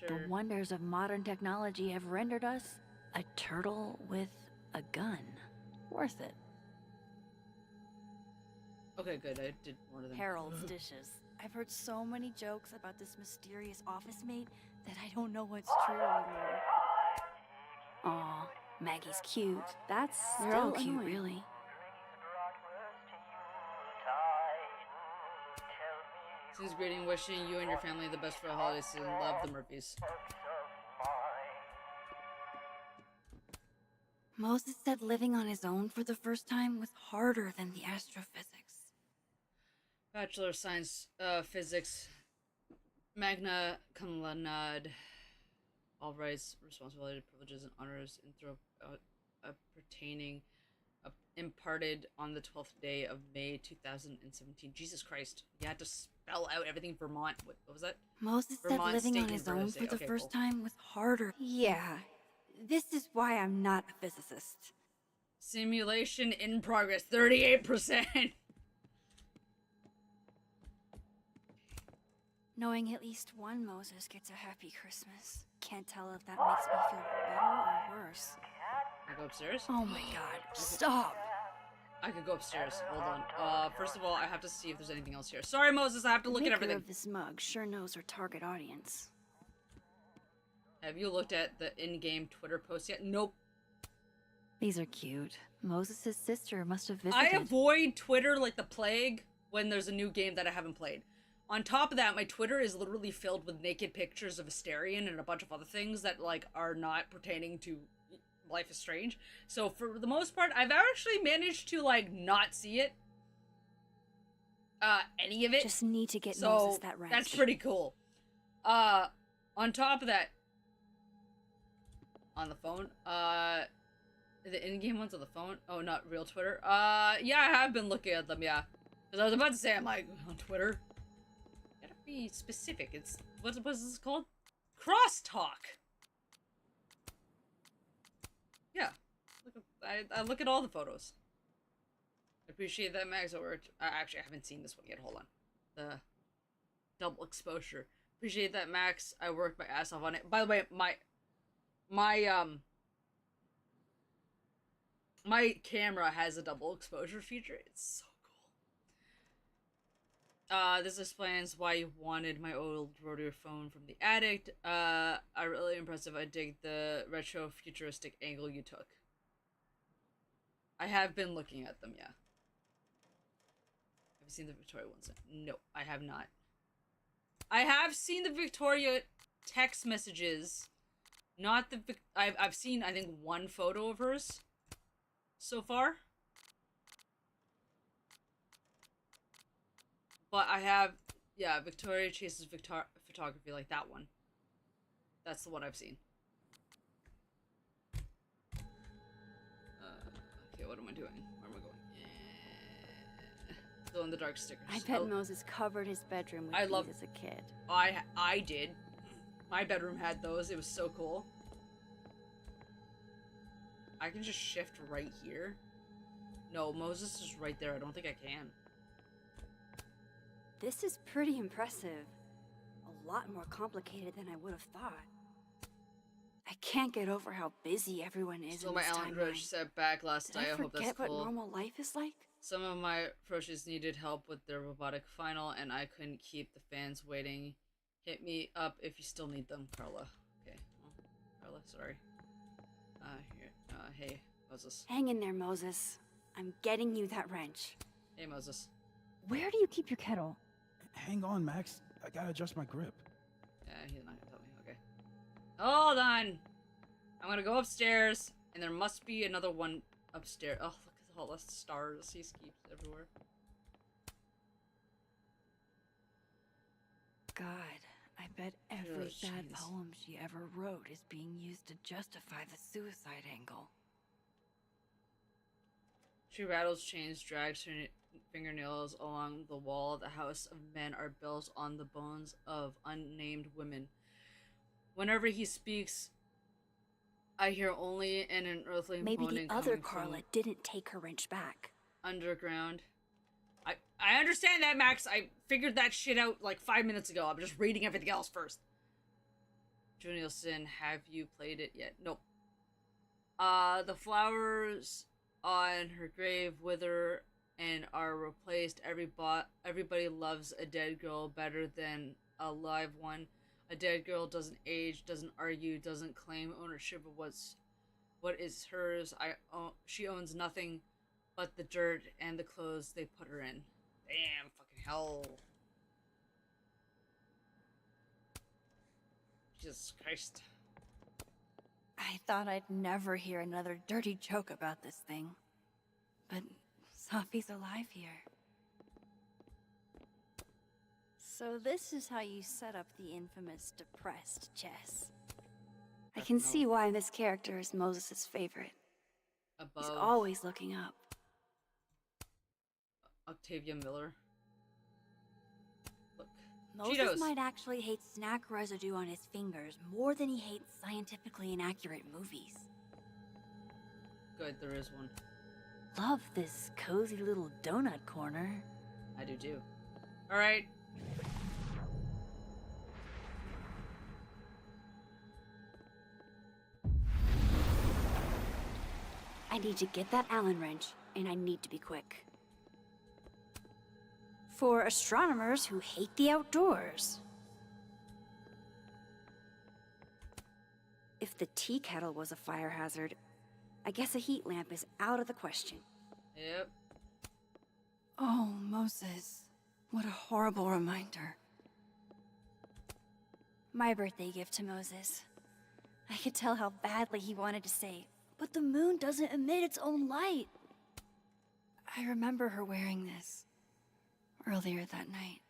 The wonders of modern technology have rendered us a turtle with a gun. Worth it. Okay, good. I did one of them. Harold's dishes. I've heard so many jokes about this mysterious office mate that I don't know what's true anymore. Aw, Maggie's cute. That's They're still all cute, annoying. really. Seems greeting, wishing you and your family the best for the holidays and love the Murphys. Moses said living on his own for the first time was harder than the astrophysics. Bachelor of Science, Physics, magna cum laude, all rights, responsibilities, privileges, and honors pertaining, imparted on the 12th day of May 2017. Jesus Christ, you had to spell out everything Vermont. What was that? Moses Vermont said living State on his own University. for the Okay, first cool. time was harder. Yeah, this is why I'm not a physicist. Simulation in progress, 38%. Knowing at least one Moses gets a happy Christmas. Can't tell if that makes me feel better or worse. I go upstairs? Oh my god, stop! I could go upstairs. Hold on. First of all, I have to see if there's anything else here. Sorry, Moses, I have to look at Maker everything. of this mug sure knows her target audience. Have you looked at the in-game Twitter post yet? Nope. These are cute. Moses' sister must have visited. I avoid Twitter like the plague when there's a new game that I haven't played. On top of that, my Twitter is literally filled with naked pictures of Asterion and a bunch of other things that, like, are not pertaining to Life is Strange. So, for the most part, I've actually managed to, like, not see it. Any of it. Just need to get So, Moses that wrench. that's pretty cool. On top of that, on the phone, the in-game ones on the phone? Oh, not real Twitter? Yeah, I have been looking at them, yeah. Because I was about to say, I'm like, on Twitter? Be specific. It's what's this called? Crosstalk. Yeah. I look at all the photos. I appreciate that, Max. Actually, I haven't seen this one yet. Hold on. The double exposure. Appreciate that, Max. I worked my ass off on it. By the way, my camera has a double exposure feature. It's so cool. This explains why you wanted my old rotary phone from the addict. Really impressive. I dig the retro futuristic angle you took. I have been looking at them, yeah. Have you seen the Victoria ones? No, I have not. I have seen the Victoria text messages. Not the I've seen, I think, one photo of hers so far. But I have, yeah, Victoria Chase's photography, like that one. That's the one I've seen. Okay, what am I doing? Where am I going? Glow in the dark stickers. I bet Moses covered his bedroom with these as a kid. I did. My bedroom had those. It was so cool. I can just shift right here. No, Moses is right there. I don't think I can. This is pretty impressive. A lot more complicated than I would have thought. I can't get over how busy everyone is So in my this Alan timeline. Rudge said back last Did night. I hope that's forget cool. what normal life is like? Some of my approaches needed help with their robotic final, and I couldn't keep the fans waiting. Hit me up if you still need them, Carla. Okay, well, Carla, sorry. Here, hey, Moses. Hang in there, Moses. I'm getting you that wrench. Hey, Moses. Where do you keep your kettle? Hang on, Max. I gotta adjust my grip. Yeah, he's not gonna tell me. Okay. Hold on. I'm gonna go upstairs, and there must be another one upstairs. Oh, look at all the stars. He keeps everywhere. God, I bet every sad poem she ever wrote is being used to justify the suicide angle. She rattles chains, drags her fingernails along the wall. The house of men are built on the bones of unnamed women. Whenever he speaks, I hear only an unearthly Maybe moaning the other coming Carla from didn't take her wrench back. underground. I understand that, Max. I figured that shit out like 5 minutes ago. I'm just reading everything else first. Junielson, have you played it yet? Nope. The flowers on her grave wither and are replaced. Everybody loves a dead girl better than a live one. A dead girl doesn't age, doesn't argue, doesn't claim ownership of what is hers. She owns nothing but the dirt and the clothes they put her in. Damn, fucking hell. Jesus Christ. I thought I'd never hear another dirty joke about this thing. But Safi's alive here. So this is how you set up the infamous depressed chess. I can see why this character is Moses' favorite. He's always looking up. Octavia Miller. Look. Moses Cheetos. might actually hate snack residue on his fingers more than he hates scientifically inaccurate movies. Good, there is one. Love this cozy little donut corner. I do too. Alright. I need to get that Allen wrench, and I need to be quick. For astronomers who hate the outdoors. If the tea kettle was a fire hazard, I guess a heat lamp is out of the question. Yep. Oh, Moses. What a horrible reminder. My birthday gift to Moses. I could tell how badly he wanted to say, but the moon doesn't emit its own light. I remember her wearing this earlier that night.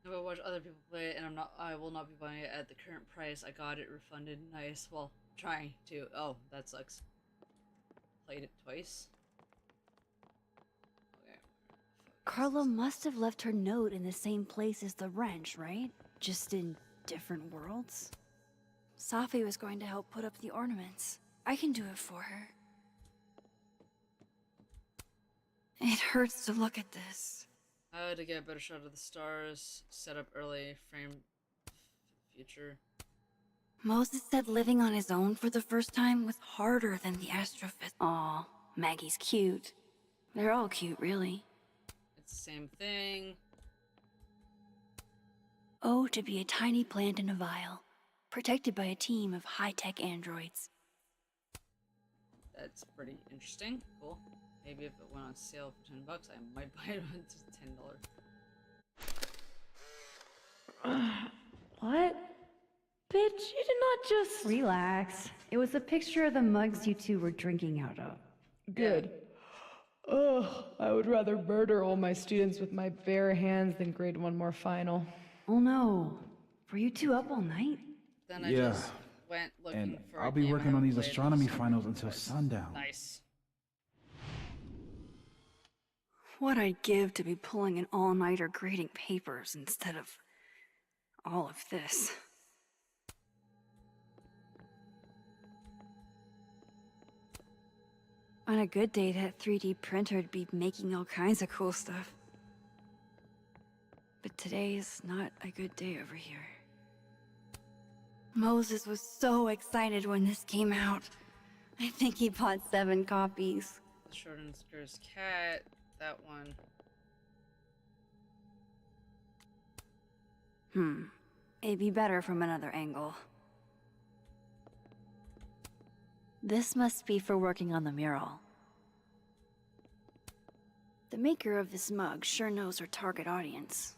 If I watch other people play it, and I will not be buying it at the current price. I got it refunded. Nice. Well, trying to. Oh, that sucks. Played it twice. Okay. Carla must have left her note in the same place as the wrench, right? Just in different worlds? Safi was going to help put up the ornaments. I can do it for her. It hurts to look at this. How to get a better shot of the stars. Set up early. Frame future. Moses said living on his own for the first time was harder than the astrophys. Aw, Maggie's cute. They're all cute, really. It's the same thing. Oh, to be a tiny plant in a vial, protected by a team of high-tech androids. That's pretty interesting. Cool. Maybe if it went on sale for $10, I might buy it for $10. What? Bitch, you did not just... Relax. It was a picture of the mugs you two were drinking out of. Good. Ugh, I would rather murder all my students with my bare hands than grade one more final. Oh no. Were you two up all night? Then I just went looking and for I'll a be game I working on haven't these played. astronomy finals until sundown. Nice. What I'd give to be pulling an all-nighter grading papers instead of all of this. On a good day, that 3D printer'd be making all kinds of cool stuff. But today's not a good day over here. Moses was so excited when this came out. I think he bought 7 copies. The Short and Scarce Cat. That one. It'd be better from another angle. This must be for working on the mural. The maker of this mug sure knows her target audience.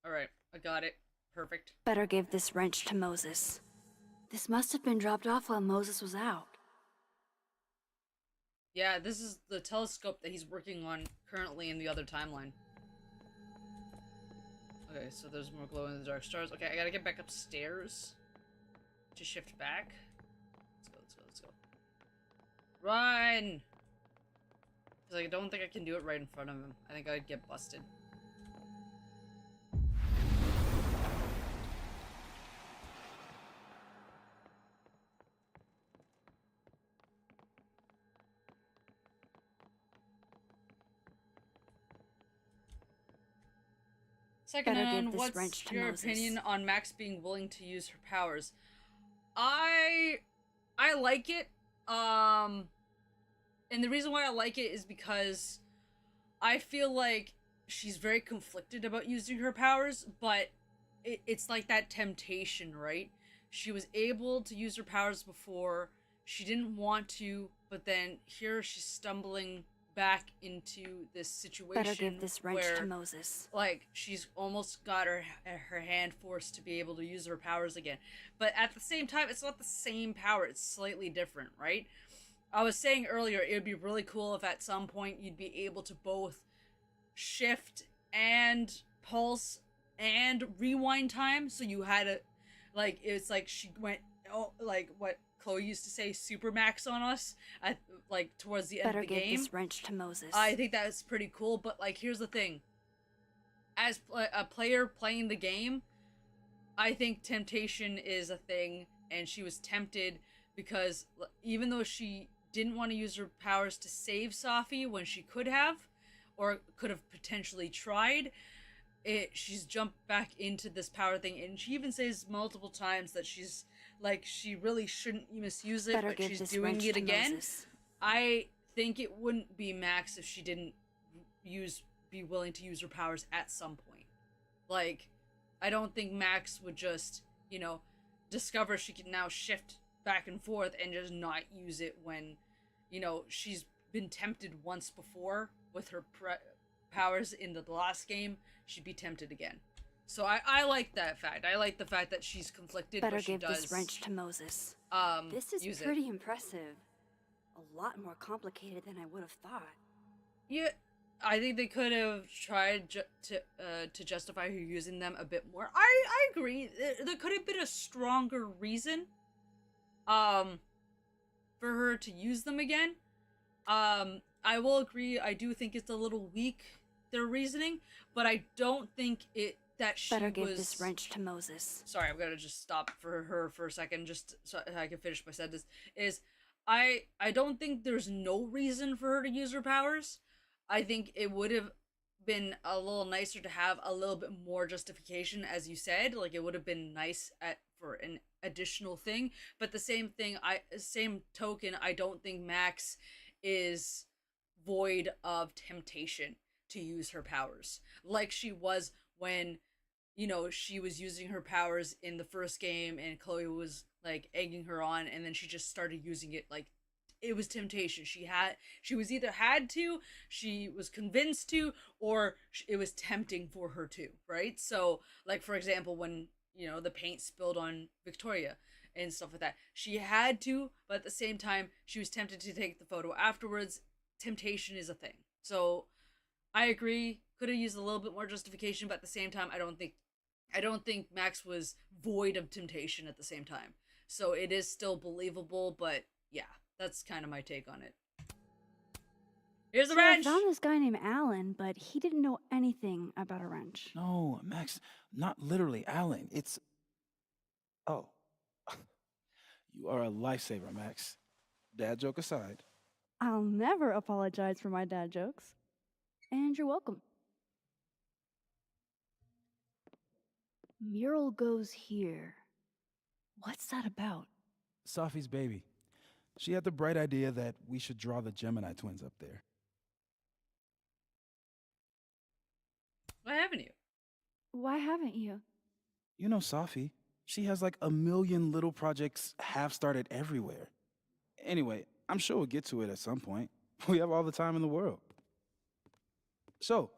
Alright, I got it. Perfect. Better give this wrench to Moses. This must have been dropped off while Moses was out. Yeah, this is the telescope that he's working on currently in the other timeline. Okay, so there's more glow-in-the-dark stars. Okay, I gotta get back upstairs to shift back. Let's go, let's go, let's go. Run! Because I don't think I can do it right in front of him. I think I'd get busted. Second on, what's your opinion on Max being willing to use her powers? I like it. And the reason why I like it is because I feel like she's very conflicted about using her powers, but it's like that temptation, right? She was able to use her powers before. She didn't want to, but then here she's stumbling back into this situation. Better give this wrench to Moses. Like, she's almost got her hand forced to be able to use her powers again. But at the same time, it's not the same power. It's slightly different, right? I was saying earlier, it would be really cool if at some point you'd be able to both shift and pulse and rewind time. So you had a, like, it's like she went, oh, like what Chloe used to say, supermax on us at, like, towards the end of the game. Better give this wrench to Moses. I think that's pretty cool, but, like, here's the thing. As a player playing the game, I think temptation is a thing, and she was tempted because even though she didn't want to use her powers to save Safi when she could have, or could have potentially tried, she's jumped back into this power thing, and she even says multiple times that she's, like, she really shouldn't misuse it, but she's doing it again. Moses. I think it wouldn't be Max if she didn't be willing to use her powers at some point. Like, I don't think Max would just, you know, discover she can now shift back and forth and just not use it when, you know, she's been tempted once before with her powers in the last game. She'd be tempted again. So I like that fact. I like the fact that she's conflicted, Better but she give does, this wrench to Moses. This is use pretty impressive. A lot more complicated than I would have thought. Yeah, I think they could have tried to justify her using them a bit more. I agree. There could have been a stronger reason for her to use them again. I will agree. I do think it's a little weak, their reasoning, but I don't think that she Better give was... this wrench to Moses. Sorry, I'm gonna just stop for her for a second, just so I can finish my sentence. I don't think there's no reason for her to use her powers. I think it would have been a little nicer to have a little bit more justification, as you said. Like, it would have been nice for an additional thing. But the same token, I don't think Max is void of temptation to use her powers, like she was when, you know, she was using her powers in the first game and Chloe was like egging her on, and then she just started using it. Like, it was temptation. She was either had to, she was convinced to, or it was tempting for her to, right? So, like, for example, when, you know, the paint spilled on Victoria and stuff like that, she had to, but at the same time, she was tempted to take the photo afterwards. Temptation is a thing. So, I agree, could have used a little bit more justification, but at the same time, I don't think Max was void of temptation at the same time. So it is still believable, but yeah, that's kind of my take on it. Here's the wrench! I found this guy named Alan, but he didn't know anything about a wrench. No, Max, not literally Alan. It's... Oh. You are a lifesaver, Max. Dad joke aside. I'll never apologize for my dad jokes. And you're welcome. Mural goes here. What's that about? Safi's baby. She had the bright idea that we should draw the Gemini twins up there. Why haven't you? Why haven't you? You know Safi. She has like 1 million little projects half-started everywhere. Anyway, I'm sure we'll get to it at some point. We have all the time in the world. So,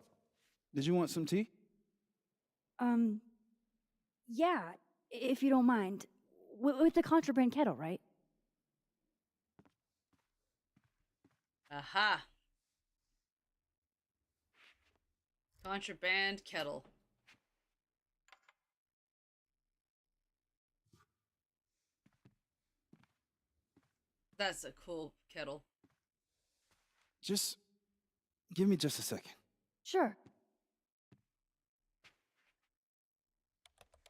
did you want some tea? Yeah, if you don't mind. With the contraband kettle, right? Aha. Contraband kettle. That's a cool kettle. Just give me just a second. Sure.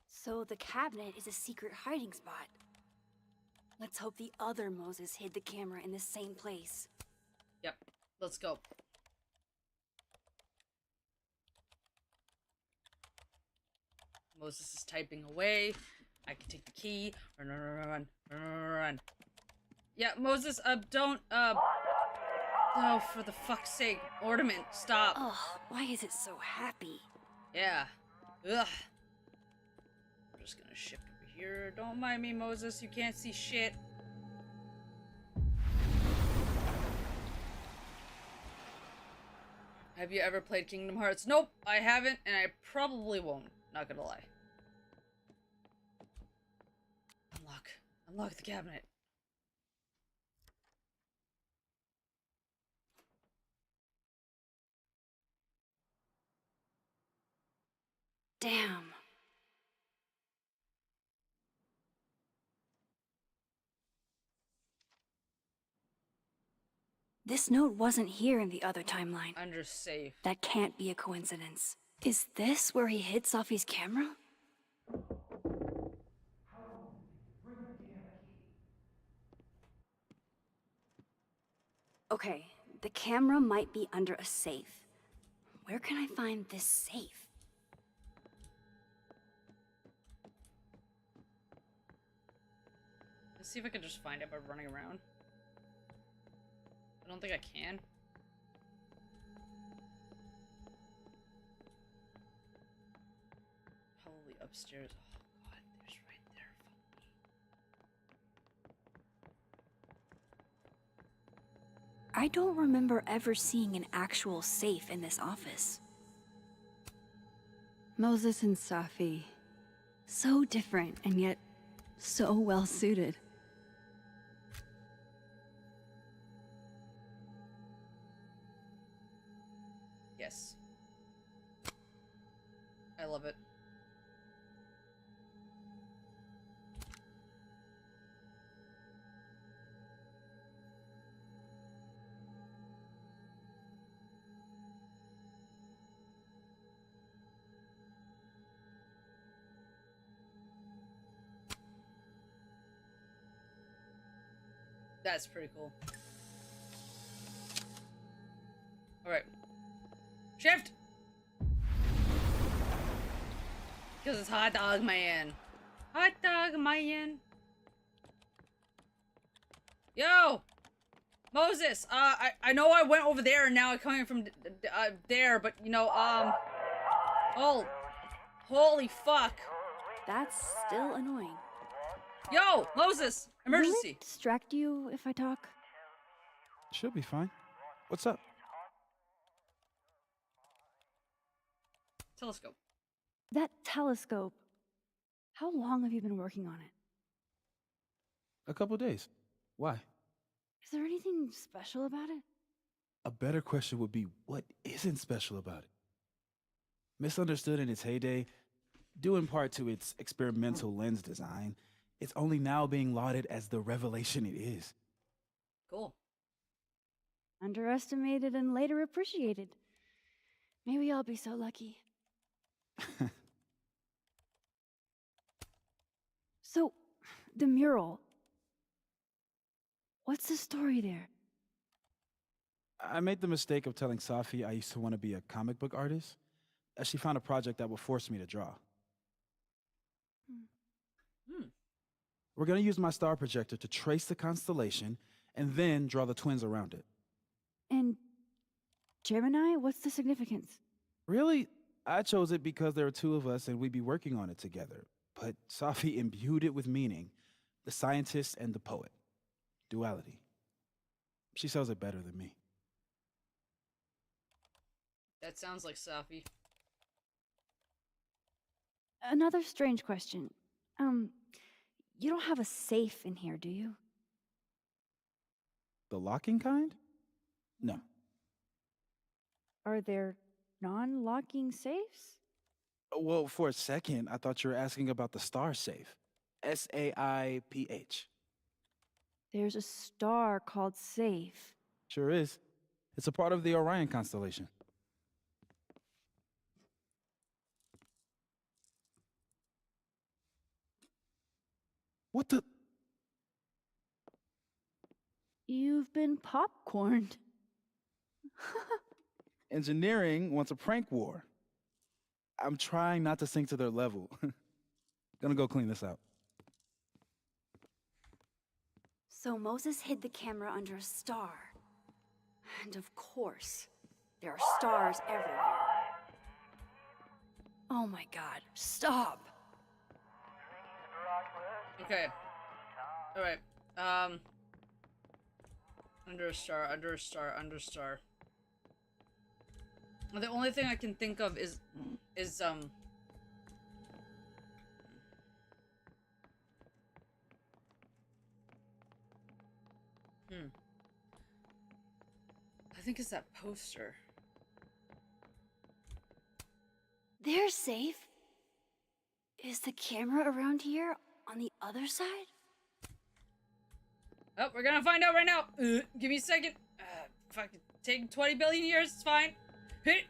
So the cabinet is a secret hiding spot. Let's hope the other Moses hid the camera in the same place. Yep, let's go. Moses is typing away. I can take the key. Run. Yeah, Moses, don't, oh, for the fuck's sake. Ornament, stop. Ugh, why is it so happy? Yeah. Ugh. I'm just gonna shift over here. Don't mind me, Moses. You can't see shit. Have you ever played Kingdom Hearts? Nope, I haven't, and I probably won't. Not gonna lie. Unlock the cabinet. Damn. This note wasn't here in the other timeline. Under safe. That can't be a coincidence. Is this where he hid Safi's camera? Okay, the camera might be under a safe. Where can I find this safe? Let's see if I can just find it by running around. I don't think I can. Probably upstairs. Oh god, there's right there. I don't remember ever seeing an actual safe in this office. Moses and Safi. So different, and yet so well suited. Yes. I love it. That's pretty cool. Alright. Shift! Because it's Hot Dog Man. Hot Dog Man. Yo! Moses! I know I went over there and now I'm coming from there, but you know, oh. Holy fuck. That's still annoying. Yo! Moses! Emergency! Will it distract you if I talk? Should be fine. What's up? Telescope. That telescope. How long have you been working on it? A couple days. Why? Is there anything special about it? A better question would be, what isn't special about it? Misunderstood in its heyday, due in part to its experimental lens design, it's only now being lauded as the revelation it is. Cool. Underestimated and later appreciated. Maybe I'll be so lucky. So, the mural. What's the story there? I made the mistake of telling Safi I used to want to be a comic book artist, as she found a project that would force me to draw. We're going to use my star projector to trace the constellation and then draw the twins around it. And Gemini, what's the significance? Really? I chose it because there are two of us and we'd be working on it together. But Safi imbued it with meaning, the scientist and the poet. Duality. She sells it better than me. That sounds like Safi. Another strange question. You don't have a safe in here, do you? The locking kind? No. Are there non-locking safes? Well, for a second, I thought you were asking about the star safe. S-A-I-P-H. There's a star called Safe. Sure is. It's a part of the Orion constellation. What the? You've been popcorned. Engineering wants a prank war. I'm trying not to sink to their level. Gonna go clean this out. So Moses hid the camera under a star. And of course, there are stars everywhere. Oh my god, stop! Okay. Alright. Under a star, under a star, under a star. The only thing I can think of is I think it's that poster. They're safe. Is the camera around here on the other side? Oh, we're gonna find out right now. Give me a second. Fucking take 20 billion years, it's fine. Hit.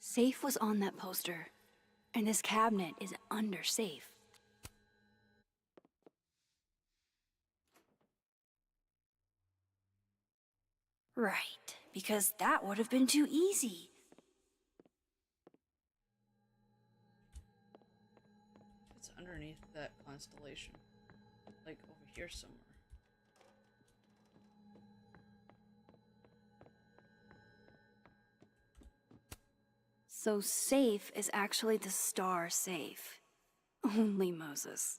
Safe was on that poster. And this cabinet is under safe. Right, because that would have been too easy. It's underneath that constellation. Like over here somewhere. So safe is actually the star safe. Only Moses.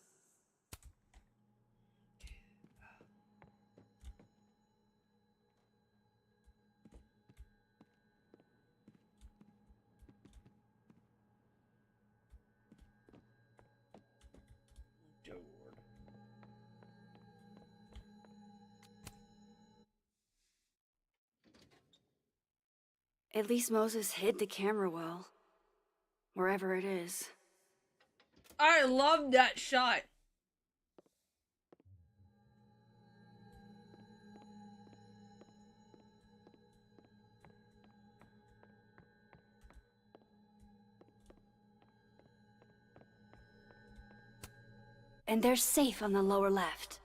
Dear Lord. At least Moses hid the camera well. Wherever it is. I love that shot. And they're safe on the lower left.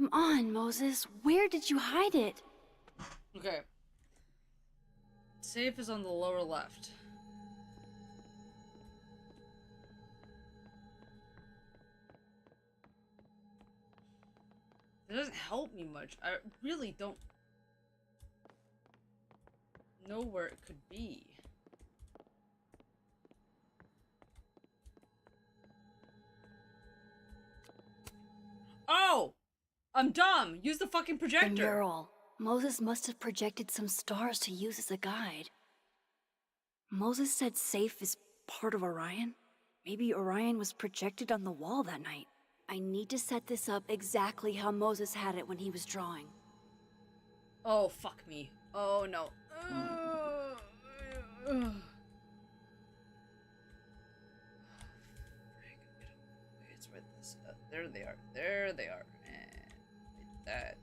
Come on, Moses. Where did you hide it? Okay. Safe is on the lower left. It doesn't help me much. I really don't know where it could be. Oh! I'm dumb! Use the fucking projector! The mural. Moses must have projected some stars to use as a guide. Moses said safe is part of Orion? Maybe Orion was projected on the wall that night. I need to set this up exactly how Moses had it when he was drawing. Oh, fuck me. Oh, no. It's with this. There they are. There they are. And that.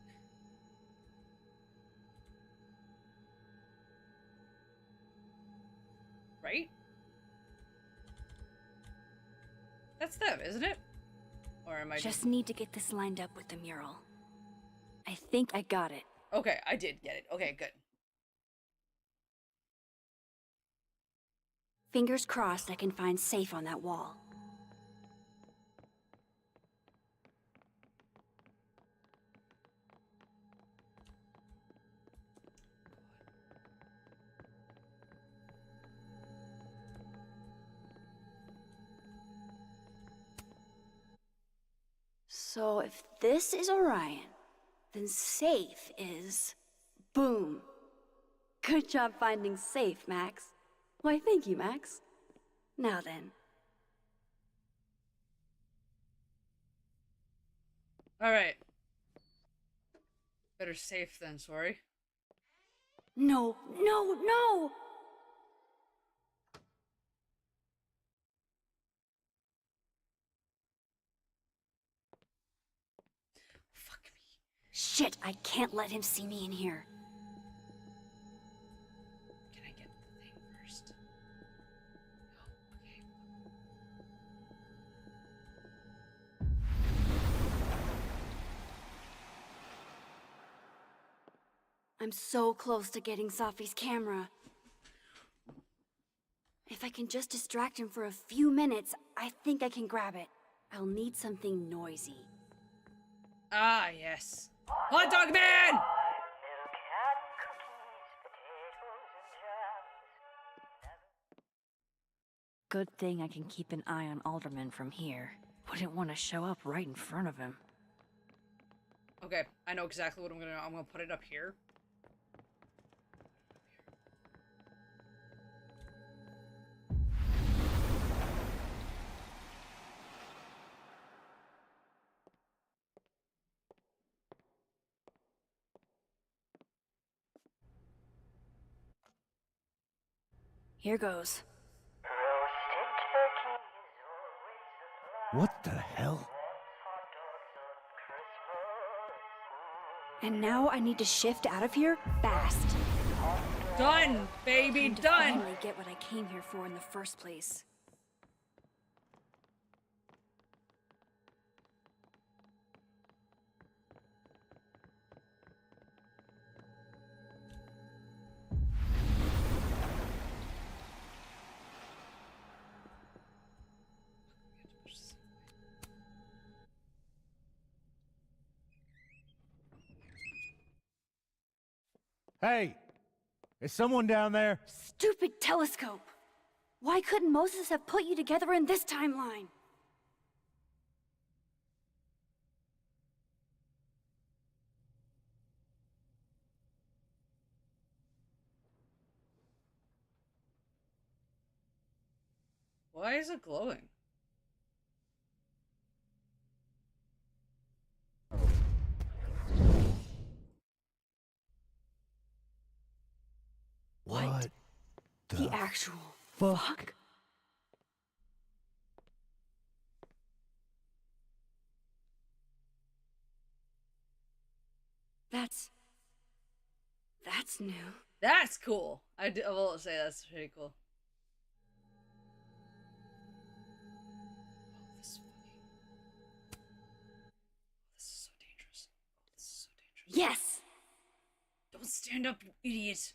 Right? That's them, isn't it? Or am I just need to get this lined up with the mural. I think I got it. Okay, I did get it. Okay, good. Fingers crossed I can find safe on that wall. So if this is Orion, then safe is... boom. Good job finding safe, Max. Why, thank you, Max. Now then. Alright. Better safe then, sorry. No, no, no! Shit, I can't let him see me in here. Can I get the thing first? No, okay. I'm so close to getting Safi's camera. If I can just distract him for a few minutes, I think I can grab it. I'll need something noisy. Ah, yes. Hot dog man! Good thing I can keep an eye on Alderman from here. Wouldn't want to show up right in front of him. Okay, I know exactly what I'm gonna do. I'm gonna put it up here. Here goes. What the hell? And now I need to shift out of here fast. Done, baby, Time to done! finally get what I came here for in the first place. Hey! Is someone down there? Stupid telescope! Why couldn't Moses have put you together in this timeline? Why is it glowing? What the actual fuck? fuck? That's new. That's cool. I will say that's pretty cool. This is so dangerous. This is so dangerous. Yes! Don't stand up, you idiot.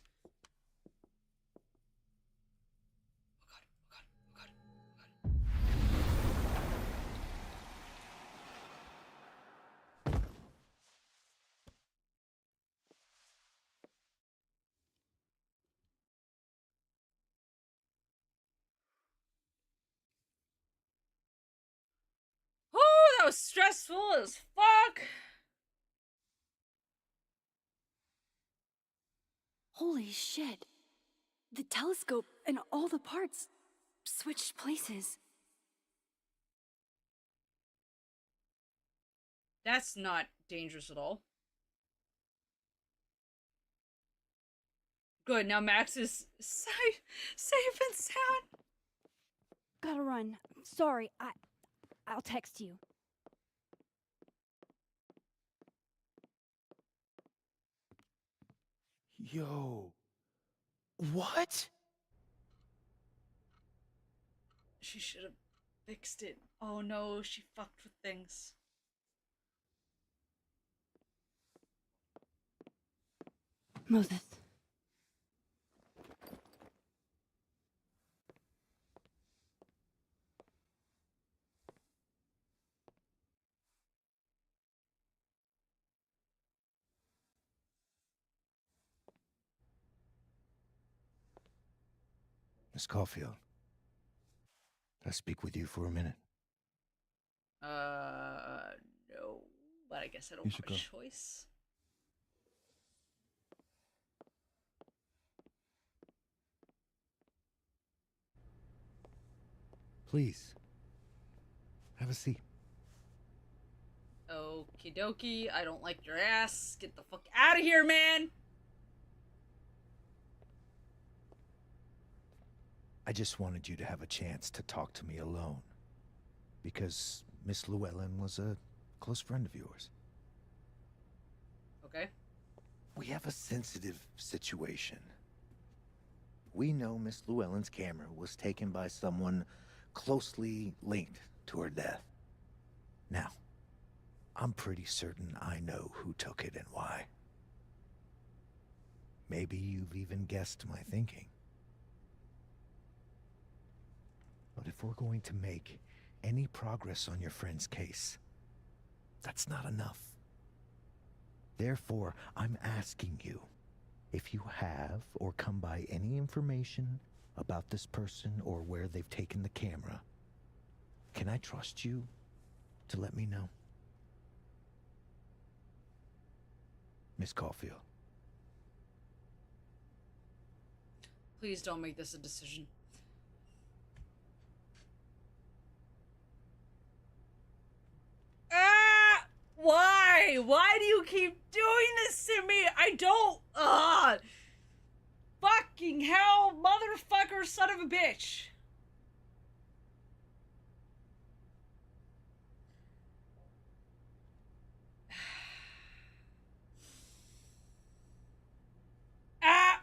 Oh, that was stressful as fuck. Holy shit. The telescope and all the parts switched places. That's not dangerous at all. Good, now Max is safe and sound. Gotta run. Sorry, I'll text you. Yo. What? She should have fixed it. Oh no, she fucked with things. Moses. Miss Caulfield. Can I speak with you for a minute? No. But I guess I don't You have should a go. choice. Please. Have a seat. Okie dokie, I don't like your ass. Get the fuck out of here, man! I just wanted you to have a chance to talk to me alone. Because Miss Llewellyn was a close friend of yours. Okay. We have a sensitive situation. We know Miss Llewellyn's camera was taken by someone closely linked to her death. Now, I'm pretty certain I know who took it and why. Maybe you've even guessed my thinking. But if we're going to make any progress on your friend's case, that's not enough. Therefore, I'm asking you, if you have or come by any information about this person or where they've taken the camera, can I trust you to let me know? Miss Caulfield. Please don't make this a decision. Ah! Why? Why do you keep doing this to me? I don't. Fucking hell, motherfucker, son of a bitch. Ah!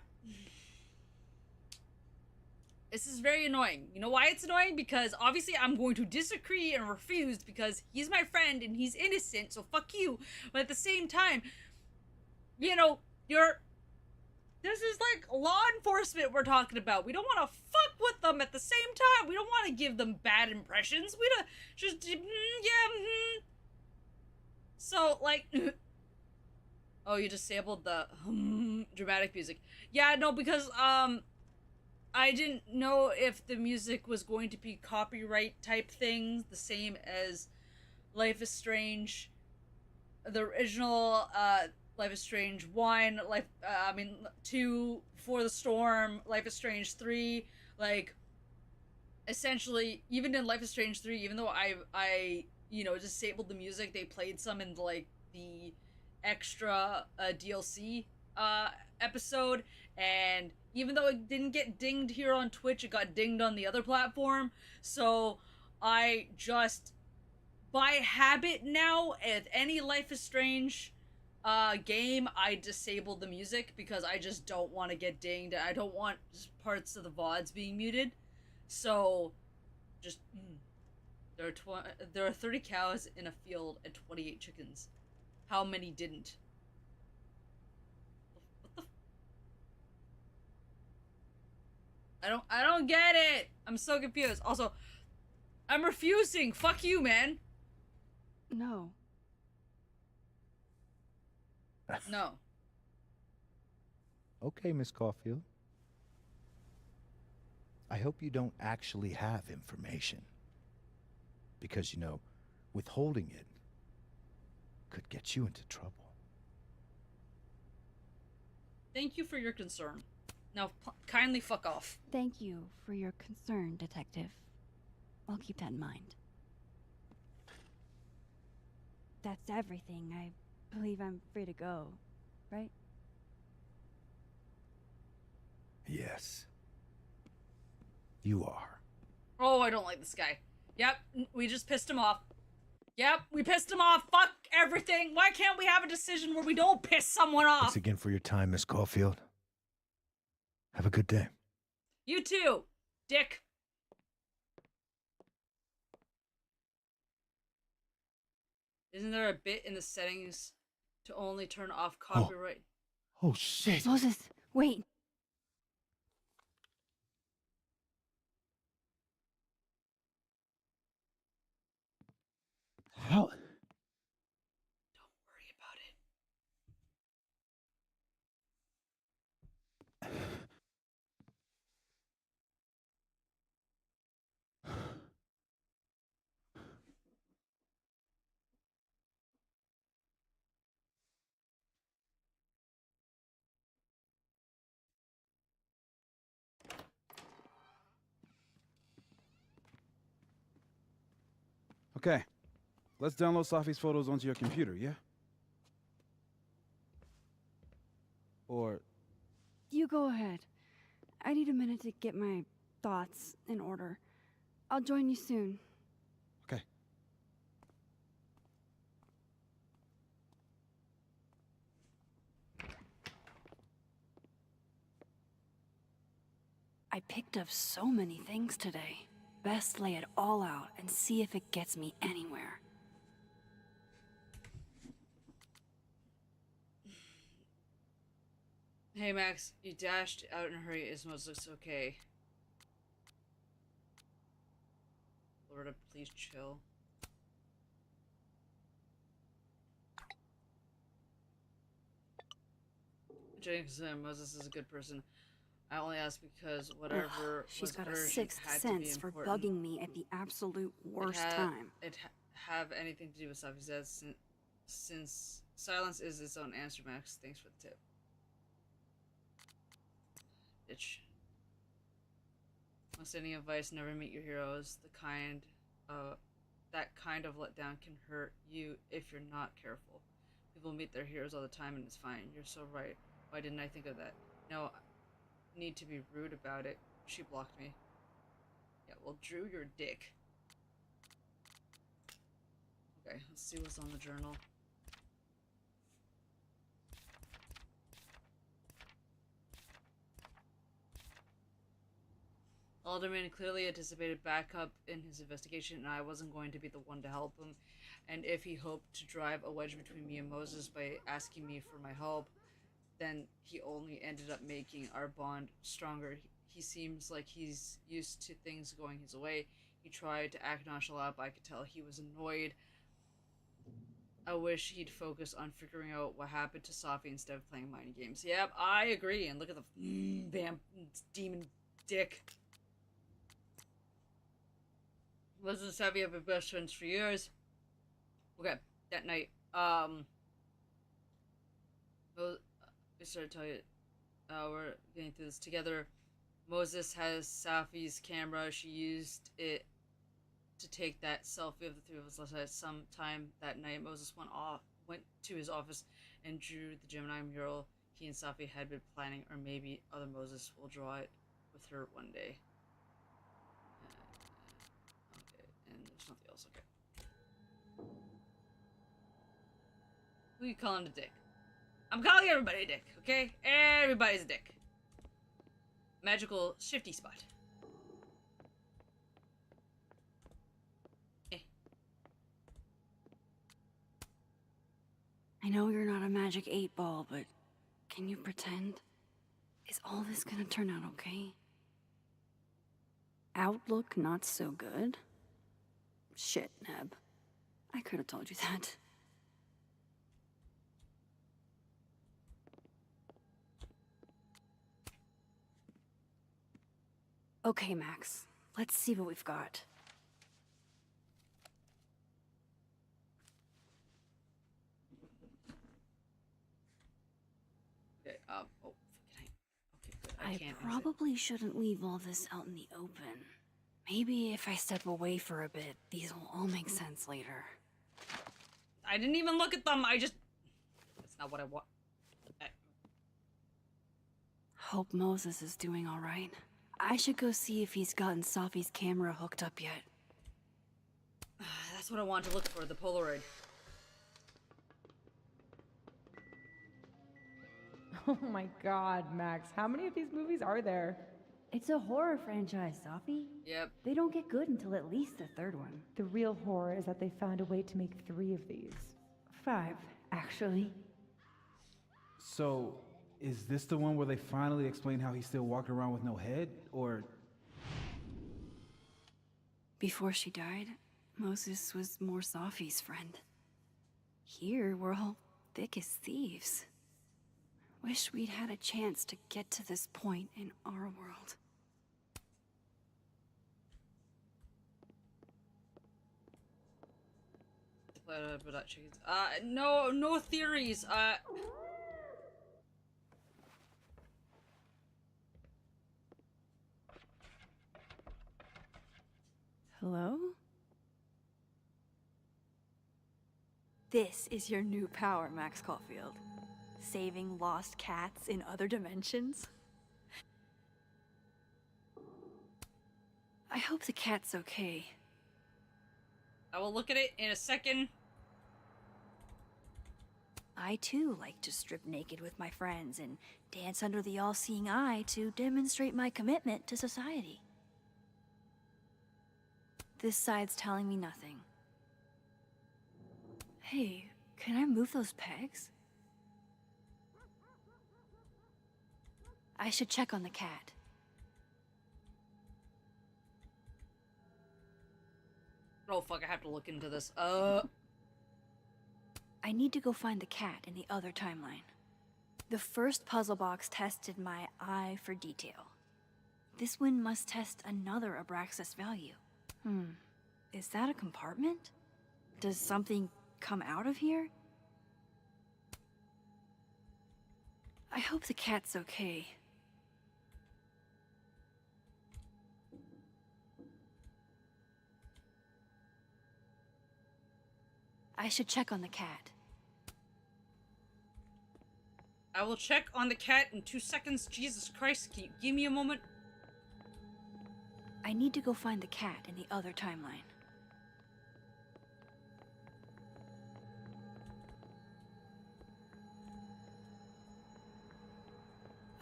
This is very annoying. You know why it's annoying? Because obviously I'm going to disagree and refuse because he's my friend and he's innocent, so fuck you. But at the same time, you know, this is like law enforcement we're talking about. We don't want to fuck with them at the same time. We don't want to give them bad impressions. We don't just, So, like, oh, you disabled the dramatic music. Yeah, no, because, I didn't know if the music was going to be copyright type things, the same as Life is Strange, the original, Life is Strange 1, 2, Before the Storm, Life is Strange 3, like, essentially, even in Life is Strange 3, even though I disabled the music, they played some in, like, the extra, DLC episode, and even though it didn't get dinged here on Twitch, it got dinged on the other platform. So I just, by habit now, at any Life is Strange game, I disable the music because I just don't want to get dinged. I don't want parts of the VODs being muted. So just there are 30 cows in a field and 28 chickens. How many didn't? What the I don't get it. I'm so confused. Also, I'm refusing. Fuck you, man. No. No. Okay, Miss Caulfield. I hope you don't actually have information. Because, you know, withholding it could get you into trouble. Thank you for your concern. Now, kindly fuck off. Thank you for your concern, Detective. I'll keep that in mind. That's everything. I believe I'm free to go, right? Yes. You are. Oh, I don't like this guy. Yep, we just pissed him off. Yep, we pissed him off. Fuck everything. Why can't we have a decision where we don't piss someone off? Thanks again for your time, Miss Caulfield. Have a good day. You too, dick. Isn't there a bit in the settings to only turn off copyright? Oh, shit. Moses, wait. How? Don't worry about it. Okay. Let's download Safi's photos onto your computer, yeah? Or... You go ahead. I need a minute to get my thoughts in order. I'll join you soon. Okay. I picked up so many things today. Best lay it all out and see if it gets me anywhere. Hey Max, you dashed out in a hurry. Ismos looks okay. Lorda, please chill. James Moses is a good person. I only ask because whatever She's got a urgent sixth had to be sense for important. bugging me at the absolute worst time. Have anything to do with Safi's death since silence is its own answer, Max. Thanks for the tip. Bitch. Outstanding advice, never meet your heroes. That kind of letdown can hurt you if you're not careful. People meet their heroes all the time and it's fine. You're so right. Why didn't I think of that? No, need to be rude about it. She blocked me. Yeah, well, Drew, you're a dick. Okay, let's see what's on the journal. Alderman clearly anticipated backup in his investigation, and I wasn't going to be the one to help him. And if he hoped to drive a wedge between me and Moses by asking me for my help, then he only ended up making our bond stronger. He seems like he's used to things going his way. He tried to act nonchalant, but I could tell he was annoyed. I wish he'd focus on figuring out what happened to Safi instead of playing mind games. Yep, I agree. And look at the demon dick. Wasn't Safi have been best friends for years? Okay, that night, we started telling you, we're getting through this together. Moses has Safi's camera. She used it to take that selfie of the three of us last night. Sometime that night, Moses went to his office and drew the Gemini mural. he and Safi had been planning, or maybe other Moses will draw it with her one day. Okay, and there's nothing else. Okay. Who you calling a dick? I'm calling everybody a dick, okay? Everybody's a dick. Magical shifty spot. I know you're not a magic 8-ball, but can you pretend? Is all this gonna turn out okay? Outlook not so good? Shit, Neb. I could have told you that. Okay, Max. Let's see what we've got. Okay, oh, okay, good. I can't probably shouldn't leave all this out in the open. Maybe if I step away for a bit, these will all make sense later. I didn't even look at them, that's not what I want. Hope Moses is doing alright. I should go see if he's gotten Safi's camera hooked up yet. That's what I want to look for, the Polaroid. Oh my god, Max. How many of these movies are there? It's a horror franchise, Safi. Yep. They don't get good until at least the third one. The real horror is that they found a way to make 3 of these. 5, actually. So, is this the one where they finally explain how he still walked around with no head, or...? Before she died, Moses was more Safi's friend. Here, we're all thick as thieves. Wish we'd had a chance to get to this point in our world. No theories. Hello? This is your new power, Max Caulfield. Saving lost cats in other dimensions? I hope the cat's okay. I will look at it in a second. I too like to strip naked with my friends and dance under the all-seeing eye to demonstrate my commitment to society. This side's telling me nothing. Hey, can I move those pegs? I should check on the cat. Oh fuck, I have to look into this. I need to go find the cat in the other timeline. The first puzzle box tested my eye for detail. This one must test another Abraxas value. Is that a compartment? Does something come out of here? I hope the cat's okay. I should check on the cat. I will check on the cat in 2 seconds. Jesus Christ, can you give me a moment? I need to go find the cat in the other timeline.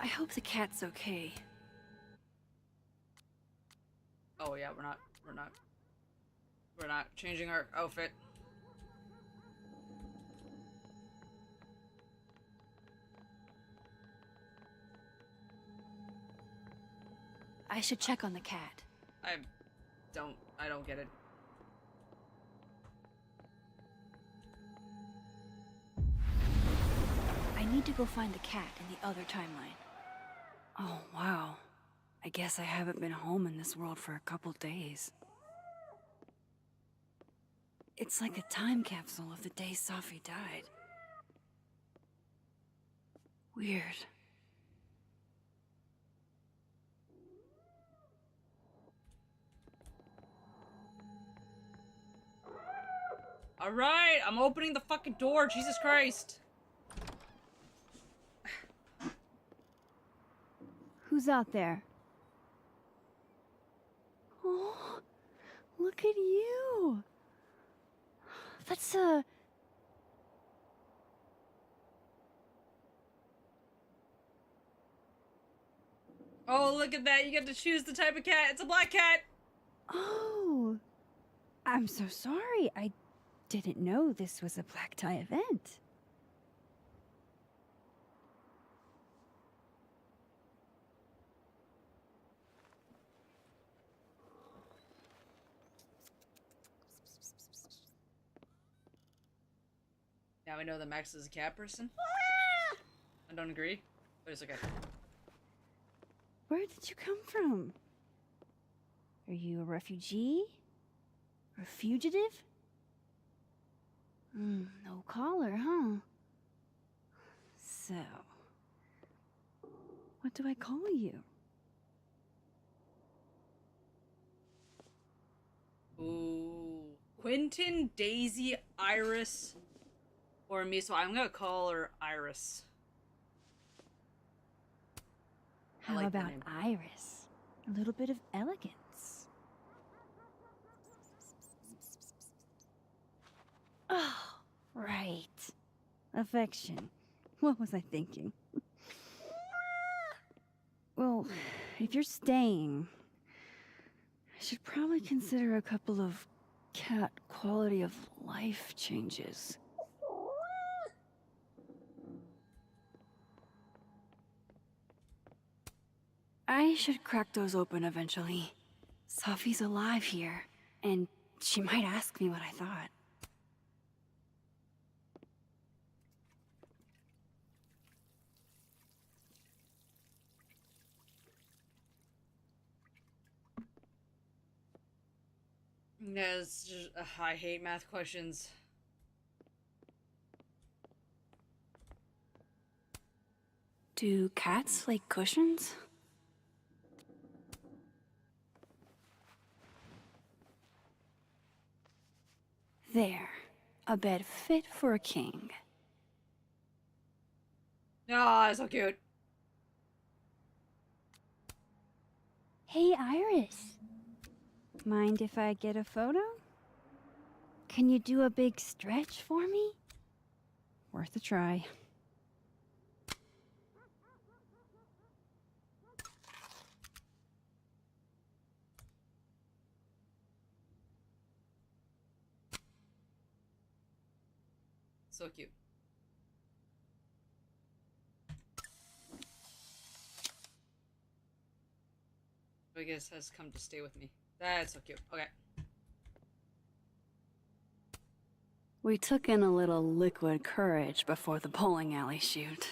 I hope the cat's okay. Oh yeah, we're not changing our outfit. I should check on the cat. I don't get it. I need to go find the cat in the other timeline. Oh, wow. I guess I haven't been home in this world for a couple days. It's like a time capsule of the day Safi died. Weird. Alright, I'm opening the fucking door, Jesus Christ. Who's out there? Oh, look at you. That's Oh, look at that. You get to choose the type of cat. It's a black cat. Oh, I'm so sorry. I didn't know this was a black tie event. Now we know that Max is a cat person. I don't agree, but it's okay. Where did you come from? Are you a refugee? A fugitive? No collar, huh? So, what do I call you? Ooh. Quentin, Daisy, Iris, or me. So I'm gonna call her Iris. How like about Iris? A little bit of elegance. Oh, right. Affection. What was I thinking? Well, if you're staying, I should probably consider a couple of cat quality of life changes. I should crack those open eventually. Safi's alive here, and she might ask me what I thought. Yeah, it's just, I hate math questions. Do cats like cushions? There. A bed fit for a king. Ah, so cute. Hey, Iris. Mind if I get a photo? Can you do a big stretch for me? Worth a try. So cute. I guess has come to stay with me. That's so cute. Okay. We took in a little liquid courage before the bowling alley shoot.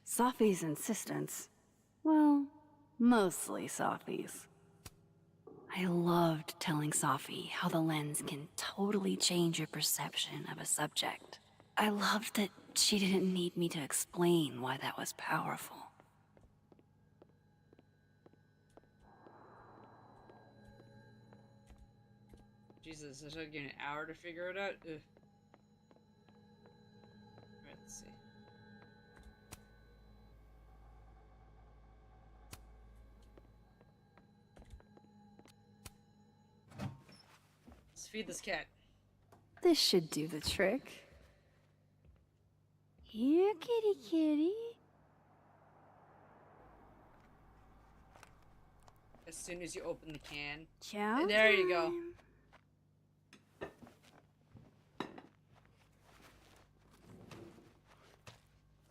Safi's insistence. Well, mostly Safi's. I loved telling Safi how the lens can totally change your perception of a subject. I loved that she didn't need me to explain why that was powerful. Jesus, it took you an hour to figure it out? Ugh. Alright, let's see. Let's feed this cat. This should do the trick. Here, kitty kitty. As soon as you open the can. Chow There you go. time.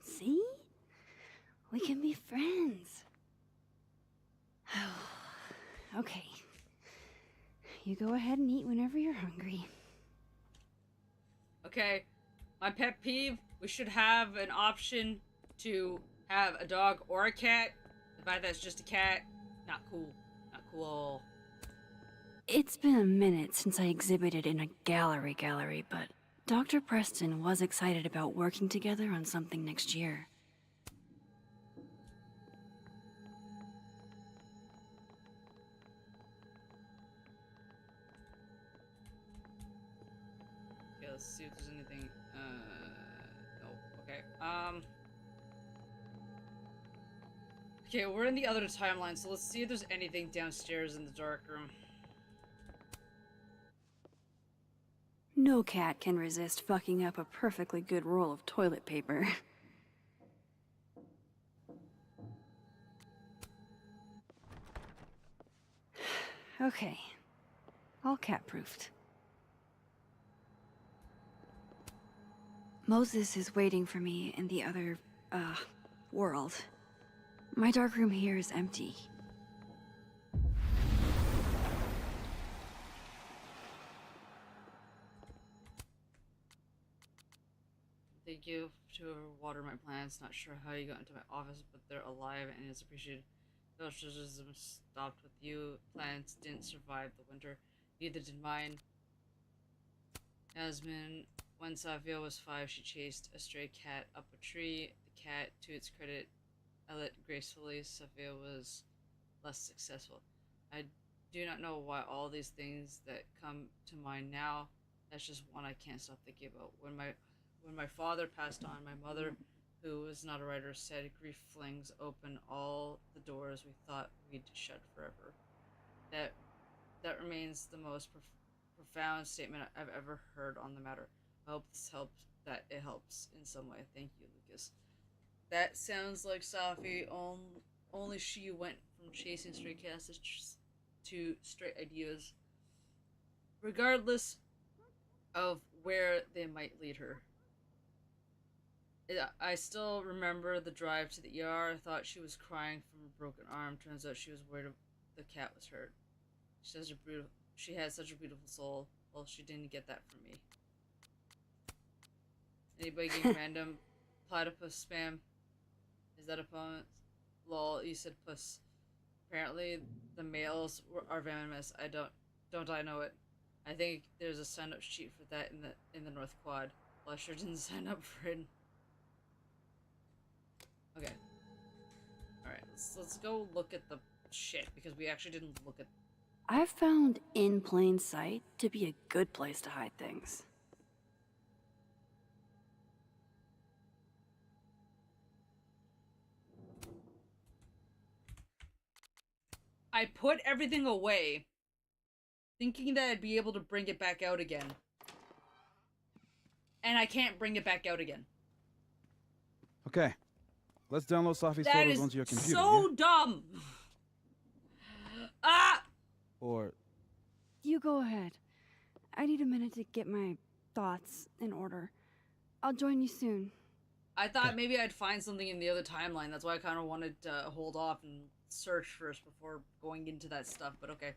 See? We can be friends. Okay. You go ahead and eat whenever you're hungry. Okay, my pet peeve, we should have an option to have a dog or a cat. The fact that it's just a cat, not cool. Not cool. It's been a minute since I exhibited in a gallery, but Dr. Preston was excited about working together on something next year. Okay, let's see if there's anything, no, okay, Okay, we're in the other timeline, so let's see if there's anything downstairs in the dark room. No cat can resist fucking up a perfectly good roll of toilet paper. Okay. All cat-proofed. Moses is waiting for me in the other, world. My darkroom here is empty. Thank you to whoever watered my plants. Not sure how you got into my office, but they're alive and it's appreciated. Socialism stopped with you. Plants didn't survive the winter. Neither did mine. Yasmin, when Safia was 5, she chased a stray cat up a tree. The cat, to its credit, ate gracefully. Safia was less successful. I do not know why all these things that come to mind now. That's just one I can't stop thinking about. When my father passed on, my mother, who was not a writer, said grief flings open all the doors we thought we'd shut forever. That remains the most profound statement I've ever heard on the matter. I hope this helps. That it helps in some way. Thank you, Lucas. That sounds like Safi. Only she went from chasing stray cats to straight ideas, regardless of where they might lead her. I still remember the drive to the ER. I thought she was crying from a broken arm. Turns out she was worried the cat was hurt. She had such a beautiful soul. Well, she didn't get that from me. Anybody getting random platypus spam? Is that opponent? Lol, you said puss. Apparently, the males are venomous. Don't I know it? I think there's a sign-up sheet for that in the North Quad. Well, I sure didn't sign up for it. Okay. Alright, let's go look at the shit, because we actually didn't look at... I've found in plain sight to be a good place to hide things. I put everything away, thinking that I'd be able to bring it back out again. And I can't bring it back out again. Okay. Let's download Safi's That photos is onto your computer. so dumb! Ah! Or... You go ahead. I need a minute to get my thoughts in order. I'll join you soon. I thought maybe I'd find something in the other timeline. That's why I kind of wanted to hold off and search first before going into that stuff, but okay.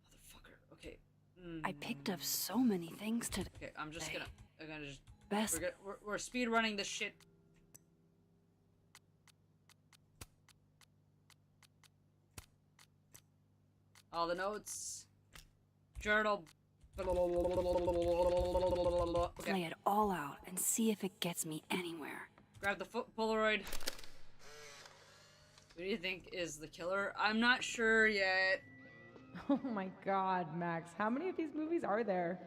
Motherfucker. Okay. I picked up so many things today. Okay, I'm just gonna just... Best... We're speed running this shit. All the notes. Journal. Okay. Lay it all out and see if it gets me anywhere. Grab the polaroid. Who do you think is the killer? I'm not sure yet. Oh my god, Max. How many of these movies are there?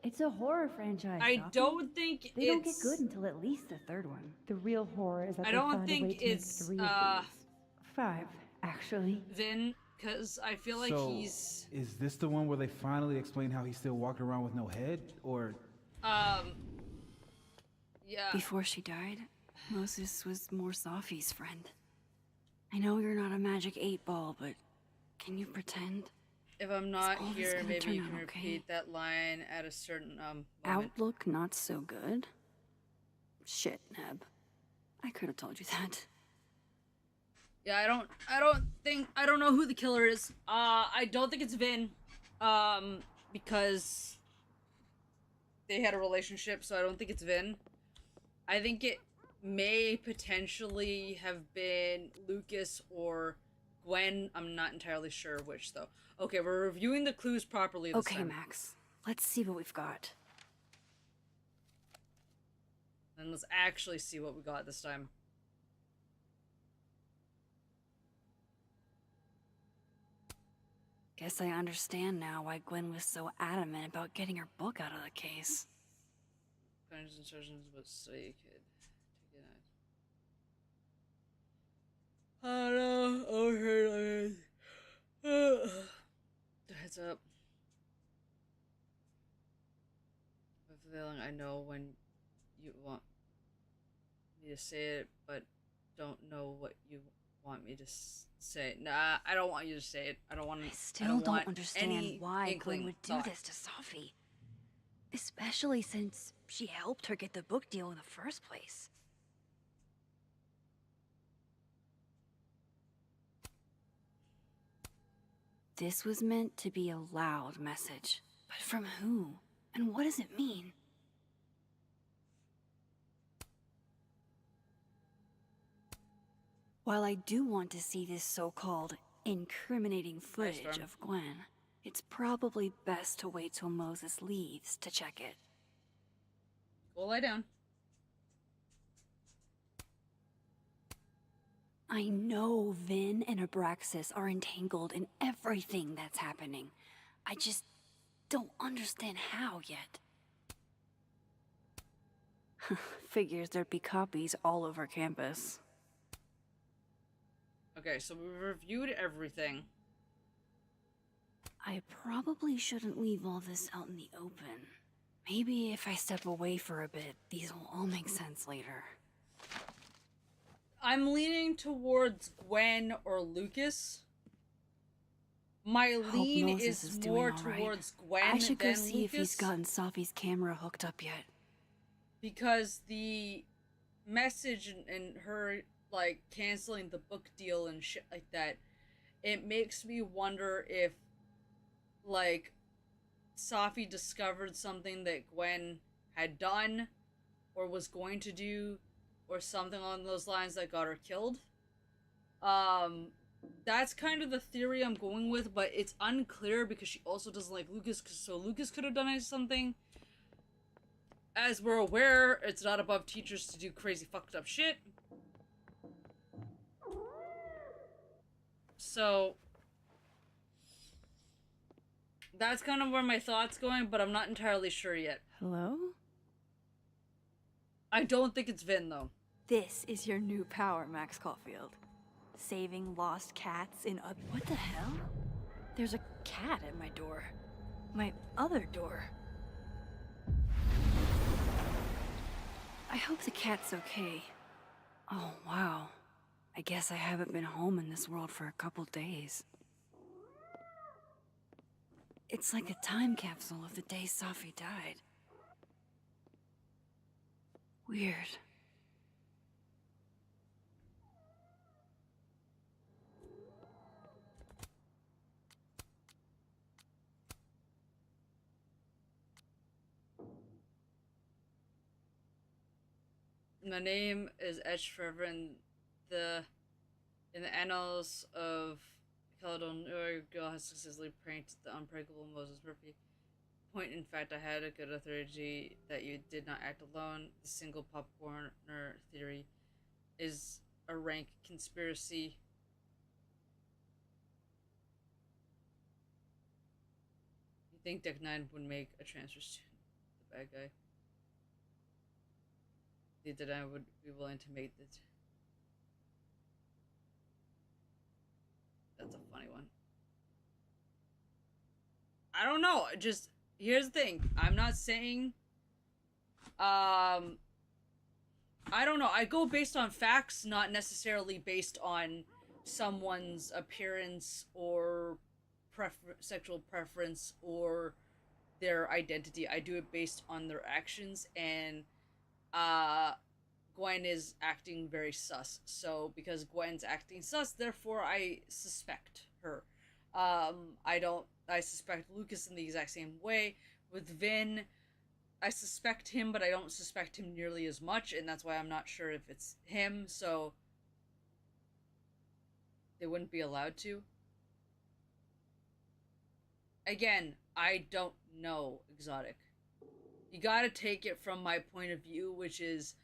It's a horror franchise. I Safi. don't think they don't get good until at least the third one. The real horror is that I they don't found a way think to make it's 3 of these. 5, actually. Vin, because I feel like so, he's... is this the one where they finally explain how he's still walking around with no head? Or... Yeah. Before she died, Moses was more Safi's friend. I know you're not a magic 8-ball, but can you pretend? If I'm not here, maybe you can okay? repeat that line at a certain, moment. Outlook not so good? Shit, Neb. I could have told you that. Yeah, I don't know who the killer is. I don't think it's Vin. Because they had a relationship, so I don't think it's Vin. I think it may potentially have been Lucas or Gwen. I'm not entirely sure which, though. Okay, we're reviewing the clues properly this time. Okay, Max. Let's see what we've got. And let's actually see what we got this time. Guess I understand now why Gwen was so adamant about getting her book out of the case. Instructions, but so you could take it What's up? I have a feeling I know when you want me to say it, but don't know what you want me to say. Nah, I don't want you to say it. I Still don't understand why Gwen would do this to Safi. Especially since she helped her get the book deal in the first place. This was meant to be a loud message. But from who? And what does it mean? While I do want to see this so-called incriminating footage of Gwen, it's probably best to wait till Moses leaves to check it. Go lie down. I know Vin and Abraxas are entangled in everything that's happening. I just don't understand how yet. Figures there'd be copies all over campus. Okay, so we reviewed everything. I probably shouldn't leave all this out in the open. Maybe if I step away for a bit, these will all make sense later. I'm leaning towards Gwen or Lucas. My lean is more towards Gwen than Lucas. I should go see if he's gotten Safi's camera hooked up yet. Because the message and her, like, canceling the book deal and shit like that, it makes me wonder if, like, Safi discovered something that Gwen had done or was going to do or something along those lines that got her killed. That's kind of the theory I'm going with, but it's unclear because she also doesn't like Lucas, so Lucas could have done something. As we're aware, it's not above teachers to do crazy fucked up shit. So that's kind of where my thoughts going, but I'm not entirely sure yet. Hello? I don't think it's Vin, though. This is your new power, Max Caulfield. Saving lost cats in a... What the hell? There's a cat at my door. My other door. I hope the cat's okay. Oh, wow. I guess I haven't been home in this world for a couple days. It's like a time capsule of the day Safi died. Weird. The name is etched forever in the annals of Caledonia. Girl has successfully pranked the unbreakable Moses Murphy. Point in fact, I had a good authority that you did not act alone. The single popcorner theory is a rank conspiracy. You think Deck 9 would make a transfer student the bad guy? That I would be willing to make that. That's a funny one. I don't know. Just here's the thing. I'm not saying. I don't know. I go based on facts, not necessarily based on someone's appearance or sexual preference or their identity. I do it based on their actions, and Gwen is acting very sus. So because Gwen's acting sus, therefore I suspect her. I suspect Lucas in the exact same way. With Vin, I suspect him, but I don't suspect him nearly as much, and that's why I'm not sure if it's him, so they wouldn't be allowed to. Again, I don't know, Exotic. You gotta take it from my point of view, which is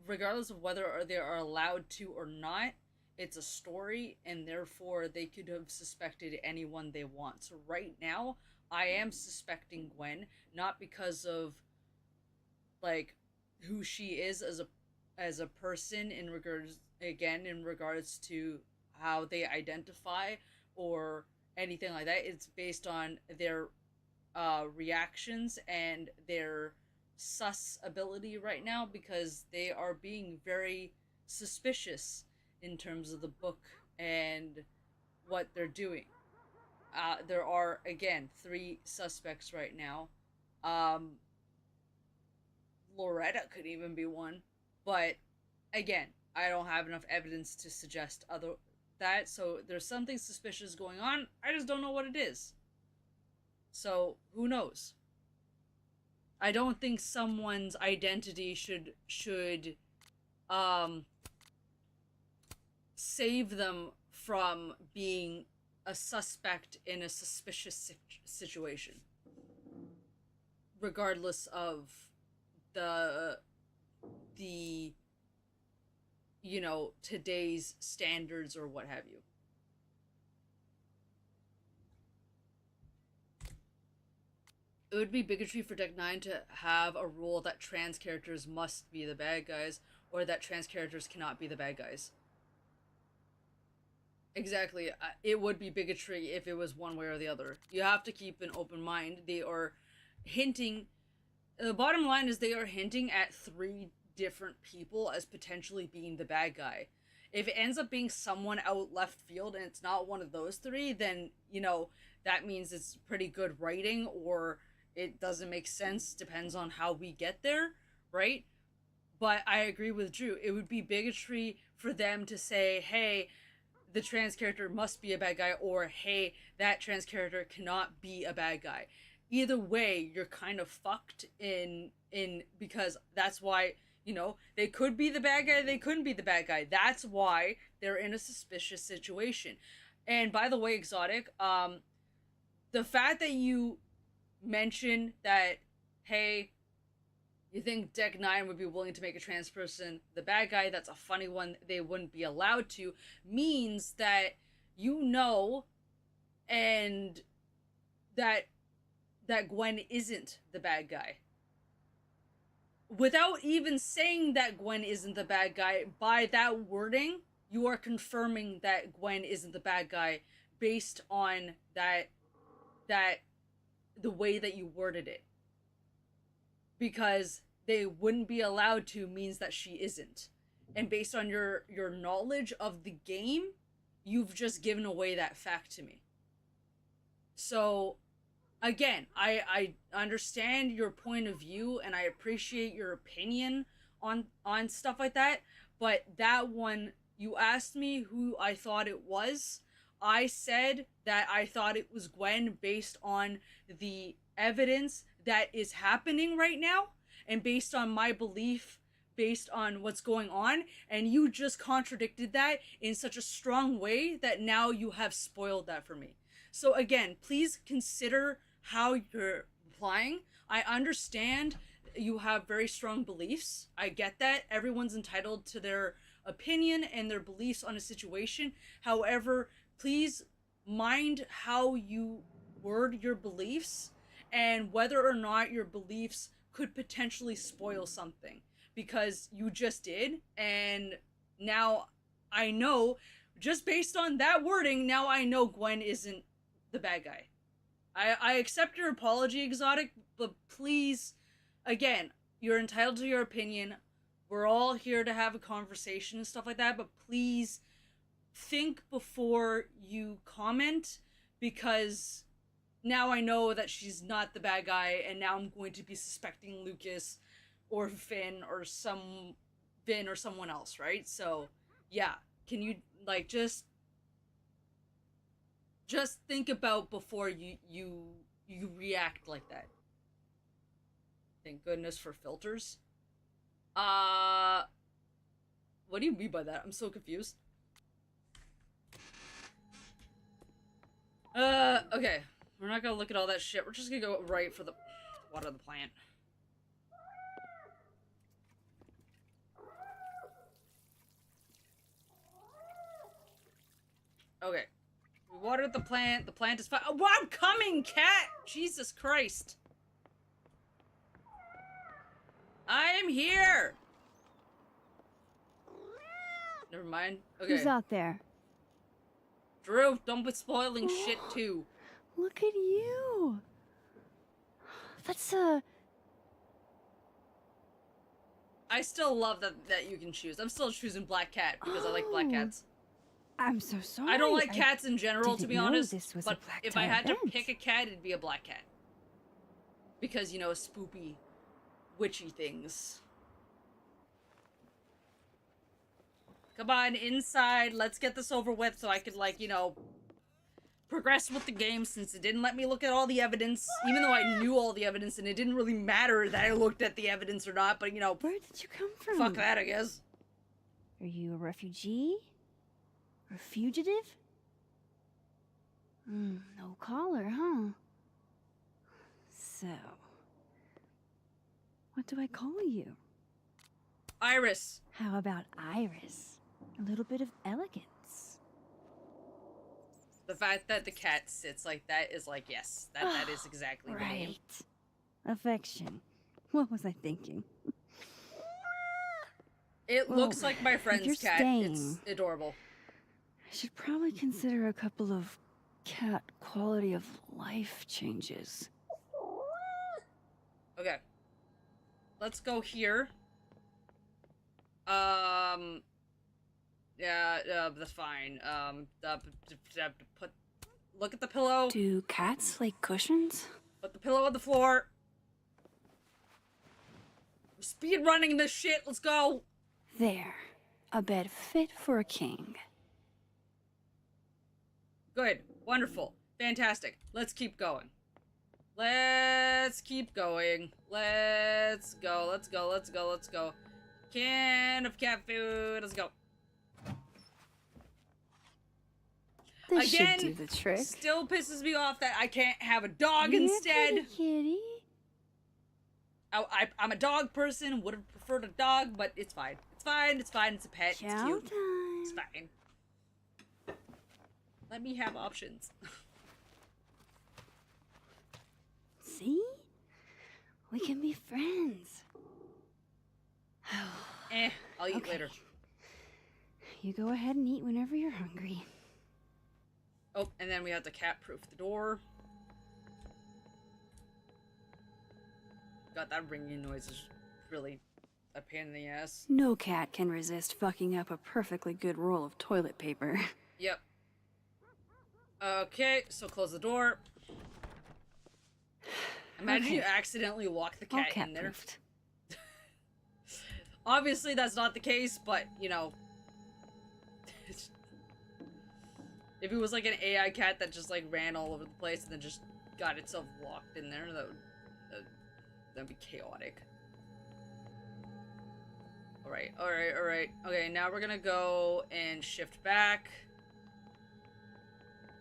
regardless of whether they are allowed to or not, it's a story, and therefore they could have suspected anyone they want. So right now, I am suspecting Gwen, not because of, like, who she is as a person in regards to how they identify, or anything like that. It's based on their reactions and their sus ability right now, because they are being very suspicious in terms of the book and what they're doing. There are, again, 3 suspects right now. Loretta could even be one, but again, I don't have enough evidence to suggest that, so there's something suspicious going on. I just don't know what it is. So, who knows? I don't think someone's identity should save them from being a suspect in a suspicious situation, regardless of the you know, today's standards or what have you. It would be bigotry for Deck 9 to have a rule that trans characters must be the bad guys, or that trans characters cannot be the bad guys. Exactly. It would be bigotry if it was one way or the other. You have to keep an open mind. They are hinting... The bottom line is they are hinting at 3 different people as potentially being the bad guy. If it ends up being someone out left field and it's not one of those 3, then, you know, that means it's pretty good writing, or it doesn't make sense, depends on how we get there, right? But I agree with Drew. It would be bigotry for them to say, hey, the trans character must be a bad guy, or hey, that trans character cannot be a bad guy. Either way, you're kind of fucked in because that's why, you know, they could be the bad guy, they couldn't be the bad guy. That's why they're in a suspicious situation. And by the way, Exotic, the fact that you mentioned that, hey, you think Deck 9 would be willing to make a trans person the bad guy, that's a funny one, they wouldn't be allowed to, means that you know, and that Gwen isn't the bad guy. Without even saying that Gwen isn't the bad guy, by that wording, you are confirming that Gwen isn't the bad guy based on that the way that you worded it. Because they wouldn't be allowed to means that she isn't. And based on your knowledge of the game, you've just given away that fact to me. So, again, I understand your point of view and I appreciate your opinion on stuff like that, but that one, you asked me who I thought it was. I said that I thought it was Gwen based on the evidence that is happening right now and based on my belief, based on what's going on, and you just contradicted that in such a strong way that now you have spoiled that for me. So again, please consider how you're replying. I understand you have very strong beliefs. I get that. Everyone's entitled to their opinion and their beliefs on a situation. However, please mind how you word your beliefs and whether or not your beliefs could potentially spoil something, because you just did, and now I know, just based on that wording, now I know Gwen isn't the bad guy. I accept your apology, Exotic, but please, again, you're entitled to your opinion. We're all here to have a conversation and stuff like that, but please think before you comment, because now I know that she's not the bad guy, and now I'm going to be suspecting Lucas or Finn or someone else, right? So, yeah, can you, like, just think about before you react like that. Thank goodness for filters. What do you mean by that? I'm so confused. Okay. We're not gonna look at all that shit. We're just gonna go right for the water the plant. Okay. We watered the plant. The plant is fine. Oh, I'm coming, cat! Jesus Christ. I am here! Never mind. Okay. Who's out there? Drew, don't be spoiling shit too. Look at you. That's I still love that you can choose. I'm still choosing black cat because I like black cats. I'm so sorry. I don't like cats in general, to be didn't know honest. this was a But black if tie I had to event. pick a cat, it'd be a black cat. Because, you know, spoopy, witchy things. Come on, inside. Let's get this over with so I could, like, you know, progress with the game, since it didn't let me look at all the evidence. Even though I knew all the evidence, and it didn't really matter that I looked at the evidence or not, but, you know. Where did you come from? Fuck that, I guess. Are you a refugee? A fugitive? No collar, huh? So, what do I call you? Iris. How about Iris? A little bit of elegance. The fact that the cat sits like that is like, yes, that is exactly the name. Right. Affection. What was I thinking? It Well, looks like my if friend's you're cat. staying, It's adorable. I should probably consider a couple of cat quality of life changes. Okay. Let's go here. Yeah, that's fine. Look at the pillow. Do cats like cushions? Put the pillow on the floor. We're speed running this shit. Let's go. There. A bed fit for a king. Good. Wonderful. Fantastic. Let's keep going. Let's keep going. Let's go. Let's go. Let's go. Let's go. Can of cat food. Let's go. This Again, should do the trick. still pisses me off that I can't have a dog Here, instead. pretty kitty. I'm a dog person. Would have preferred a dog, but it's fine. It's fine. It's fine. It's a pet. It's Chow cute. time. It's fine. Let me have options. See? We can be friends. I'll eat Okay. later. You go ahead and eat whenever you're hungry. Oh, and then we have to cat-proof the door. God, that ringing noise is really a pain in the ass. No cat can resist fucking up a perfectly good roll of toilet paper. Yep. Okay, so close the door. Imagine you accidentally lock the cat in there. Obviously, that's not the case, but, you know. If it was like an AI cat that just, like, ran all over the place and then just got itself locked in there, that'd be chaotic. Alright, alright, alright. Okay, now we're gonna go and shift back.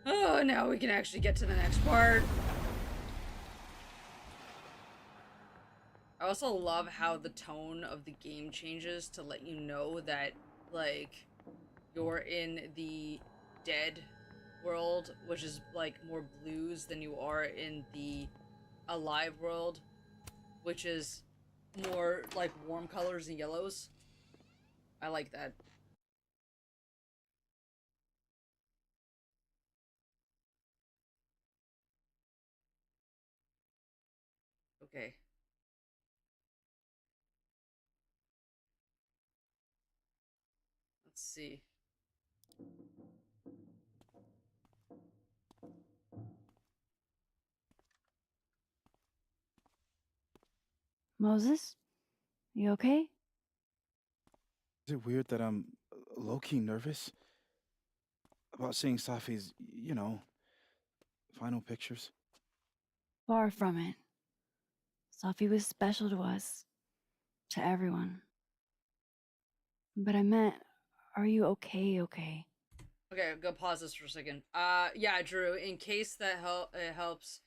Oh, now we can actually get to the next part. I also love how the tone of the game changes to let you know that, like, you're in the dead world, which is, like, more blues than you are in the alive world, which is more, like, warm colors and yellows. I like that. Okay. Let's see. Moses? You okay? Is it weird that I'm low-key nervous about seeing Safi's, you know, final pictures? Far from it. Safi was special to us. To everyone. But I meant, are you okay? Okay, go pause this for a second. Yeah, Drew, in case that it helps,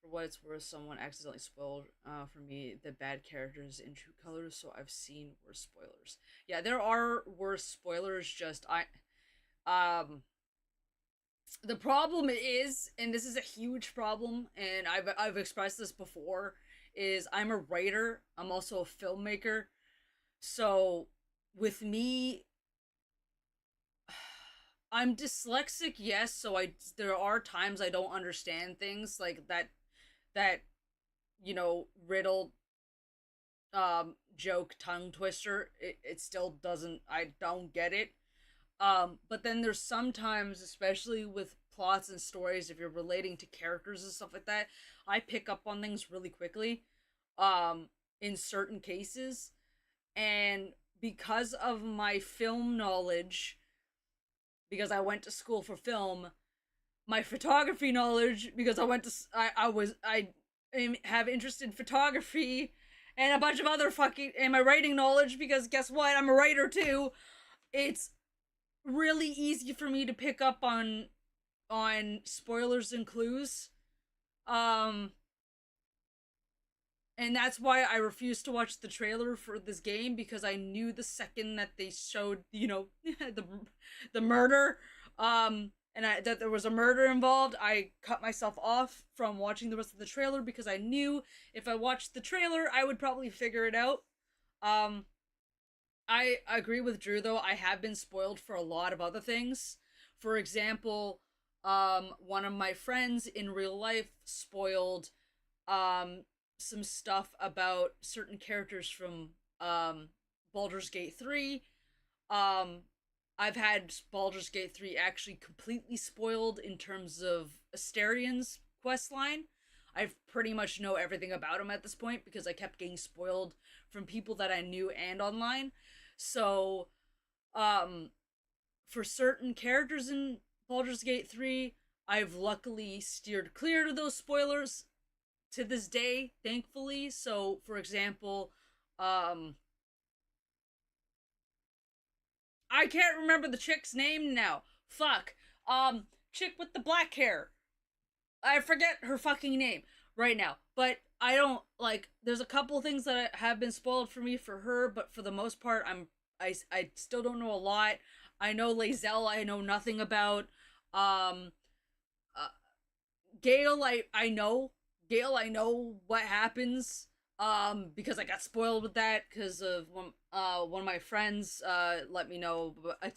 for what it's worth, someone accidentally spoiled for me the bad characters in True Colors, so I've seen worse spoilers. Yeah, there are worse spoilers, just the problem is, and this is a huge problem, and I've expressed this before, is I'm a writer, I'm also a filmmaker, so with me, I'm dyslexic, yes, so there are times I don't understand things like that riddle joke tongue twister. It still doesn't, I don't get it. But then there's sometimes, especially with plots and stories, if you're relating to characters and stuff like that, I pick up on things really quickly in certain cases. And because of my film knowledge, because I went to school for film, my photography knowledge, because I have interest in photography, and a bunch of other and my writing knowledge, because guess what, I'm a writer too. It's really easy for me to pick up on spoilers and clues. And that's why I refused to watch the trailer for this game, because I knew the second that they showed, the murder, and that there was a murder involved, I cut myself off from watching the rest of the trailer, because I knew if I watched the trailer, I would probably figure it out. I agree with Drew, though. I have been spoiled for a lot of other things. For example, one of my friends in real life spoiled, some stuff about certain characters from Baldur's Gate 3. I've had Baldur's Gate 3 actually completely spoiled in terms of Astarion's questline. I pretty much know everything about him at this point because I kept getting spoiled from people that I knew and online. So, for certain characters in Baldur's Gate 3, I've luckily steered clear of those spoilers to this day, thankfully. So, for example, I can't remember the chick's name now. Fuck. Chick with the black hair. I forget her fucking name right now. But I don't, there's a couple things that have been spoiled for me for her, but for the most part, I still don't know a lot. I know Lae'zel, I know nothing about. Gale, I know. Gale, I know what happens, because I got spoiled with that because of one of my friends let me know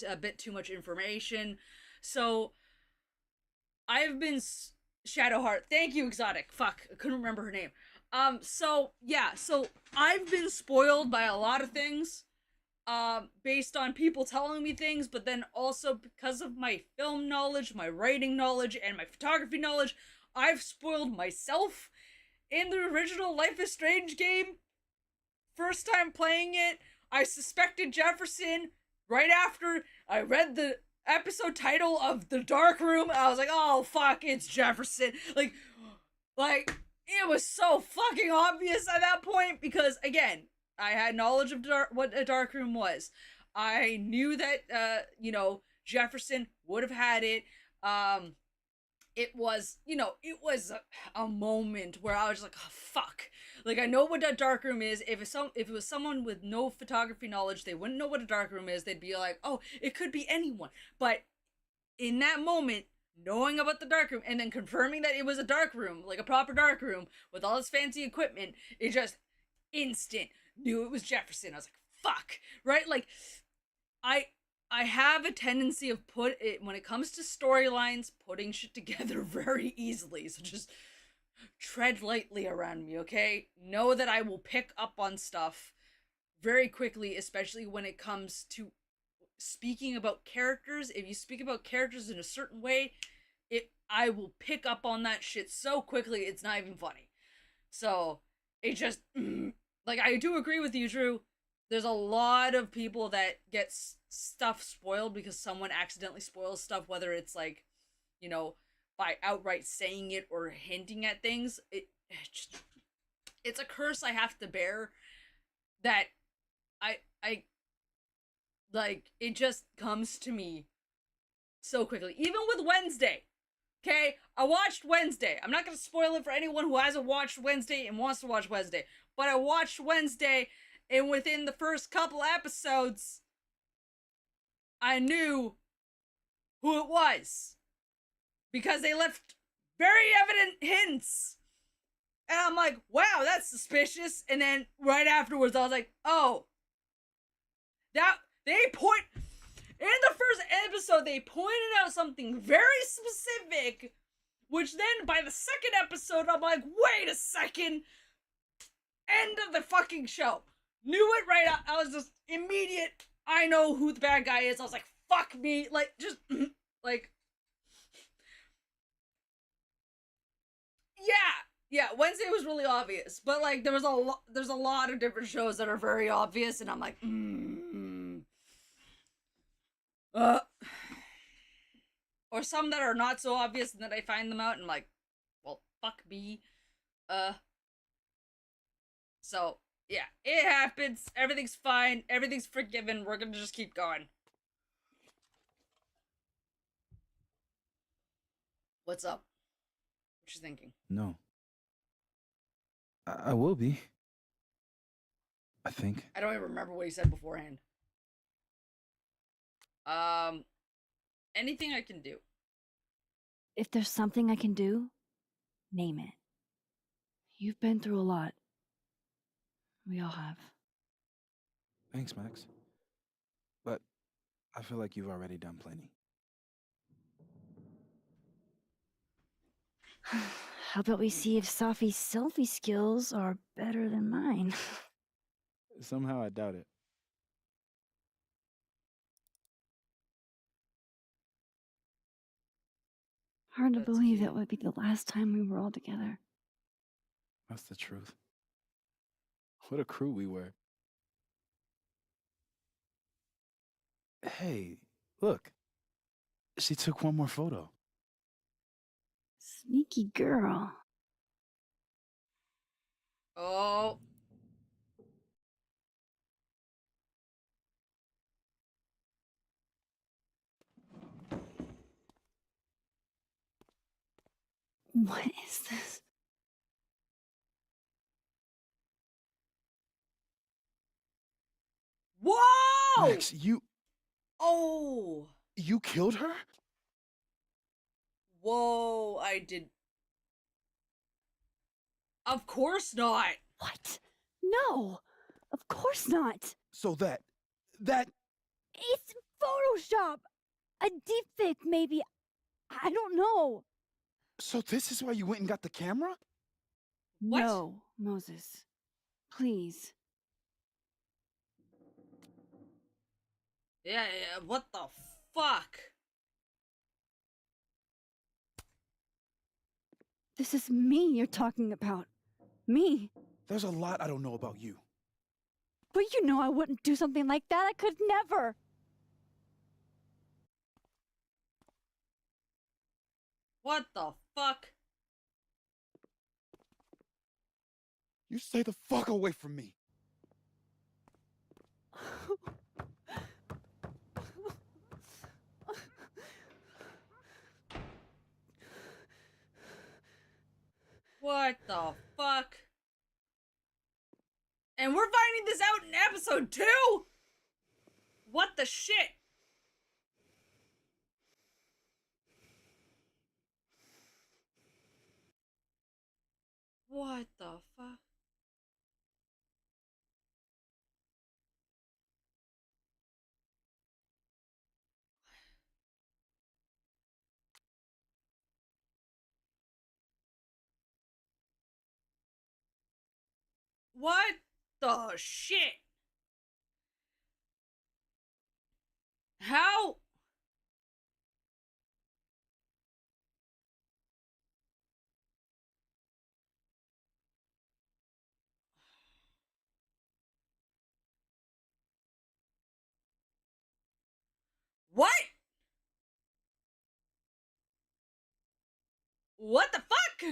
a bit too much information. So I've been Shadowheart. Thank you, Exotic. Fuck, I couldn't remember her name. So yeah, so I've been spoiled by a lot of things, based on people telling me things, but then also because of my film knowledge, my writing knowledge, and my photography knowledge, I've spoiled myself. In the original Life is Strange game, first time playing it, I suspected Jefferson right after I read the episode title of The Dark Room. I was like, oh fuck, it's Jefferson. Like it was so fucking obvious at that point, because again, I had knowledge of what a dark room was. I knew that Jefferson would have had it. It was, it was a moment where I was like, oh, fuck. Like, I know what a dark room is. If it was someone with no photography knowledge, they wouldn't know what a dark room is. They'd be like, oh, it could be anyone. But in that moment, knowing about the dark room and then confirming that it was a dark room, like a proper dark room with all this fancy equipment, it just instant knew it was Jefferson. I was like, fuck, right? Like, I have a tendency of when it comes to storylines, putting shit together very easily. So just tread lightly around me, okay? Know that I will pick up on stuff very quickly, especially when it comes to speaking about characters. If you speak about characters in a certain way, I will pick up on that shit so quickly, it's not even funny. So, it just, I do agree with you, Drew. There's a lot of people that get stuff spoiled because someone accidentally spoils stuff, whether it's by outright saying it or hinting at things. It's a curse I have to bear, that it just comes to me so quickly. Even with Wednesday. Okay? I watched Wednesday. I'm not gonna spoil it for anyone who hasn't watched Wednesday and wants to watch Wednesday. But I watched Wednesday, and within the first couple episodes, I knew who it was. Because they left very evident hints. And I'm like, wow, that's suspicious. And then right afterwards, I was like, oh. That, they put, in the first episode, they pointed out something very specific, which then by the second episode, I'm like, wait a second. End of the fucking show. Knew it right out. I was just immediate. I know who the bad guy is. I was like, fuck me. Like, just, like, yeah, Wednesday was really obvious, but like there's a lot of different shows that are very obvious, and I'm like, or some that are not so obvious, and then I find them out, and I'm like, well, fuck me, so yeah, it happens. Everything's fine. Everything's forgiven. We're gonna just keep going. What's up? What you thinking? No. I will be. I think. I don't even remember what he said beforehand. Anything I can do. If there's something I can do, name it. You've been through a lot. We all have. Thanks, Max. But I feel like you've already done plenty. How about we see if Safi's selfie skills are better than mine? Somehow I doubt it. Hard to believe that would be the last time we were all together. That's the truth. What a crew we were. Hey, look. She took one more photo. Sneaky girl. Oh. What is this? Whoa! Max, you... Oh! You killed her? Whoa, I did... Of course not! What? No! Of course not! So that... It's Photoshop! A deepfake, maybe. I don't know. So this is why you went and got the camera? What? No, Moses. Please. Yeah, what the fuck? This is me you're talking about. Me. There's a lot I don't know about you. But you know I wouldn't do something like that. I could never. What the fuck? You stay the fuck away from me. What the fuck? And we're finding this out in episode 2? What the shit? What the fuck? What the shit? How? What? What the fuck?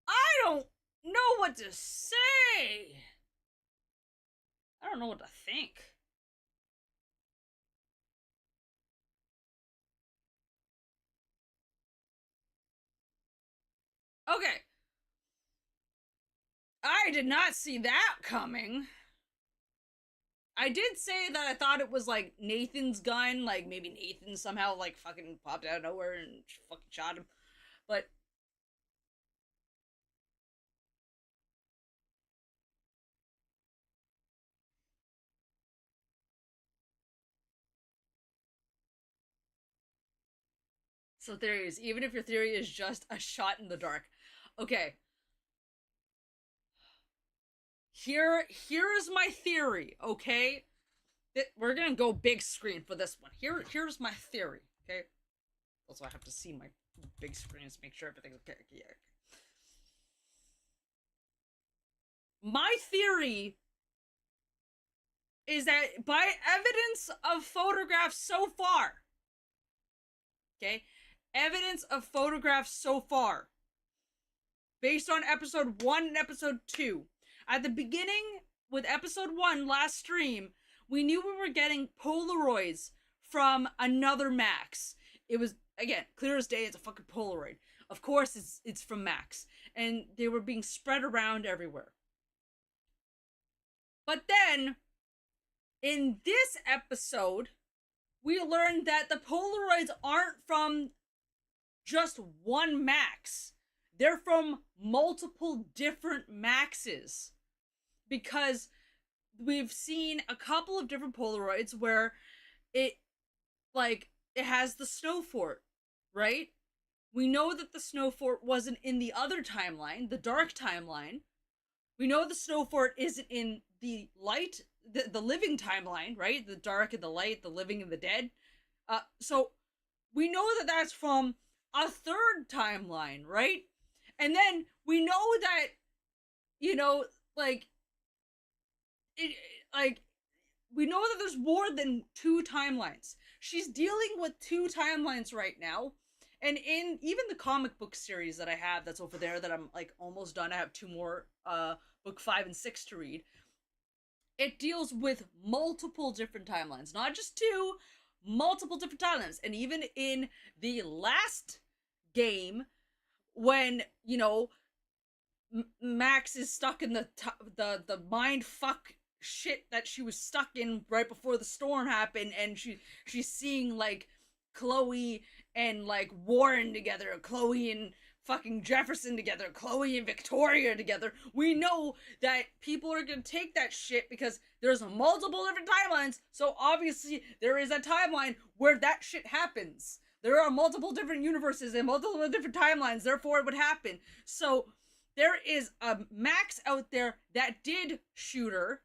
I don't know what to say. I don't know what to think. Okay. I did not see that coming. I did say that I thought it was like Nathan's gun, like maybe Nathan somehow like fucking popped out of nowhere and fucking shot him. But So theories, even if your theory is just a shot in the dark. Okay. Here's my theory, okay? We're gonna go big screen for this one. Here's my theory, okay? Also, I have to see my big screens, make sure everything's okay. Yeah. My theory is that by evidence of photographs so far, okay? Evidence of photographs so far, based on episode 1 and episode 2. At the beginning, with episode 1, last stream, we knew we were getting Polaroids from another Max. It was, again, clear as day, it's a fucking Polaroid. Of course, it's from Max. And they were being spread around everywhere. But then, in this episode, we learned that the Polaroids aren't from just one Max. They're from multiple different Maxes. Because we've seen a couple of different Polaroids where it has the snow fort, right? We know that the snow fort wasn't in the other timeline, the dark timeline. We know the snow fort isn't in the light, the living timeline, right? The dark and the light, the living and the dead. So we know that that's from a third timeline, right? And then we know that, we know that there's more than 2 timelines. She's dealing with 2 timelines right now. And in even the comic book series that I have that's over there that I'm almost done, I have 2 more, book 5 and 6 to read. It deals with multiple different timelines, not just 2, multiple different timelines. And even in the last game, when, Max is stuck in the mind fuck shit that she was stuck in right before the storm happened, and she's seeing Chloe and Warren together, Chloe and fucking Jefferson together, Chloe and Victoria together. We know that people are gonna take that shit because there's multiple different timelines, so obviously there is a timeline where that shit happens. There are multiple different universes and multiple different timelines, therefore it would happen. So there is a Max out there that did shoot her,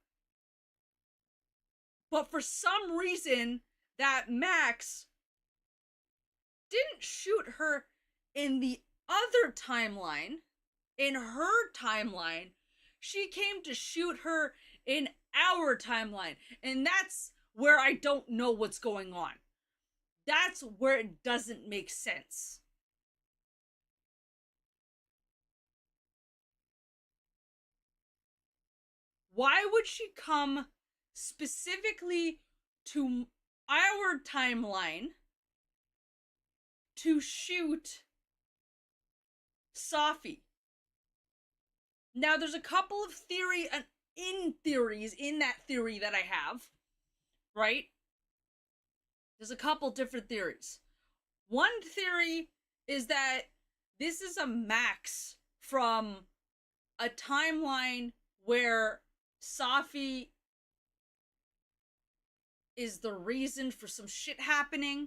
but for some reason that Max didn't shoot her in the other timeline. In her timeline, she came to shoot her in our timeline, and that's where I don't know what's going on. That's where it doesn't make sense. Why would she come specifically to our timeline to shoot Safi? Now, there's a couple of theories in that theory that I have, right? There's a couple different theories. One theory is that this is a Max from a timeline where Safi is the reason for some shit happening,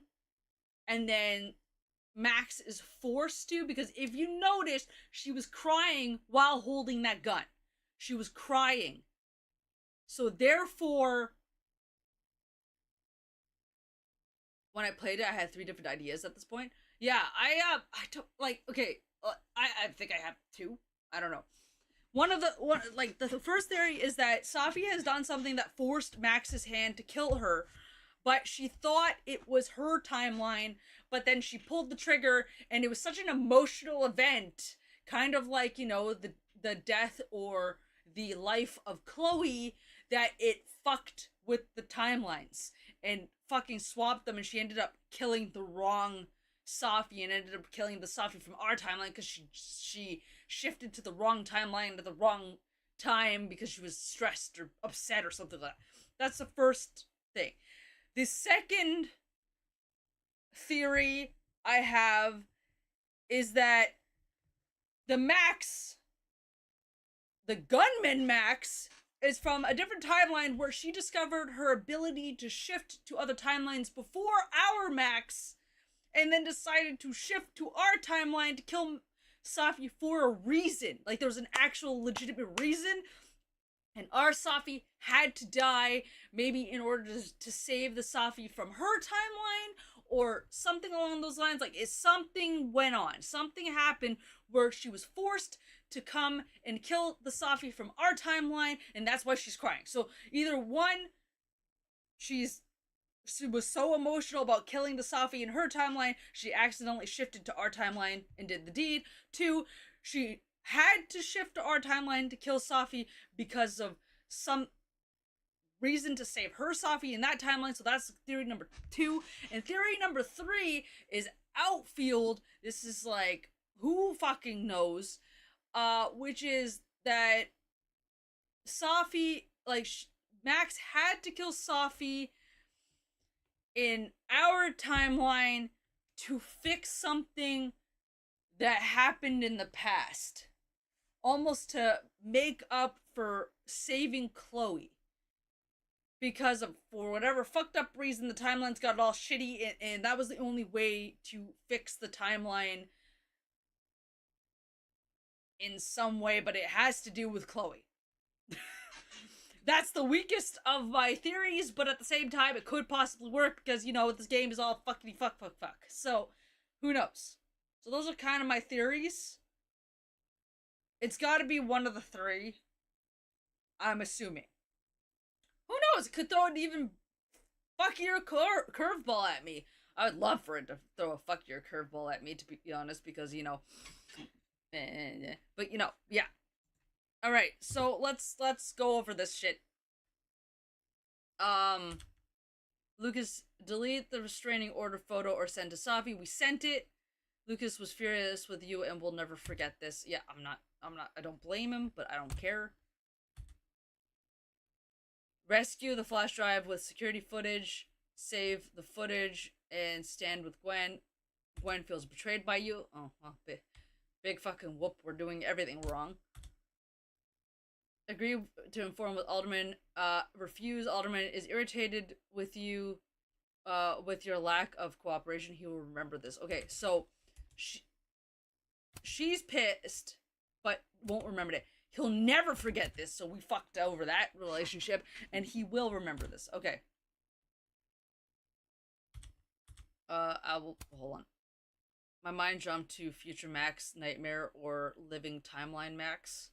and then Max is forced to, because if you notice, she was crying while holding that gun. She was crying. So therefore, when I played it, I had 3 different ideas at this point. Yeah, I don't, okay, I think I have 2. I don't know. The first theory is that Safi has done something that forced Max's hand to kill her, but she thought it was her timeline, but then she pulled the trigger, and it was such an emotional event, kind of like, the death or the life of Chloe, that it fucked with the timelines and fucking swapped them, and she ended up killing the wrong Safi and ended up killing the Safi from our timeline because she shifted to the wrong timeline at the wrong time because she was stressed or upset or something like that. That's the first thing. The second theory I have is that the Max, the gunman Max, is from a different timeline where she discovered her ability to shift to other timelines before our Max and then decided to shift to our timeline to kill Safi for a reason. Like, there was an actual legitimate reason, and our Safi had to die, maybe in order to save the Safi from her timeline, or something along those lines. Like, something went on. Something happened where she was forced to come and kill the Safi from our timeline, and that's why she's crying. So, either one, she was so emotional about killing the Safi in her timeline, she accidentally shifted to our timeline and did the deed. 2, she had to shift to our timeline to kill Safi because of some reason to save her Safi in that timeline. So that's theory number 2. And theory number 3 is outfield. This is like, who fucking knows? Which is that Safi, like, Max had to kill Safi in our timeline to fix something that happened in the past, almost to make up for saving Chloe, because of, for whatever fucked up reason, the timelines got all shitty, and that was the only way to fix the timeline in some way, but it has to do with Chloe. That's the weakest of my theories, but at the same time, it could possibly work because, you know, this game is all fuckity fuck. So, who knows? So those are kind of my theories. It's gotta be one of the 3. I'm assuming. Who knows? It could throw an even fuckier curveball at me. I would love for it to throw a fuckier curveball at me, to be honest, because, you know... But, you know, yeah. Alright, so let's go over this shit. Lucas, delete the restraining order photo or send to Safi. We sent it. Lucas was furious with you and will never forget this. Yeah, I don't blame him, but I don't care. Rescue the flash drive with security footage. Save the footage and stand with Gwen. Gwen feels betrayed by you. Oh, well, big fucking whoop. We're doing everything wrong. Agree to inform with Alderman. Refuse. Alderman is irritated with you, with your lack of cooperation. He will remember this. Okay, so she's pissed, but won't remember it. He'll never forget this, so we fucked over that relationship, and he will remember this. Okay. I will, hold on. My mind jumped to Future Max Nightmare or Living Timeline Max.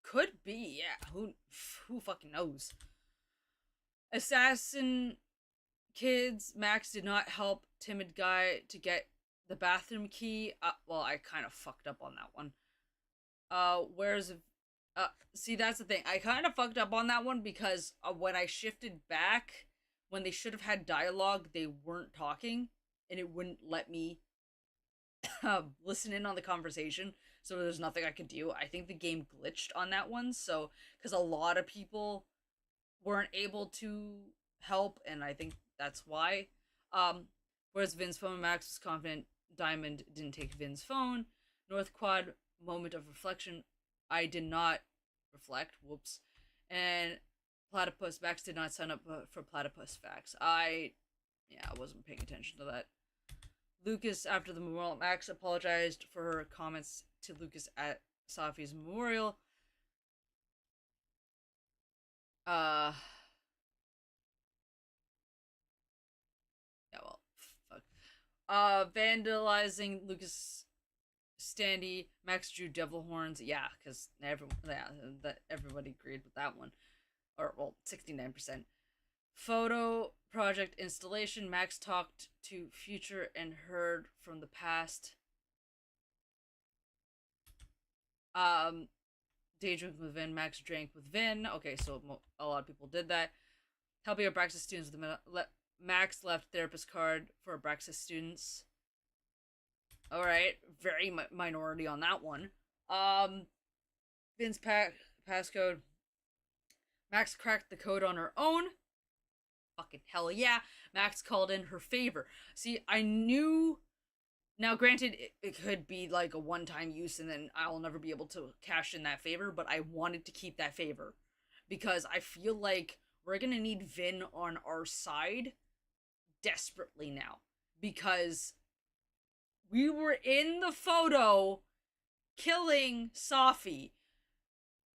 Could be, yeah. Who fucking knows? Assassin kids. Max did not help timid guy to get the bathroom key. Well, I kind of fucked up on that one. See, that's the thing. I kind of fucked up on that one because when I shifted back, when they should have had dialogue, they weren't talking, and it wouldn't let me listen in on the conversation. So there's nothing I could do. I think the game glitched on that one. So, because a lot of people weren't able to help, and I think that's why. Whereas Vin's phone, Max was confident Diamond didn't take Vin's phone. North Quad, moment of reflection. I did not reflect. Whoops. And Platypus, Max did not sign up for Platypus facts. I wasn't paying attention to that. Lucas, after the memorial, Max apologized for her comments to Lucas at Safi's memorial. Yeah, well, fuck. Vandalizing Lucas standee. Max drew devil horns. Yeah, because everybody agreed with that one. Or, well, 69%. Photo project installation. Max talked to future and heard from the past. Day drink with Vin. Max drank with Vin. Okay, so a lot of people did that. Helping Abraxas students with the Max left therapist card for Abraxas students. Alright, very minority on that one. Vin's passcode. Max cracked the code on her own. Fucking hell yeah. Max called in her favor. See, I knew... Now, granted, it could be like a one-time use and then I'll never be able to cash in that favor, but I wanted to keep that favor. because I feel like we're gonna need Vin on our side desperately now, because we were in the photo killing Safi.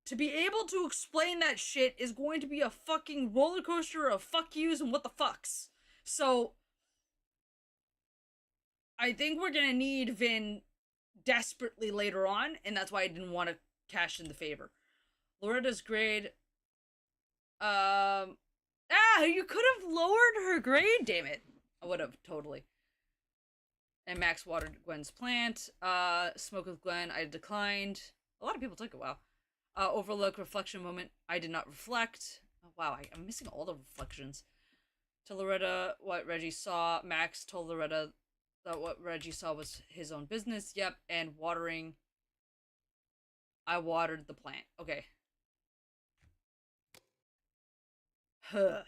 To be able to explain that shit is going to be a fucking roller coaster of fuck yous and what the fucks. So I think we're gonna need Vin desperately later on, and that's why I didn't want to cash in the favor. Loretta's grade. You could have lowered her grade, damn it. I would have, totally. And Max watered Gwen's plant. Smoke with Gwen, I declined. A lot of people took it, wow. Overlook, reflection moment, I did not reflect. Oh, wow, I'm missing all the reflections. To Loretta, what Reggie saw. Max told Loretta that what Reggie saw was his own business. Yep, and watering. I watered the plant. Okay. Huh.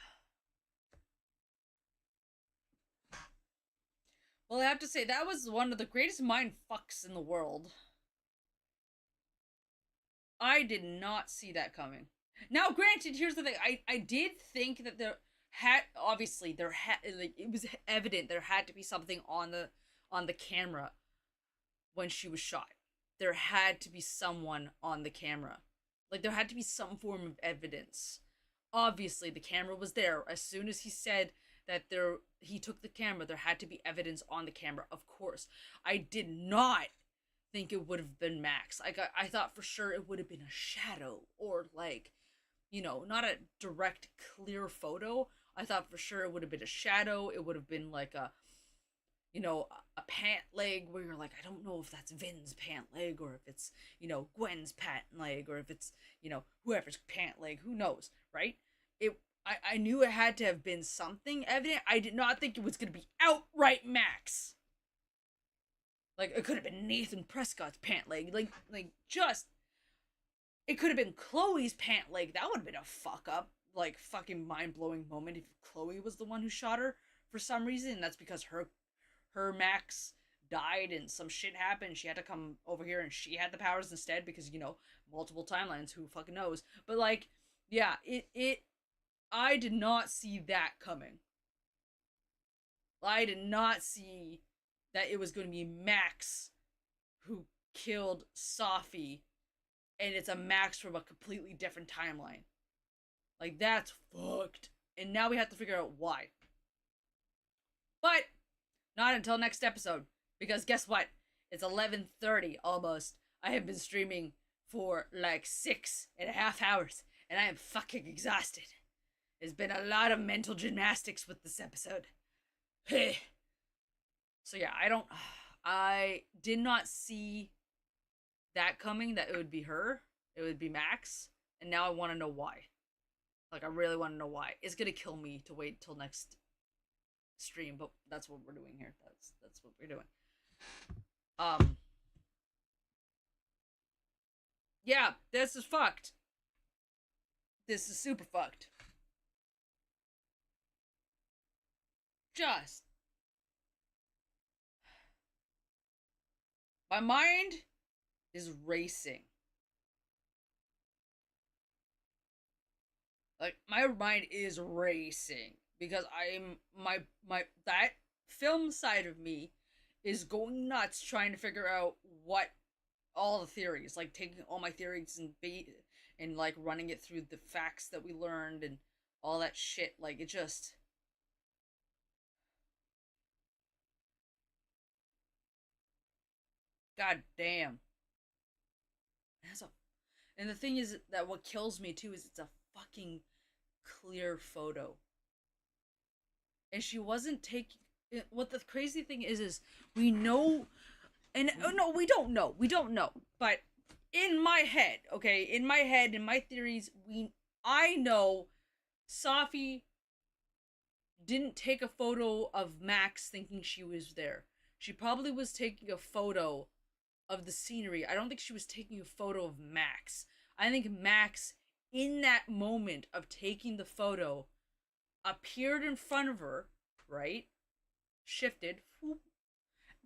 Well, I have to say, that was one of the greatest mind fucks in the world. I did not see that coming. Now, granted, here's the thing. I did think that it was evident there had to be something on the camera when she was shot. There had to be someone on the camera. Like, there had to be some form of evidence. Obviously, the camera was there. As soon as he said that he took the camera, there had to be evidence on the camera, of course. I did not think it would have been Max. I thought for sure it would have been a shadow, or like, you know, not a direct clear photo. I thought for sure it would have been a shadow. It would have been like a, you know, a pant leg where you're like, I don't know if that's Vin's pant leg, or if it's, you know, Gwen's pant leg, or if it's, you know, whoever's pant leg, who knows, right? I knew it had to have been something evident. I did not think it was going to be outright Max. Like, it could have been Nathan Prescott's pant leg. Like, just... It could have been Chloe's pant leg. That would have been a fuck up. Like, fucking mind-blowing moment if Chloe was the one who shot her for some reason. And that's because her Max died and some shit happened. She had to come over here and she had the powers instead because, you know, multiple timelines. Who fucking knows? But, like, yeah, I did not see that coming. I did not see that it was going to be Max who killed Safi, and it's a Max from a completely different timeline. Like, that's fucked. And now we have to figure out why. But not until next episode, because guess what? It's 11:30 almost. I have been streaming for like 6.5 hours, and I am fucking exhausted. There's been a lot of mental gymnastics with this episode. So yeah, I did not see that coming, that it would be her. It would be Max. And now I want to know why. Like, I really want to know why. It's gonna kill me to wait till next stream, but that's what we're doing here. That's what we're doing. Yeah, this is fucked. This is super fucked. Just. My mind is racing. Like, my mind is racing because that film side of me is going nuts trying to figure out what all the theories, like taking all my theories and like running it through the facts that we learned and all that shit. Like, it just... God damn. And the thing is that what kills me too is it's a fucking clear photo. And she wasn't taking... What the crazy thing is we know... And no, we don't know. We don't know. But in my head, okay, in my theories, I know Safi didn't take a photo of Max thinking she was there. She probably was taking a photo of the scenery. I don't think she was taking a photo of Max. I think Max, in that moment of taking the photo, appeared in front of her, right? Shifted, whoop,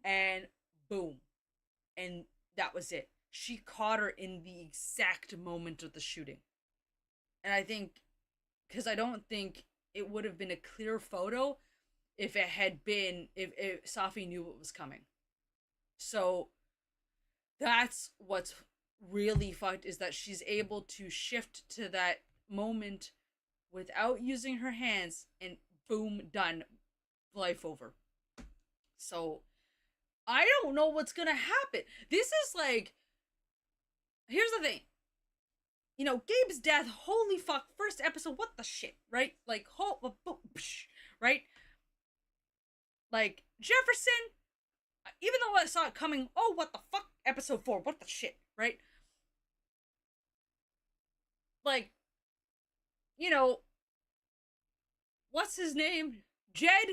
and boom. And that was it. She caught her in the exact moment of the shooting. And I think, because I don't think it would have been a clear photo if it had been, if Safi knew what was coming. So that's what's really fucked, is that she's able to shift to that moment without using her hands, and boom, done. Life over. So I don't know what's gonna happen. This is like, here's the thing. You know, Gabe's death, holy fuck, first episode, what the shit, right? Like, right? Like, Jefferson, even though I saw it coming, oh, what the fuck, episode 4, what the shit, right? Like, you know, what's his name? Jed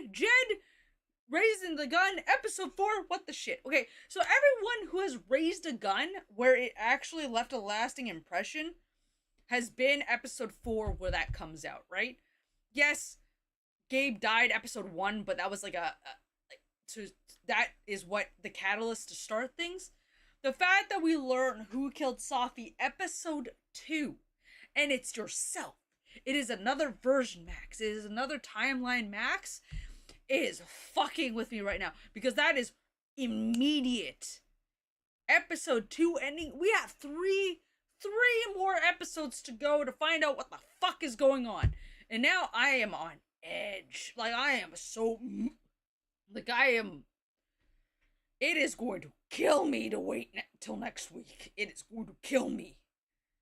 raising the gun, episode 4, what the shit. Okay, so everyone who has raised a gun where it actually left a lasting impression has been episode 4 where that comes out, right? Yes, Gabe died episode 1, but that was like that is what the catalyst to start things. The fact that we learn who killed Safi episode 2, and it's yourself. It is another version, Max. It is another timeline, Max. It is fucking with me right now, because that is immediate. Episode 2 ending. We have three more episodes to go to find out what the fuck is going on. And now I am on edge. Like, I am so... Like, it is going to kill me to wait till next week. It is going to kill me.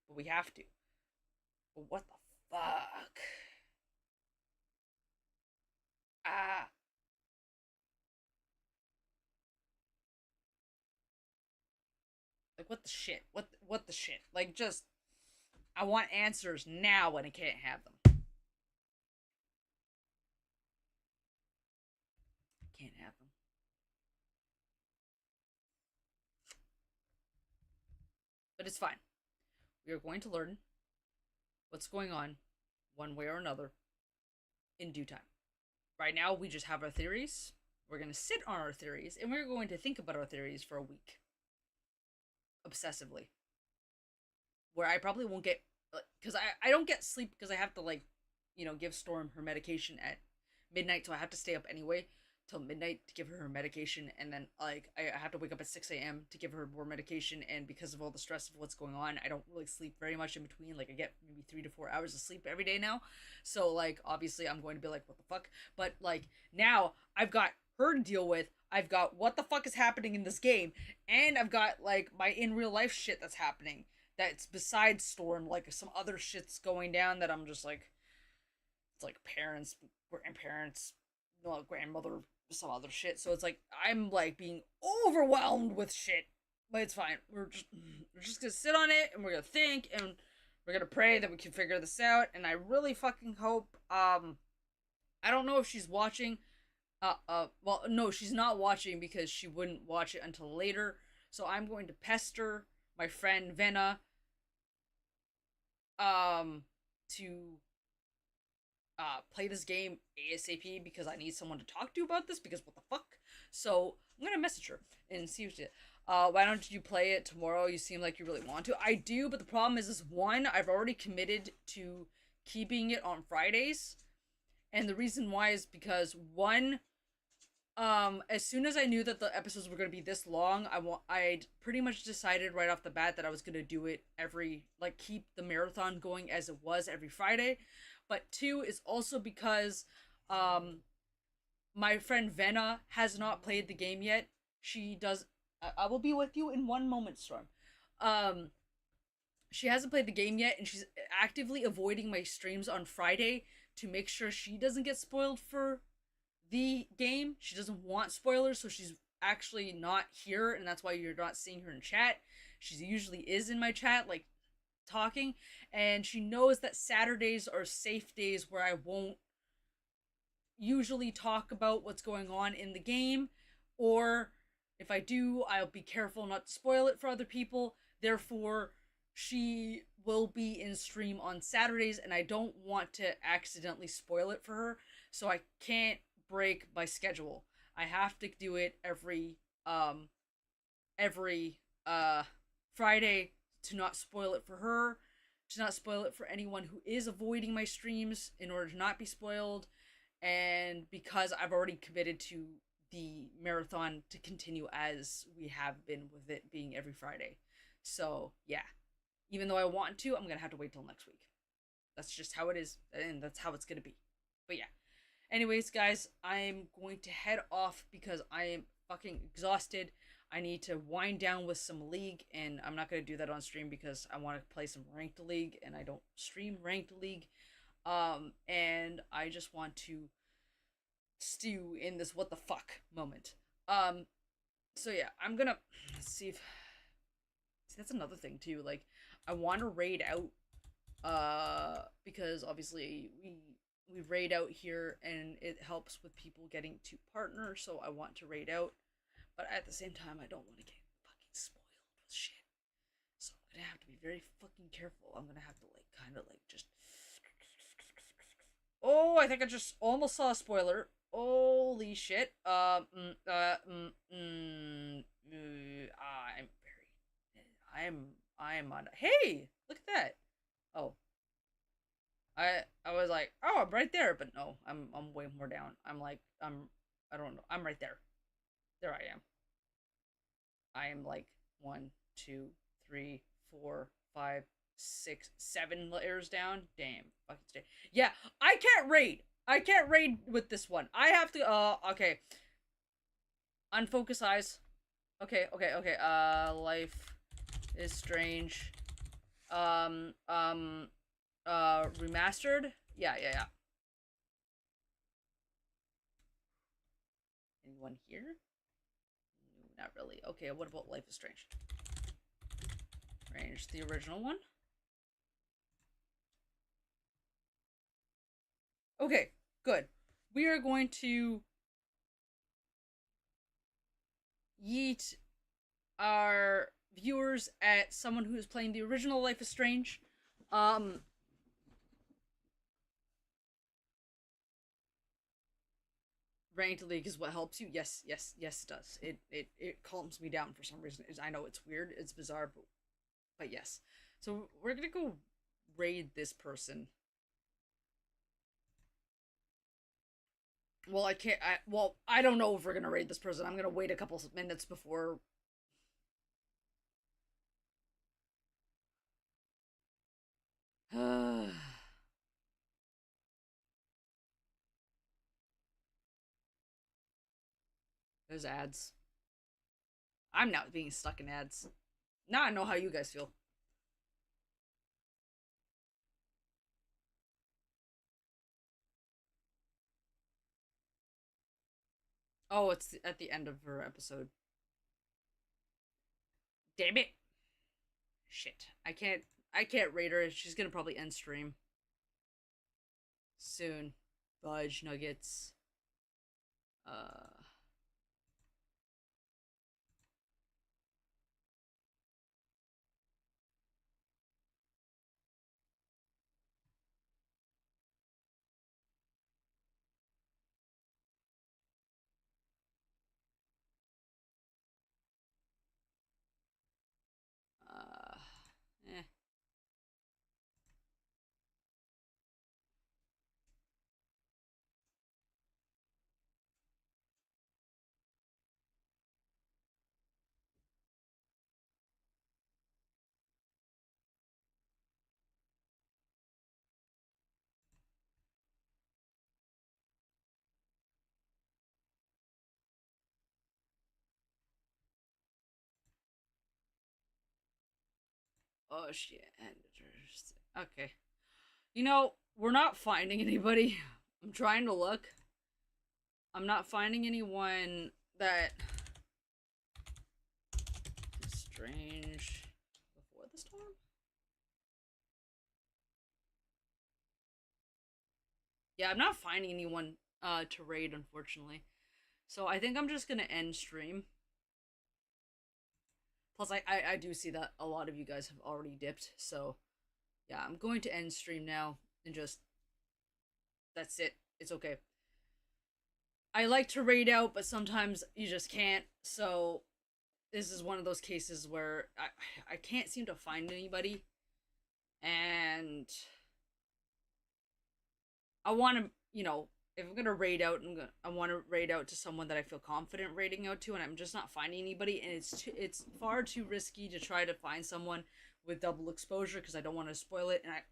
But we have to. But what the fuck? Like, what the shit? What the shit? Like, just, I want answers now when I can't have them. I can't have them. But it's fine. We are going to learn what's going on, one way or another, in due time. Right now, we just have our theories. We're going to sit on our theories, and we're going to think about our theories for a week. Obsessively. Where I probably won't get... Because I don't get sleep because I have to, like, you know, give Storm her medication at midnight, so I have to stay up anyway till midnight to give her her medication, and then, like, I have to wake up at 6 a.m. to give her more medication, and because of all the stress of what's going on, I don't really sleep very much in between. Like, I get maybe 3 to 4 hours of sleep every day now, so, like, obviously I'm going to be like, what the fuck? But, like, now I've got her to deal with, I've got what the fuck is happening in this game, and I've got, like, my in real life shit that's happening that's besides Storm, like, some other shit's going down that I'm just like, it's like parents, grandparents, grandmother, some other shit. So it's like I'm like being overwhelmed with shit, but it's fine. We're just gonna sit on it, and we're gonna think, and we're gonna pray that we can figure this out. And I really fucking hope. I don't know if she's watching. Well, no, she's not watching because she wouldn't watch it until later. So I'm going to pester my friend Venna. To play this game ASAP because I need someone to talk to about this, because what the fuck? So I'm gonna message her and see what she did. Why don't you play it tomorrow? You seem like you really want to. I do, but the problem is one, I've already committed to keeping it on Fridays. And the reason why is because one, as soon as I knew that the episodes were going to be this long, I'd pretty much decided right off the bat that I was going to do it keep the marathon going as it was every Friday. But two is also because, my friend Venna has not played the game yet. She does, I will be with you in one moment, Storm. She hasn't played the game yet, and she's actively avoiding my streams on Friday to make sure she doesn't get spoiled for the game. She doesn't want spoilers, so she's actually not here, and that's why you're not seeing her in chat. She usually is in my chat, like, talking, and she knows that Saturdays are safe days where I won't usually talk about what's going on in the game, or if I do, I'll be careful not to spoil it for other people. Therefore, she will be in stream on Saturdays, and I don't want to accidentally spoil it for her, so I can't break my schedule. I have to do it every Friday to not spoil it for her, to not spoil it for anyone who is avoiding my streams in order to not be spoiled, and because I've already committed to the marathon to continue as we have been with it being every Friday. So yeah, even though I want to, I'm gonna have to wait till next week. That's just how it is, and that's how it's gonna be. But yeah, anyways guys, I'm going to head off because I am fucking exhausted. I need to wind down with some League, and I'm not going to do that on stream because I want to play some Ranked League, and I don't stream Ranked League. And I just want to stew in this what the fuck moment. So yeah, I'm gonna, let's see if, see, that's another thing too, like, I want to raid out, because obviously we raid out here, and it helps with people getting to partner, so I want to raid out. But at the same time, I don't want to get fucking spoiled with shit. So I'm gonna have to be very fucking careful. I'm gonna have to, like, kind of, like, just... Oh, I think I just almost saw a spoiler. Holy shit. I'm on... Hey! Look at that! Oh. I was like, oh, I'm right there, but no, I'm way more down. I'm like, I don't know. I'm right there. There I am. I am like 1, 2, 3, 4, 5, 6, 7 layers down. Damn. Fucking stay. Yeah, I can't raid. I can't raid with this one. I have to, okay. Unfocus eyes. Okay. Life is Strange. Remastered? Yeah. Anyone here? No, not really. Okay, what about Life is Strange? Range, the original one? Okay, good. We are going to yeet our viewers at someone who is playing the original Life is Strange. Ranked League is what helps you. Yes, it does. It calms me down for some reason. I know it's weird, it's bizarre, but yes. So we're gonna go raid this person. Well, I don't know if we're gonna raid this person. I'm gonna wait a couple minutes before. There's ads. I'm not being stuck in ads. Now I know how you guys feel. Oh, it's at the end of her episode. Damn it. Shit. I can't rate her. She's gonna probably end stream soon. Fudge nuggets. Eh. Oh shit. Okay. You know, we're not finding anybody. I'm trying to look. I'm not finding anyone that is strange before the storm. Yeah, I'm not finding anyone to raid, unfortunately. So I think I'm just gonna end stream. Plus, I do see that a lot of you guys have already dipped, so yeah, I'm going to end stream now and just, that's it. It's okay. I like to raid out, but sometimes you just can't, so this is one of those cases where I can't seem to find anybody. And I want to, you know, if I'm gonna raid out, I want to raid out to someone that I feel confident raiding out to, and I'm just not finding anybody, and it's far too risky to try to find someone with double exposure because I don't want to spoil it, and I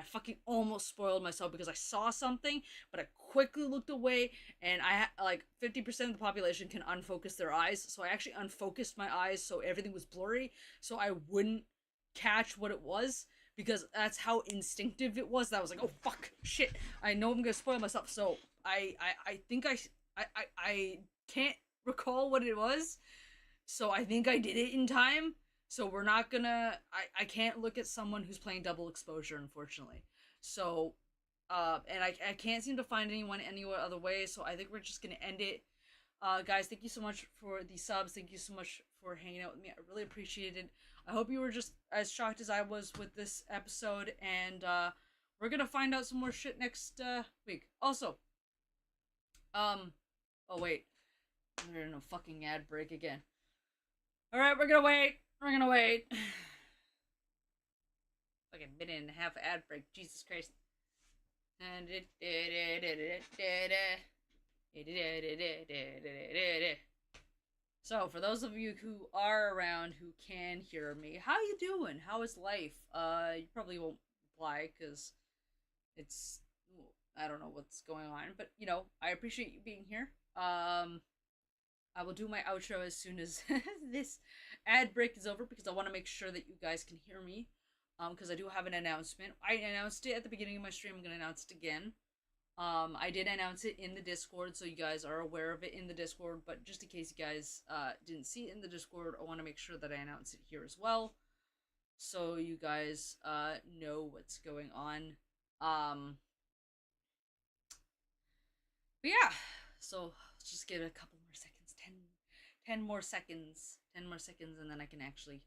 fucking almost spoiled myself because I saw something, but I quickly looked away, and like 50% of the population can unfocus their eyes, so I actually unfocused my eyes so everything was blurry, so I wouldn't catch what it was. Because that's how instinctive it was. That I was like, oh fuck, shit, I know I'm gonna spoil myself. So I think I can't recall what it was. So I think I did it in time. So we're not gonna, I can't look at someone who's playing double exposure, unfortunately. So, and I can't seem to find anyone any other way. So I think we're just gonna end it. Guys, thank you so much for the subs. Thank you so much for hanging out with me. I really appreciate it. I hope you were just as shocked as I was with this episode, and we're gonna find out some more shit next week. Also, oh wait, we're in a fucking ad break again. All right, we're gonna wait. We're gonna wait. Fucking minute and a half ad break. Jesus Christ. And so, for those of you who are around who can hear me, how you doing? How is life? You probably won't reply because it's, I don't know what's going on, but you know, I appreciate you being here. I will do my outro as soon as this ad break is over because I want to make sure that you guys can hear me. Because I do have an announcement. I announced it at the beginning of my stream. I'm gonna announce it again. I did announce it in the Discord, so you guys are aware of it in the Discord, but just in case you guys didn't see it in the Discord, I want to make sure that I announce it here as well, so you guys know what's going on. But yeah, so let's just give it a couple more seconds, 10 more seconds, 10 more seconds, and then I can actually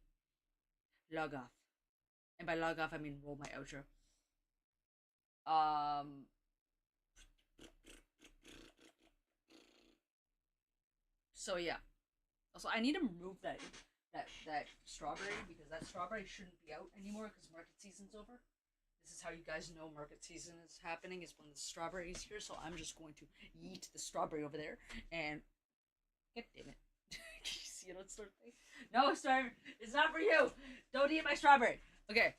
log off. And by log off, I mean roll my outro. So yeah. Also, I need to remove that strawberry because that strawberry shouldn't be out anymore because market season's over. This is how you guys know market season is happening, is when the strawberry is here. So I'm just going to yeet the strawberry over there and God damn it. Can you see it on strawberry? No, strawberry, it's not for you. Don't eat my strawberry. Okay.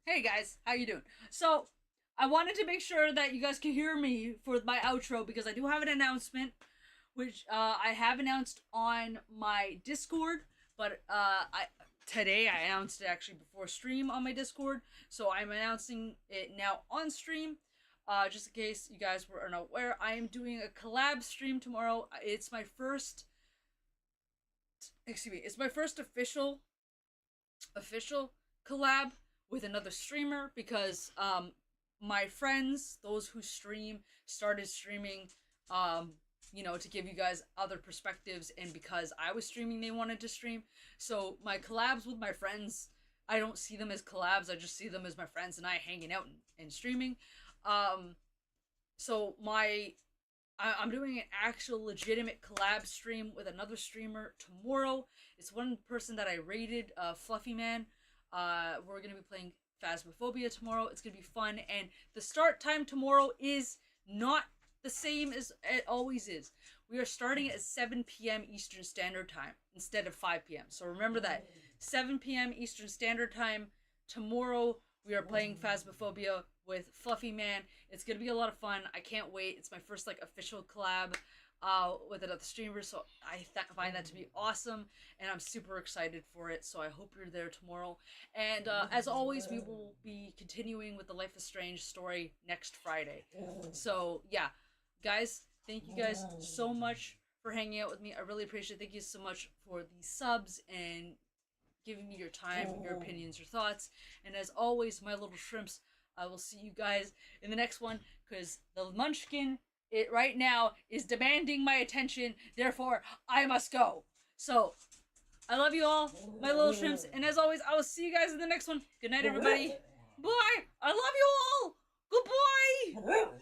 Hey guys, how you doing? So I wanted to make sure that you guys can hear me for my outro because I do have an announcement, which I have announced on my Discord, but today I announced it actually before stream on my Discord, so I'm announcing it now on stream. Just in case you guys were unaware, I am doing a collab stream tomorrow. It's my first, it's my first official collab with another streamer because my friends, those who stream, started streaming you know, to give you guys other perspectives, and because I was streaming, they wanted to stream. So my collabs with my friends, I don't see them as collabs, I just see them as my friends and I hanging out and streaming. So I'm doing an actual legitimate collab stream with another streamer tomorrow. It's one person that I rated, Fluffy Man. We're gonna be playing Phasmophobia tomorrow. It's gonna be fun, and the start time tomorrow is not the same as it always is. We are starting at 7 p.m. Eastern Standard Time instead of 5 p.m. So remember that. 7 p.m. Eastern Standard Time tomorrow. We are playing Phasmophobia with Fluffy Man. It's gonna be a lot of fun. I can't wait. It's my first like official collab with another streamer, so I find that to be awesome, and I'm super excited for it. So I hope you're there tomorrow. And as always, we will be continuing with the Life is Strange story next Friday. So yeah, guys, thank you guys so much for hanging out with me. I really appreciate it. Thank you so much for the subs and giving me your time, your opinions, your thoughts. And as always, my little shrimps, I will see you guys in the next one, because the munchkin right now is demanding my attention, therefore I must go. So I love you all, my little shrimps, and as always, I will see you guys in the next one. Good night, everybody. Bye. I love you all. Goodbye.